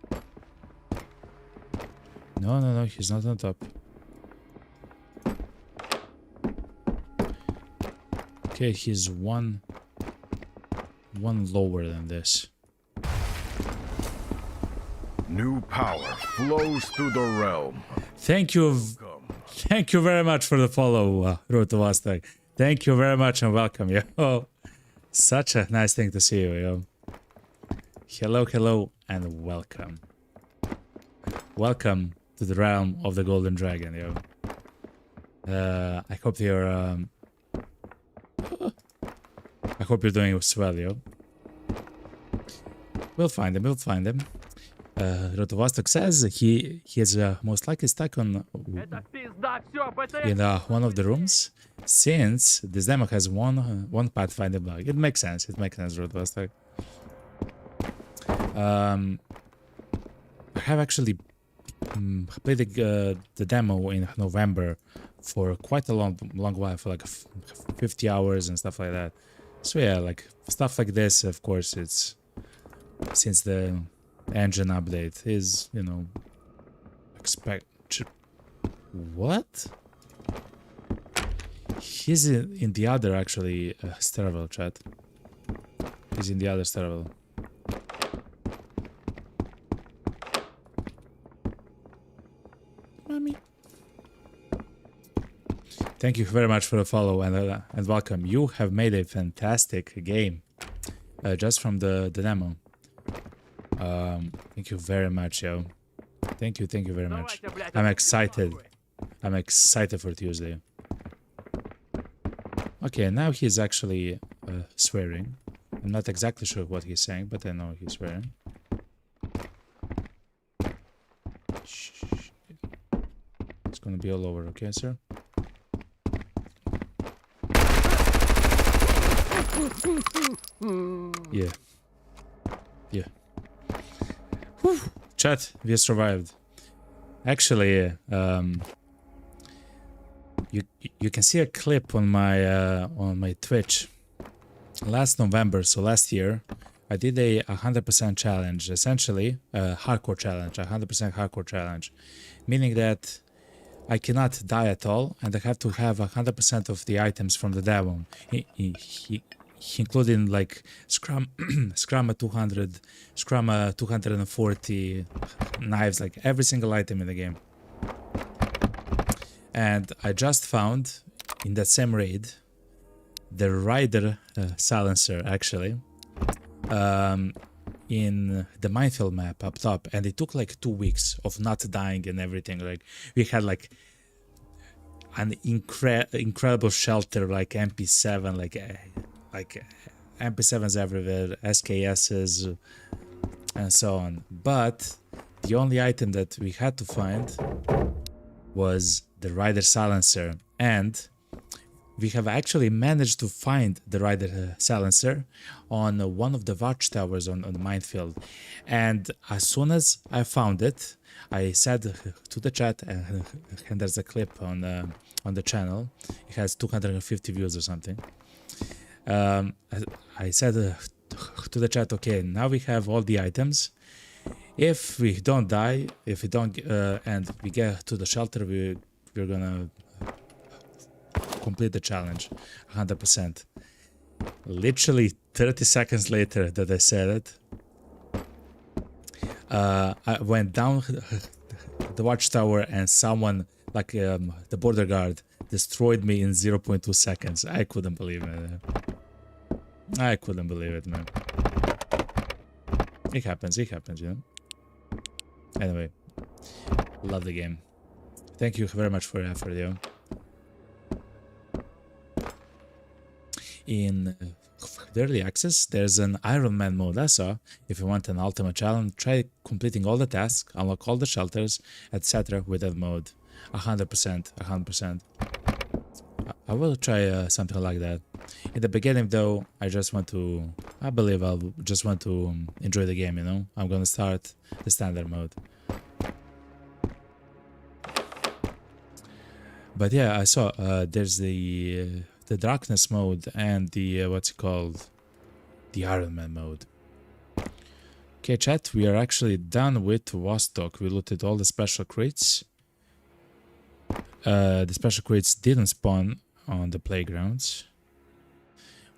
[SPEAKER 1] No, he's not on top. Okay, he's one lower than this.
[SPEAKER 3] New power flows through the realm.
[SPEAKER 1] Thank you very much for the follow, Road to Vostok. Thank you very much and welcome, yo. Such a nice thing to see you, yo. Hello, and welcome. Welcome to the realm of the Golden Dragon, yo. I hope you're doing well, yo. We'll find him. Road to Vostok says he is most likely stuck on
[SPEAKER 4] Это пизда, всё, БТ.
[SPEAKER 1] in one of the rooms, since this demo has one pathfinder bug. It makes sense. Road to Vostok. I have actually played the demo in November for quite a long while, for like 50 hours and stuff like that. So yeah, like stuff like this, of course, it's since the engine update is, you know, what? He's in the other, actually, stairwell, chat. He's in the other stairwell. Mommy. Thank you very much for the follow and welcome. You have made a fantastic game just from the demo. Thank you very much, yo. Thank you very much. I'm excited. I'm excited for Tuesday. Okay, now he's actually swearing. I'm not exactly sure what he's saying, but I know he's swearing. Shh. It's gonna be all over, okay, sir? Yeah. Whew. Chat, we survived. Actually, you can see a clip on my Twitch. Last November, so last year, I did a 100% challenge, essentially a hardcore challenge, 100% hardcore challenge, meaning that I cannot die at all, and I have to have 100% of the items from the demo, including like Scrum 200, Scrum 240 knives, like every single item in the game. And I just found in that same raid the Rider silencer, actually, in the minefield map up top, and it took like 2 weeks of not dying and everything. Like we had like an incredible shelter, like MP7, like MP7s everywhere, SKSs, and so on. But the only item that we had to find was the Rider Silencer, and we have actually managed to find the Rider Silencer on one of the watchtowers on the minefield. And as soon as I found it, I said to the chat, and there's a clip on the channel. It has 250 views or something. I said to the chat, okay, now we have all the items. If we don't die, if we don't, and we get to the shelter, we're gonna complete the challenge 100%. Literally 30 seconds later that I said it, I went down the watchtower and someone, like the border guard, destroyed me in 0.2 seconds. I couldn't believe it. I couldn't believe it, man. It happens, you know. Anyway, love the game. Thank you very much for your effort, yo. In the early access, there's an Iron Man mode I saw. If you want an ultimate challenge, try completing all the tasks, unlock all the shelters, etc. with that mode. 100%, 100%. I will try something like that. In the beginning, though, I believe I'll just want to enjoy the game, you know? I'm gonna start the standard mode. But yeah, I saw there's the darkness mode and the what's it called, the Iron Man mode. Okay, chat, we are actually done with Vostok. We looted all the special crates. The special crates didn't spawn on the playgrounds.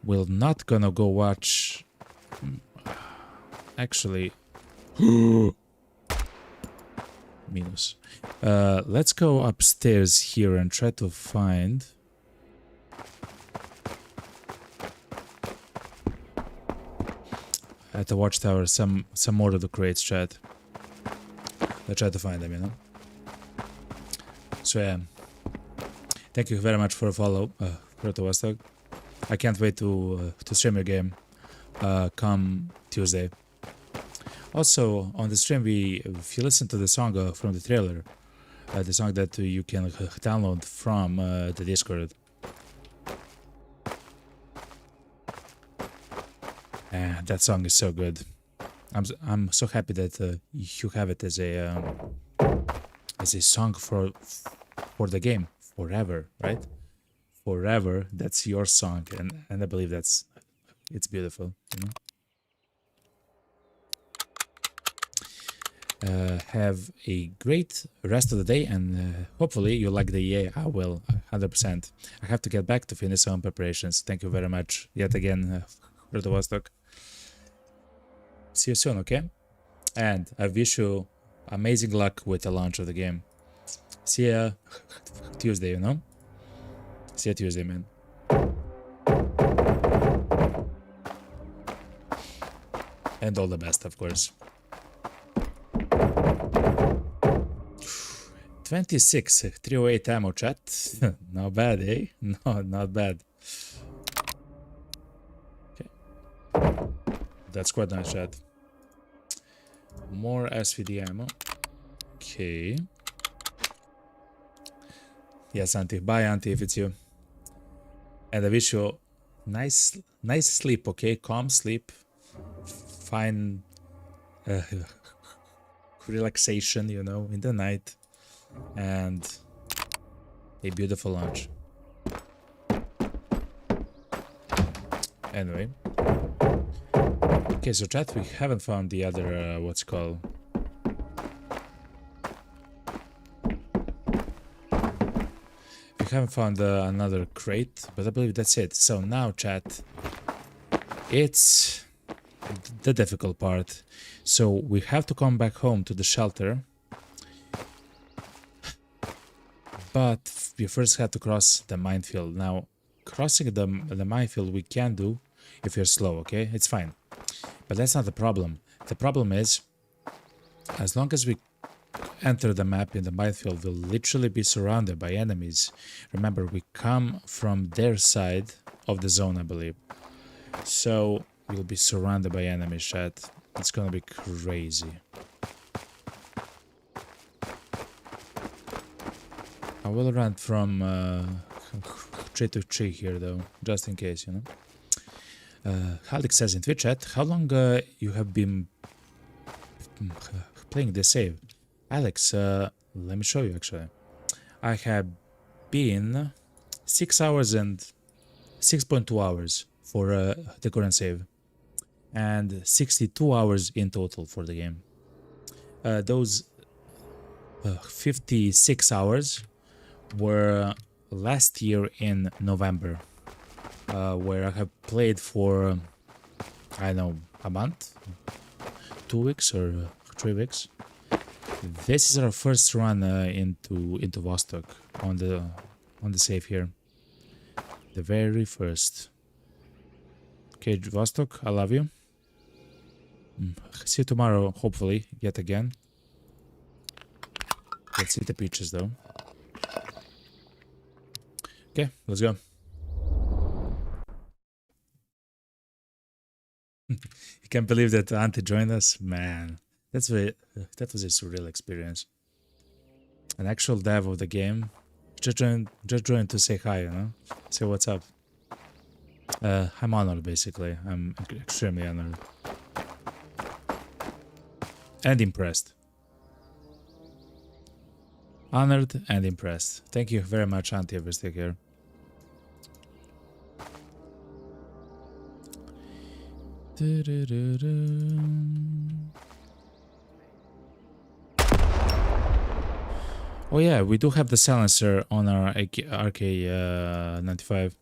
[SPEAKER 1] We're not gonna go watch. Actually, minus. Let's go upstairs here and try to find. At the watchtower, some more of the crates, chat. Let's try to find them, you know. So yeah, thank you very much for a follow, Vostok. I can't wait to stream your game come Tuesday. Also, on the stream, if you listen to the song from the trailer, the song that you can download from the Discord. That song is so good. I'm so happy that you have it as a song for the game forever, right? Forever, that's your song, and I believe it's beautiful, you know. Have a great rest of the day, and hopefully you like the EA. I will, 100%. I have to get back to finish some preparations. Thank you very much yet again, Vostok. See you soon, okay? And I wish you amazing luck with the launch of the game. See ya Tuesday, you know? See ya Tuesday, man. And all the best, of course. 26, 308 ammo, chat. Not bad, eh? No, not bad. Okay. That's quite nice, chat. More SVD ammo. Okay. Yes, Auntie. Bye, Auntie, if it's you. And I wish you nice sleep, okay? Calm sleep. Fine relaxation, you know, in the night. And a beautiful lunch. Anyway. Okay, so chat, we haven't found the other, what's it called? We haven't found another crate, but I believe that's it. So now, chat, it's the difficult part. So we have to come back home to the shelter. But we first have to cross the minefield. Now, crossing the minefield we can do if you're slow, okay? It's fine. But that's not the problem. The problem is, as long as we enter the map in the minefield, we'll literally be surrounded by enemies. Remember, we come from their side of the zone, I believe. So we'll be surrounded by enemies, chat. It's gonna be crazy. I will run from tree to tree here, though, just in case, you know. Alex says in Twitch chat, how long you have been playing this save? Alex, let me show you actually. I have been 6 hours and 6.2 hours for the current save, and 62 hours in total for the game. Those 56 hours were last year in November, where I have played for, I don't know, a month, 2 weeks or 3 weeks. This is our first run into Vostok on the save here. The very first. Okay, Vostok, I love you. See you tomorrow, hopefully, yet again. Let's see the pictures though. Okay, let's go. You can't believe that Auntie joined us? Man, that was a surreal experience. An actual dev of the game. Just joined to say hi, you know? Say what's up. I'm honored, basically. I'm extremely honored. And impressed. Honored and impressed. Thank you very much, Auntie Vostok here. Oh yeah, we do have the silencer on our RK95.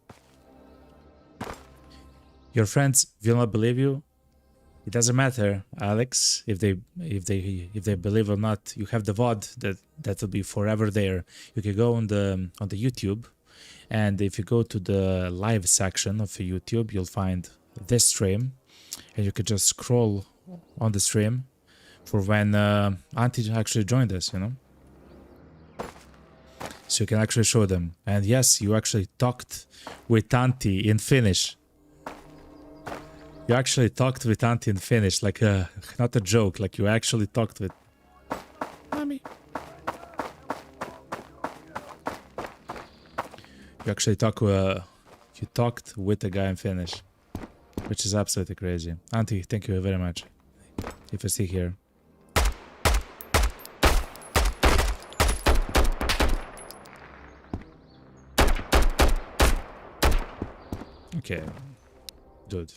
[SPEAKER 1] Your friends will not believe you. It doesn't matter, Alex, if they believe or not. You have the VOD that will be forever there. You can go on the YouTube, and if you go to the live section of the YouTube, you'll find this stream, and you could just scroll on the stream for when Auntie actually joined us, you know. So you can actually show them. And yes, you actually talked with Auntie in Finnish. You actually talked with Auntie in Finnish, like not a joke, like you actually talked with Mommy. You actually talked with a guy in Finnish, which is absolutely crazy. Auntie, thank you very much. If you see here. Okay, dude.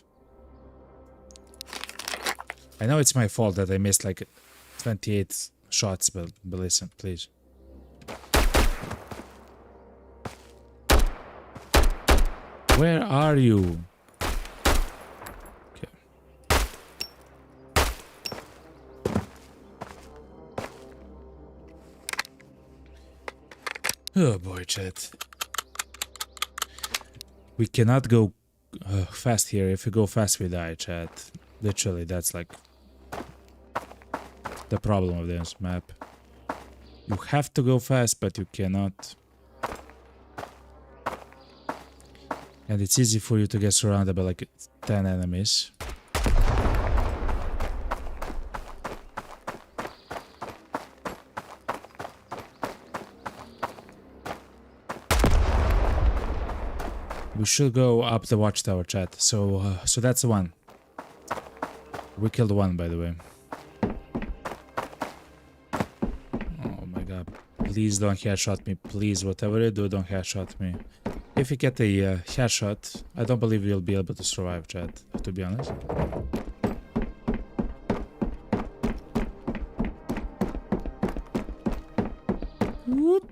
[SPEAKER 1] I know it's my fault that I missed like 28 shots, but listen, please. Where are you? Okay. Oh boy, chat. We cannot go fast here. If we go fast, we die, chat. Literally, that's like the problem of this map. You have to go fast, but you cannot. And it's easy for you to get surrounded by like 10 enemies. We should go up the watchtower, chat. So that's the one. We killed one, by the way. Oh my god. Please don't headshot me. Please, whatever you do, don't headshot me. If you get a headshot, I don't believe you'll be able to survive, chat, to be honest. Whoop.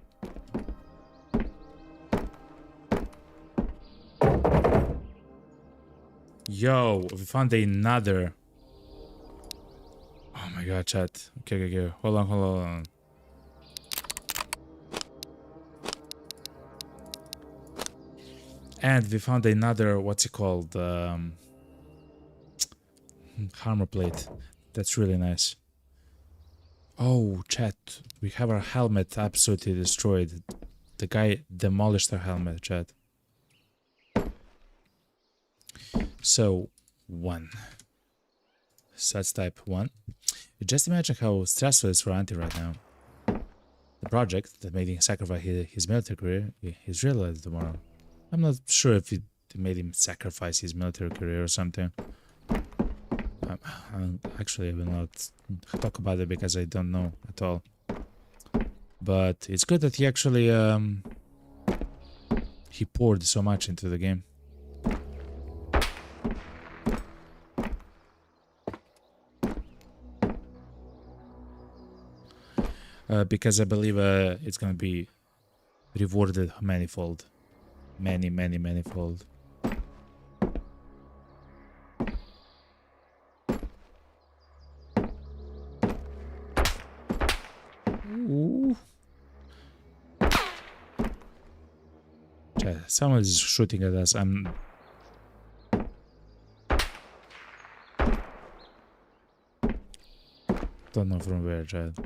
[SPEAKER 1] Yo, we found another. Oh my god, chat. Okay. Hold on. And we found another, what's it called? Armor plate. That's really nice. Oh, chat. We have our helmet absolutely destroyed. The guy demolished our helmet, chat. So, 1. So that's type 1. Just imagine how stressful it is for Antti right now. The project that made him sacrifice his military career is realized tomorrow. I'm not sure if it made him sacrifice his military career or something. Actually, I will not talk about it because I don't know at all. But it's good that he actually he poured so much into the game. Because I believe it's gonna be rewarded manifold. Manifold. Ooh. Someone is shooting at us. Don't know from where, Chad.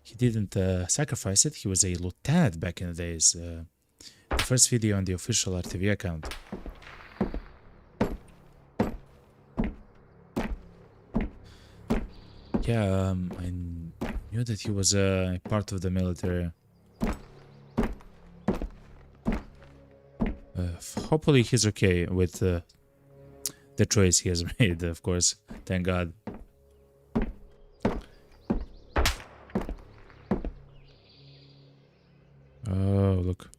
[SPEAKER 1] He didn't sacrifice it. He was a lieutenant back in the days. The first video on the official RTV account. Yeah, I knew that he was part of the military. Hopefully he's okay with the choice he has made, of course. Thank God. Oh, look.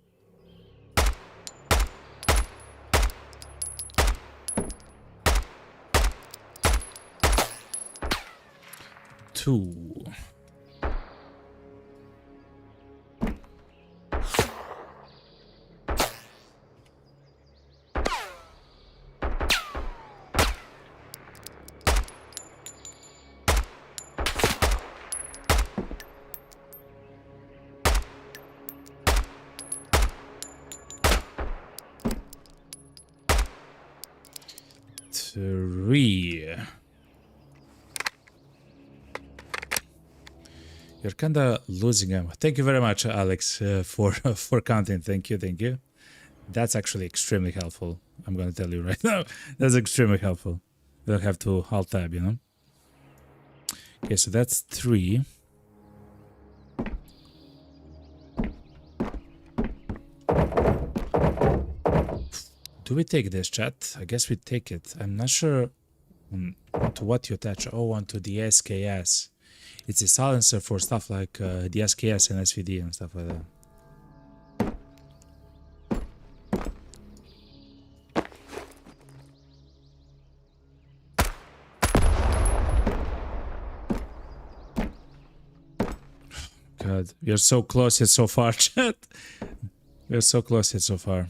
[SPEAKER 1] Two. Three. You're kinda losing them. Thank you very much, Alex, for counting. Thank you. That's actually extremely helpful. I'm gonna tell you right now. That's extremely helpful. We'll have to alt tab, you know. Okay, so that's 3. Do we take this, chat? I guess we take it. I'm not sure to what you attach. Oh, onto the SKS. It's a silencer for stuff like the SKS and SVD and stuff like that. God, you're so close yet so far, chat. We're so close yet so far.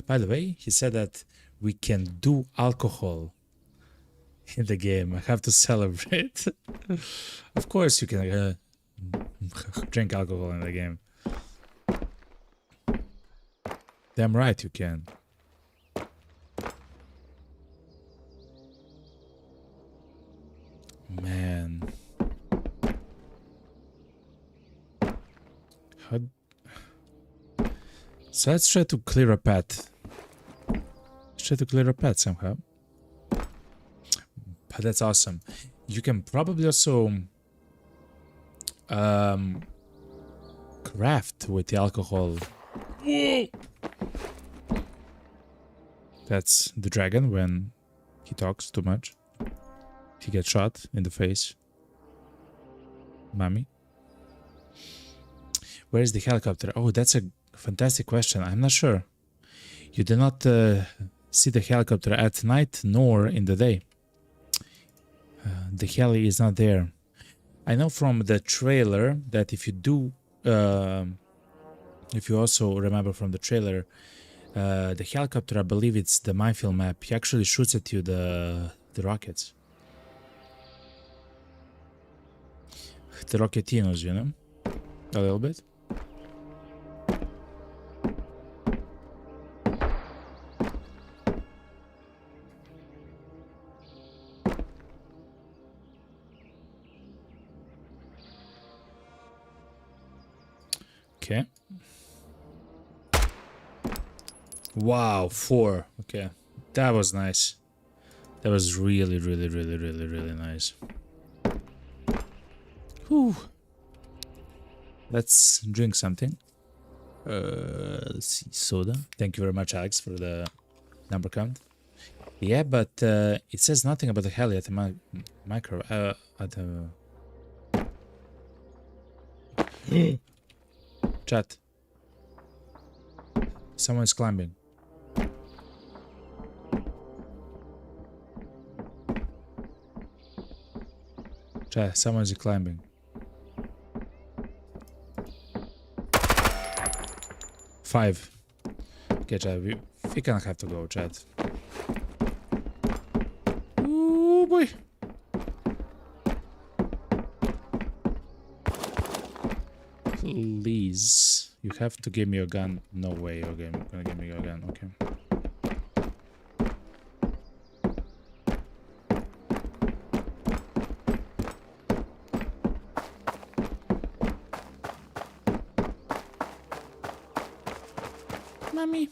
[SPEAKER 1] By the way, he said that we can do alcohol in the game. I have to celebrate. Of course you can drink alcohol in the game. Damn right you can. Man. How... So let's try to clear a path. Let's try to clear a path somehow. But that's awesome. You can probably also craft with the alcohol. Whoa! That's the dragon when he talks too much. He gets shot in the face. Mommy. Where is the helicopter? Oh, that's a fantastic question. I'm not sure. You do not see the helicopter at night nor in the day. The heli is not there. I know from the trailer that if you do, if you also remember from the trailer, the helicopter, I believe it's the minefield map, he actually shoots at you the rockets. The Rocketinos, you know? A little bit. Okay. Wow, 4. Okay. That was nice. That was really nice. Whew. Let's drink something. Let's see, soda. Thank you very much, Alex, for the number count. Yeah, but it says nothing about the heli at the micro. At the chat. Someone's climbing. Chat, someone's climbing. 5. Okay, chat, we gonna have to go, chat. Ooh, boy. Please, you have to give me your gun. No way you're gonna give me your gun. Okay. Mommy.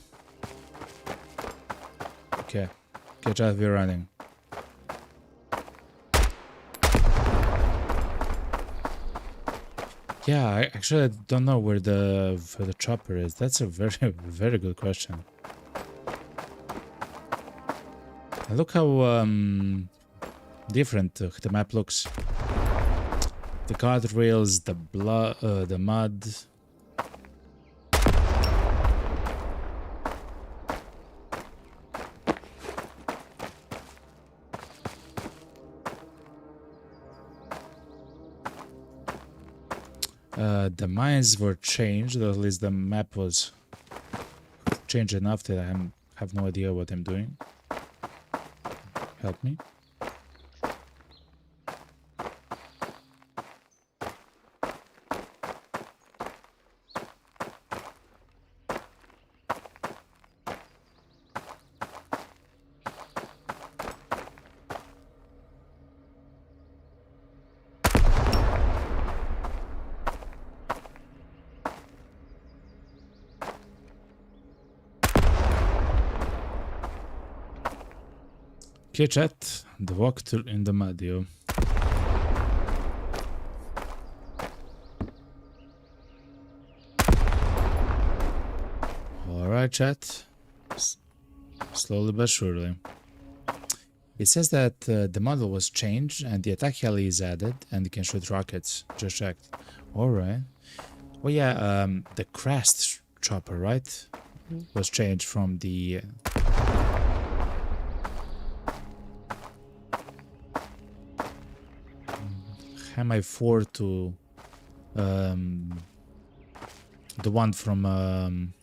[SPEAKER 1] Okay. Okay, chat, we're running. Yeah, I actually don't know where the chopper is. That's a very good question. And look how different the map looks. The guardrails, the blood, the mud. The mines were changed, or at least the map was changed enough that I have no idea what I'm doing. Help me. Okay, chat, the walkthrough in the mud, yo. Alright, chat. Slowly but surely. It says that the model was changed and the attack heli is added and it can shoot rockets. Just checked. Alright. Well, yeah, the crashed chopper, right? Was changed from the... Mi-4 to the one from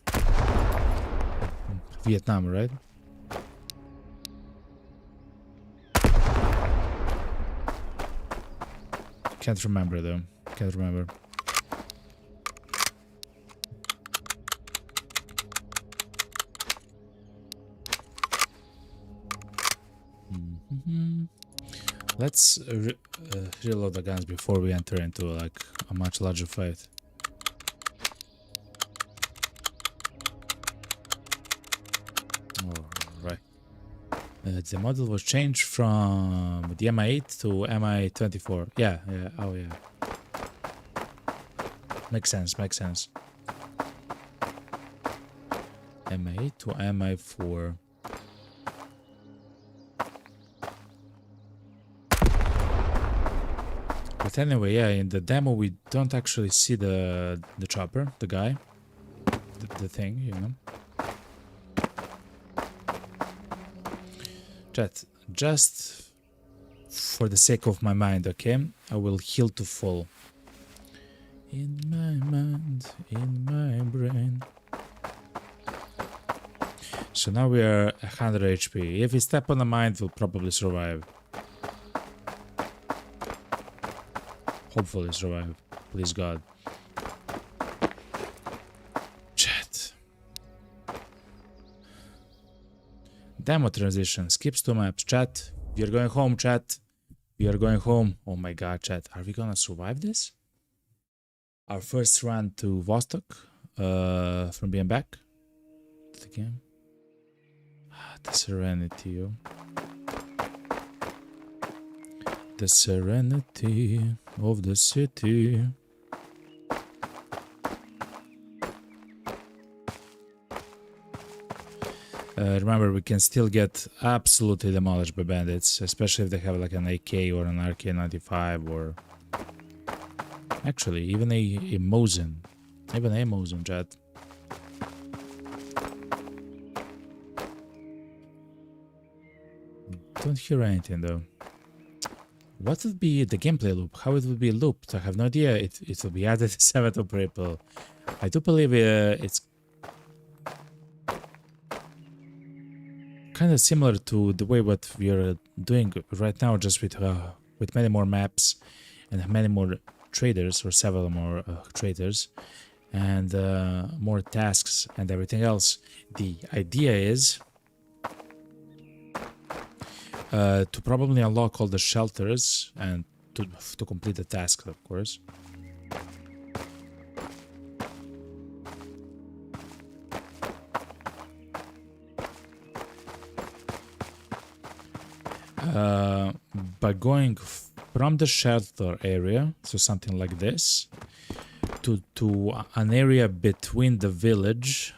[SPEAKER 1] Vietnam, right? Can't remember though. Can't remember. Let's reload the guns before we enter into like a much larger fight. Alright. The model was changed from the Mi-8 to Mi-24. Yeah, yeah, oh yeah. Makes sense, makes sense. Mi-8 to Mi-4. But anyway, yeah, in the demo we don't actually see the chopper, the guy, the thing, you know. Chat, just for the sake of my mind, okay, I will heal to full. In my mind, in my brain. So now we are 100 HP. If we step on the mine, we'll probably survive. Hopefully survive. Please God. Demo transition. Skips 2 maps. Chat. We are going home, chat. We are going home. Oh my god, chat. Are we gonna survive this? Our first run to Vostok from being back to the game. The serenity, yo. The serenity of the city. Remember, we can still get absolutely demolished by bandits, especially if they have like an AK or an RK-95 or... Actually, even a Mosin. Even a Mosin, chat. Don't hear anything though. What would be the gameplay loop? How it would be looped? I have no idea. It will be added 7th of April. I do believe it's kind of similar to the way what we are doing right now, just with many more maps and many more traders, or several more traders, and more tasks and everything else. The idea is to probably unlock all the shelters and to complete the task, of course. By going from the shelter area, so something like this, to an area between the village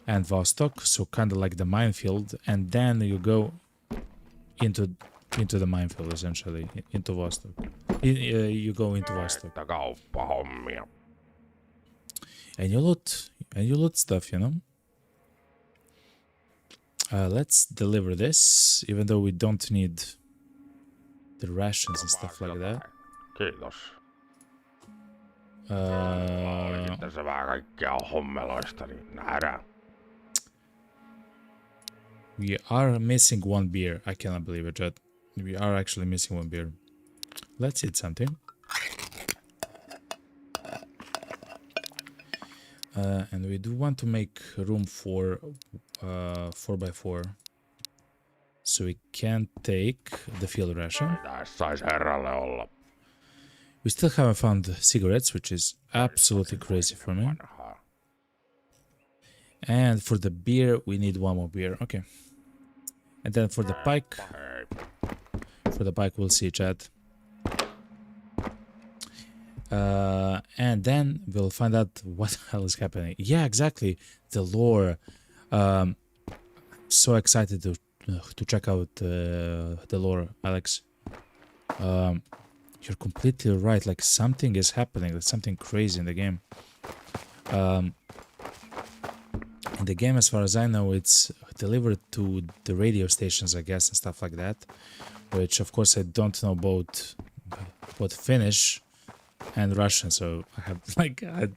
[SPEAKER 1] and Vostok, so kind of like the minefield, and then you go into the minefield, essentially, into Vostok. You go into Vostok.
[SPEAKER 2] Kauppahommia.
[SPEAKER 1] And you loot stuff, you know. Let's deliver this, even though we don't need the rations and stuff like that.
[SPEAKER 2] Kiitos. Olikin tässä vähän kaikkea hommeloista, niin nähdään.
[SPEAKER 1] We are missing one beer. I cannot believe it, chat. We are actually missing one beer. Let's eat something. And we do want to make room for 4x4. So we can take the field ration.
[SPEAKER 2] Sais herralle olla.
[SPEAKER 1] We still haven't found cigarettes, which is absolutely crazy for me. And for the beer, we need one more beer. Okay. And then for the pike, we'll see, chat. And then we'll find out what the hell is happening. Yeah, exactly. The lore. So excited to check out the lore, Alex. You're completely right. Like something is happening. There's something crazy in the game. In the game, as far as I know, it's delivered to the radio stations, I guess, and stuff like that. Which, of course, I don't know both Finnish and Russian, so I have like I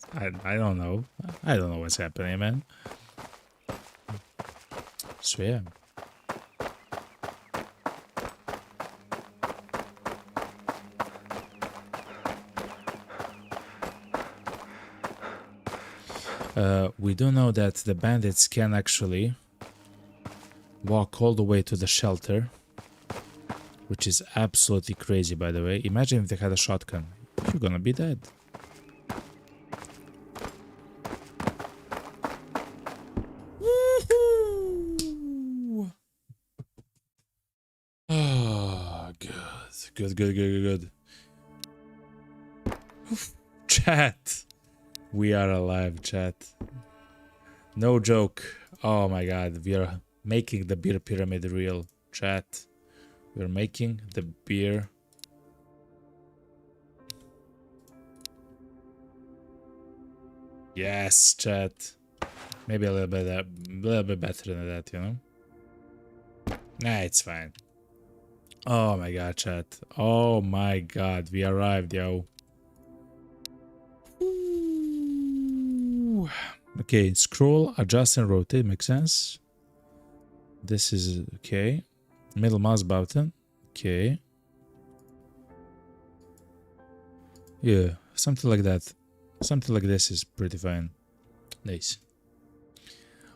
[SPEAKER 1] don't know. I don't know what's happening, man. So yeah. We do know that the bandits can actually walk all the way to the shelter, which is absolutely crazy, by the way. Imagine if they had a shotgun. You're gonna be dead. Woohoo! Oh, good. Chat. We are alive, chat. No joke. Oh my god, we are making the beer pyramid real, chat. We're making the beer. Yes, chat. Maybe a little bit better than that, you know? Nah, it's fine. Oh my god, chat. Oh my god, we arrived, yo. Okay, scroll, adjust and rotate, makes sense. This is okay. Middle mouse button, okay. Yeah, something like that. Something like this is pretty fine. Nice.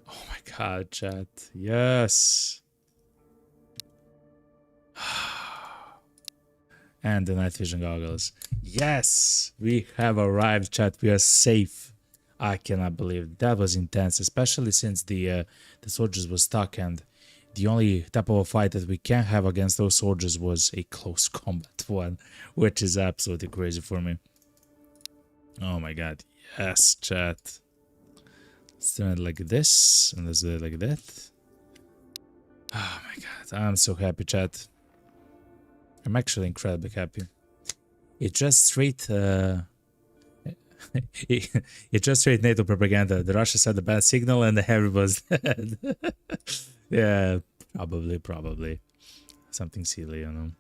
[SPEAKER 1] Oh my god, chat. Yes. And the night vision goggles. Yes! We have arrived, chat. We are safe. I cannot believe it. That was intense, especially since the soldiers were stuck, and the only type of a fight that we can have against those soldiers was a close combat one, which is absolutely crazy for me. Oh my god. Yes, chat. Let's turn it like this, and let's do it like that. Oh my god, I'm so happy, chat. I'm actually incredibly happy. It just straight it just straight NATO propaganda. The Russia sent a bad signal and the Harry was dead. Yeah, probably. Something silly, you know.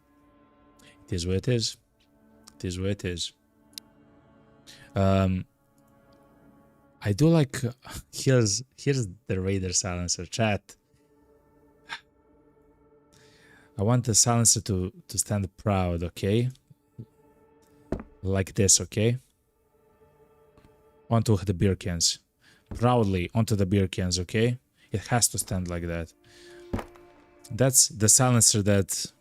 [SPEAKER 1] It is what it is. It is what it is. I do like here's the Raider silencer, chat. I want the silencer to stand proud, okay? Like this, okay? Onto the beer cans. Proudly onto the beer cans, okay? It has to stand like that. That's the silencer that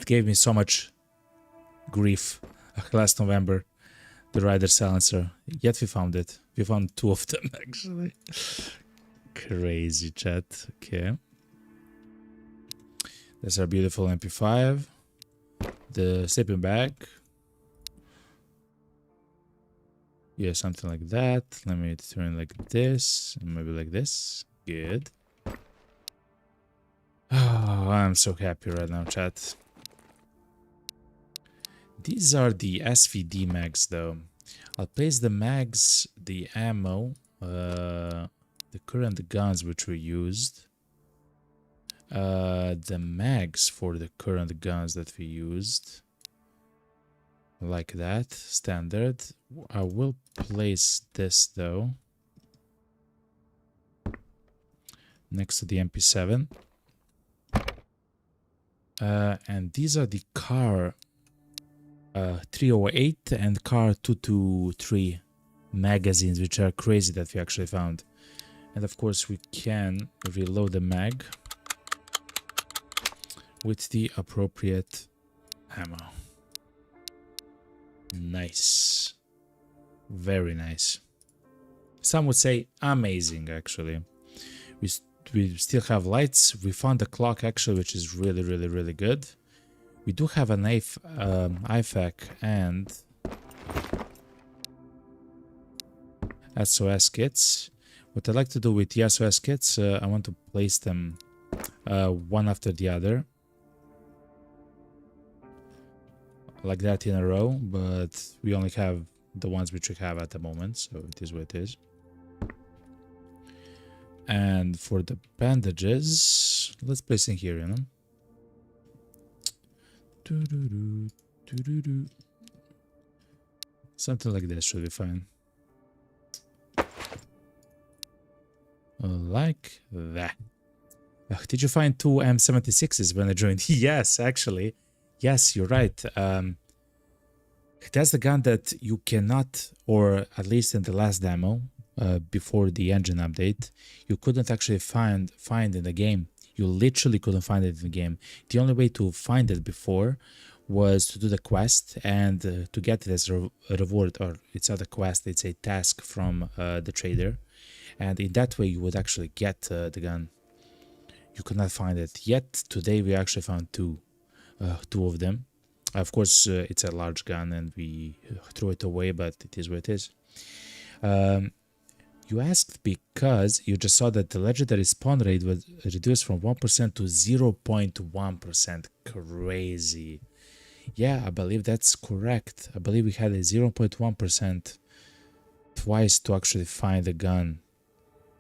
[SPEAKER 1] gave me so much grief last November. The Rider silencer. Yet we found it. We found two of them, actually. Crazy, chat. Okay. That's our beautiful MP5. The sleeping bag. Yeah, something like that. Let me turn like this. Maybe like this. Good. Oh, I'm so happy right now, chat. These are the SVD mags, though. I'll place the mags, the ammo, the current guns which we used. The mags for the current guns that we used. Like that, standard. I will place this, though, next to the MP7. And these are the car 308 and car 223 magazines, which are crazy that we actually found. And of course we can reload the mag with the appropriate ammo. Nice. Very nice. Some would say amazing, actually. We still have lights. We found the clock, actually, which is really good. We do have an IFAK and SOS kits. What I like to do with the SOS kits, I want to place them one after the other. Like that in a row, but we only have the ones which we have at the moment, so it is what it is. And for the bandages, let's place in here, you know. Something like this should be fine. Like that. Did you find two M76s when I joined? Yes, actually. Yes, you're right. That's the gun that you cannot, or at least in the last demo, before the engine update, you couldn't actually find in the game. You literally couldn't find it in the game. The only way to find it before was to do the quest and to get it as a reward, or it's not a quest, it's a task from the trader. And in that way you would actually get the gun. You could not find it. Yet today we actually found two of them. Of course, it's a large gun and we threw it away, but it is what it is. You asked because you just saw that the legendary spawn rate was reduced from 1% to 0.1%. Crazy. Yeah, I believe that's correct. I believe we had a 0.1% twice to actually find the gun.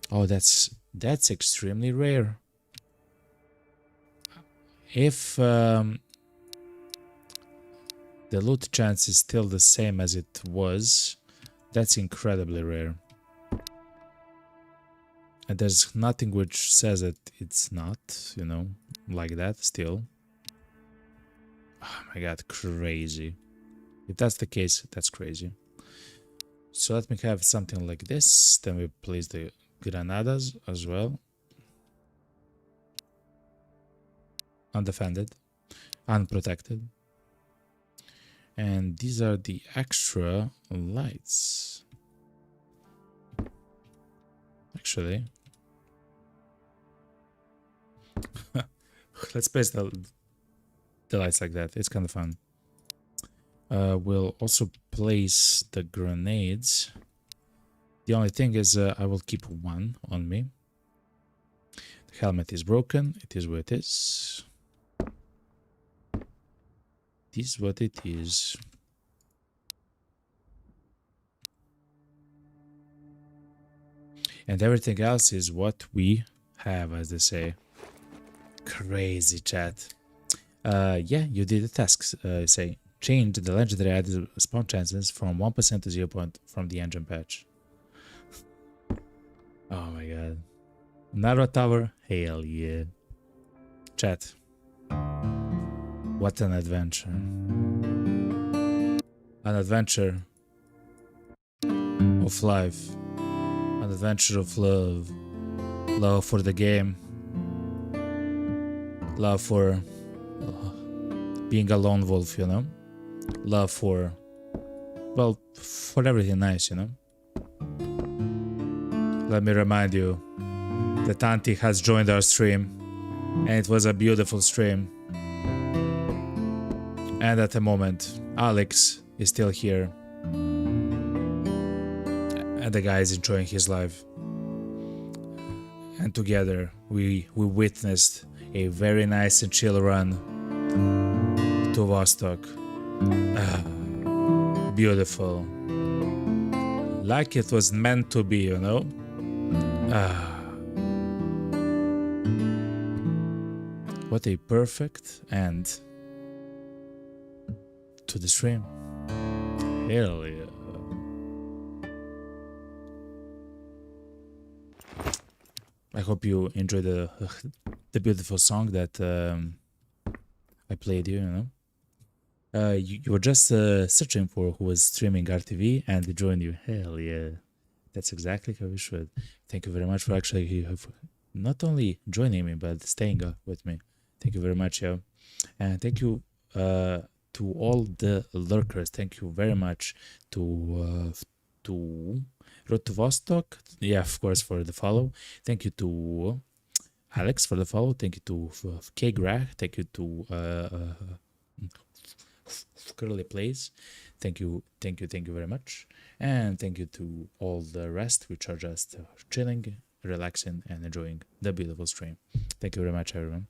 [SPEAKER 1] Oh, that's extremely rare. If the loot chance is still the same as it was, that's incredibly rare. And there's nothing which says that it's not, you know, like that still. Oh my god, crazy. If that's the case, that's crazy. So let me have something like this. Then we place the granadas as well. Undefended. unprotected. And these are the extra lights. Actually, let's place the lights like that. It's kind of fun. We'll also place the grenades. The only thing is I will keep one on me. The helmet is broken. It is what it is. This is what it is. And everything else is what we have, as they say. Crazy chat. Yeah, you did the tasks. Say change the legendary added spawn chances from 1% to 0 from the engine patch. Oh my god. Narrow Tower? Hell yeah. Chat. What an adventure. An adventure of life. An adventure of love. Love for the game. Love for being a lone wolf, you know? Love for, well, for everything nice, you know? Let me remind you that Auntie has joined our stream, and it was a beautiful stream. And at the moment, Alex is still here, and the guy is enjoying his life. And together, we witnessed a very nice and chill run to Vostok. Beautiful. Like it was meant to be, you know? What a perfect end to the stream. Hell yeah. I hope you enjoyed the beautiful song that I played you, you know? You were just searching for who was streaming RTV and they joined you. Hell yeah. That's exactly how we should. Thank you very much for actually not only joining me, but staying with me. Thank you very much, yo. And thank you to all the lurkers. Thank you very much to Road to Vostok. Yeah, of course, for the follow. Thank you to Alex for the follow. Thank you to K-Grag. Thank you to Curly Plays. Thank you very much. And thank you to all the rest, which are just chilling, relaxing, and enjoying the beautiful stream. Thank you very much, everyone.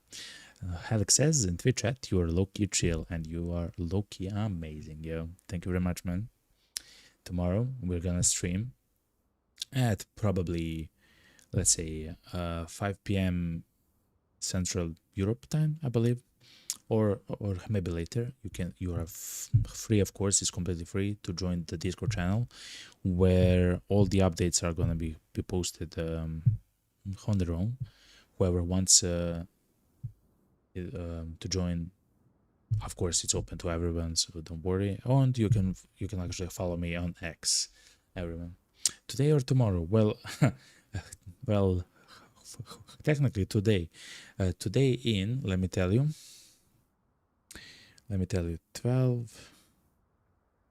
[SPEAKER 1] Alex says in Twitch chat, you are low-key chill, and you are low-key amazing, yo. Thank you very much, man. Tomorrow, we're gonna stream at probably, let's say, 5 p.m. Central Europe time, I believe. Or maybe later. You are free, of course. It's completely free to join the Discord channel, where all the updates are gonna be posted on their own. Whoever wants to join, of course, it's open to everyone, so don't worry. And you can actually follow me on X, everyone. Today or tomorrow? Well, well, technically today. Today let me tell you. 12.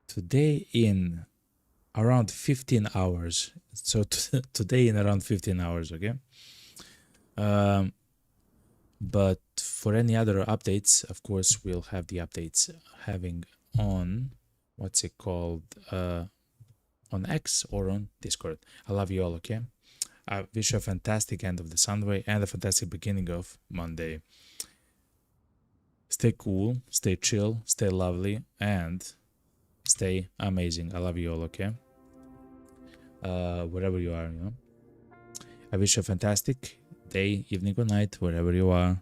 [SPEAKER 1] Today in around 15 hours. So today in around 15 hours, okay? But for any other updates, of course, we'll have the updates having on, what's it called, on X or on Discord. I love you all, okay? I wish you a fantastic end of the Sunday and a fantastic beginning of Monday. Stay cool, stay chill, stay lovely, and stay amazing. I love you all, okay? Wherever you are, you know? I wish you a fantastic day, evening, or night, wherever you are.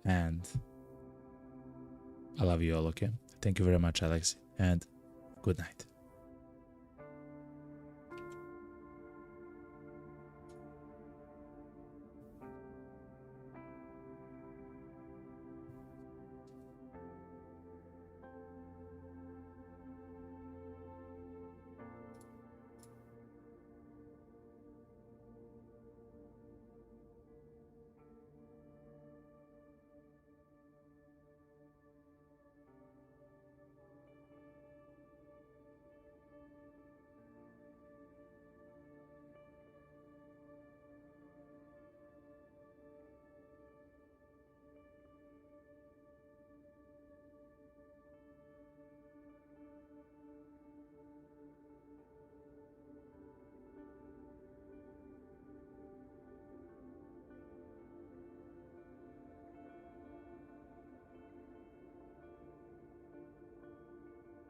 [SPEAKER 1] And I love you all, okay? Thank you very much, Alex, and good night.